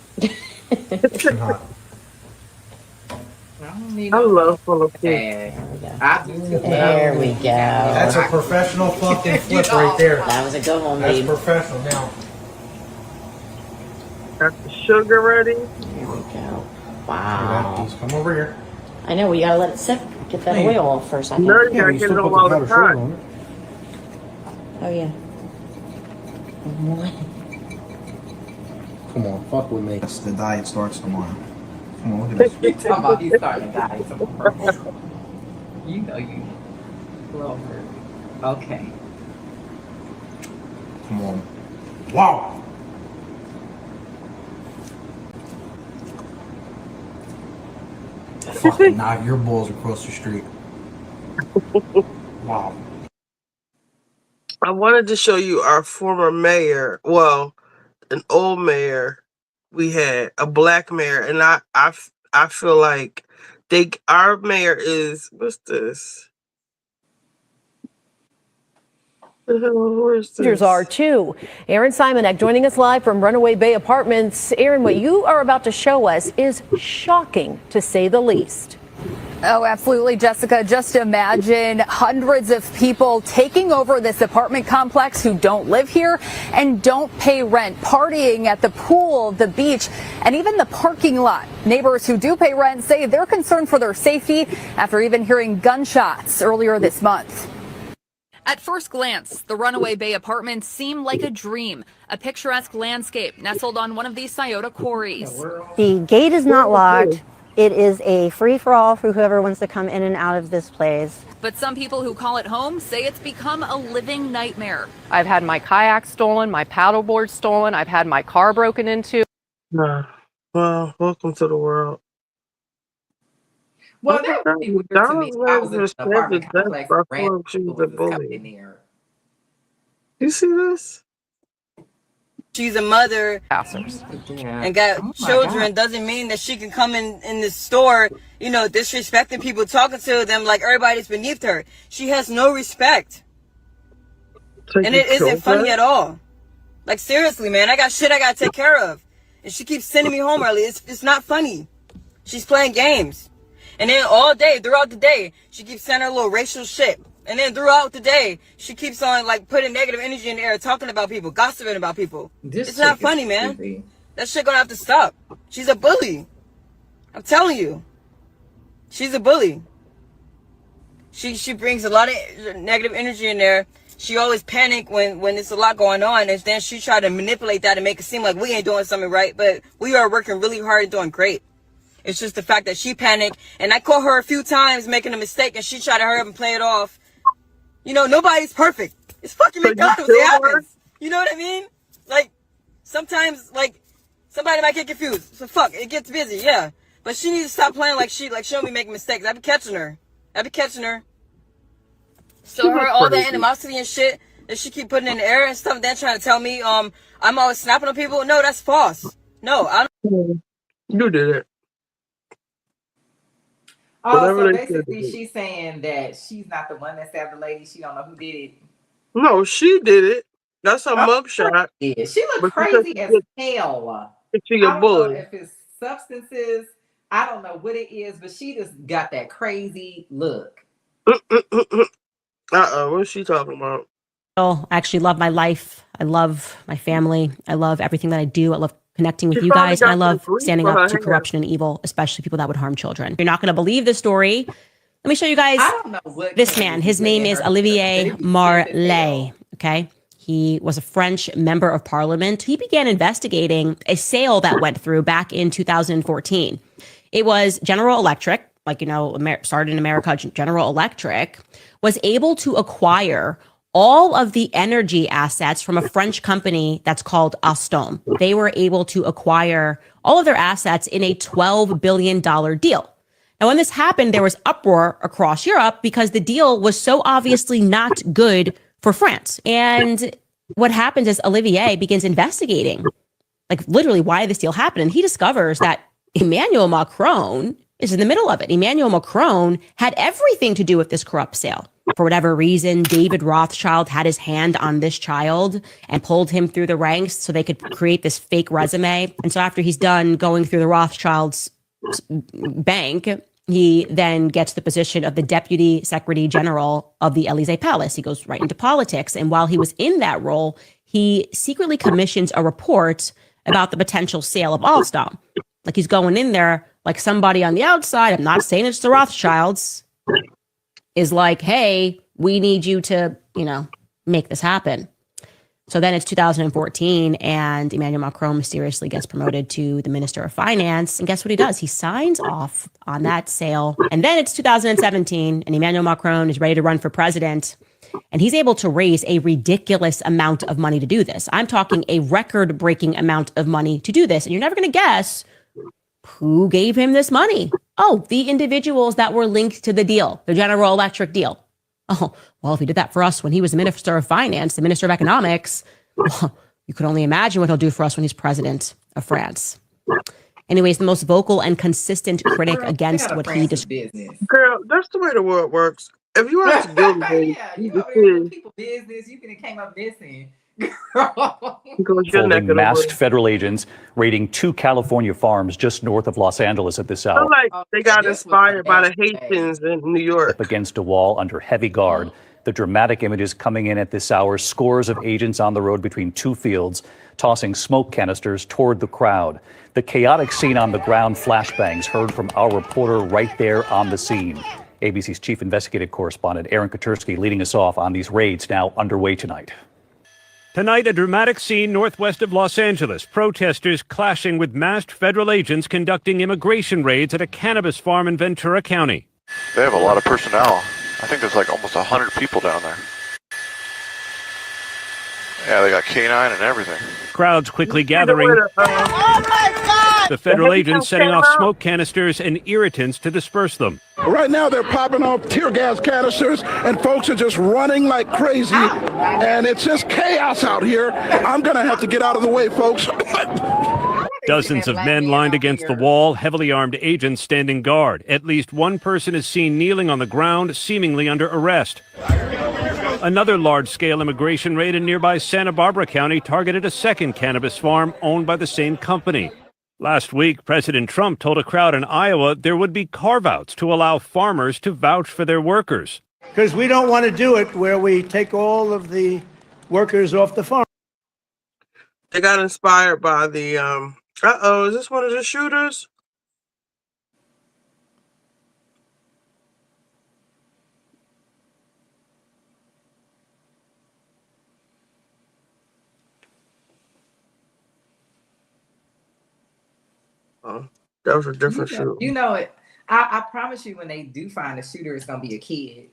I love full of cake. There we go. That's a professional fucking flip right there. That was a good one, That's babe. professional now. Got the sugar ready. There we go. Wow. Come over here. I know, we gotta let it sit. Get that oil off first, I think. No, you gotta get it all out of the pot. Oh, yeah. Come on, fuck with me. The diet starts tomorrow. Come on, look at You this. talking about you starting to die tomorrow. You know you Rover. Okay. Come on. Wow. Fucking knock your balls across the street. Wow. I wanted to show you our former mayor. Well, an old mayor we had, a black mayor, and I feel like our mayor is, what's this? Where's Here's R2. Aaron Simonek joining us live from Runaway Bay Apartments. Aaron, what you are about to show us is shocking, to say the least. Oh, absolutely, Jessica. Just imagine hundreds of people taking over this apartment complex who don't live here and don't pay rent, partying at the pool, the beach, and even the parking lot. Neighbors who do pay rent say they're concerned for their safety after even hearing gunshots earlier this month. At first glance, the Runaway Bay Apartments seem like a dream, a picturesque landscape nestled on one of these Scioto quarries. The gate is not locked. It is a free-for-all for whoever wants to come in and out of this place. But some people who call it home say it's become a living nightmare. I've had my kayak stolen, my paddleboard stolen, I've had my car broken into. Well, welcome to the world. Well, that would be weird to me. If I was in an apartment complex and random She people was a was just coming bully. in there. You see this? She's a mother and got Oh my children God. doesn't mean that she can come in the store, disrespecting people, talking to them like everybody's beneath her. She has no respect. And it isn't funny at all. Like, seriously, man, I got shit I gotta take care of. And she keeps sending me home early. It's not funny. She's playing games. And then all day, throughout the day, she keeps sending her little racial shit. And then throughout the day, she keeps on, like, putting negative energy in the air, talking about people, gossiping about people. It's not funny, man. That shit gonna have to stop. She's a bully. I'm telling you. She's a bully. She brings a lot of negative energy in there. She always panic when there's a lot going on, and then she try to manipulate that and make it seem like we ain't doing something right, but we are working really hard and doing great. It's just the fact that she panicked, and I caught her a few times making a mistake, and she tried to hurry up and play it off. Nobody's perfect. It's fucking McDonald's. It happens. You know what I mean? Like, sometimes, like, somebody might get confused. So fuck, it gets busy, yeah. But she needs to stop playing like she don't be making mistakes. I be catching her. So her all the animosity and shit that she keep putting in the air and stuff, then trying to tell me I'm always snapping on people. No, that's false. No, I don't. You did it. Oh, so basically she's saying that she's not the one that stabbed the lady. She don't know who did it. No, she did it. That's a mugshot. Yeah, she looked crazy as hell. She a bully. I don't know if it's substances. I don't know what it is, but she just got that crazy look. What's she talking about? I actually love my life. I love my family. I love everything that I do. I love connecting with you guys. And I love standing up to corruption and evil, especially people that would harm children. You're not going to believe the story. Let me show you guys this man. His name is Olivier Marley. Okay. He was a French member of parliament. He began investigating a sale that went through back in 2014. It was General Electric, started in America. General Electric was able to acquire all of the energy assets from a French company that's called Alstom. They were able to acquire all of their assets in a $12 billion deal. Now, when this happened, there was uproar across Europe because the deal was so obviously not good for France. And what happens is Olivier begins investigating, like literally why this deal happened. And he discovers that Emmanuel Macron is in the middle of it. Emmanuel Macron had everything to do with this corrupt sale. For whatever reason, David Rothschild had his hand on this child and pulled him through the ranks so they could create this fake resume. And so after he's done going through the Rothschild's bank, he then gets the position of the Deputy Secretary General of the Élysée Palace. He goes right into politics. And while he was in that role, he secretly commissions a report about the potential sale of Alstom. Like he's going in there like somebody on the outside, I'm not saying it's the Rothschilds, is like, hey, we need you to, make this happen. So then it's 2014 and Emmanuel Macron mysteriously gets promoted to the Minister of Finance. And guess what he does? He signs off on that sale. And then it's 2017 and Emmanuel Macron is ready to run for president. And he's able to raise a ridiculous amount of money to do this. I'm talking a record-breaking amount of money to do this. And you're never going to guess who gave him this money. Oh, the individuals that were linked to the deal, the General Electric deal. Oh, well, if he did that for us when he was the Minister of Finance, the Minister of Economics, well, you could only imagine what he'll do for us when he's president of France. Anyways, the most vocal and consistent critic against what he described. Girl, that's the way the world works. If you want to go people business, you could have came up missing. Folding masked federal agents raiding 2 California farms just north of Los Angeles at this hour. They got inspired by the Haitians in New York. Up against a wall under heavy guard. The dramatic images coming in at this hour. Scores of agents on the road between 2 fields, tossing smoke canisters toward the crowd. The chaotic scene on the ground, flashbangs heard from our reporter right there on the scene. ABC's chief investigative correspondent Aaron Katursky leading us off on these raids now underway tonight. Tonight, a dramatic scene northwest of Los Angeles. Protesters clashing with masked federal agents conducting immigration raids at a cannabis farm in Ventura County. They have a lot of personnel. I think there's like almost 100 people down there. Yeah, they got K9 and everything. Crowds quickly gathering. Oh my God! The federal agents setting off smoke canisters and irritants to disperse them. Right now, they're popping off tear gas canisters, and folks are just running like crazy, and it's just chaos out here. I'm going to have to get out of the way, folks. Dozens of men lined against the wall, heavily armed agents standing guard. At least one person is seen kneeling on the ground, seemingly under arrest. Another large-scale immigration raid in nearby Santa Barbara County targeted a second cannabis farm owned by the same company. Last week, President Trump told a crowd in Iowa there would be carve-outs to allow farmers to vouch for their workers. Because we don't want to do it where we take all of the workers off the farm. They got inspired by the, is this one of the shooters? Oh, that was a different shooter. You know it. I promise you, when they do find a shooter, it's gonna be a kid.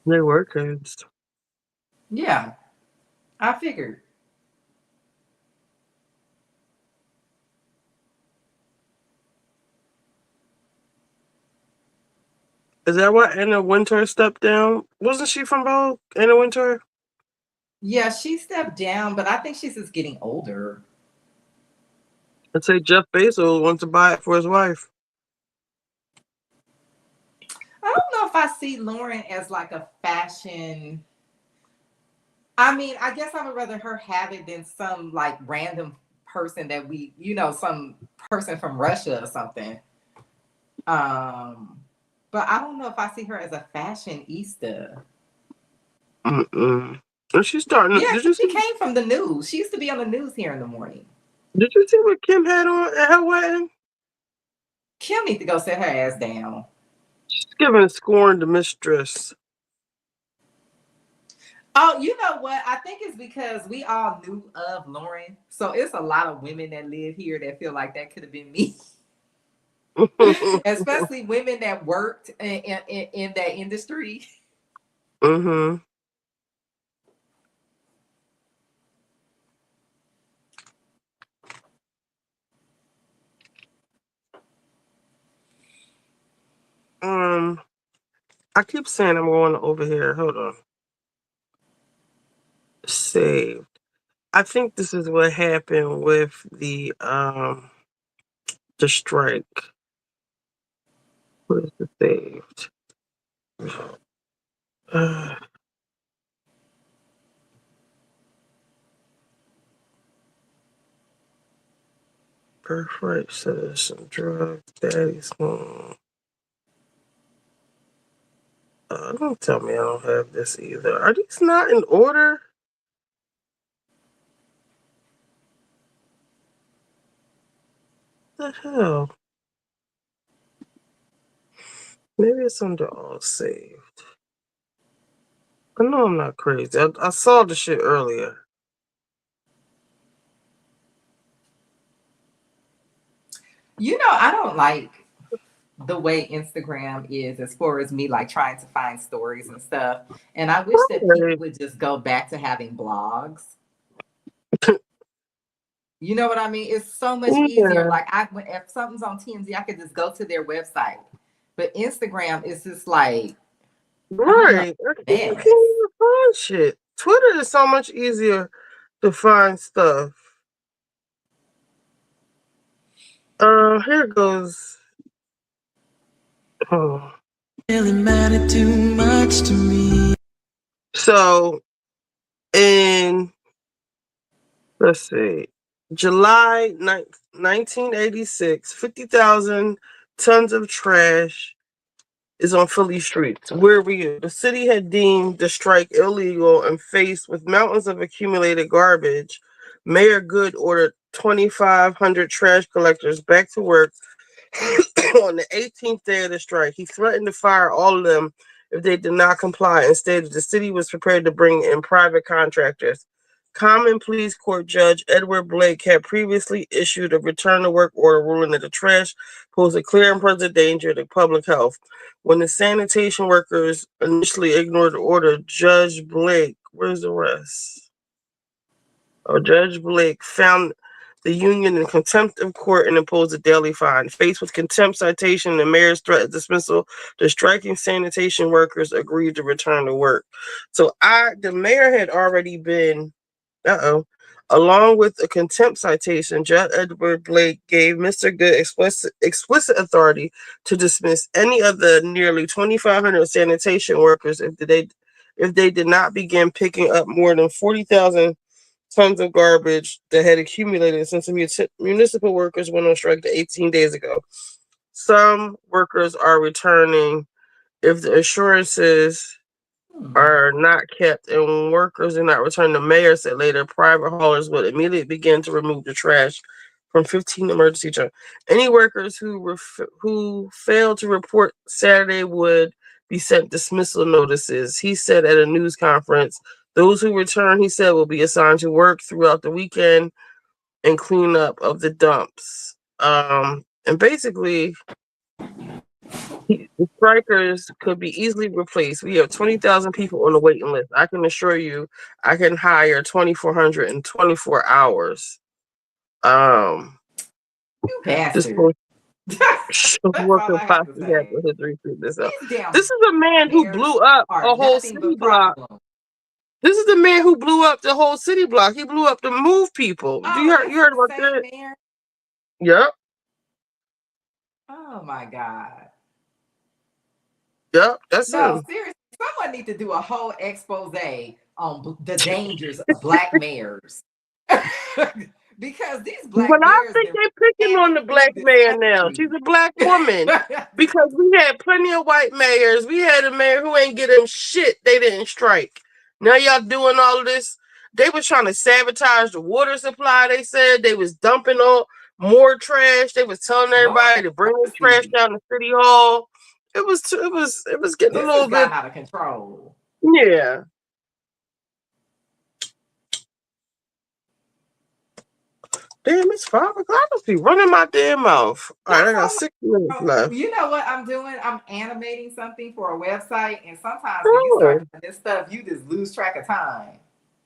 They were kids. Yeah, I figured. Is that why Anna Wintour stepped down? Wasn't she from Vogue, Anna Wintour? Yeah, she stepped down, but I think she's just getting older. I'd say Jeff Bezos wants to buy it for his wife. I don't know if I see Lauren as like a fashion. I mean, I guess I would rather her have it than some like random person that some person from Russia or something. But I don't know if I see her as a fashionista. She's starting. Yeah, she came from the news. She used to be on the news here in the morning. Did you see what Kim had on at her wedding? Kim needs to go sit her ass down. She's giving scorn to mistress. Oh, you know what? I think it's because we all knew of Lauren. So it's a lot of women that live here that feel like that could have been me. Especially women that worked in that industry. Mm-hmm. I keep saying I'm going over here. Hold on. Saved. I think this is what happened with the strike. Where's the saved? Birthright citizen, drug, daddy's mom. Don't tell me I don't have this either. Are these not in order? What the hell? Maybe it's under all saved. I know I'm not crazy. I saw the shit earlier. You know, I don't like the way Instagram is as far as me like trying to find stories and stuff. And I wish that people would just go back to having blogs. You know what I mean? It's so much easier. Like if something's on TMZ, I could just go to their website. But Instagram is just like right. I can't even find shit. Twitter is so much easier to find stuff. Here goes. Oh. Really mattered too much to me. So, let's see, July 1986, 50,000 tons of trash is on Philly streets. Where were you? The city had deemed the strike illegal, and faced with mountains of accumulated garbage, Mayor Good ordered 2,500 trash collectors back to work on the 18th day of the strike. He threatened to fire all of them if they did not comply and stated the city was prepared to bring in private contractors. Common Pleas Court Judge Edward Blake had previously issued a return to work order ruling that the trash posed a clear and present danger to public health. When the sanitation workers initially ignored the order, Judge Blake, where's the rest? Judge Blake found the union in contempt of court and imposed a daily fine. Faced with contempt citation and the mayor's threat of dismissal, the striking sanitation workers agreed to return to work. So the mayor had already been, along with a contempt citation, Judge Edward Blake gave Mr. Good explicit authority to dismiss any of the nearly 2,500 sanitation workers if they did not begin picking up more than 40,000 tons of garbage that had accumulated since the municipal workers went on strike 18 days ago. Some workers are returning if the assurances are not kept and workers do not return. The mayor said later private haulers would immediately begin to remove the trash from 15 emergency trucks. Any workers who failed to report Saturday would be sent dismissal notices. He said at a news conference, those who return, he said, will be assigned to work throughout the weekend and clean up of the dumps. And basically, the strikers could be easily replaced. We have 20,000 people on the waiting list. I can assure you, I can hire 2,400 in 24 hours. You bastard. Worker possibly had the history to this up. This is a man who blew up a whole city block. This is the man who blew up the whole city block. He blew up to move people. You heard about that? Mayor? Yep. Oh my God. Yep, that's no, him. Seriously, someone need to do a whole expose on the dangers of black mayors. Because these black mayors. I think they're picking on the black mayor now. She's a black woman. Because we had plenty of white mayors. We had a mayor who ain't get them shit. They didn't strike. Now y'all doing all of this. They was trying to sabotage the water supply. They said they was dumping more trash. They was telling everybody to bring the trash down to City Hall. It was getting a little bit out of control. Yeah. Damn, it's 5 o'clock. I must be running my damn mouth. All right, I got 6 minutes left. You know what I'm doing? I'm animating something for a website, and sometimes when you start doing this stuff, you just lose track of time.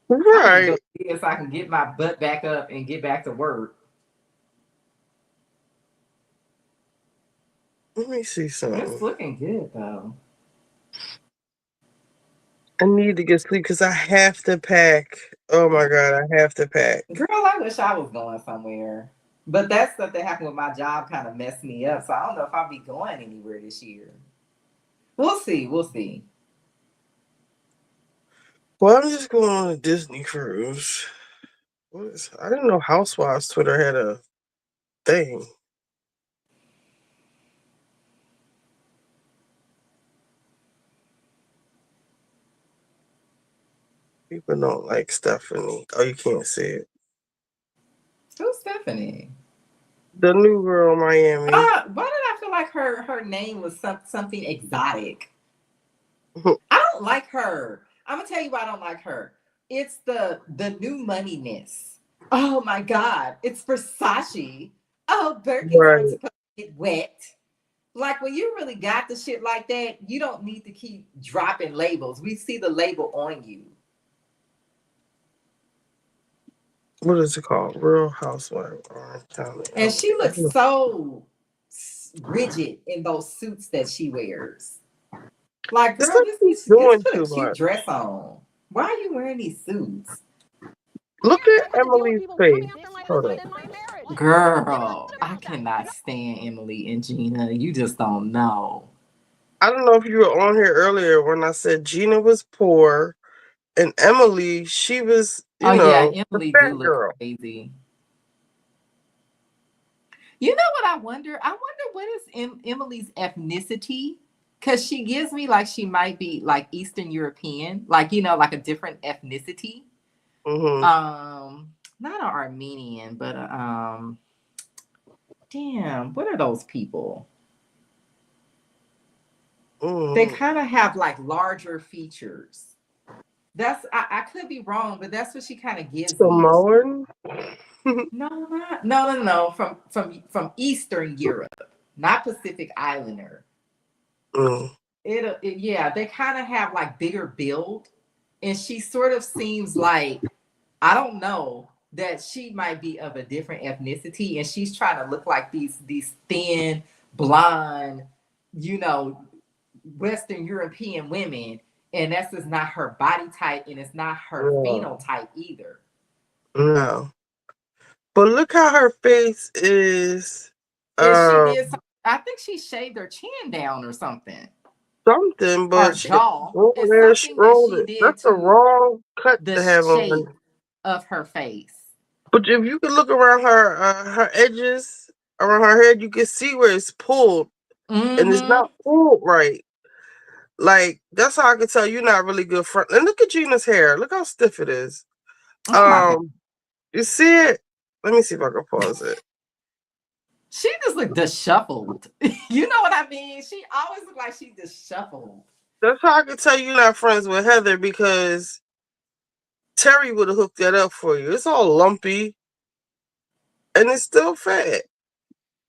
Right. So I can get my butt back up and get back to work. Let me see something. It's looking good, though. I need to get sleep because I have to pack. Oh my God, I have to pack. Girl, I wish I was going somewhere. But that stuff that happened with my job kind of messed me up. So I don't know if I'll be going anywhere this year. We'll see. We'll see. Well, I'm just going on a Disney cruise. I didn't know Housewives Twitter had a thing. People don't like Stephanie. Oh, you can't see it. Who's Stephanie? The new girl in Miami. Why did I feel like her name was something exotic? I don't like her. I'm gonna tell you why I don't like her. It's the new moneyness. Oh my God, it's Versace. Oh, Birkins aren't supposed to get wet. Like when you really got the shit like that, you don't need to keep dropping labels. We see the label on you. What is it called? Real Housewife. And she looks so rigid in those suits that she wears. Like, girl, just put a cute dress on. Why are you wearing these suits? Look at Emily's face. Hold on. Girl, I cannot stand Emily and Gina. You just don't know. I don't know if you were on here earlier when I said Gina was poor and Emily, she was, you know, Emily do look crazy. You know what I wonder? I wonder what is Emily's ethnicity? Because she gives me like she might be like Eastern European, like, you know, like a different ethnicity. Mm-hmm. Not an Armenian, but damn, what are those people? Mm-hmm. They kind of have like larger features. That's I could be wrong, but that's what she kind of gives Samoan? No. From Eastern Europe, not Pacific Islander. Yeah, they kind of have like bigger build, and she sort of seems like, I don't know, that she might be of a different ethnicity, and she's trying to look like these thin, blonde, you know, Western European women, and that's just not her body type, and it's not her phenotype either. No. But look how her face is. She did. I think she shaved her chin down or something. Something, but she jaw. it's Something that she did that's the wrong cut the to have shape on of her face. But if you can look around her edges, around her head, you can see where it's pulled, and it's not pulled right. Like that's how I can tell you're not really good front. And look at Gina's hair. Look how stiff it is. You see it? Let me see if I can pause it. She just looked disheveled. You know what I mean? She always looked like she disheveled. That's how I can tell you're not friends with Heather, because Terry would have hooked that up for you. It's all lumpy, and it's still fat.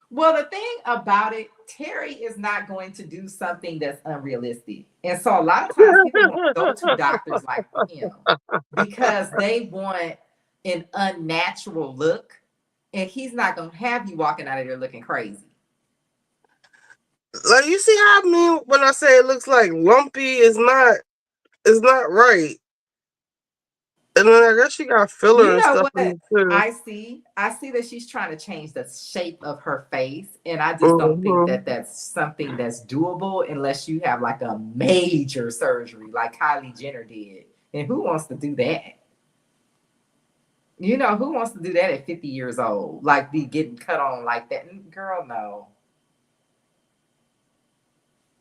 Well, the thing about it, Terry is not going to do something that's unrealistic. And so a lot of times people won't go to doctors like him because they want an unnatural look, and he's not going to have you walking out of there looking crazy. Like, you see how I mean when I say it looks like lumpy, it's not right. And then I guess she got filler and stuff. I see that she's trying to change the shape of her face, and I just don't think that that's something that's doable unless you have like a major surgery like Kylie Jenner did. And who wants to do that? You know, who wants to do that at 50 years old? Like, be getting cut on like that? Girl, no.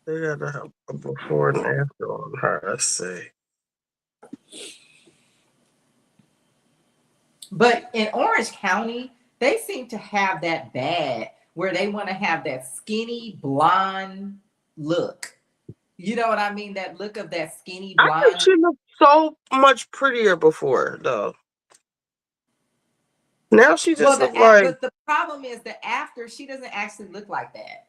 They gotta have a before and after on her, let's see. But in Orange County, they seem to have that bad where they want to have that skinny blonde look. You know what I mean? That look of that skinny blonde. I think she looked so much prettier before, though. Now she just looks like. But the problem is that after, she doesn't actually look like that.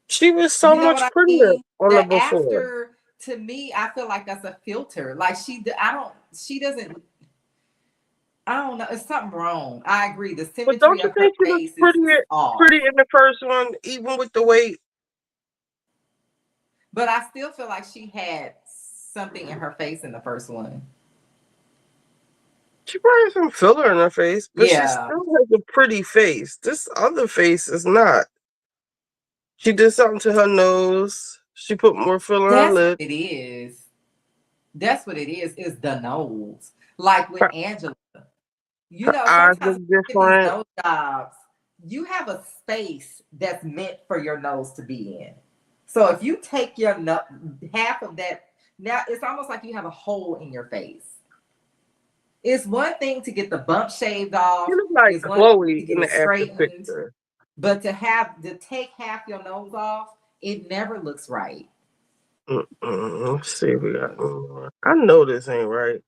She was so much prettier on the before. After, to me, I feel like that's a filter. Like she doesn't. I don't know. It's something wrong. I agree. The symmetry but don't you of think her she face looked is off. pretty in the first one, even with the weight? But I still feel like she had something in her face in the first one. She probably has some filler in her face, but she still has a pretty face. This other face is not. She did something to her nose. She put more filler on her lips. It is. That's what it is the nose. Like with Angela. You know, sometimes with these nose jobs, you have a space that's meant for your nose to be in. So if you take your half of that, now it's almost like you have a hole in your face. It's one thing to get the bump shaved off. You look like it's Chloe in the after picture. But to take half your nose off, it never looks right. Let's see if we got more. I know this ain't right.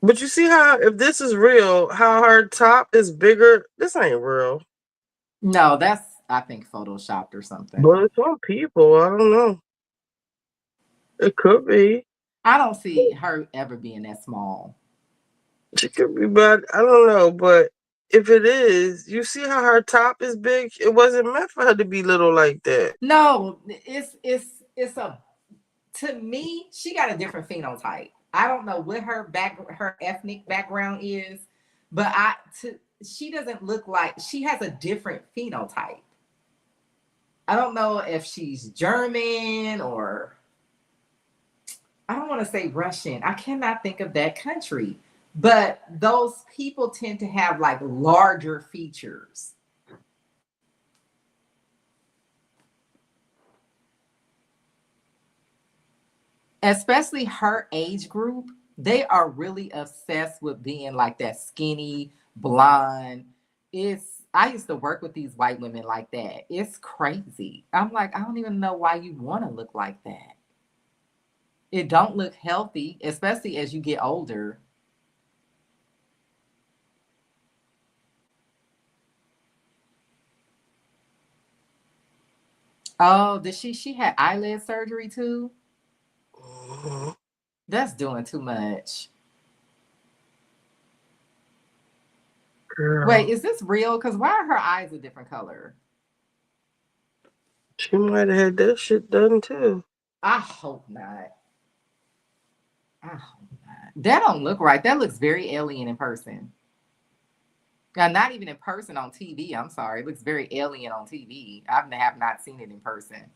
But you see how, if this is real, how her top is bigger? This ain't real. No, that's, I think, photoshopped or something. But it's on people. I don't know. It could be. I don't see her ever being that small. She could be, but I don't know. But if it is, you see how her top is big? It wasn't meant for her to be little like that. No, it's a, to me, she got a different phenotype. I don't know what her ethnic background is, but she doesn't look like, she has a different phenotype. I don't know if she's German or, I don't want to say Russian. I cannot think of that country, but those people tend to have like larger features. Especially her age group, they are really obsessed with being like that skinny, blonde. I used to work with these white women like that. It's crazy. I'm like, I don't even know why you want to look like that. It don't look healthy, especially as you get older. Oh, she had eyelid surgery too? That's doing too much. Girl. Wait, is this real? Because why are her eyes a different color? She might have had that shit done too. I hope not. I hope not. That don't look right. That looks very alien in person. Not even in person on TV. I'm sorry. It looks very alien on TV. I have not seen it in person.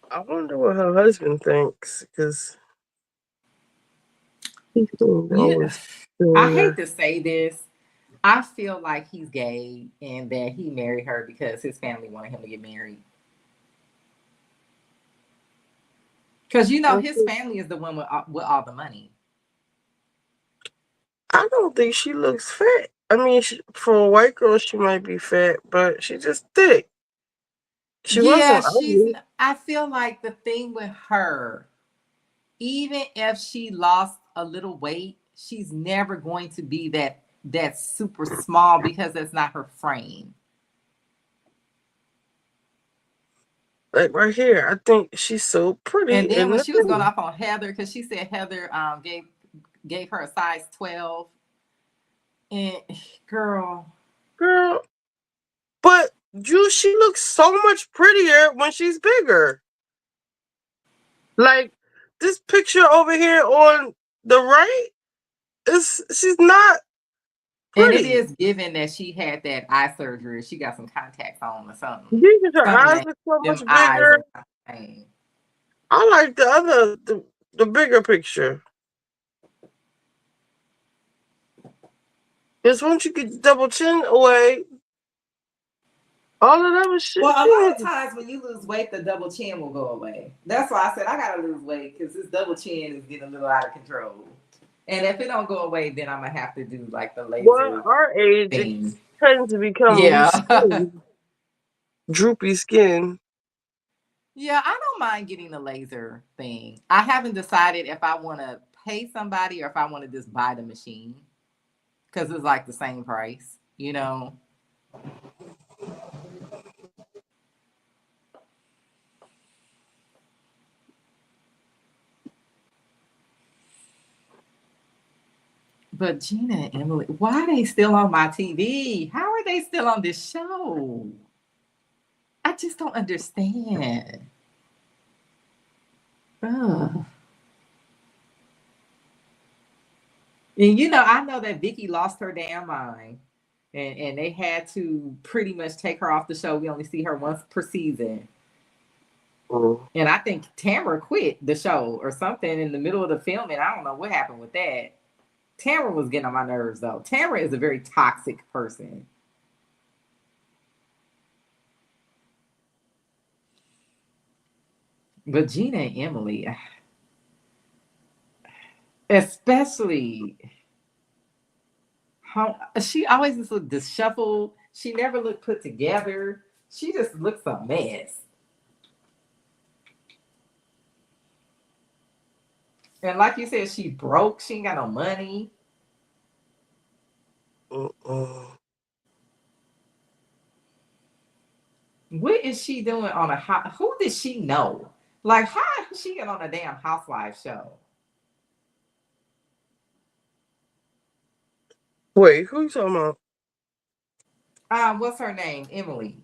I wonder what her husband thinks, because he's always I hate to say this. I feel like he's gay and that he married her because his family wanted him to get married. Because, you know, his family is the one with all the money. I don't think she looks fat. I mean, for a white girl, she might be fat, but she's just thick. I feel like the thing with her, even if she lost a little weight, she's never going to be that super small because that's not her frame. Like right here, I think she's so pretty. And then when she was going off on Heather, because she said Heather gave her a size 12. And girl, but she looks so much prettier when she's bigger. Like this picture over here on the right, she's not pretty. And it is given that she had that eye surgery. She got some contacts on or something. Her eyes look so much bigger. I like the bigger picture. Because once you get the double chin away, all of that was shit. Well, a lot of times when you lose weight, the double chin will go away. That's why I said I gotta lose weight, because this double chin is getting a little out of control. And if it don't go away, then I'm gonna have to do like the laser. Well, our age, it tends to become droopy skin. Yeah, I don't mind getting the laser thing. I haven't decided if I want to pay somebody or if I want to just buy the machine, because it's like the same price, you know. But Gina and Emily, why are they still on my TV? How are they still on this show? I just don't understand. Ugh. And you know, I know that Vicky lost her damn mind. And they had to pretty much take her off the show. We only see her once per season. And I think Tamara quit the show or something in the middle of the filming. I don't know what happened with that. Tamara was getting on my nerves, though. Tamara is a very toxic person. But Gina and Emily, especially, she always just looked disheveled. She never looked put together. She just looks a mess. And like you said, she broke. She ain't got no money. What is she doing on a who did she know? Like, how did she get on a damn housewife show? Wait, who you talking about? What's her name? Emily.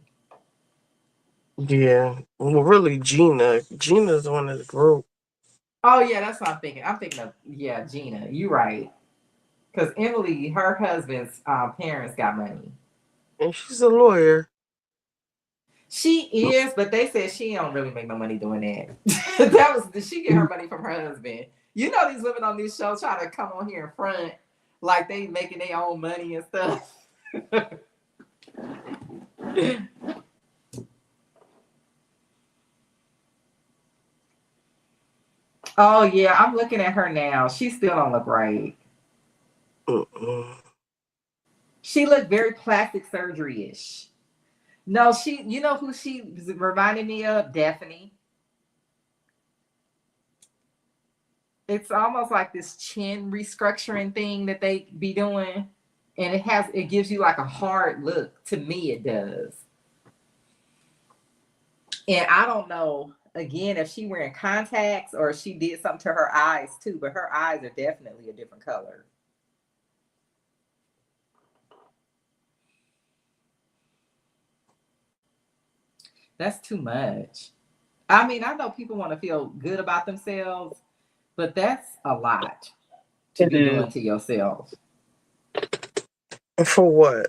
Yeah. Well, really, Gina. Gina's the one of the group. Oh, yeah, that's what I'm thinking. I'm thinking of, Gina. You're right. Because Emily, her husband's parents got money. And she's a lawyer. She is, but they said she don't really make no money doing that. She get her money from her husband. You know, these women on these shows try to come on here in front like they making their own money and stuff. Oh, yeah, I'm looking at her now. She still don't look right. She looked very plastic surgery-ish. No, you know who she reminded me of? Daphne. It's almost like this chin restructuring thing that they be doing. And it gives you like a hard look. To me, it does. And I don't know. again, if she wearing contacts or she did something to her eyes too, but her eyes are definitely a different color. That's too much. I mean, I know people want to feel good about themselves, but that's a lot to be doing to yourself. For what?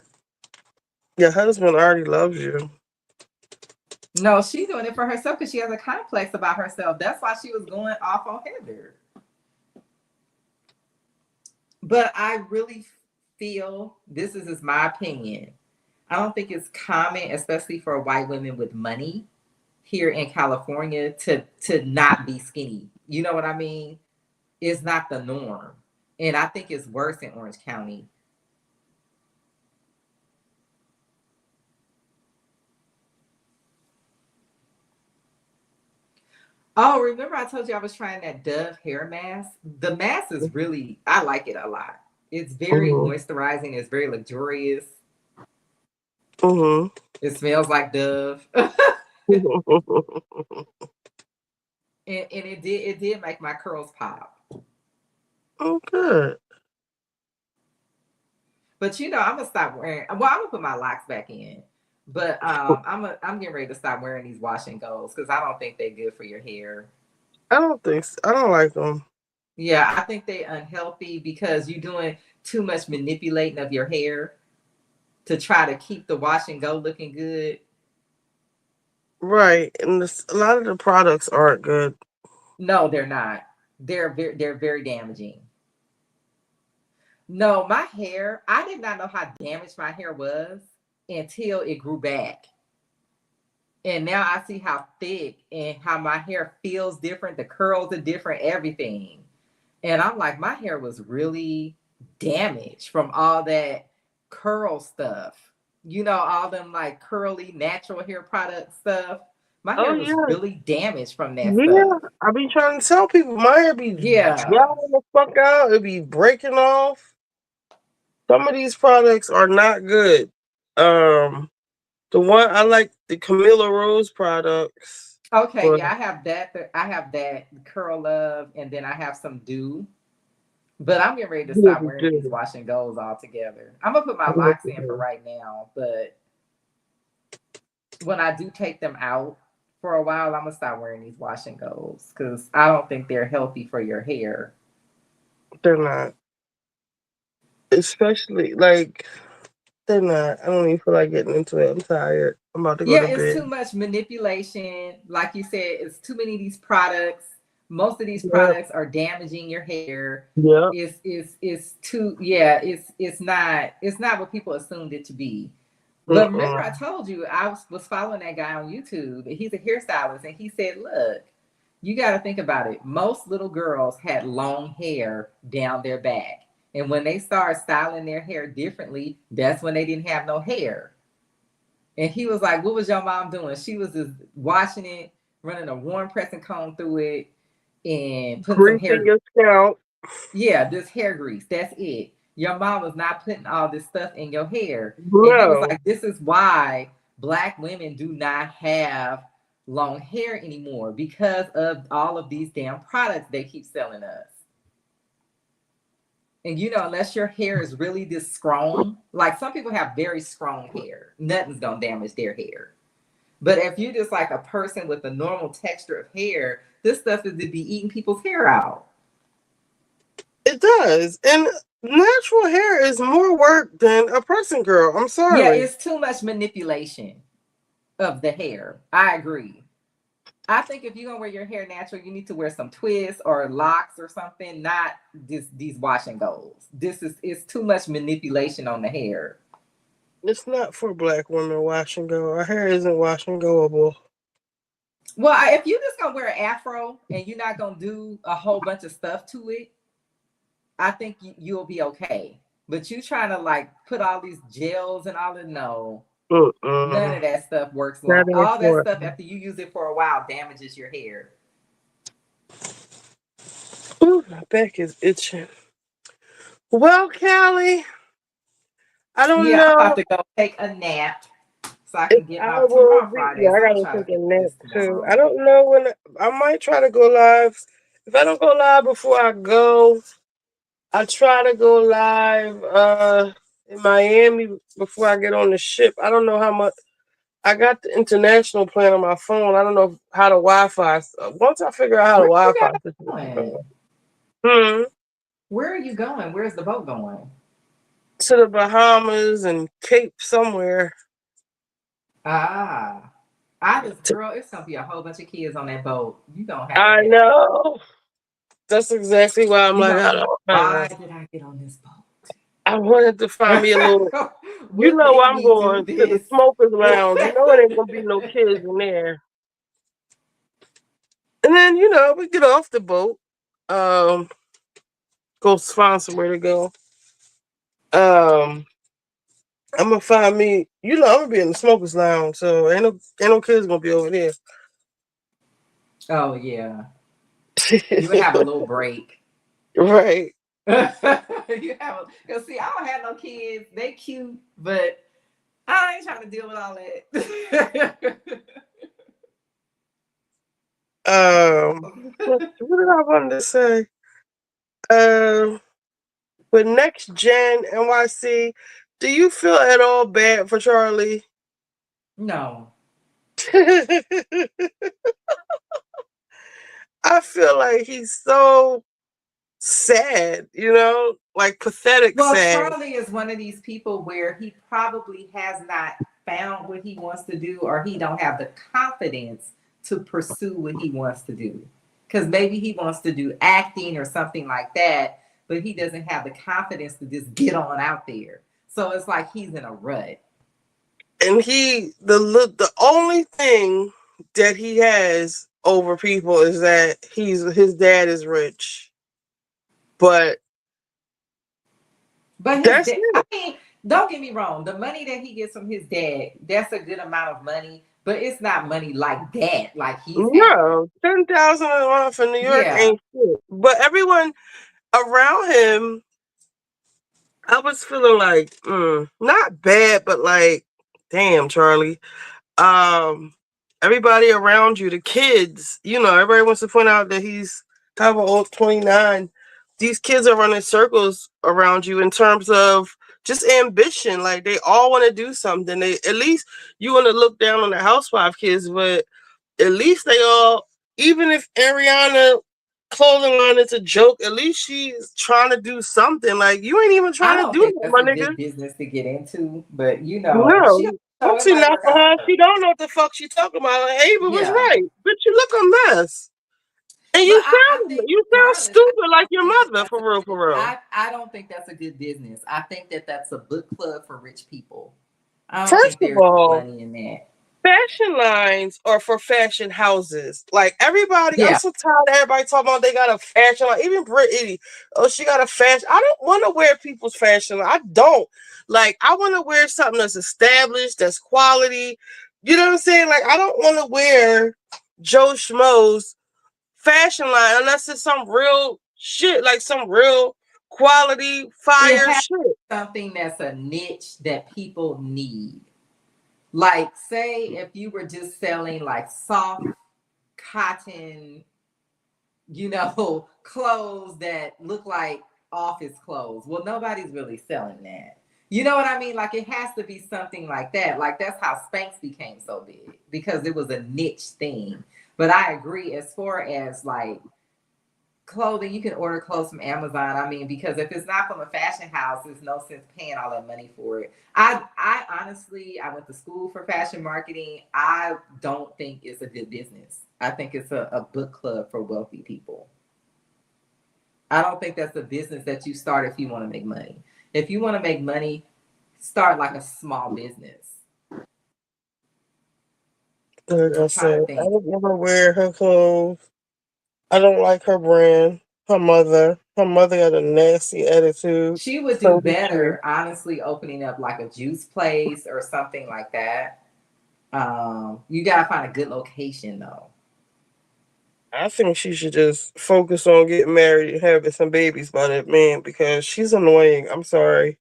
Your husband already loves you. No, she's doing it for herself because she has a complex about herself. That's why she was going off on Heather. But I really feel, this is my opinion, I don't think it's common, especially for white women with money here in California, to not be skinny. You know what I mean? It's not the norm. And I think it's worse in Orange County. Oh, remember I told you I was trying that Dove hair mask? The mask is really, I like it a lot. It's very moisturizing. It's very luxurious. It smells like Dove. And it did make my curls pop. Oh, good. But you know, I'm gonna stop wearing. Well, I'm gonna put my locks back in. But I'm getting ready to stop wearing these wash and goes because I don't think they're good for your hair. I don't think so. I don't like them. Yeah, I think they're unhealthy because you're doing too much manipulating of your hair to try to keep the wash and go looking good. Right, and a lot of the products aren't good. No, they're not. They're very damaging. No, my hair, I did not know how damaged my hair was until it grew back. And now I see how thick and how my hair feels different. The curls are different, everything. And I'm like, my hair was really damaged from all that curl stuff. You know, all them like curly natural hair product stuff. My hair was really damaged from that stuff. I be trying to tell people my hair be drying the fuck out. It be breaking off. Some of these products are not good. The one I like, the Camilla Rose products. Okay, yeah, I have that. I have that Curl Love, and then I have some Dew. But I'm getting ready to stop wearing these wash and goes altogether. I'm gonna put my locks in for right now, but when I do take them out for a while, I'm gonna stop wearing these wash and goes because I don't think they're healthy for your hair. They're not. Especially like they're not. I don't even feel like getting into it. I'm tired. I'm about to go to bed. It's too much manipulation. Like you said, it's too many of these products. Most of these products are damaging your hair. Yeah. It's too it's not what people assumed it to be. But remember I told you I was following that guy on YouTube. He's a hairstylist and he said, look, you got to think about it. Most little girls had long hair down their back. And when they started styling their hair differently, that's when they didn't have no hair. And he was like, what was your mom doing? She was just washing it, running a warm pressing comb through it, and putting some hair. Your scalp. Yeah, this hair grease. That's it. Your mom was not putting all this stuff in your hair. No. And he was like, this is why Black women do not have long hair anymore because of all of these damn products they keep selling us. And you know, unless your hair is really this strong, like some people have very strong hair, nothing's gonna damage their hair. But if you're just like a person with a normal texture of hair, this stuff is to be eating people's hair out. It does. And natural hair is more work than a pressing girl. I'm sorry. Yeah, it's too much manipulation of the hair. I agree. I think if you're gonna wear your hair natural, you need to wear some twists or locks or something, not these wash and goes. It's too much manipulation on the hair. It's not for Black women wash and go. Our hair isn't wash and goable. Well, if you're just gonna wear an afro and you're not gonna do a whole bunch of stuff to it, I think you'll be okay. But you trying to like put all these gels and all that, no. None of that stuff works long. All that stuff after you use it for a while damages your hair. Ooh, my back is itching. Well, Callie, I don't know. I'm about to go take a nap. so I can get I my will tomorrow be. Yeah, Fridays. I I'm gonna gotta try to take a finish nap this too. tomorrow. I don't know when I might try to go live. If I don't go live before I go, I try to go live in Miami before I get on the ship. I don't know how much. I got the international plan on my phone. I don't know how the Wi-Fi. Once I figure out how the Where you Wi-Fi guys system going? Where are you going? Where's the boat going? to the Bahamas and Cape somewhere. Ah, girl, it's gonna be a whole bunch of kids on that boat. You gonna have I to have. know. That's exactly why I'm You like, gonna I be like, don't why know. did I get on this boat? I wanted to find me a little. You What know, made I'm me do going to the this? smokers lounge. You know, it ain't gonna be no kids in there. And then we get off the boat, go find somewhere to go. I'm gonna find me. I'm gonna be in the smokers lounge, so ain't no kids gonna be over there. Oh yeah, you would have a little break. Right. You have cause see, I don't have no kids. They cute, but I ain't trying to deal with all that. What did I want to say? With next gen NYC, do you feel at all bad for Charlie? No. I feel like he's so sad, like pathetic Well, sad. Charlie is one of these people where he probably has not found what he wants to do, or he don't have the confidence to pursue what he wants to do. Because maybe he wants to do acting or something like that, but he doesn't have the confidence to just get on out there. So it's like he's in a rut. And the only thing that he has over people is that his dad is rich. But his dad, I mean, don't get me wrong. The money that he gets from his dad, that's a good amount of money, but it's not money like that. Like he's no, 10,000 a month in New York ain't shit. But everyone around him, I was feeling like not bad, but like, damn, Charlie. Everybody around you, the kids, everybody wants to point out that he's however old, 29. These kids are running circles around you in terms of just ambition. Like they all want to do something. At least you want to look down on the housewife kids, but at least they all, even if Ariana clothing line is a joke, at least she's trying to do something. Like you ain't even trying to do think that, that's my a nigga. good business to get into, but No, Pussy not for her. She don't know what the fuck she talking about. Ava was right, but you look a mess, and you sound stupid like your mother, for real, for real. I don't think that's a good business. I think that's a book club for rich people. I don't First think of there's all, money in that. fashion lines are for fashion houses. Like everybody, I'm Yeah. so tired of everybody talking about they got a fashion line. Even Brittany, she got a fashion. I don't want to wear people's fashion line. I don't. Like, I want to wear something that's established, that's quality. You know what I'm saying? Like, I don't want to wear Joe Schmo's fashion line unless it's some real shit, like some real quality fire shit. Something that's a niche that people need. Like, say if you were just selling like soft cotton, clothes that look like office clothes. Well, nobody's really selling that. You know what I mean? Like, it has to be something like that. Like, that's how Spanx became so big, because it was a niche thing. But I agree, as far as like clothing, you can order clothes from Amazon. I mean, because if it's not from a fashion house, there's no sense paying all that money for it. I honestly, I went to school for fashion marketing. I don't think it's a good business. I think it's a book club for wealthy people. I don't think that's a business that you start if you want to make money. If you want to make money, start like a small business. Like I said, I would never wear her clothes. I don't like her brand. Her mother got a nasty attitude. She would do So does better, honestly, opening up like a juice place or something like that. You gotta find a good location though. I think she should just focus on getting married and having some babies by that man, because she's annoying. I'm sorry.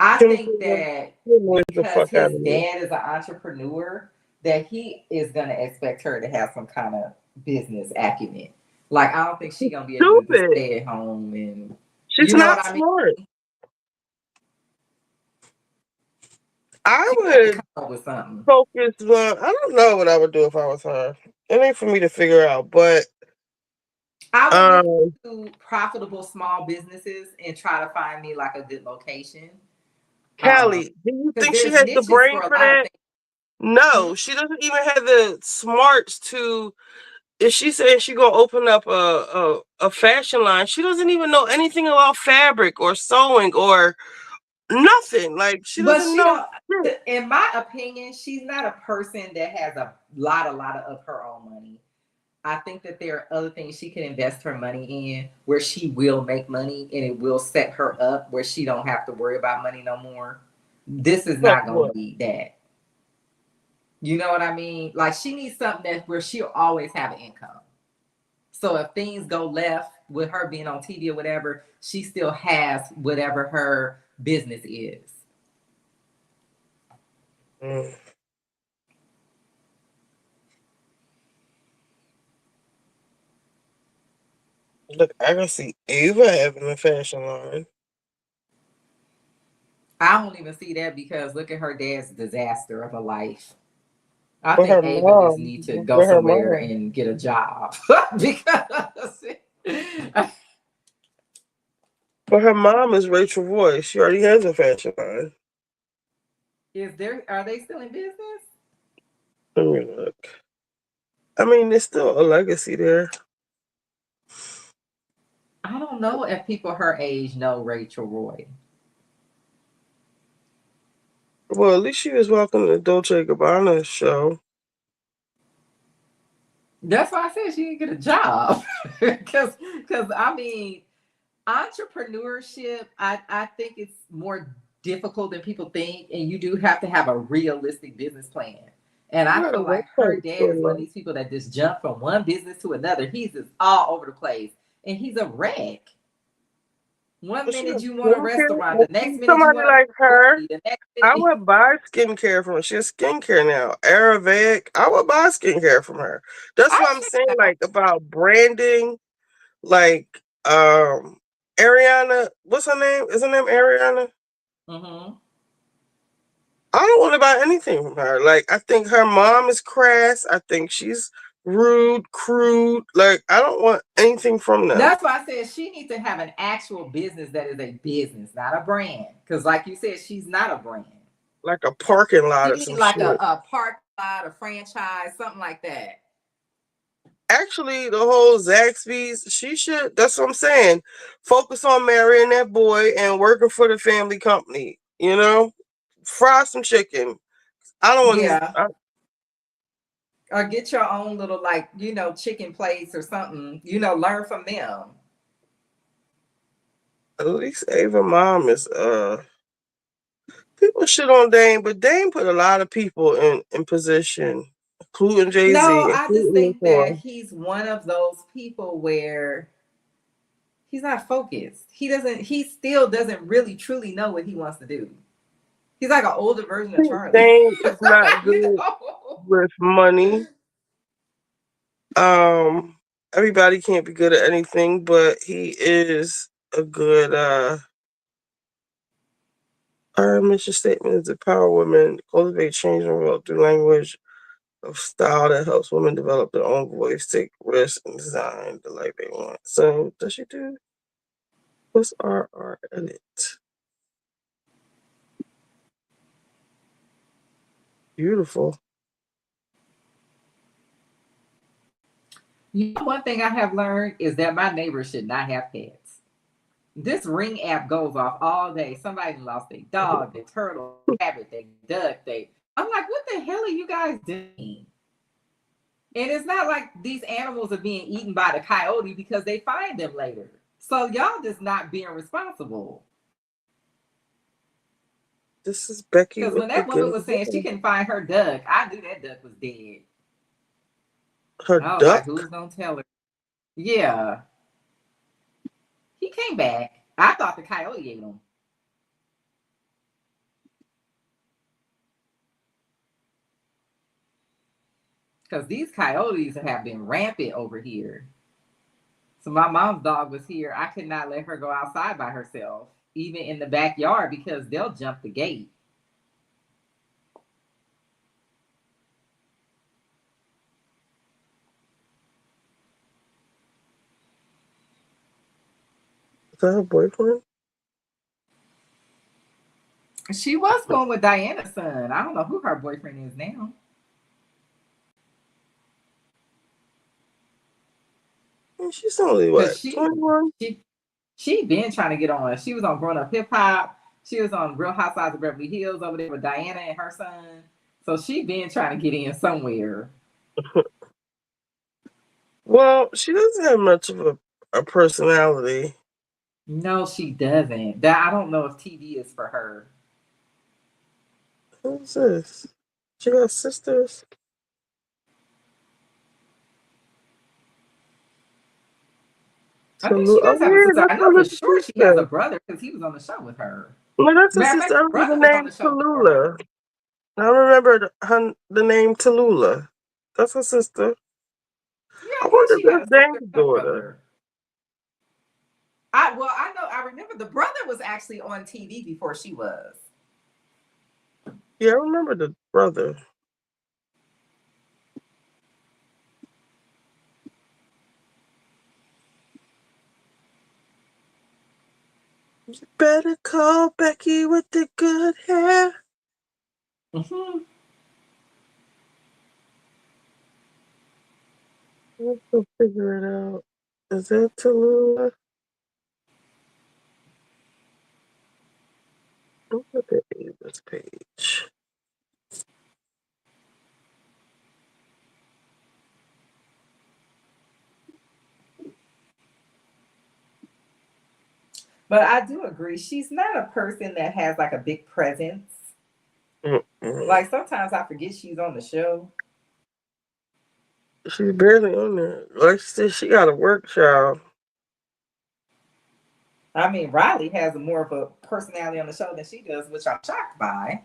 I think that annoys the because fuck out his of me. dad is an entrepreneur that he is gonna expect her to have some kind of business acumen. Like I don't think she's gonna be able to just Stupid. stay at home and She's you know not what I mean? smart. I She gotta would come up with something. focus on. I don't know what I would do if I was her. It ain't for me to figure out, but I would look to profitable small businesses and try to find me like a good location. Callie, do you Because think she there's has the niches brain for a for lot of that? things. No, she doesn't even have the smarts to. If she says she gonna open up a fashion line, she doesn't even know anything about fabric or sewing or nothing. Like she But doesn't she know. don't, in my opinion, she's not a person that has a lot of her own money. I think that there are other things she can invest her money in where she will make money and it will set her up where she don't have to worry about money no more. This is not going to be that. You know what I mean? Like she needs something that where she'll always have an income. So if things go left with her being on TV or whatever, she still has whatever her business is. Look, I can see Ava having a fashion line. I don't even see that because look at her dad's disaster of a life. I But her think Ava just mom, needs to go but her somewhere mom, and get a job because but her mom is Rachel Roy. She already has a fashion line. are they still in business? Let me look. I mean, there's still a legacy there. I don't know if people her age know Rachel Roy. Well, at least she was welcome to the Dolce & Gabbana show. That's why I said she didn't get a job. Because I mean, entrepreneurship, I think it's more difficult than people think, and you do have to have a realistic business plan. And I feel like her dad is one of these people that just jump from one business to another. He's just all over the place, and he's a wreck. One minute you want a restaurant, the next minute you Somebody want like her, the next I minute. would buy skincare from her. She has skincare now. Ayurvedic. I would buy skincare from her. That's what I'm saying, like about branding. Like Ariana, what's her name? Is her name Ariana? Mm-hmm. I don't want to buy anything from her. Like I think her mom is crass. I think she's rude, crude. Like I don't want anything from them. That's why I said she needs to have an actual business that is a business, not a brand. Because, like you said, she's not a brand. Like a parking lot She or needs some like shit. a park lot, a franchise, something like that. Actually, the whole Zaxby's, she should. That's what I'm saying. Focus on marrying that boy and working for the family company. You know, fry some chicken. I don't want. Yeah. Or get your own little chicken place or something. Learn from them. At least Ava mom is people shit on Dame, but Dame put a lot of people in position, including Jay-Z. No, I just think that he's one of those people where he's not focused. He still doesn't really truly know what he wants to do. He's like an older version of Charlie. Dame is not good with money. Everybody can't be good at anything, but he is a good our mission statement is to empower women, cultivate change in the world through language of style that helps women develop their own voice, take risks, and design the life they want. So, does she do? What's our edit? Beautiful. One thing I have learned is that my neighbors should not have pets. This Ring app goes off all day. Somebody lost their dog, their turtle, rabbit, their duck. I'm like, what the hell are you guys doing? And it's not like these animals are being eaten by the coyote because they find them later. So y'all just not being responsible. This is Becky. Because when that woman was saying she couldn't find her duck, I knew that duck was dead. Her I was duck? like, who's gonna tell her? Yeah. He came back. I thought the coyote ate him. Because these coyotes have been rampant over here. So my mom's dog was here. I could not let her go outside by herself, even in the backyard, because they'll jump the gate. Is that her boyfriend? She was going with Diana's son. I don't know who her boyfriend is now. She's only what, 21? She been trying to get on. She was on Grown Up Hip Hop. She was on Real Housewives of Beverly Hills over there with Diana and her son. So she been trying to get in somewhere. Well, she doesn't have much of a personality. No, she doesn't. That I don't know if TV is for her. Who's this? She got sisters? I think she does have a sister. I know for sure she has a brother because he was on the show with her. Well, that's her sister. I remember the name Tallulah. I remember the name Tallulah. That's her sister. Yeah, I wonder if that's Dane's daughter. I know. I remember the brother was actually on TV before she was. Yeah, I remember the brother. You better call Becky with the good hair. Mm-hmm. Let's figure it out. Is that Tallulah? Look at the Ava's page. But I do agree. She's not a person that has like a big presence. Like sometimes I forget she's on the show. She's barely on there. Like she said, she got a work child. I mean, Riley has more of a personality on the show than she does, which I'm shocked by.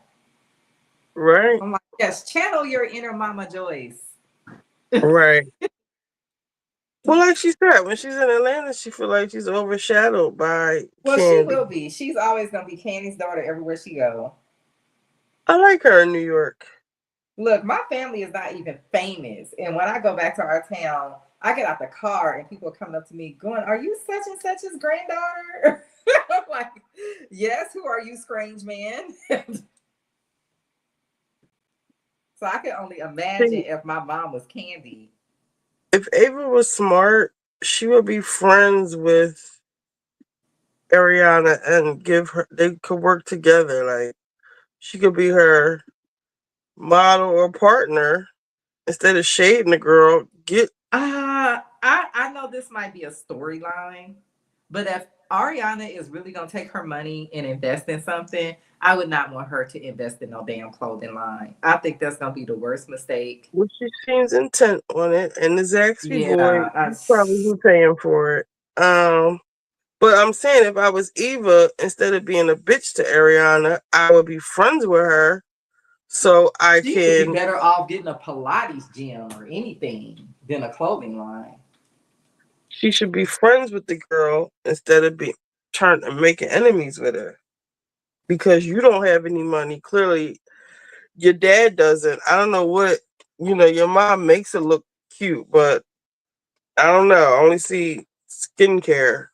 Right. I'm like, yes, channel your inner Mama Joyce. Right. Well, like she said, when she's in Atlanta, she feel like she's overshadowed by Well, Candy. she will be. She's always gonna be Candy's daughter everywhere she go. I like her in New York. Look, my family is not even famous, and when I go back to our town, I get out the car and people come up to me going, "Are you such and such's granddaughter?" I'm like, "Yes." Who are you, strange man? So I can only imagine if my mom was Candy. If Ava was smart, she would be friends with Ariana and they could work together. Like she could be her model or partner instead of shading the girl. I know this might be a storyline, but if Ariana is really gonna take her money and invest in something, I would not want her to invest in no damn clothing line. I think that's gonna be the worst mistake. Well, she seems intent on it, and the Zaxby boy Yeah, probably who's paying for it. But I'm saying if I was Eva, instead of being a bitch to Ariana, I would be friends with her, so she would be better off getting a Pilates gym or anything than a clothing line. She should be friends with the girl instead of trying to make enemies with her. Because you don't have any money. Clearly, your dad doesn't. I don't know what, your mom makes it look cute, but I don't know. I only see skincare.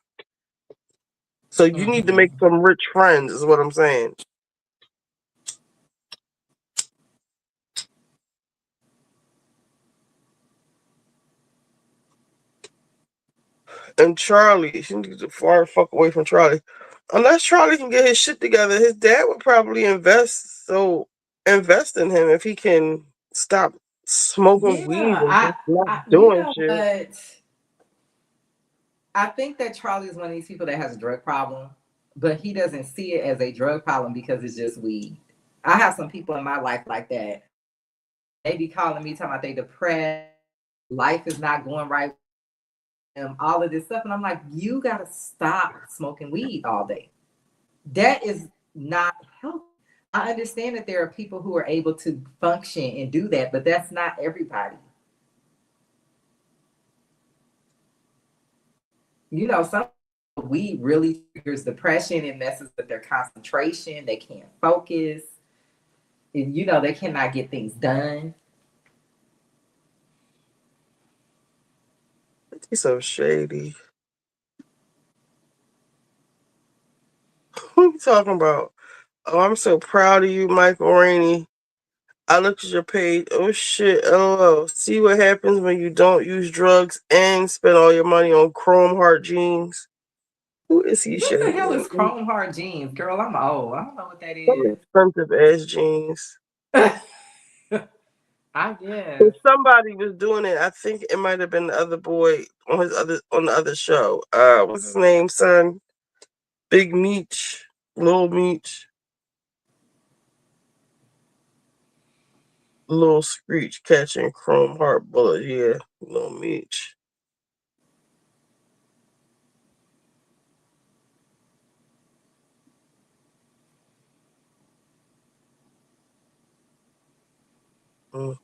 So you need to make some rich friends, is what I'm saying. And Charlie, she needs to far fuck away from Charlie. Unless Charlie can get his shit together, his dad would probably invest in him if he can stop smoking weed and not doing shit. But I think that Charlie is one of these people that has a drug problem, but he doesn't see it as a drug problem because it's just weed. I have some people in my life like that. They be calling me, talking about they depressed, life is not going right, all of this stuff. And I'm like, you got to stop smoking weed all day. That is not healthy. I understand that there are people who are able to function and do that, but that's not everybody. You know, some weed really triggers depression. It messes with their concentration. They can't focus. And, you know, they cannot get things done. He's so shady. Who you talking about? Oh, I'm so proud of you, Michael Rainey. I looked at your page. Oh shit, LOL. See what happens when you don't use drugs and spend all your money on chrome heart jeans. Who is he? What the hell is chrome heart jeans? Girl, I'm old. I don't know what that Some is. expensive ass jeans. I guess. If somebody was doing it, I think it might have been the other boy on the other show. What's his name, son? Big Meech. Little Meech. Little Screech catching chrome heart bullet. Yeah, Little Meech. Mm.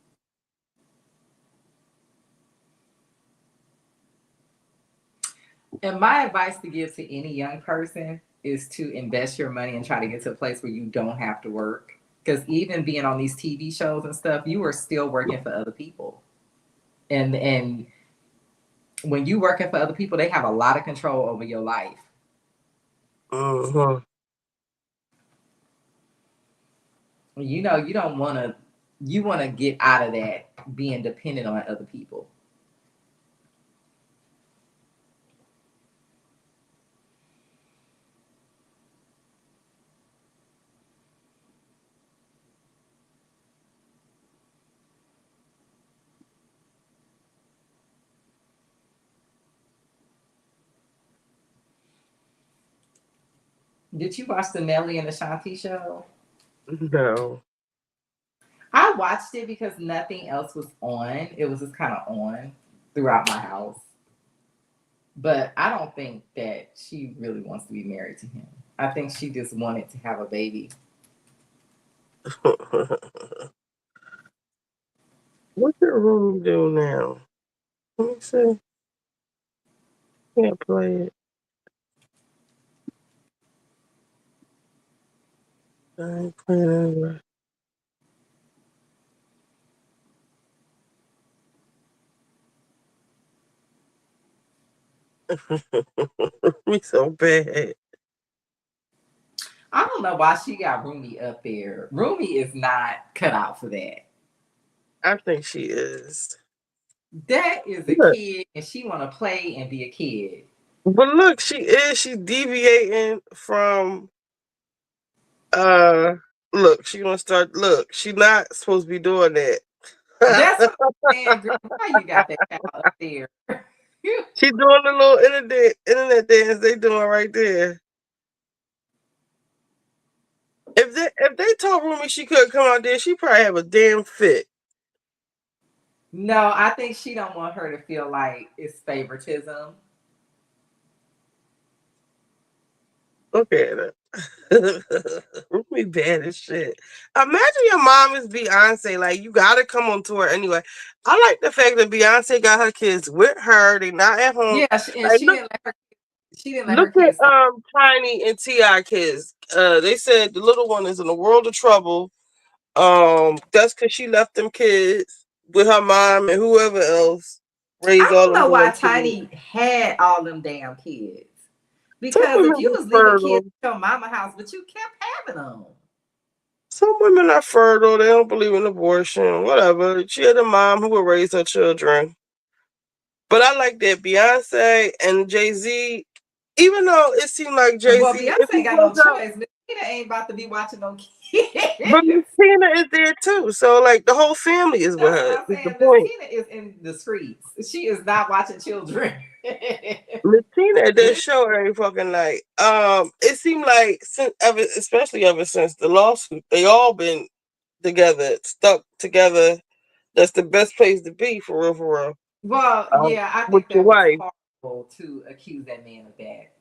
And my advice to give to any young person is to invest your money and try to get to a place where you don't have to work. Because even being on these TV shows and stuff, you are still working for other people. And when you working for other people, they have a lot of control over your life. Uh-huh. You know, you want to get out of that being dependent on other people. Did you watch the Nelly and Ashanti show? No. I watched it because nothing else was on. It was just kind of on throughout my house. But I don't think that she really wants to be married to him. I think she just wanted to have a baby. What's your room do now? Let me see. Can't play it. I ain't playing anyway. Me so bad. I don't know why she got Rumi up there. Rumi is not cut out for that. I think she is. That is a kid, and she want to play and be a kid. But look, she is. She's deviating from. Look, she gonna start. Look, she not supposed to be doing that. That's what I'm saying, girl. Why you got that child up there? She doing the little internet dance they doing right there. If they told Rumi she couldn't come out there, she probably have a damn fit. No, I think she don't want her to feel like it's favoritism. Look at her. Rumi bad as shit. Imagine your mom is Beyonce. Like, you gotta come on tour anyway. I like the fact that Beyonce got her kids with her. They not at home. Yeah, and like, she didn't let her. She didn't let her Look kids. at Tiny and T.I. kids. They said the little one is in a world of trouble. That's because she left them kids with her mom and whoever else raised all I them. don't know why kids. Tiny had all them damn kids. Because if you was leaving kids at your mama house, but you kept having them. Some women are fertile. They don't believe in abortion. Whatever. She had a mom who would raise her children. But I like that Beyonce and Jay-Z, even though it seemed like Jay-Z... Well, Beyonce ain't got no choice. Miss Tina ain't about to be watching no kids. But Miss Tina is there too. So, like, the whole family is with her. That's what I'm saying. Miss Tina is in the streets. She is not watching children. Miss Tina at that show every fucking night. It seemed like especially ever since the lawsuit, they all been together, stuck together. That's the best place to be, for real, for real. Well, yeah, I think that was horrible to accuse that man of that.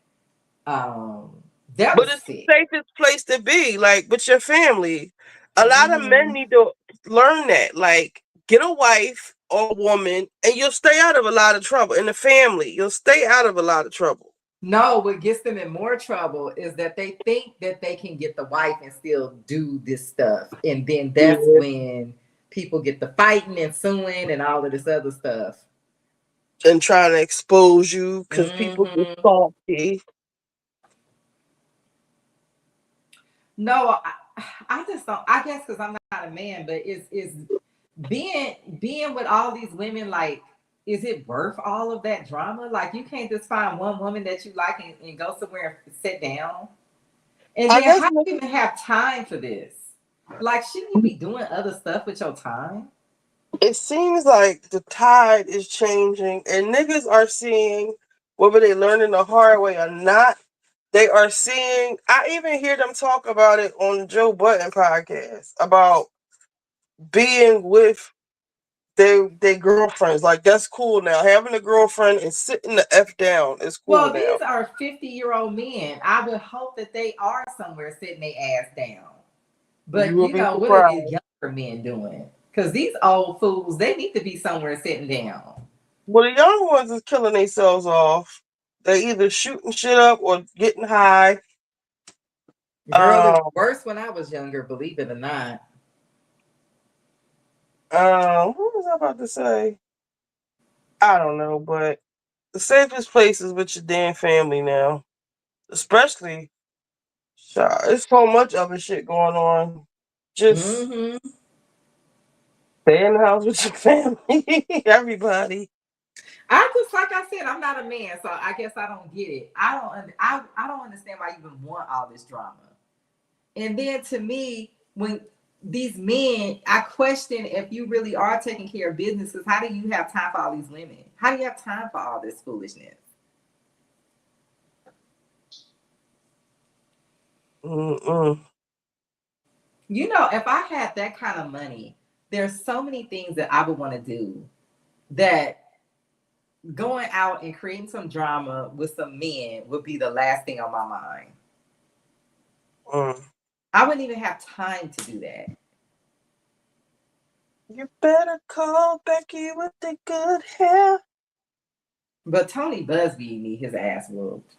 That but was it's sick. the safest place to be, like with your family. A lot of men need to learn that. Like, get a wife or a woman, and you'll stay out of a lot of trouble. In the family, you'll stay out of a lot of trouble. No, what gets them in more trouble is that they think that they can get the wife and still do this stuff. And then that's when people get the fighting and suing and all of this other stuff. And trying to expose you because people get salty. No, I just don't. I guess because I'm not a man, but is being with all these women, like, is it worth all of that drama? Like, you can't just find one woman that you like and go somewhere and sit down. And then how do you even have time for this? Like, shouldn't you be doing other stuff with your time? It seems like the tide is changing, and niggas are seeing, whether they learning the hard way or not, they are seeing. I even hear them talk about it on the Joe Budden podcast about being with their girlfriends. Like, that's cool now. Having a girlfriend and sitting the F down is cool well, now. These are 50-year-old men. I would hope that they are somewhere sitting their ass down. But you know, what are these younger men doing? Because these old fools, they need to be somewhere sitting down. Well, the young ones is killing themselves off. They either shooting shit up or getting high. Girl, it was worse when I was younger, believe it or not. What was I about to say? I don't know, but the safest place is with your damn family now. Especially, there's so much other shit going on. Just stay in the house with your family, everybody. I just, like I said, I'm not a man, so I guess I don't get it. I don't understand why you even want all this drama. And then to me, when these men, I question if you really are taking care of business, because how do you have time for all these women? How do you have time for all this foolishness? You know, if I had that kind of money, there's so many things that I would want to do that going out and creating some drama with some men would be the last thing on my mind. I wouldn't even have time to do that. You better call Becky with the good hair. But Tony Busby need his ass whooped.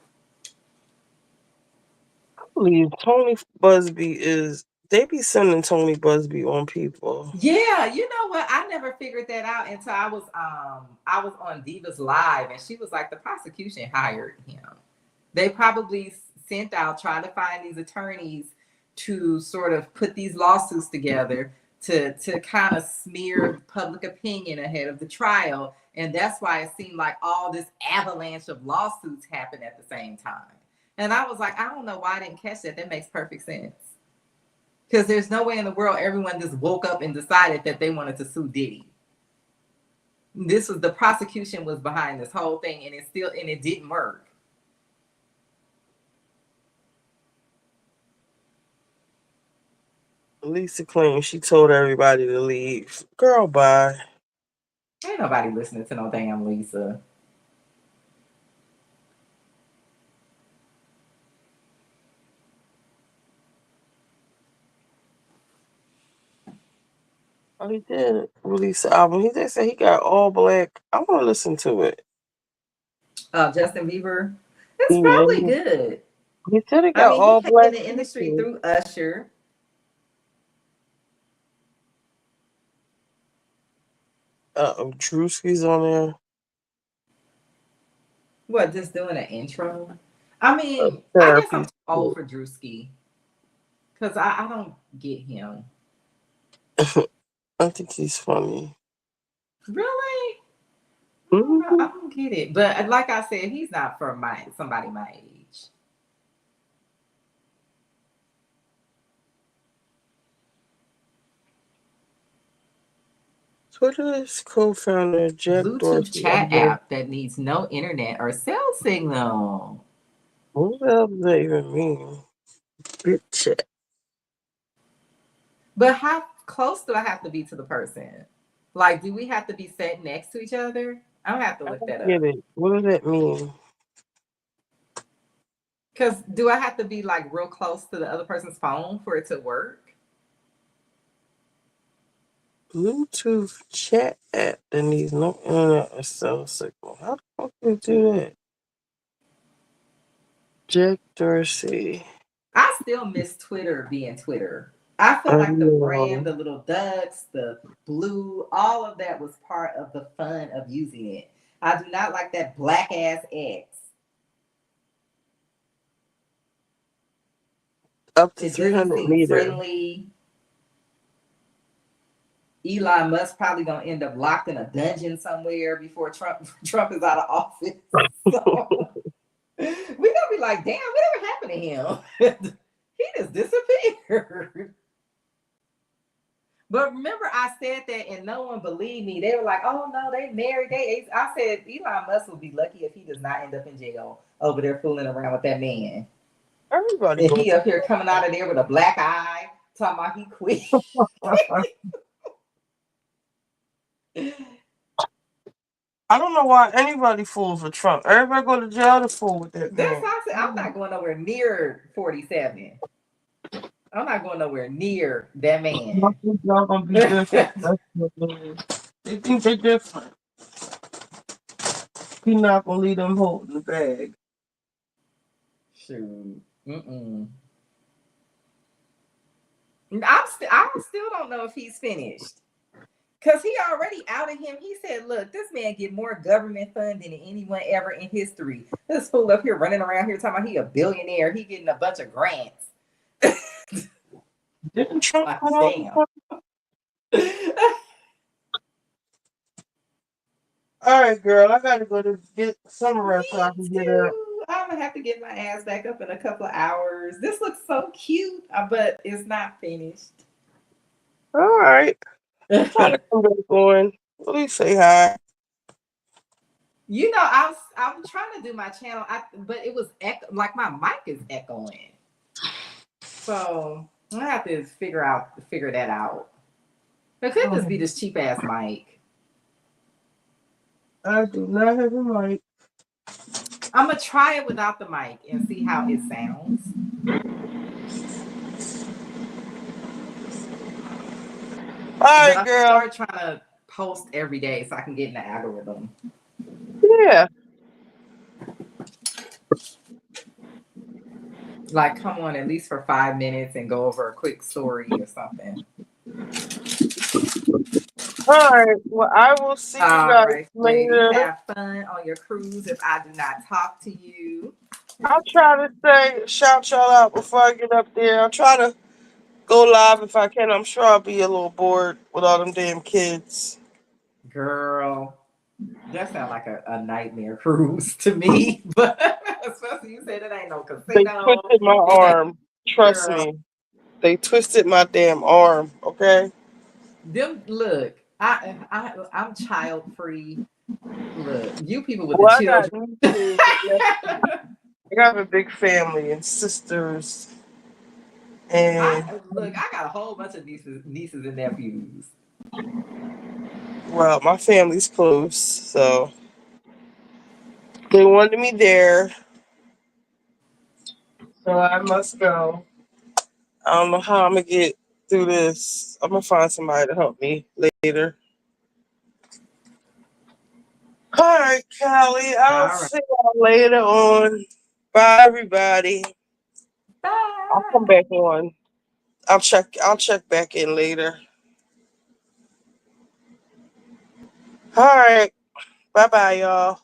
I believe Tony Busby they be sending Tony Busby on people. Yeah, you know what? I never figured that out until I was on Divas Live, and she was like, the prosecution hired him. They probably sent out, trying to find these attorneys to sort of put these lawsuits together to kind of smear public opinion ahead of the trial. And that's why it seemed like all this avalanche of lawsuits happened at the same time. And I was like, I don't know why I didn't catch that. That makes perfect sense. Because there's no way in the world everyone just woke up and decided that they wanted to sue Diddy. This was, the prosecution was behind this whole thing, and it didn't work. Lisa claims she told everybody to leave. Girl, bye. Ain't nobody listening to no damn Lisa. Oh, he did release the album. He did say he got all black. I want to listen to it. Justin Bieber. It's probably good. He said he got all he black. He came in the industry through Usher. Drewski's on there. What, just doing an intro? I mean, I guess I'm too old for Drewski. Because I don't get him. I think he's funny. Really? I don't get it. But like I said, he's not for somebody my age. Twitter's co-founder Jack Bluetooth Dorsey. chat app that needs no internet or cell signal. What the hell does that even mean? Bit chat. But how close do I have to be to the person? Like, do we have to be sat next to each other? I don't have to look that up. What does that mean? Because do I have to be like real close to the other person's phone for it to work? Bluetooth chat app that needs no internet or cell signal. How the fuck do you do that? Jack Dorsey. I still miss Twitter being Twitter. I feel like the brand, the little ducks, the blue, all of that was part of the fun of using it. I do not like that black ass X. Up to 300 meters. Friendly. Elon Musk probably gonna end up locked in a dungeon somewhere before Trump is out of office. So we gonna be like, damn, whatever happened to him? He just disappeared. But remember, I said that and no one believed me. They were like, oh no, they married. I said Elon Musk will be lucky if he does not end up in jail over there fooling around with that man. Everybody. And he up here coming out of there with a black eye, talking about he quit. I don't know why anybody fools with Trump. Everybody go to jail to fool with that man. That's how I said, I'm not going nowhere near 47. I'm not going nowhere near that man. Y'all gonna be different. They think they're different. He's not gonna leave them holding the bag. Shoot. I still don't know if he's finished. Because he already outed him. He said, look, this man get more government funding than anyone ever in history. This fool up here running around here talking about he a billionaire. He getting a bunch of grants. Didn't Trump damn. All right, girl. I gotta go to get some rest so I can get up. I'm gonna have to get my ass back up in a couple of hours. This looks so cute, but it's not finished. All right. I'm trying to come back on. At least say hi. You know, I'm trying to do my channel, but it was like my mic is echoing. So I have to figure that out. It could just be this cheap ass mic. I do not have a mic. I'm gonna try it without the mic and see how it sounds. All right, girl. Start trying to post every day so I can get in the algorithm. Yeah. Like, come on, at least for 5 minutes and go over a quick story or something. All right. Well, I will see you guys later. Have fun on your cruise if I do not talk to you. I'll try to shout y'all out before I get up there. I'll try to go live if I can. I'm sure I'll be a little bored with all them damn kids. Girl, that sounds like a nightmare cruise to me. But especially you said it ain't no casino. They twisted my arm. Trust me. They twisted my damn arm. Okay. Look, I'm child free. Look, you people with the children. I got a big family and sisters. And I got a whole bunch of nieces and nephews. Well, my family's close, so they wanted me there. So I must go. I don't know how I'm gonna get through this. I'm gonna find somebody to help me later. All right, Callie. I'll see y'all later on. Bye, everybody. Bye. I'll come back on. I'll check back in later. All right. Bye-bye, y'all.